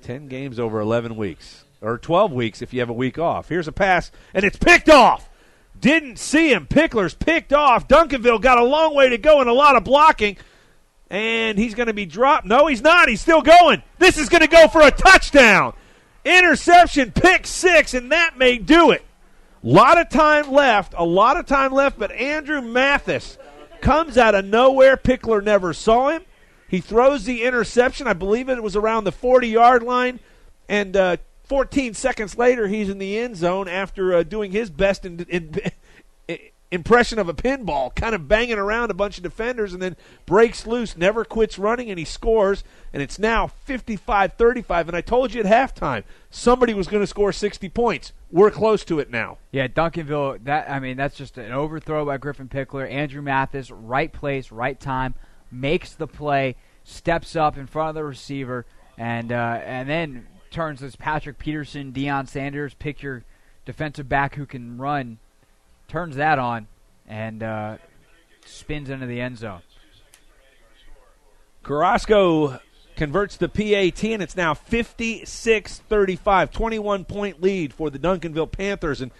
10 games over 11 weeks. Or 12 weeks if you have a week off. Here's a pass, and it's picked off. Didn't see him. Pickler's picked off. Duncanville got a long way to go and a lot of blocking. And he's going to be dropped. No, he's not. He's still going. This is going to go for a touchdown. Interception, pick 6, and that may do it. A lot of time left, but Andrew Mathis comes out of nowhere. Pickler never saw him. He throws the interception. I believe it was around the 40-yard line, and 14 seconds later, he's in the end zone after doing his best impression of a pinball, kind of banging around a bunch of defenders, and then breaks loose, never quits running, and he scores, and it's now 55-35. And I told you at halftime, somebody was going to score 60 points. We're close to it now.
Yeah, Duncanville, that's just an overthrow by Griffin Pickler. Andrew Mathis, right place, right time, makes the play, steps up in front of the receiver, and then turns this Patrick Peterson, Deion Sanders, pick your defensive back who can run, turns that on, and spins into the end zone.
Carrasco converts the PAT, and it's now 56-35, 21-point lead for the Duncanville Panthers. And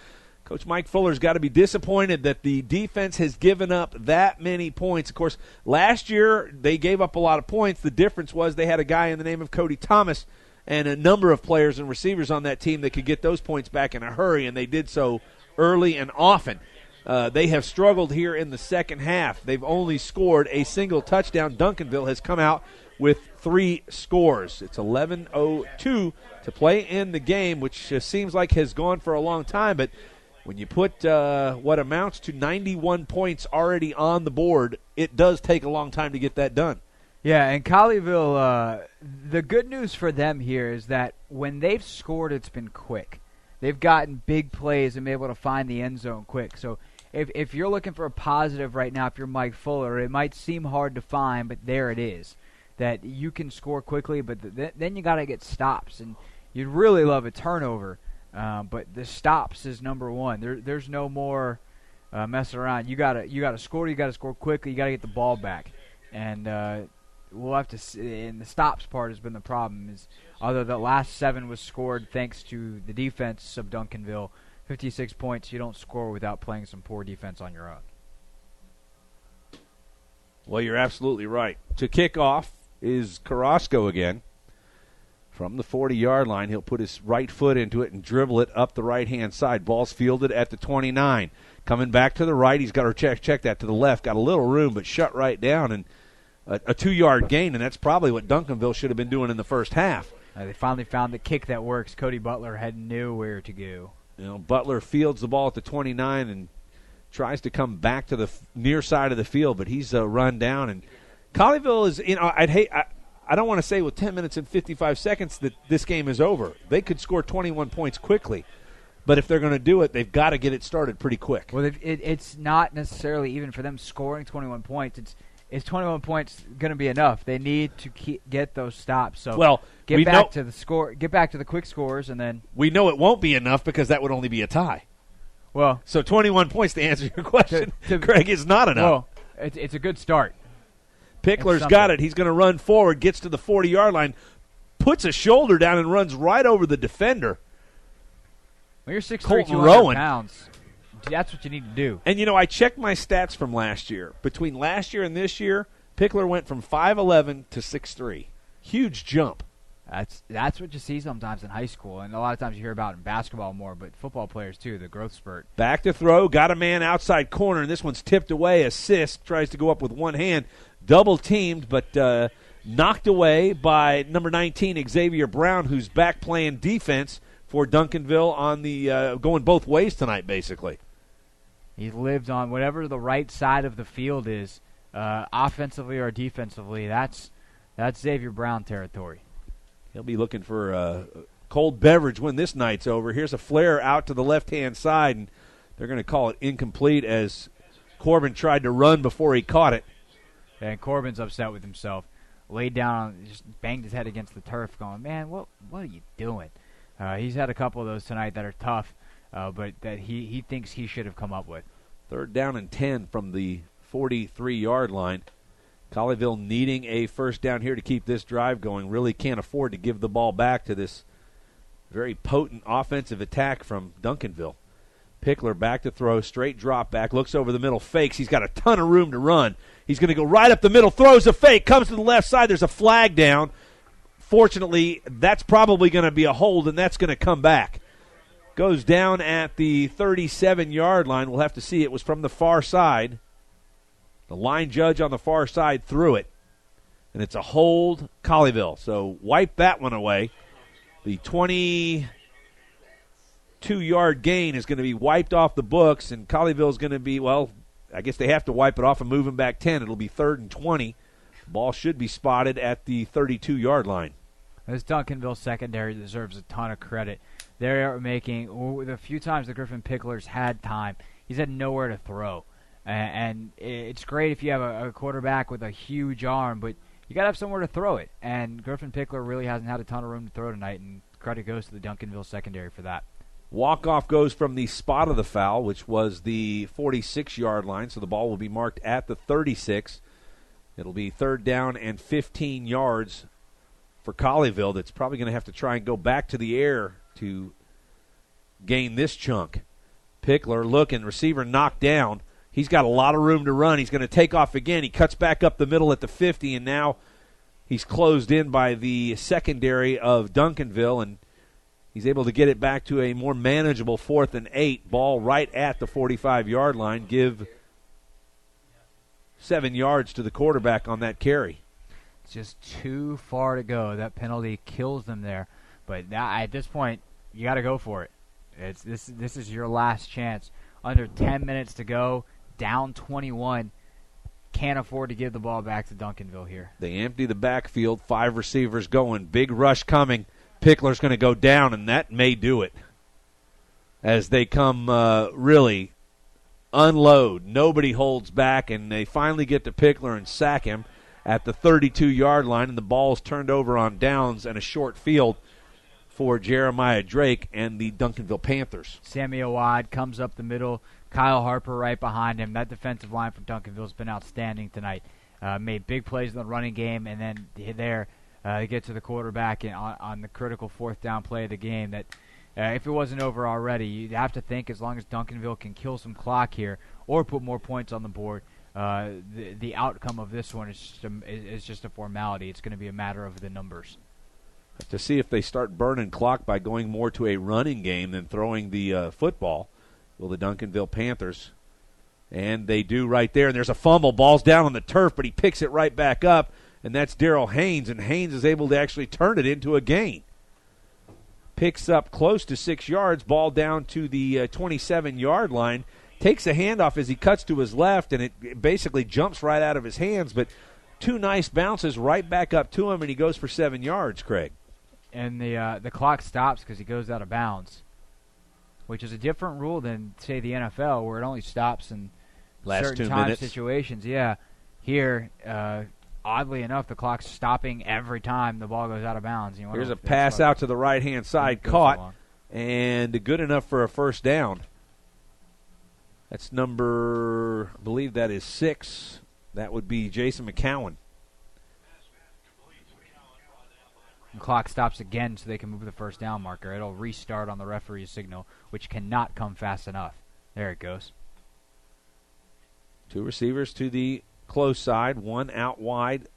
Coach Mike Fuller's got to be disappointed that the defense has given up that many points. Of course, last year they gave up a lot of points. The difference was they had a guy in the name of Cody Thomas and a number of players and receivers on that team that could get those points back in a hurry, and they did so early and often. They have struggled here in the second half. They've only scored a single touchdown. Duncanville has come out with 3 scores. It's 11:02 to play in the game, which seems like has gone for a long time. But when you put what amounts to 91 points already on the board, it does take a long time to get that done.
Yeah, and Colleyville, the good news for them here is that when they've scored, it's been quick. They've gotten big plays and been able to find the end zone quick. So if you're looking for a positive right now, if you're Mike Fuller, it might seem hard to find, but there it is, that you can score quickly, but then you got to get stops. And you'd really love a turnover, but the stops is number one. There's no more messing around. You got to score. You got to score quickly. You got to get the ball back. And we'll have to see, and the stops part has been the problem. Is although the last 7 was scored thanks to the defense of Duncanville, 56 points you don't score without playing some poor defense on your own.
Well, you're absolutely right. To kick off is Carrasco again. From the 40-yard line, he'll put his right foot into it and dribble it up the right-hand side. Ball's fielded at the 29. Coming back to the right, he's got to check that to the left. Got a little room, but shut right down, and a 2-yard gain, and that's probably what Duncanville should have been doing in the first half.
They finally found the kick that works. Cody Butler had nowhere to go.
Butler fields the ball at the 29 and tries to come back to the near side of the field, but he's run down. And Colleyville is, I don't want to say with 10 minutes and 55 seconds that this game is over. They could score 21 points quickly, but if they're going to do it, they've got to get it started pretty quick.
Well, it's not necessarily even for them scoring 21 points. Is 21 points going to be enough? They need to get those stops. So get back to the quick scores, and then
we know it won't be enough because that would only be a tie.
Well,
so 21 points to answer your question, Greg, is not enough.
Well, it's a good start.
Pickler's got it. He's going to run forward, gets to the 40-yard line, puts a shoulder down, and runs right over the defender.
Well, you're 6'3", 200 pounds. That's what you need to do.
And, I checked my stats from last year. Between last year and this year, Pickler went from 5'11" to 6'3". Huge jump.
That's what you see sometimes in high school, and a lot of times you hear about in basketball more, but football players too, the growth spurt.
Back to throw, got a man outside corner, and this one's tipped away. Assist, tries to go up with one hand. Double teamed, but knocked away by number 19, Xavier Brown, who's back playing defense for Duncanville on the going both ways tonight, basically.
He lived on whatever the right side of the field is, offensively or defensively. That's Xavier Brown territory.
He'll be looking for a cold beverage when this night's over. Here's a flare out to the left-hand side, and they're going to call it incomplete as Corbin tried to run before he caught it.
And Corbin's upset with himself. laid down, just banged his head against the turf going, man, what are you doing? He's had a couple of those tonight that are tough, but that he thinks he should have come up with.
3rd down and 10 from the 43-yard line. Colleyville needing a first down here to keep this drive going. Really can't afford to give the ball back to this very potent offensive attack from Duncanville. Pickler back to throw, straight drop back, looks over the middle, fakes. He's got a ton of room to run. He's going to go right up the middle, throws a fake, comes to the left side. There's a flag down. Fortunately, that's probably going to be a hold, and that's going to come back. Goes down at the 37-yard line. We'll have to see. It was from the far side. The line judge on the far side threw it, and it's a hold, Colleyville. So wipe that one away. The 22-yard gain is going to be wiped off the books, and Colleyville is going to be, well, I guess they have to wipe it off and move them back 10. It'll be 3rd and 20. Ball should be spotted at the 32-yard line.
This Duncanville secondary deserves a ton of credit. They're making, the few times the Griffin Picklers had time, he's had nowhere to throw. And it's great if you have a quarterback with a huge arm, but you got to have somewhere to throw it. And Griffin Pickler really hasn't had a ton of room to throw tonight, and credit goes to the Duncanville secondary for that.
Walk-off goes from the spot of the foul, which was the 46-yard line, so the ball will be marked at the 36. It'll be 3rd down and 15 yards for Colleyville. That's probably going to have to try and go back to the air to gain this chunk. Pickler looking, receiver knocked down. He's got a lot of room to run. He's going to take off again. He cuts back up the middle at the 50, and now he's closed in by the secondary of Duncanville, and he's able to get it back to a more manageable 4th and 8. Ball right at the 45-yard line. Give 7 yards to the quarterback on that carry.
It's just too far to go. That penalty kills them there. But now, at this point, you got to go for it. This is your last chance. Under 10 minutes to go, down 21. Can't afford to give the ball back to Duncanville here.
They empty the backfield. 5 receivers going. Big rush coming. Pickler's going to go down, and that may do it. As they come really unload. Nobody holds back, and they finally get to Pickler and sack him at the 32-yard line, and the ball's turned over on downs and a short field for Jeremiah Drake and the Duncanville Panthers.
Sammy Awad comes up the middle. Kyle Harper right behind him. That defensive line from Duncanville has been outstanding tonight. Made big plays in the running game, and then there they get to the quarterback on the critical 4th down play of the game. That if it wasn't over already, you'd have to think as long as Duncanville can kill some clock here or put more points on the board, the outcome of this one is just a formality. It's going to be a matter of the numbers.
To see if they start burning clock by going more to a running game than throwing the football. Will the Duncanville Panthers. And they do right there. And there's a fumble. Ball's down on the turf, but he picks it right back up. And that's Darrell Haynes. And Haynes is able to actually turn it into a gain. Picks up close to 6 yards. Ball down to the 27-yard line. Takes a handoff as he cuts to his left, and it basically jumps right out of his hands. But 2 nice bounces right back up to him, and he goes for 7 yards, Craig.
And the clock stops because he goes out of bounds, which is a different rule than, say, the NFL, where it only stops in certain time situations. Yeah, here, oddly enough, the clock's stopping every time the ball goes out of bounds.
Here's a pass out to the right-hand side, caught, and good enough for a first down. That's number, I believe that is 6. That would be Jason McCowan.
The clock stops again so they can move the first down marker. It'll restart on the referee's signal, which cannot come fast enough. There it goes.
2 receivers to the close side, 1 out wide.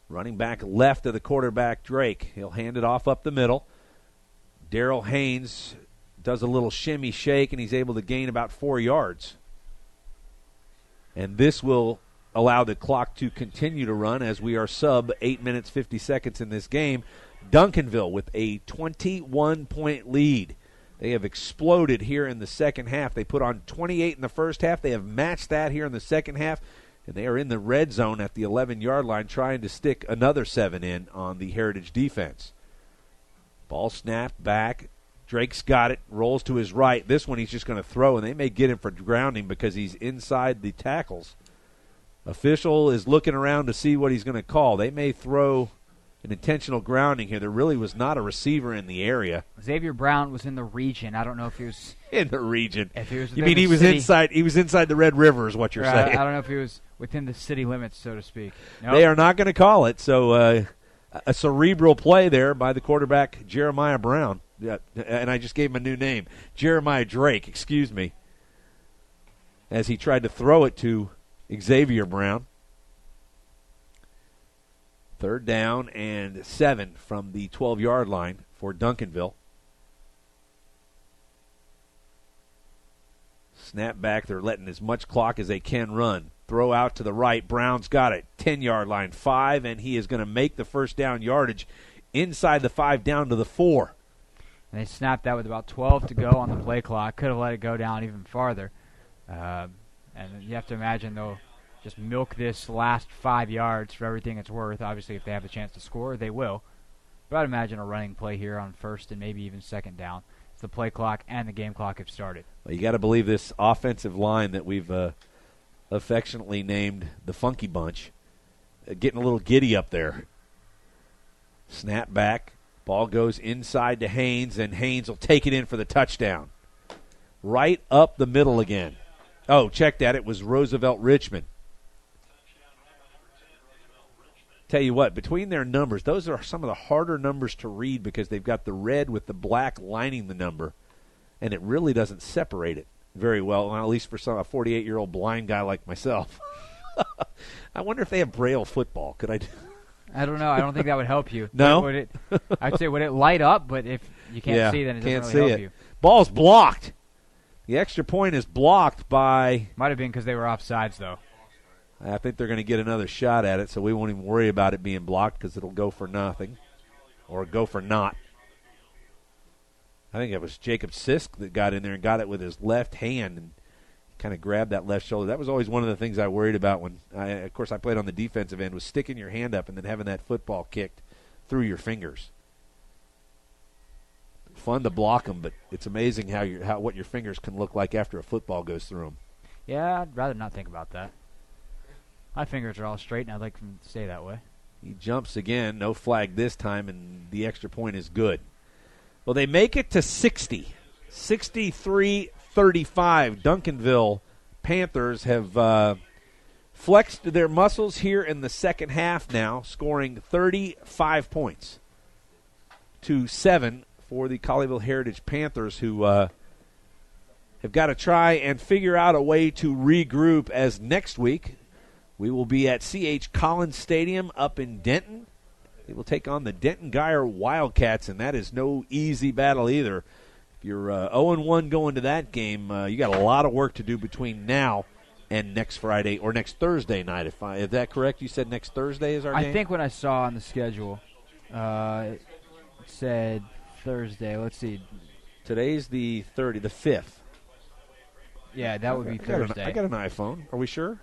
Running back left of the quarterback, Drake. He'll hand it off up the middle. Darrell Haynes does a little shimmy shake, and he's able to gain about 4 yards. And this will allow the clock to continue to run as we are sub 8 minutes 50 seconds in this game. Duncanville with a 21-point lead. They have exploded here in the second half. They put on 28 in the first half. They have matched that here in the second half, and they are in the red zone at the 11-yard line trying to stick another 7 in on the Heritage defense. Ball snapped back. Drake's got it, rolls to his right. This one he's just going to throw, and they may get him for grounding because he's inside the tackles Official is looking around to see what he's going to call. They may throw an intentional grounding here. There really was not a receiver in the area.
Xavier Brown was in the region. I don't know if he was
in the region.
If he was,
you mean he was inside? He was inside the Red River, is what you're saying?
I don't know if he was within the city limits, so to speak. Nope.
They are not going to call it. So a cerebral play there by the quarterback Jeremiah Brown. Yeah, and I just gave him a new name, Jeremiah Drake. Excuse me. As he tried to throw it to Xavier Brown. 3rd down and 7 from the 12-yard line for Duncanville. Snap back. They're letting as much clock as they can run. Throw out to the right. Brown's got it. 10-yard line, 5, and he is going to make the first down yardage inside the 5 down to the 4.
And they snapped that with about 12 to go on the play clock. Could have let it go down even farther. And you have to imagine they'll just milk this last 5 yards for everything it's worth. Obviously, if they have the chance to score, they will. But I'd imagine a running play here on 1st and maybe even 2nd down. The play clock and the game clock have started.
Well, you got to believe this offensive line that we've affectionately named the Funky Bunch, getting a little giddy up there. Snap back. Ball goes inside to Haynes, and Haynes will take it in for the touchdown. Right up the middle again. Oh, check that. It was Roosevelt Richmond. Tell you what, between their numbers, those are some of the harder numbers to read because they've got the red with the black lining the number, and it really doesn't separate it very well, at least for a 48-year-old blind guy like myself. I wonder if they have Braille football. Could I?
I don't know. I don't think that would help you.
No?
I'd say would it light up, but if you can't see, then it doesn't really help you.
Ball's blocked. The extra point is blocked by...
Might have been because they were offsides, though.
I think they're going to get another shot at it, so we won't even worry about it being blocked because it'll go for nothing or go for naught. I think it was Jacob Sisk that got in there and got it with his left hand and kind of grabbed that left shoulder. That was always one of the things I worried about when, of course, I played on the defensive end, was sticking your hand up and then having that football kicked through your fingers. Fun to block them, but it's amazing what your fingers can look like after a football goes through them.
Yeah, I'd rather not think about that. My fingers are all straight, and I'd like them to stay that way.
He jumps again, no flag this time, and the extra point is good. Well, they make it to 60. 63-35. Duncanville Panthers have flexed their muscles here in the second half now, scoring 35 points to 7 for the Colleyville Heritage Panthers, who have got to try and figure out a way to regroup, as next week we will be at C.H. Collins Stadium up in Denton. They will take on the Denton Geyer Wildcats, and that is no easy battle either. If you're 0-1 going to that game, you got a lot of work to do between now and next Friday or next Thursday night. Is that correct? You said next Thursday is our game?
I think when I saw on the schedule, it said Thursday. Let's see.
Today's the 5th.
Yeah, that would be Thursday.
I got an iPhone. Are we sure?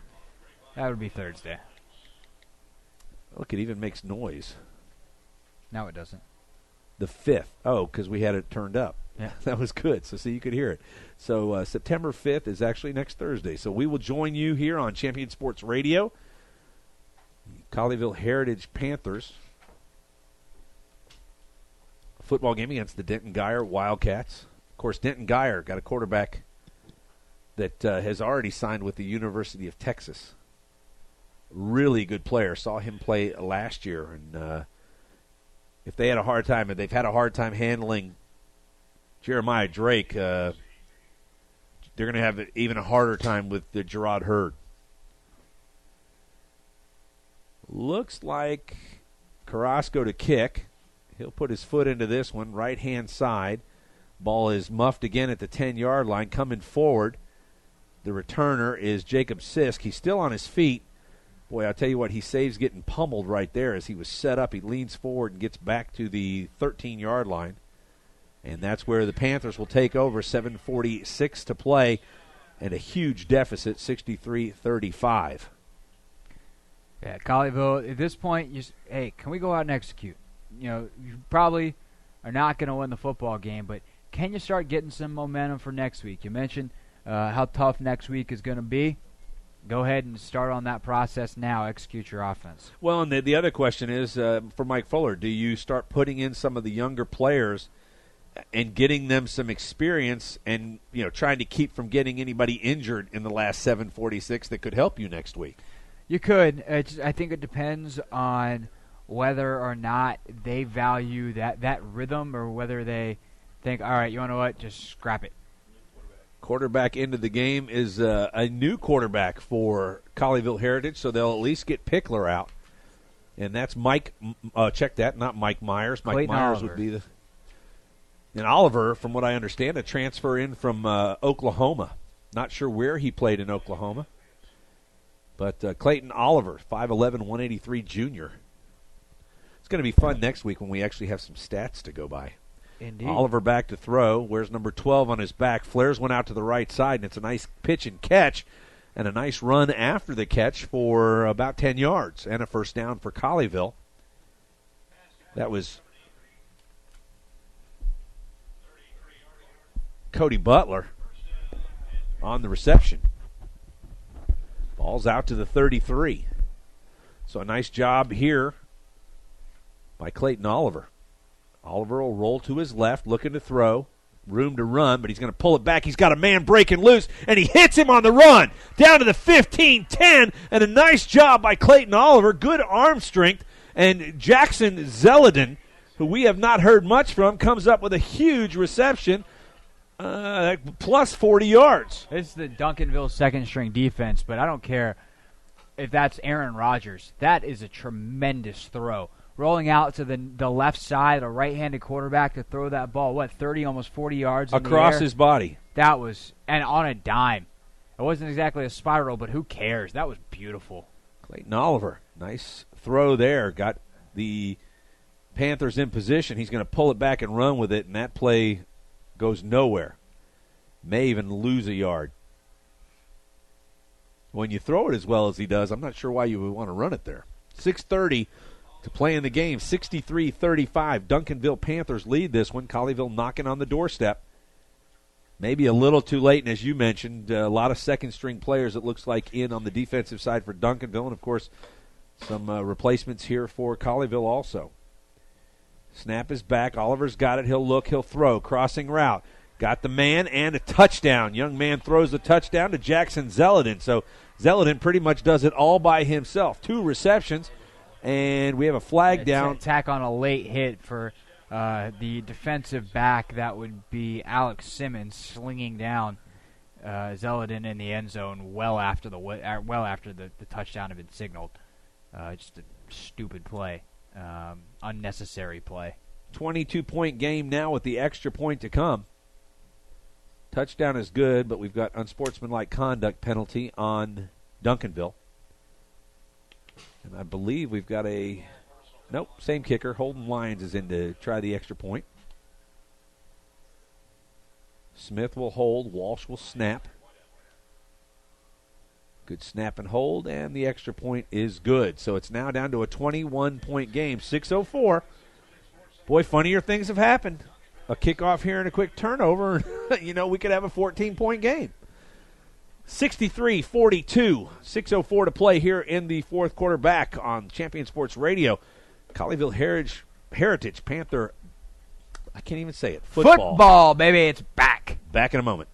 That would be Thursday.
Look, it even makes noise.
No, it doesn't.
The 5th. Oh, because we had it turned up.
Yeah.
That was good. So, see, you could hear it. So, September 5th is actually next Thursday. So, we will join you here on Champion Sports Radio. Colleyville Heritage Panthers football game against the Denton Geyer Wildcats. Of course, Denton Geyer got a quarterback that has already signed with the University of Texas. Really good player. Saw him play last year. And if they had a hard time, and they've had a hard time handling Jeremiah Drake, they're going to have even a harder time with the Gerard Hurd. Looks like Carrasco to kick. He'll put his foot into this one, right-hand side. Ball is muffed again at the 10-yard line, coming forward. The returner is Jacob Sisk. He's still on his feet. Boy, I'll tell you what, he saves getting pummeled right there as he was set up. He leans forward and gets back to the 13-yard line. And that's where the Panthers will take over, 7:46 to play, and a huge deficit, 63-35.
Yeah, Colleyville, at this point, hey, can we go out and execute? You know, you probably are not going to win the football game, but can you start getting some momentum for next week? You mentioned how tough next week is going to be. go ahead and start on that process now. Execute your offense.
Well, and the other question is for Mike Fuller, do you start putting in some of the younger players and getting them some experience and, trying to keep from getting anybody injured in the last 7:46 that could help you next week?
You could. I think it depends on whether or not they value that rhythm or whether they think, all right, you know what, just scrap it.
Quarterback into the game is a new quarterback for Colleyville Heritage, so they'll at least get Pickler out. And that's Mike, check that, not Mike Myers. Mike
Clayton
Myers
Oliver
would be and Oliver, from what I understand, a transfer in from Oklahoma. Not sure where he played in Oklahoma. But Clayton Oliver, 5'11", 183 junior. It's going to be fun next week when we actually have some stats to go by.
Indeed.
Oliver back to throw. Wears number 12 on his back. Flares one out to the right side, and it's a nice pitch and catch and a nice run after the catch for about 10 yards and a first down for Colleyville. That was Cody Butler on the reception. Ball's out to the 33. So a nice job here by Clayton Oliver. Oliver will roll to his left, looking to throw. Room to run, but he's going to pull it back. He's got a man breaking loose, and he hits him on the run. Down to the 15-10, and a nice job by Clayton Oliver. Good arm strength. And Jackson Zeledin, who we have not heard much from, comes up with a huge reception, plus 40 yards.
It's the Duncanville second-string defense, but I don't care if that's Aaron Rodgers. That is a tremendous throw. Rolling out to the left side, a right-handed quarterback to throw that ball, 30, almost 40 yards in
across
the air?
His body.
That was, and on a dime. It wasn't exactly a spiral, but who cares? That was beautiful.
Clayton Oliver, nice throw there. Got the Panthers in position. He's going to pull it back and run with it, and that play goes nowhere. May even lose a yard. When you throw it as well as he does, I'm not sure why you would want to run it there. 6:30 to play in the game, 63-35. Duncanville Panthers lead this one. Colleyville knocking on the doorstep. Maybe a little too late, and as you mentioned, a lot of second-string players, it looks like, in on the defensive side for Duncanville, and, of course, some replacements here for Colleyville also. Snap is back. Oliver's got it. He'll look. He'll throw. Crossing route. Got the man and a touchdown. Young man throws the touchdown to Jackson Zeledin. So Zeledin pretty much does it all by himself. 2 receptions, and we have a flag down.
Tack on a late hit for the defensive back. That would be Alex Simmons slinging down Zeledin in the end zone well after the touchdown had been signaled. Just a stupid play, unnecessary play.
22-point game now with the extra point to come. Touchdown is good, but we've got unsportsmanlike conduct penalty on Duncanville. And I believe we've got same kicker. Holden Lyons is in to try the extra point. Smith will hold. Walsh will snap. Good snap and hold, and the extra point is good. So it's now down to a 21-point game. 6:04. Boy, funnier things have happened. A kickoff here and a quick turnover, we could have a 14-point game. 63-42, 6:04 to play here in the fourth quarter. Back on Champion Sports Radio. Colleyville Heritage Panther, I can't even say it.
Football, baby, it's back.
Back in a moment.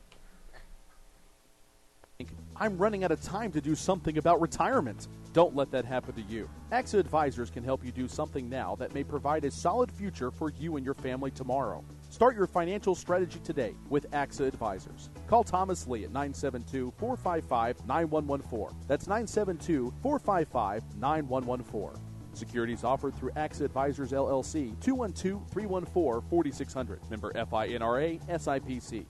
I'm running out of time to do something about retirement. Don't let that happen to you. AXA Advisors can help you do something now that may provide a solid future for you and your family tomorrow. Start your financial strategy today with AXA Advisors. Call Thomas Lee at 972-455-9114. That's 972-455-9114. Securities offered through AXA Advisors, LLC, 212-314-4600. Member FINRA, SIPC.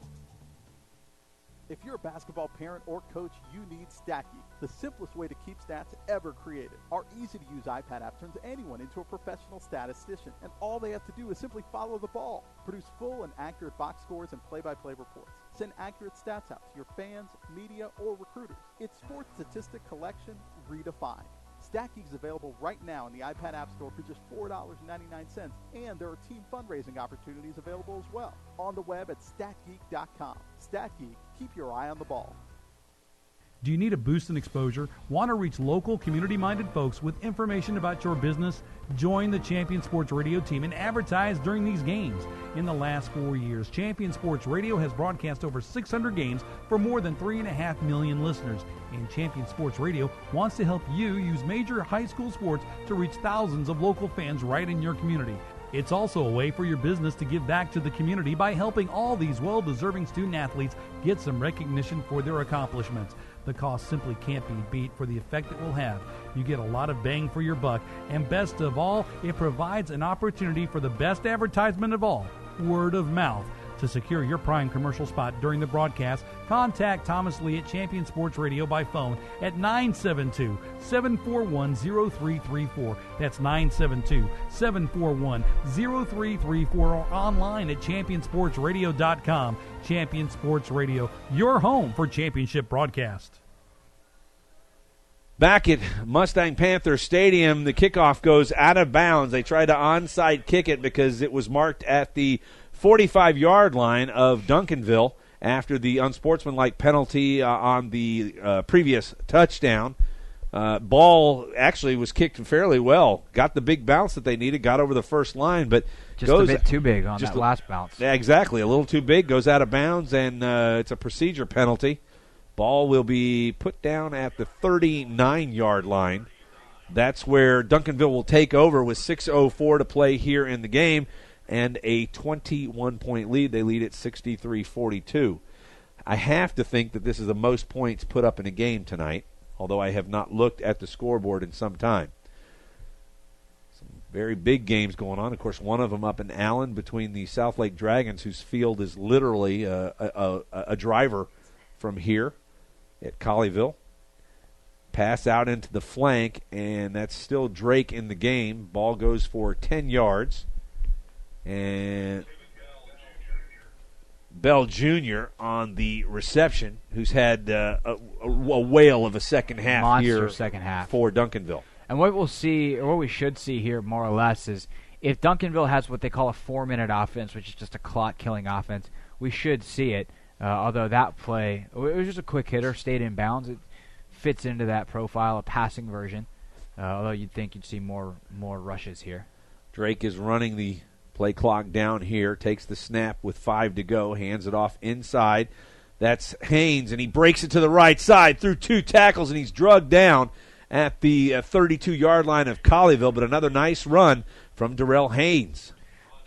If you're a basketball parent or coach, you need Stacky, the simplest way to keep stats ever created. Our easy-to-use iPad app turns anyone into a professional statistician, and all they have to do is simply follow the ball. Produce full and accurate box scores and play-by-play reports. Send accurate stats out to your fans, media, or recruiters. It's sports statistic collection redefined. Stacky is available right now in the iPad App Store for just $4.99, and there are team fundraising opportunities available as well. On the web at statgeek.com. StatGeek, keep your eye on the ball.
Do you need a boost in exposure? Want to reach local, community-minded folks with information about your business? Join the Champion Sports Radio team and advertise during these games. In the last 4 years, Champion Sports Radio has broadcast over 600 games for more than 3.5 million listeners. And Champion Sports Radio wants to help you use major high school sports to reach thousands of local fans right in your community. It's also a way for your business to give back to the community by helping all these well-deserving student-athletes get some recognition for their accomplishments. The cost simply can't be beat for the effect it will have. You get a lot of bang for your buck, and best of all, it provides an opportunity for the best advertisement of all, word of mouth. To secure your prime commercial spot during the broadcast, contact Thomas Lee at Champion Sports Radio by phone at 972-741-0334. That's 972-741-0334, or online at championsportsradio.com. Champion Sports Radio, your home for championship broadcast.
Back at Mustang Panther Stadium, the kickoff goes out of bounds. They tried to onside kick it because it was marked at the 45-yard line of Duncanville after the unsportsmanlike penalty on the previous touchdown. Ball actually was kicked fairly well. Got the big bounce that they needed, got over the first line, but
just a bit too big on that last bounce.
Yeah, exactly. A little too big, goes out of bounds, and it's a procedure penalty. Ball will be put down at the 39-yard line. That's where Duncanville will take over with 6:04 to play here in the game. And a 21-point lead. They lead at 63-42. I have to think that this is the most points put up in a game tonight, although I have not looked at the scoreboard in some time. Some very big games going on. Of course, one of them up in Allen between the South Lake Dragons, whose field is literally a driver from here at Colleyville. Pass out into the flank, and that's still Drake in the game. Ball goes for 10 yards. And Bell Jr. on the reception, who's had a whale of a second half
Monster second half
for Duncanville.
And what we'll see, or what we should see here more or less, is if Duncanville has what they call a 4-minute offense, which is just a clock-killing offense, we should see it. Although that play, it was just a quick hitter, stayed in bounds. It fits into that profile, a passing version. Although you'd think you'd see more rushes here.
Drake is running the play clock down here, takes the snap with 5 to go, hands it off inside. That's Haynes, and he breaks it to the right side through 2 tackles, and he's drugged down at the 32-yard line of Colleyville, but another nice run from Darrell Haynes.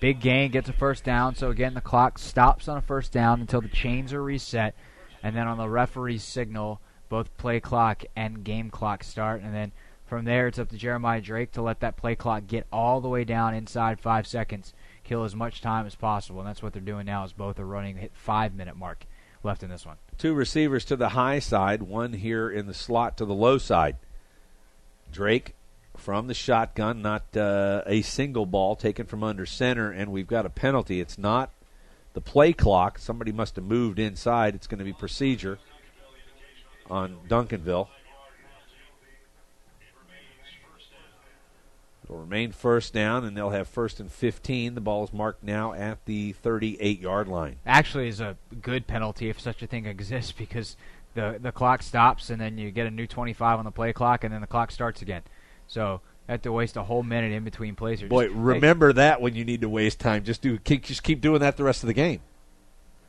Big gain, gets a first down, so again the clock stops on a first down until the chains are reset, and then on the referee's signal, both play clock and game clock start, and then from there it's up to Jeremiah Drake to let that play clock get all the way down inside 5 seconds, kill as much time as possible, and that's what they're doing now, is both are running the hit 5-minute mark left in this one. 2
receivers to the high side, one here in the slot to the low side. Drake from the shotgun, not a single ball taken from under center, and we've got a penalty. It's not the play clock. Somebody must have moved inside. It's going to be procedure on Duncanville. It'll remain first down, and they'll have 1st and 15. The ball is marked now at the 38-yard line.
Actually, is a good penalty if such a thing exists, because the clock stops, and then you get a new 25 on the play clock, and then the clock starts again. So you have to waste a whole minute in between plays.
Boy, remember that when you need to waste time. Just keep doing that the rest of the game.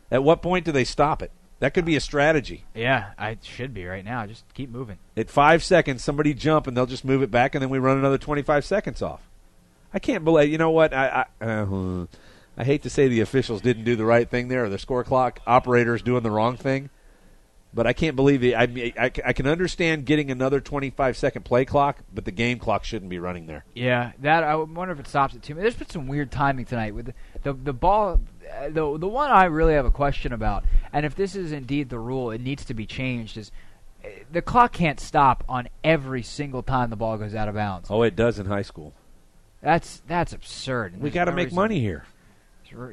At what point do they stop it? That could be a strategy.
Yeah, it should be right now. Just keep moving.
At 5 seconds, somebody jump, and they'll just move it back, and then we run another 25 seconds off. I can't believe, you know what, I hate to say the officials didn't do the right thing there, or the score clock operators doing the wrong thing, but I can't believe it. I can understand getting another 25-second play clock, but the game clock shouldn't be running there.
Yeah, that I wonder if it stops at 2 minutes. There's been some weird timing tonight with the ball. The one I really have a question about, and if this is indeed the rule, it needs to be changed, is the clock can't stop on every single time the ball goes out of bounds.
Oh, it does in high school.
That's absurd.
We got to make money here.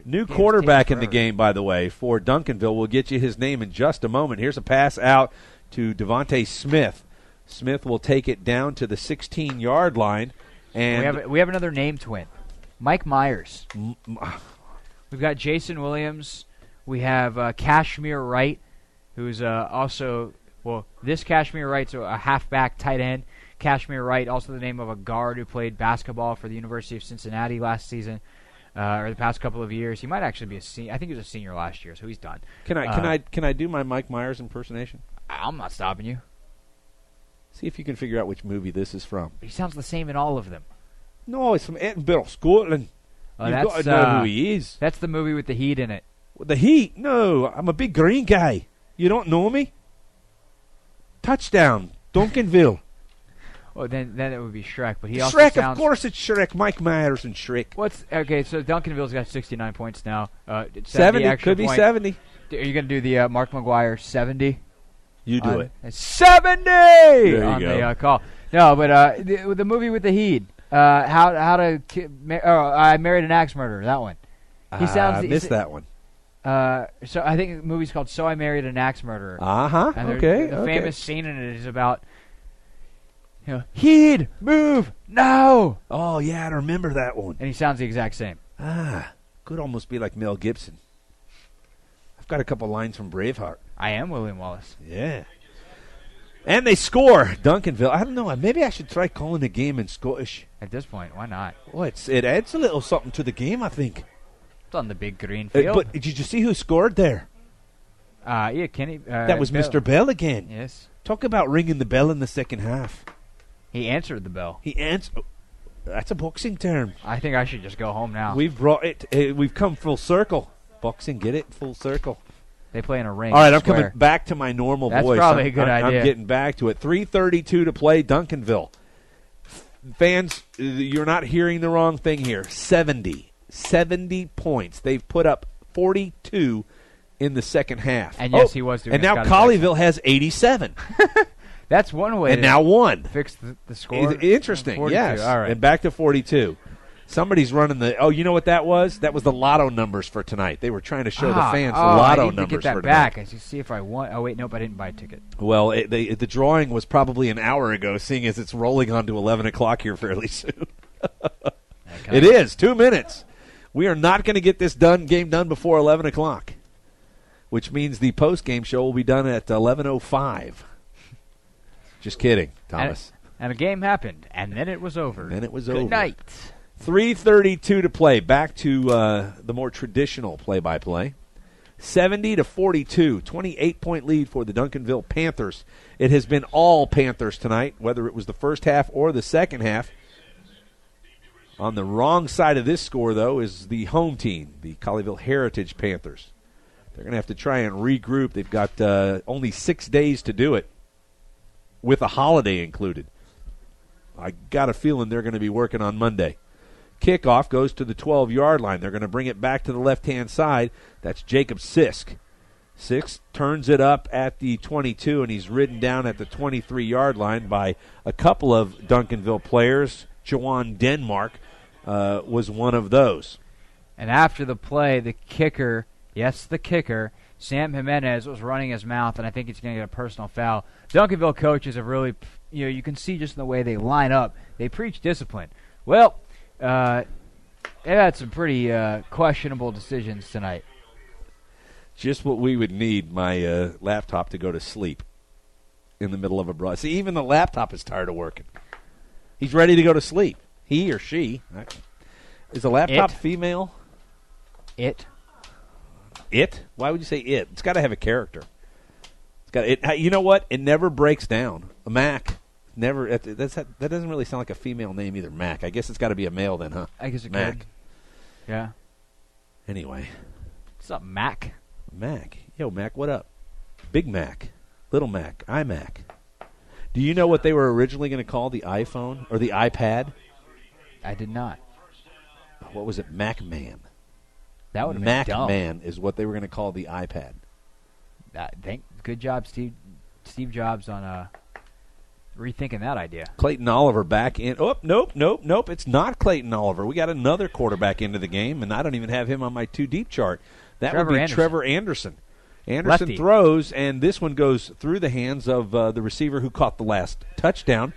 New quarterback in the game, by the way, for Duncanville. We'll get you his name in just a moment. Here's a pass out to Devontae Smith. Smith will take it down to the 16-yard line. And
we have another name twin, Mike Myers. We've got Jason Williams. We have Kashmir Wright, who's also Well, this Kashmir Wright's a halfback tight end. Kashmir Wright, also the name of a guard who played basketball for the University of Cincinnati last season, or the past couple of years. He might actually be a senior. I think he was a senior last year, so he's done.
Can I do my Mike Myers impersonation?
I'm not stopping you.
See if you can figure out which movie this is from.
He sounds the same in all of them.
No, it's from Edinburgh, Scotland.
Oh,
You've got to know who he is.
That's the movie with the Heat in it.
The Heat? No, I'm a big green guy. You don't know me? Touchdown, Duncanville.
Well, then it would be Shrek, but he also
Shrek,
sounds...
of course it's Shrek. Mike Myers and Shrek.
Okay, so Duncanville's got 69 points now.
70, could be 70.
Are you going to do the Mark McGuire 70?
You do it.
70
on
the call. No, but the movie with the Heat, I Married an Axe Murderer, that one.
I missed that one.
So I think the movie's called So I Married an Axe Murderer.
And
the famous scene in it is about, Heat, move, no!
Oh, yeah, I remember that one.
And he sounds the exact same.
Could almost be like Mel Gibson. I've got a couple lines from Braveheart.
I am William Wallace.
Yeah. And they score, Duncanville. I don't know. Maybe I should try calling the game in Scottish.
At this point, why not?
Well, it adds a little something to the game, I think.
It's on the big green field.
But did you see who scored there?
Yeah, Kenny.
That was
Bell.
Mr. Bell again.
Yes.
Talk about ringing the bell in the second half.
He answered the bell.
He answered. That's a boxing term.
I think I should just go home now.
We've brought it. We've come full circle. Boxing, get it? Full circle.
They play in a ring.
All right, I'm coming back to my normal voice.
That's probably a good idea.
I'm getting back to it. 3:32 to play, Duncanville. Fans, you're not hearing the wrong thing here. 70 points. They've put up 42 in the second half.
And yes, he was doing.
And now Colleyville has 87.
That's one way.
And now one.
Fix the score.
Interesting.
42.
Yes.
All right.
And back to 42. Somebody's running the. Oh, you know what that was? That was the lotto numbers for tonight. They were trying to show the fans the lotto
I need
numbers
to get that
for
back.
tonight.
I see if I won. Oh wait, nope, I didn't buy a ticket.
Well, the drawing was probably an hour ago, seeing as it's rolling on to 11 o'clock here fairly soon. It is 2 minutes. We are not going to get this game done before 11 o'clock, which means the post game show will be done at 11:05. Just kidding, Thomas.
And a game happened, and then it was over. Good night.
3:32 to play. Back to the more traditional play-by-play. 70-42, 28-point lead for the Duncanville Panthers. It has been all Panthers tonight, whether it was the first half or the second half. On the wrong side of this score, though, is the home team, the Colleyville Heritage Panthers. They're going to have to try and regroup. They've got only 6 days to do it, with a holiday included. I got a feeling they're going to be working on Monday. Kickoff goes to the 12-yard line. They're going to bring it back to the left-hand side. That's Jacob Sisk. Sisk turns it up at the 22, and he's ridden down at the 23-yard line by a couple of Duncanville players. Jawan Denmark was one of those.
And after the play, the kicker, Sam Jimenez was running his mouth, and I think he's going to get a personal foul. Duncanville coaches have really, you can see just in the way they line up, they preach discipline. Well, they had some pretty questionable decisions tonight.
Just what we would need my laptop to go to sleep in the middle of a broad. See, even the laptop is tired of working. He's ready to go to sleep. He or she. Is the laptop female?
It?
Why would you say it? It's got to have a character. It's got it. You know what? It never breaks down. A Mac never. That doesn't really sound like a female name either. Mac. I guess it's got to be a male then, huh?
I guess it
Mac.
could. Yeah.
Anyway.
What's up, Mac?
Mac. Yo, Mac. What up? Big Mac, Little Mac, iMac. Do you know what they were originally going to call the iPhone or the iPad?
I did not.
What was it? Mac Man.
That would have been dumb.
Mac Man is what they were going to call the iPad.
Good job, Steve Jobs, on rethinking that idea.
Clayton Oliver back in. Oh, nope. It's not Clayton Oliver. We got another quarterback into the game, and I don't even have him on my too deep chart. That would be Trevor Anderson. Anderson
Lefty.
throws, and this one goes through the hands of the receiver who caught the last touchdown,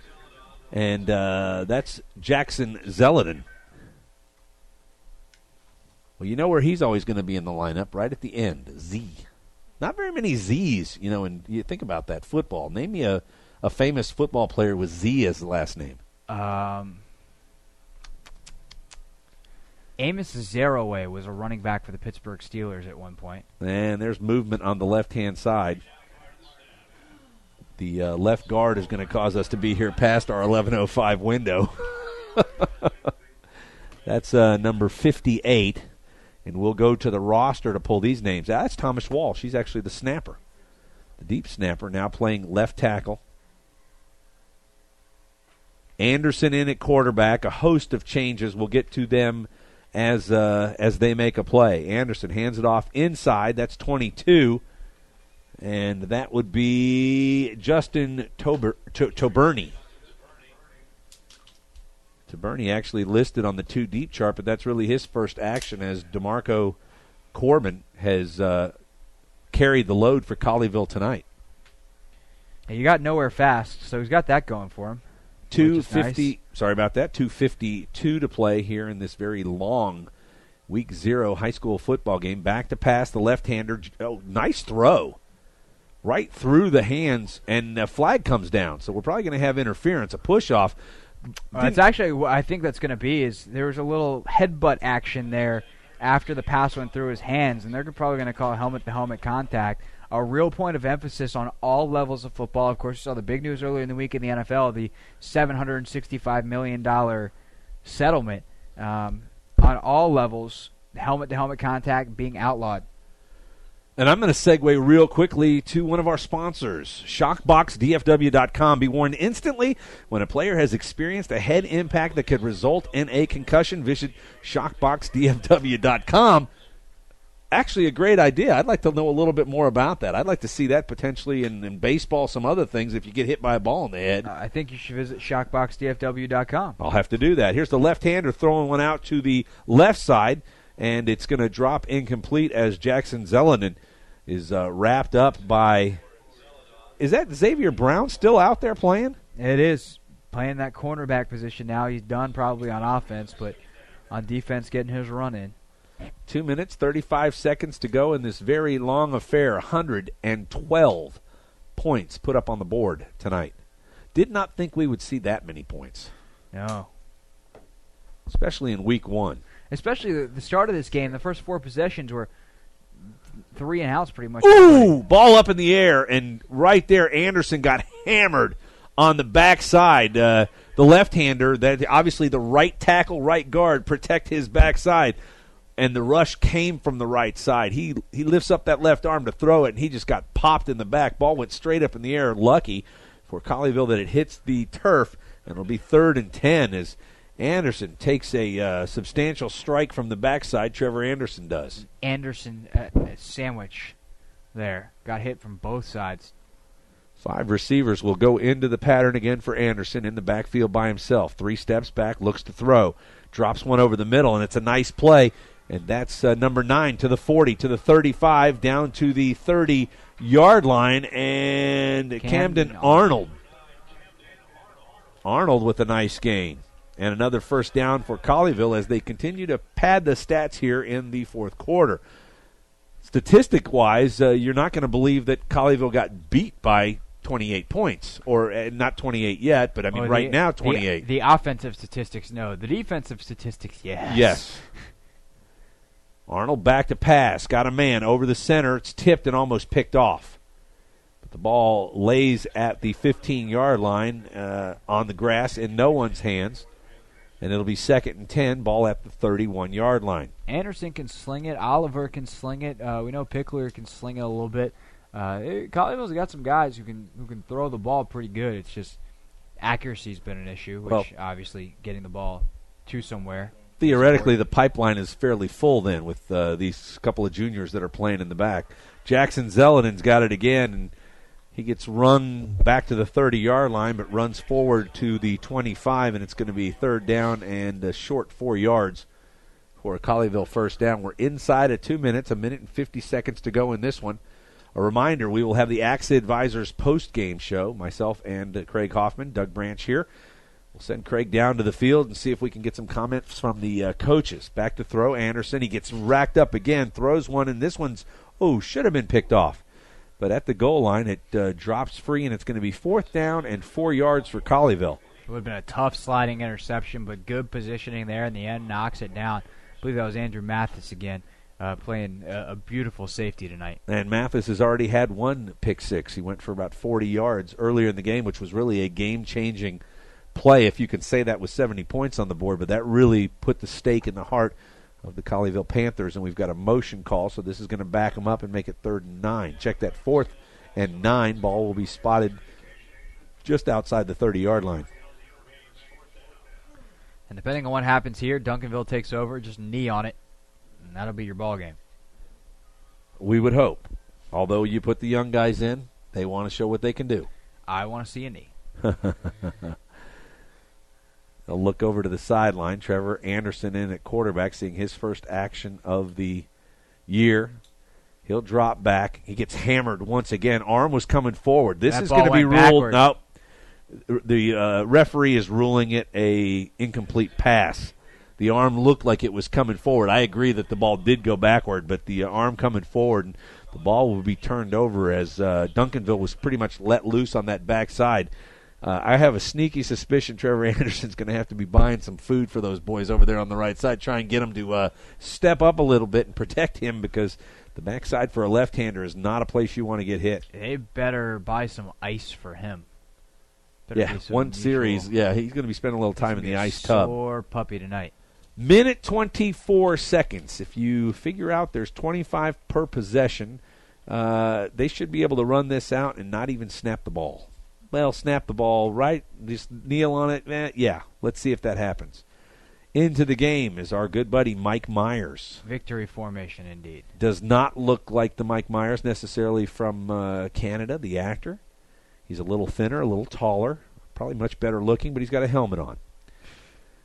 and that's Jackson Zeladin. Well, you know where he's always going to be in the lineup, right at the end. Z. Not very many Z's, and you think about that football. Name me a famous football player with Z as the last name.
Amos Zaraway was a running back for the Pittsburgh Steelers at one point.
And there's movement on the left-hand side. The left guard is going to cause us to be here past our 11:05 window. That's number 58. And we'll go to the roster to pull these names out. That's Thomas Walsh. He's actually the snapper. The deep snapper now playing left tackle. Anderson in at quarterback. A host of changes. We'll get to them as they make a play. Anderson hands it off inside. That's 22. And that would be Justin Toberney. Toberney actually listed on the 2 deep chart, but that's really his first action as DeMarco Corbin has carried the load for Colleyville tonight.
You got nowhere fast, so he's got that going for him.
2:50.
Nice.
Sorry about that. 2:52 to play here in this very long Week 0 high school football game. Back to pass, the left-hander. Oh, nice throw. Right through the hands, and a flag comes down. So we're probably going to have interference, a push-off.
It's actually what I think that's going to be is there was a little headbutt action there after the pass went through his hands, and they're probably going to call helmet-to-helmet contact. A real point of emphasis on all levels of football. Of course, you saw the big news earlier in the week in the NFL, the $765 million settlement. On all levels, helmet-to-helmet contact being outlawed.
And I'm going to segue real quickly to one of our sponsors, ShockboxDFW.com. Be warned instantly when a player has experienced a head impact that could result in a concussion. Visit ShockboxDFW.com. Actually, a great idea. I'd like to know a little bit more about that. I'd like to see that potentially in baseball, some other things, if you get hit by a ball in the head.
I think you should visit ShockboxDFW.com.
I'll have to do that. Here's the left-hander throwing one out to the left side, and it's going to drop incomplete as Jackson Zelenin is wrapped up by – is that Xavier Brown still out there playing?
It is. Playing that cornerback position now. He's done probably on offense, but on defense getting his run in.
2 minutes, 35 seconds to go in this very long affair. 112 points put up on the board tonight. Did not think we would see that many points.
No.
Especially in Week 1.
Especially the start of this game, the first 4 possessions were 3 and outs pretty much.
Ooh, ball up in the air, and right there Anderson got hammered on the backside. The left-hander, that obviously the right tackle, right guard, protect his backside. And the rush came from the right side. He lifts up that left arm to throw it, and he just got popped in the back. Ball went straight up in the air. Lucky for Colleyville that it hits the turf, and it'll be 3rd and 10 as Anderson takes a substantial strike from the backside. Trevor Anderson does.
Anderson sandwich there. Got hit from both sides.
5 receivers will go into the pattern again for Anderson in the backfield by himself. 3 steps back, looks to throw. Drops one over the middle, and it's a nice play. And that's number 9 to the 40, to the 35, down to the 30-yard line. And Camden Arnold. Arnold with a nice gain. And another first down for Colleyville as they continue to pad the stats here in the fourth quarter. Statistic-wise, you're not going to believe that Colleyville got beat by 28 points. Or not 28 yet, but I mean right now 28.
The offensive statistics, no. The defensive statistics, yes.
Yes. Arnold back to pass. Got a man over the center. It's tipped and almost picked off. But the ball lays at the 15-yard line on the grass in no one's hands. And it'll be 2nd and 10, ball at the 31-yard line.
Anderson can sling it. Oliver can sling it. We know Pickler can sling it a little bit. Colleyville's got some guys who can throw the ball pretty good. It's just accuracy's been an issue, which obviously getting the ball to somewhere.
Theoretically, the pipeline is fairly full then with these couple of juniors that are playing in the back. Jackson Zelenin's got it again, and he gets run back to the 30-yard line, but runs forward to the 25, and it's going to be 3rd down and a short 4 yards for a Colleyville first down. We're inside of 2 minutes, 1 minute and 50 seconds to go in this one. A reminder, we will have the AXA Advisors post-game show, myself and Craig Hoffman, Doug Branch here. We'll send Craig down to the field and see if we can get some comments from the coaches. Back to throw, Anderson. He gets racked up again, throws one, and this one's, should have been picked off. But at the goal line, it drops free, and it's going to be 4th down and 4 yards for Colleyville.
It would have been a tough sliding interception, but good positioning there in the end, knocks it down. I believe that was Andrew Mathis again, playing a beautiful safety tonight.
And Mathis has already had one pick six. He went for about 40 yards earlier in the game, which was really a game-changing play, if you can say that, with 70 points on the board. But that really put the stake in the heart of the Colleyville Panthers, and we've got a motion call, so this is going to back them up and make it 3rd and 9. Check that, 4th and 9. Ball will be spotted just outside the 30-yard line.
And depending on what happens here, Duncanville takes over, just knee on it, and that'll be your ball game.
We would hope. Although you put the young guys in, they want to show what they can do.
I want to see a knee.
They'll look over to the sideline. Trevor Anderson in at quarterback, seeing his first action of the year. He'll drop back. He gets hammered once again. Arm was coming forward. This is going to be ruled. No, the referee is ruling it a incomplete pass. The arm looked like it was coming forward. I agree that the ball did go backward, but the arm coming forward, and the ball will be turned over as Duncanville was pretty much let loose on that backside. I have a sneaky suspicion Trevor Anderson's going to have to be buying some food for those boys over there on the right side, try and get them to step up a little bit and protect him, because the backside for a left-hander is not a place you want to get hit.
They better buy some ice for him.
One series. Yeah, he's going to be spending a little time in the ice tub.
Sore puppy tonight.
Minute 24 seconds. If you figure out there's 25 per possession, they should be able to run this out and not even snap the ball. Well, snap the ball, right? Just kneel on it. Yeah, let's see if that happens. Into the game is our good buddy Mike Myers.
Victory formation, indeed.
Does not look like the Mike Myers necessarily from Canada, the actor. He's a little thinner, a little taller, probably much better looking, but he's got a helmet on.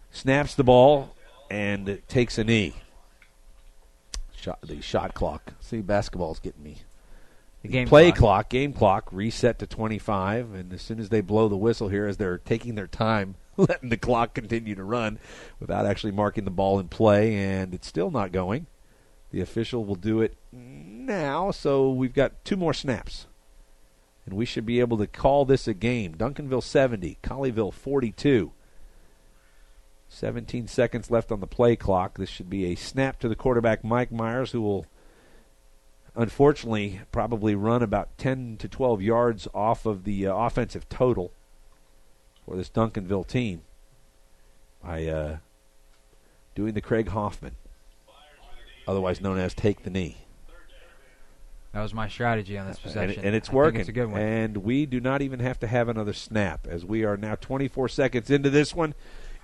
Snaps the ball and takes a knee. The shot clock. See, basketball's getting me. The game clock, reset to 25, and as soon as they blow the whistle here, as they're taking their time, letting the clock continue to run without actually marking the ball in play, and it's still not going. The official will do it now, so we've got 2 more snaps, and we should be able to call this a game. Duncanville 70, Colleyville 42. 17 seconds left on the play clock. This should be a snap to the quarterback, Mike Myers, who will unfortunately probably run about 10 to 12 yards off of the offensive total for this Duncanville team by doing the Craig Hoffman, otherwise known as take the knee.
That was my strategy on this possession.
And it's working.
It's a good one.
And we do not even have to have another snap, as we are now 24 seconds into this one.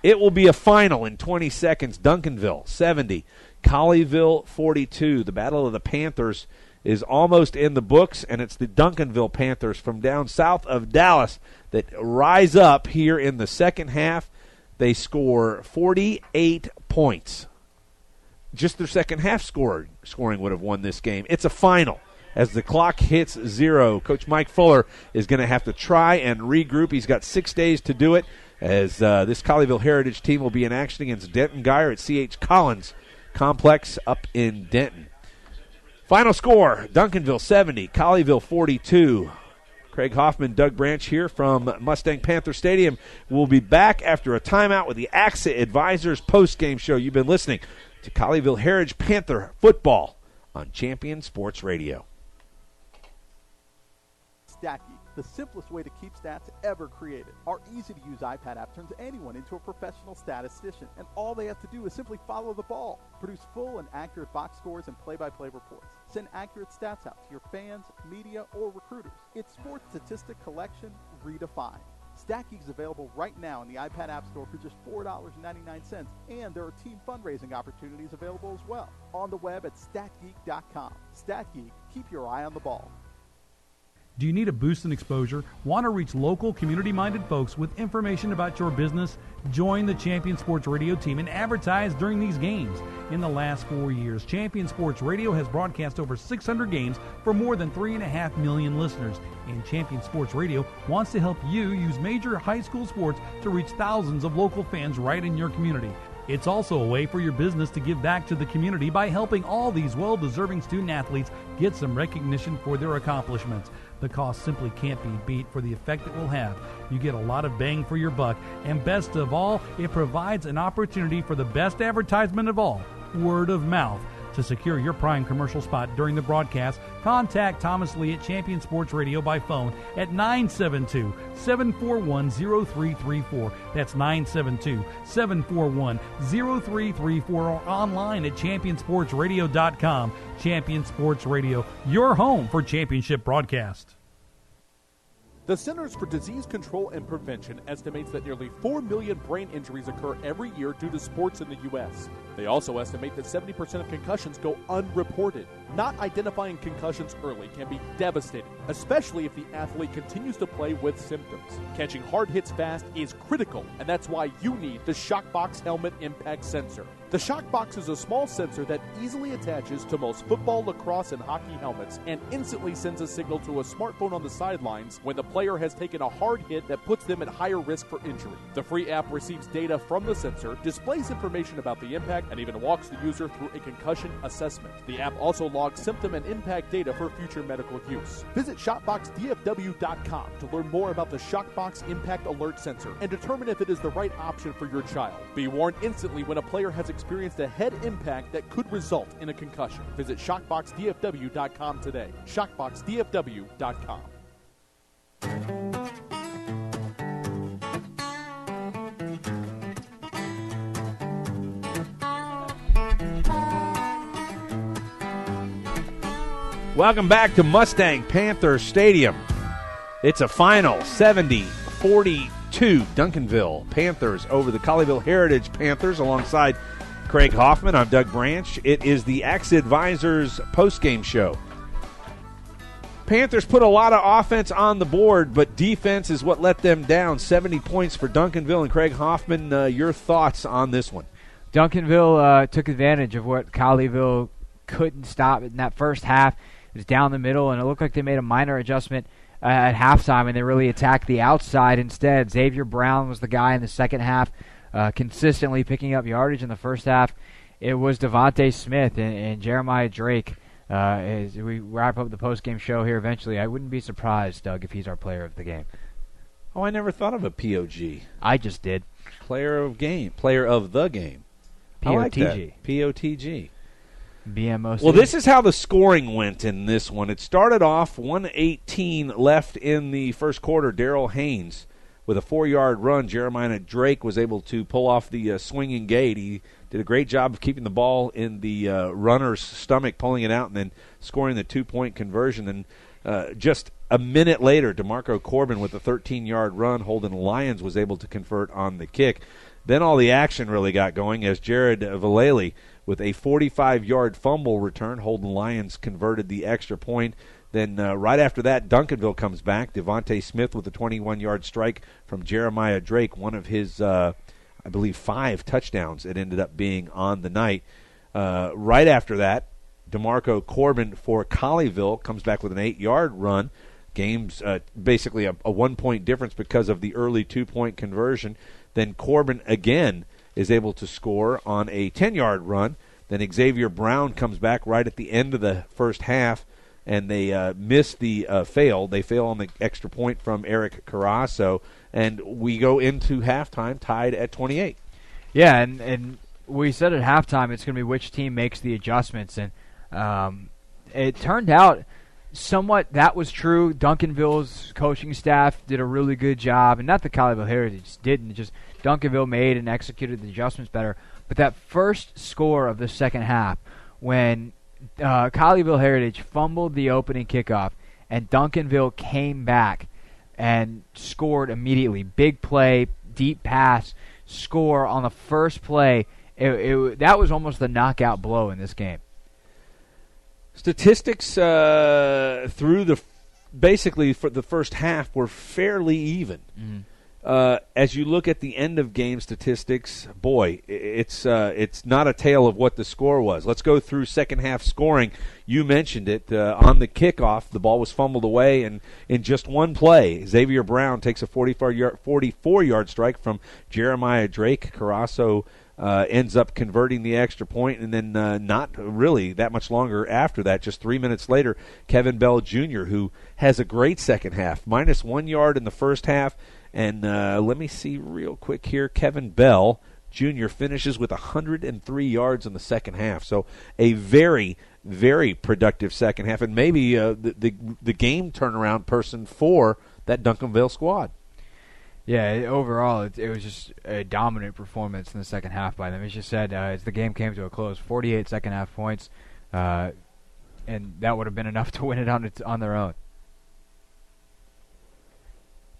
It will be a final in 20 seconds. Duncanville 70, Colleyville 42. The Battle of the Panthers is almost in the books, and it's the Duncanville Panthers from down south of Dallas that rise up here in the second half. They score 48 points. Just their second half scoring would have won this game. It's a final. As the clock hits 0, Coach Mike Fuller is going to have to try and regroup. He's got 6 days to do it, as this Colleyville Heritage team will be in action against Denton Geyer at C.H. Collins Complex up in Denton. Final score, Duncanville 70, Colleyville 42. Craig Hoffman, Doug Branch here from Mustang Panther Stadium. We'll be back after a timeout with the AXA Advisors postgame show. You've been listening to Colleyville Heritage Panther football on Champion Sports Radio.
Stacky, the simplest way to keep stats ever created. Our easy-to-use iPad app turns anyone into a professional statistician, and all they have to do is simply follow the ball. Produce full and accurate box scores and play-by-play reports. Send accurate stats out to your fans, media, or recruiters. It's sports statistic collection redefined. StatGeek is available right now in the iPad App Store for just $4.99, and there are team fundraising opportunities available as well. On the web at statgeek.com. StatGeek, keep your eye on the ball.
Do you need a boost in exposure? Want to reach local, community-minded folks with information about your business? Join the Champion Sports Radio team and advertise during these games. In the last 4 years, Champion Sports Radio has broadcast over 600 games for more than 3.5 million listeners. And Champion Sports Radio wants to help you use major high school sports to reach thousands of local fans right in your community. It's also a way for your business to give back to the community by helping all these well-deserving student-athletes get some recognition for their accomplishments. The cost simply can't be beat for the effect it will have. You get a lot of bang for your buck, and best of all, it provides an opportunity for the best advertisement of all, word of mouth. To secure your prime commercial spot during the broadcast, contact Thomas Lee at Champion Sports Radio by phone at 972-741-0334. That's 972-741-0334, or online at championsportsradio.com. Champion Sports Radio, your home for championship broadcast.
The Centers for Disease Control and Prevention estimates that nearly 4 million brain injuries occur every year due to sports in the U.S. They also estimate that 70% of concussions go unreported. Not identifying concussions early can be devastating, especially if the athlete continues to play with symptoms. Catching hard hits fast is critical, and that's why you need the Shockbox Helmet Impact Sensor. The Shockbox is a small sensor that easily attaches to most football, lacrosse, and hockey helmets and instantly sends a signal to a smartphone on the sidelines when the player has taken a hard hit that puts them at higher risk for injury. The free app receives data from the sensor, displays information about the impact, and even walks the user through a concussion assessment. The app also logs symptom and impact data for future medical use. Visit ShopboxDFW.com to learn more about the Shockbox Impact Alert Sensor and determine if it is the right option for your child. Be warned instantly when a player has experienced a head impact that could result in a concussion. Visit ShockboxDFW.com today. ShockboxDFW.com.
Welcome back to Mustang Panther Stadium. It's a final 70-42 Duncanville Panthers over the Colleyville Heritage Panthers alongside Craig Hoffman. I'm Doug Branch. It is the Axe Advisors postgame show. Panthers put a lot of offense on the board, but defense is what let them down. 70 points for Duncanville. And Craig Hoffman, your thoughts on this one?
Duncanville took advantage of what Colleyville couldn't stop in that first half. It was down the middle, and it looked like they made a minor adjustment at halftime, and they really attacked the outside instead. Xavier Brown was the guy in the second half, consistently picking up yardage. In the first half, it was Devontae Smith and Jeremiah Drake. As we wrap up the postgame show here eventually, I wouldn't be surprised, Doug, if he's our player of the game.
Oh, I never thought of a POG.
I just did.
Player of the game.
POTG.
I like that. POTG.
BMOC.
Well, this is how the scoring went in this one. It started off 1:18 left in the first quarter. Darrell Haynes with a 4-yard run. Jeremiah Drake was able to pull off the swinging gate. He did a great job of keeping the ball in the runner's stomach, pulling it out, and then scoring the 2-point conversion. And just a minute later, DeMarco Corbin with a 13-yard run. Holden Lyons was able to convert on the kick. Then all the action really got going as Jared Vallely with a 45-yard fumble return. Holden Lyons converted the extra point. Then right after that, Duncanville comes back. Devontae Smith with a 21-yard strike from Jeremiah Drake, one of his, I believe, 5 touchdowns it ended up being on the night. Right after that, DeMarco Corbin for Colleyville comes back with an 8-yard run. Game's basically a 1-point difference because of the early 2-point conversion. Then Corbin again is able to score on a 10-yard run. Then Xavier Brown comes back right at the end of the first half, and they miss the fail. They fail on the extra point from Eric Carasso, and we go into halftime tied at 28.
Yeah, and we said at halftime it's going to be which team makes the adjustments, and it turned out somewhat that was true. Duncanville's coaching staff did a really good job, and not that Colleyville Heritage didn't, just Duncanville made and executed the adjustments better. But that first score of the second half, when Colleyville Heritage fumbled the opening kickoff and Duncanville came back and scored immediately, big play, deep pass, score on the first play, that was almost the knockout blow in this game.
Statistics through basically for the first half were fairly even.
Mm-hmm.
As you look at the end of game statistics, boy, it's not a tale of what the score was. Let's go through second half scoring. You mentioned it on the kickoff. The ball was fumbled away, and in just one play, Xavier Brown takes a 44-yard strike from Jeremiah Drake. Carasso ends up converting the extra point, and then not really that much longer after that, just 3 minutes later, Kevin Bell Jr., who has a great second half, minus 1 yard in the first half. And let me see real quick here. Kevin Bell Jr. finishes with 103 yards in the second half. So a very, very productive second half, and maybe the game turnaround person for that Duncanville squad.
Yeah, overall, it was just a dominant performance in the second half by them. As you said, as the game came to a close, 48 second-half points, and that would have been enough to win it on their own.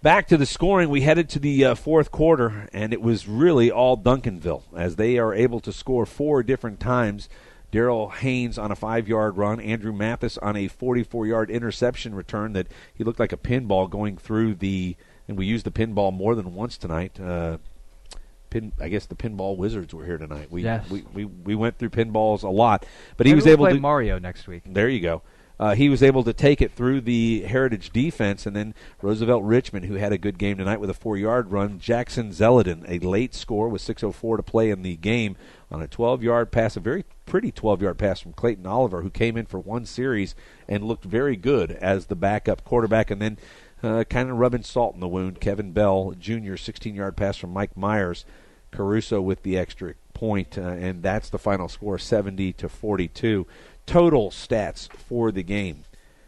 Back to the scoring, we headed to the fourth quarter, and it was really all Duncanville, as they are able to score 4 different times. Darrell Haynes on a 5-yard run, Andrew Mathis on a 44-yard interception return that he looked like a pinball going through and we used the pinball more than once tonight. I guess the pinball wizards were here tonight. We went through pinballs a lot, but
Maybe
he was
we'll
able
play
to
Mario next week.
There you go. He was able to take it through the Heritage defense, and then Roosevelt Richmond, who had a good game tonight with a 4-yard run. Jackson Zeledin, a late score with 6:04 to play in the game on a 12-yard pass, a very pretty 12-yard pass from Clayton Oliver, who came in for one series and looked very good as the backup quarterback. And then kind of rubbing salt in the wound, Kevin Bell Jr., 16-yard pass from Mike Myers. Caruso with the extra point, and that's the final score, 70-42. Total stats for the game,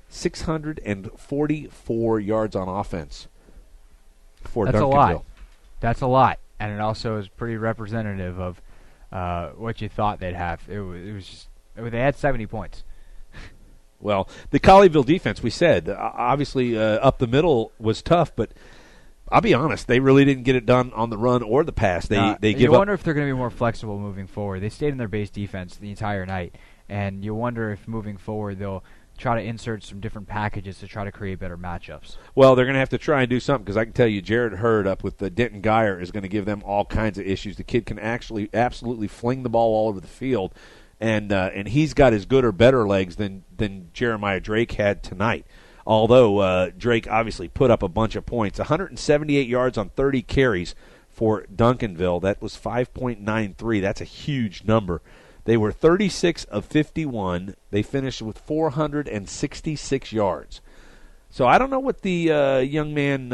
644 yards on offense for Duncanville.
That's a lot. That's a lot, and it also is pretty representative of what you thought they'd have. It was just they had 70 points.
Well, the Colleyville defense, we said, obviously up the middle was tough, but I'll be honest, they really didn't get it done on the run or the pass. They give up.
You wonder if they're going to be more flexible moving forward. They stayed in their base defense the entire night. And you wonder if moving forward they'll try to insert some different packages to try to create better matchups.
Well, they're going to have to try and do something, because I can tell you Jared Hurd up with the Denton Geyer is going to give them all kinds of issues. The kid can actually absolutely fling the ball all over the field, and he's got as good or better legs than Jeremiah Drake had tonight. Although Drake obviously put up a bunch of points. 178 yards on 30 carries for Duncanville. That was 5.93. That's a huge number. They were 36 of 51. They finished with 466 yards. So I don't know what the young man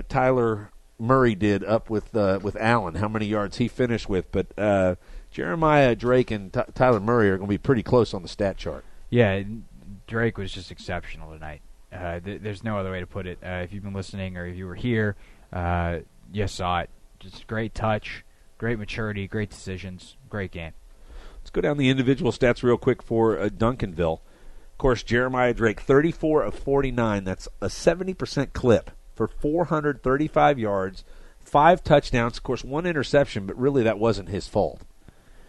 Tyler Murray did up with Allen, how many yards he finished with. But Jeremiah Drake and Tyler Murray are going to be pretty close on the stat chart.
Yeah, Drake was just exceptional tonight. There's no other way to put it. If you've been listening or if you were here, you saw it. Just great touch, great maturity, great decisions, great game.
Let's go down the individual stats real quick for Duncanville. Of course, Jeremiah Drake, 34 of 49. That's a 70% clip for 435 yards, 5 touchdowns. Of course, 1 interception, but really that wasn't his fault.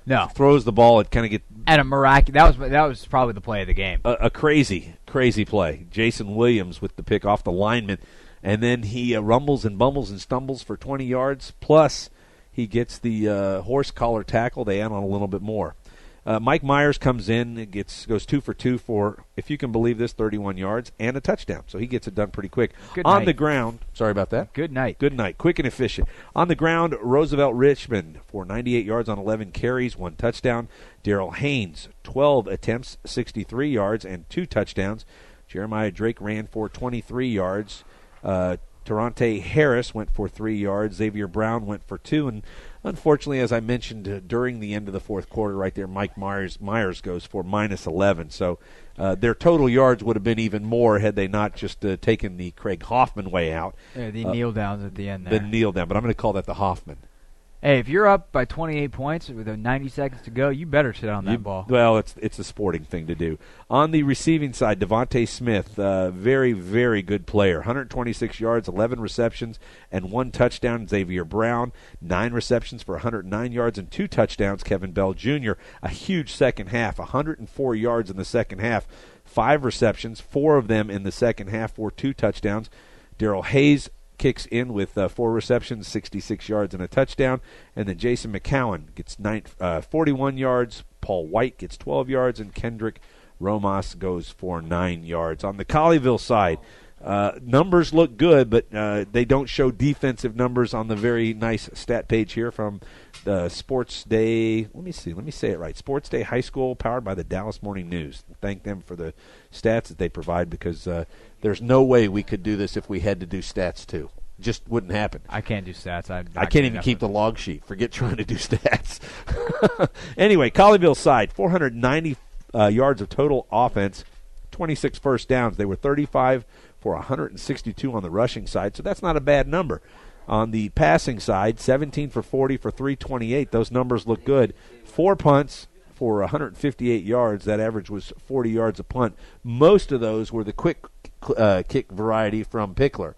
No.
Throws the ball, it kind of gets...
And a miraculous... That was probably the play of the game.
A crazy, crazy play. Jason Williams with the pick off the lineman. And then he rumbles and bumbles and stumbles for 20 yards, plus he gets the horse collar tackle. They add on a little bit more. Mike Myers comes in, goes 2 for 2 for, if you can believe this, 31 yards and a touchdown. So he gets it done pretty quick.
Good
On
night.
the ground, sorry about that.
Good night.
Good night. Quick and efficient. On the ground, Roosevelt Richmond for 98 yards on 11 carries, 1 touchdown. Darrell Haynes, 12 attempts, 63 yards and 2 touchdowns. Jeremiah Drake ran for 23 yards. Tarante Harris went for 3 yards. Xavier Brown went for 2. And unfortunately, as I mentioned during the end of the fourth quarter right there, Mike Myers goes for minus 11. So their total yards would have been even more had they not just taken the Craig Hoffman way out.
Yeah, the kneel downs at the end there.
The kneel down, but I'm going to call that the Hoffman.
Hey, if you're up by 28 points with 90 seconds to go, you better sit on that ball.
Well, it's a sporting thing to do. On the receiving side, Devontae Smith, very, very good player. 126 yards, 11 receptions, and 1 touchdown. Xavier Brown, 9 receptions for 109 yards and 2 touchdowns. Kevin Bell Jr., a huge second half, 104 yards in the second half, 5 receptions, 4 of them in the second half for 2 touchdowns. Darrell Hayes kicks in with 4 receptions, 66 yards, and a touchdown. And then Jason McCowan gets 41 yards. Paul White gets 12 yards, and Kendrick Romas goes for 9 yards. On the Colleyville side, Numbers look good, but they don't show defensive numbers on the very nice stat page here from the Sports Day. Let me say it right. Sports Day High School, powered by the Dallas Morning News. Thank them for the stats that they provide, because there's no way we could do this if we had to do stats too. Just wouldn't happen.
I can't do stats.
I can't even keep the log sheet. Forget trying to do stats. Anyway, Colleyville side, 490 yards of total offense, 26 first downs. They were 35 for 162 on the rushing side, so that's not a bad number. On the passing side, 17 for 40 for 328. Those numbers look good. 4 punts for 158 yards. That average was 40 yards a punt. Most of those were the quick kick variety from Pickler.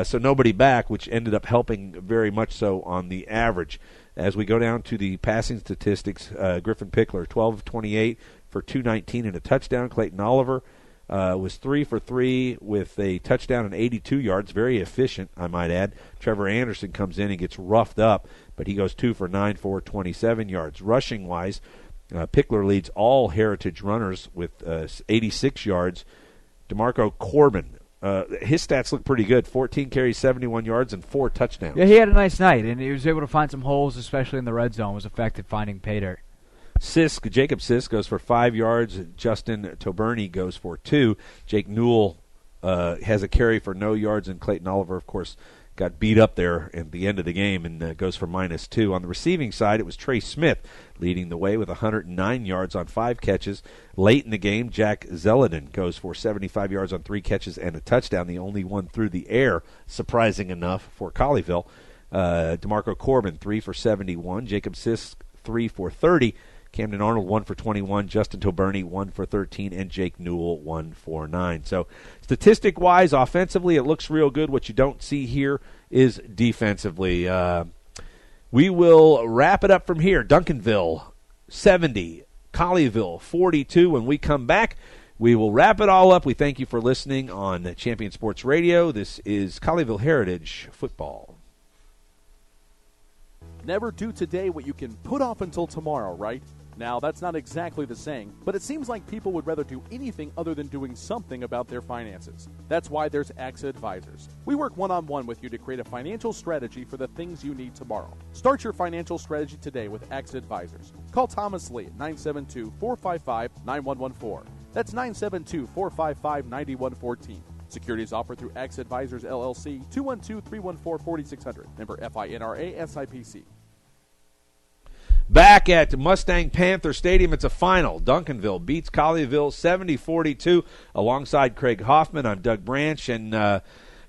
So nobody back, which ended up helping very much so on the average. As we go down to the passing statistics, Griffin Pickler, 12 of 28 for 219 and a touchdown. Clayton Oliver was 3 for 3 with a touchdown and 82 yards. Very efficient, I might add. Trevor Anderson comes in and gets roughed up, but he goes 2 for 9 for 27 yards. Rushing-wise, Pickler leads all Heritage runners with 86 yards. DeMarco Corbin, his stats look pretty good. 14 carries, 71 yards, and 4 touchdowns.
Yeah, he had a nice night, and he was able to find some holes, especially in the red zone. Was effective finding pay dirt.
Jacob Sisk goes for 5 yards. Justin Toberny goes for 2. Jake Newell has a carry for no yards, and Clayton Oliver, of course, got beat up there at the end of the game and goes for -2. On the receiving side, it was Trey Smith leading the way with 109 yards on 5 catches. Late in the game, Jack Zeledin goes for 75 yards on 3 catches and a touchdown, the only one through the air, surprising enough for Colleyville. DeMarco Corbin, 3 for 71. Jacob Sisk, 3 for 30. Camden Arnold, 1 for 21. Justin Toberny, 1 for 13. And Jake Newell, 1 for 9. So statistic-wise, offensively, it looks real good. What you don't see here is defensively. We will wrap it up from here. Duncanville, 70. Colleyville, 42. When we come back, we will wrap it all up. We thank you for listening on Champion Sports Radio. This is Colleyville Heritage Football.
Never do today what you can put off until tomorrow, right? Now, that's not exactly the saying, but it seems like people would rather do anything other than doing something about their finances. That's why there's AXA Advisors. We work one-on-one with you to create a financial strategy for the things you need tomorrow. Start your financial strategy today with AXA Advisors. Call Thomas Lee at 972-455-9114. That's 972-455-9114. Securities offered through AXA Advisors, LLC, 212-314-4600. Member FINRA SIPC.
Back at Mustang Panther Stadium, it's a final. Duncanville beats Colleyville 70-42. Alongside Craig Hoffman, I'm Doug Branch. And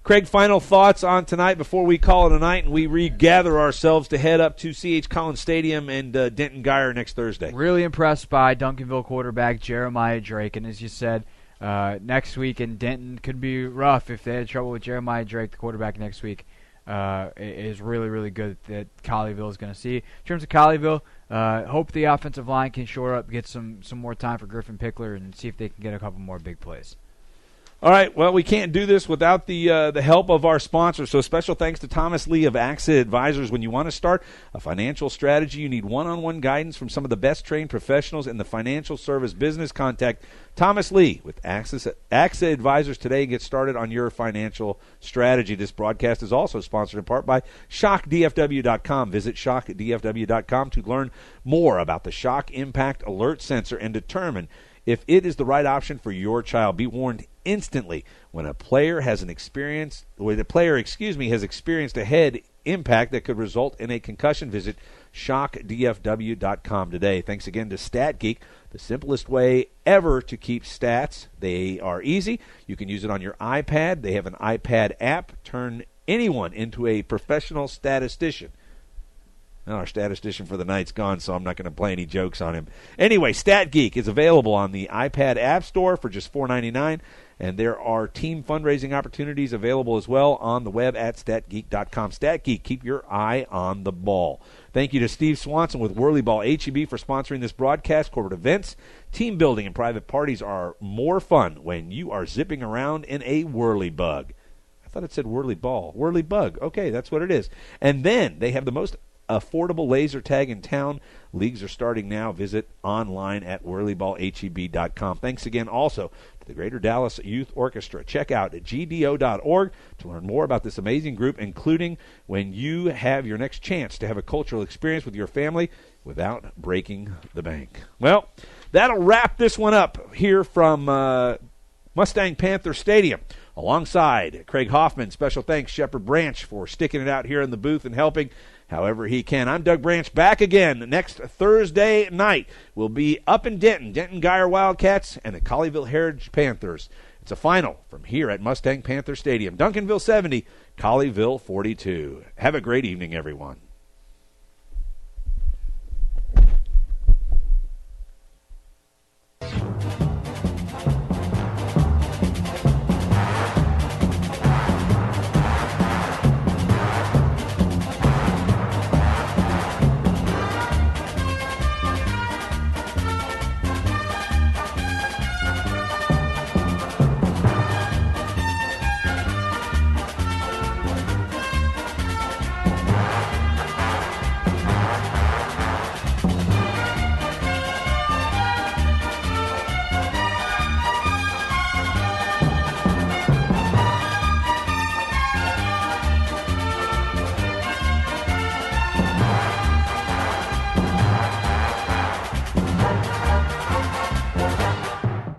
Craig, final thoughts on tonight before we call it a night and we regather ourselves to head up to C.H. Collins Stadium and Denton Geyer next Thursday.
Really impressed by Duncanville quarterback Jeremiah Drake. And as you said, next week in Denton could be rough if they had trouble with Jeremiah Drake, the quarterback next week. Is really, really good that Colleyville is going to see. In terms of Colleyville, hope the offensive line can shore up, get some more time for Griffin Pickler, and see if they can get a couple more big plays.
All right, well, we can't do this without the help of our sponsors. So special thanks to Thomas Lee of AXA Advisors. When you want to start a financial strategy, you need one-on-one guidance from some of the best trained professionals in the financial service business. Contact Thomas Lee with AXA Advisors today and get started on your financial strategy. This broadcast is also sponsored in part by ShockDFW.com. Visit ShockDFW.com to learn more about the Shock Impact Alert Sensor and determine if it is the right option for your child. Be warned instantly when a player has experienced a head impact that could result in a concussion. Visit ShockDFW.com today. Thanks again to StatGeek, the simplest way ever to keep stats. They are easy. You can use it on your iPad. They have an iPad app. Turn anyone into a professional statistician. Our statistician for the night's gone, so I'm not going to play any jokes on him. Anyway, StatGeek is available on the iPad App Store for just $4.99, and there are team fundraising opportunities available as well on the web at StatGeek.com. StatGeek, keep your eye on the ball. Thank you to Steve Swanson with Whirlyball HEB for sponsoring this broadcast. Corporate events, team building, and private parties are more fun when you are zipping around in a Whirlybug. I thought it said Whirlyball. Whirlybug. Okay, that's what it is. And then they have the most affordable laser tag in town. Leagues are starting now. Visit online at whirlyballheb.com. Thanks again also to the Greater Dallas Youth Orchestra. Check out gdo.org to learn more about this amazing group, including when you have your next chance to have a cultural experience with your family without breaking the bank. Well, that'll wrap this one up here from Mustang Panther Stadium. Alongside Craig Hoffman, special thanks Shepard Branch for sticking it out here in the booth and helping however he can. I'm Doug Branch, back again next Thursday night. We'll be up in Denton Geyer Wildcats and the Colleyville Heritage Panthers. It's a final from here at Mustang Panther Stadium. Duncanville 70, Colleyville 42. Have a great evening, everyone.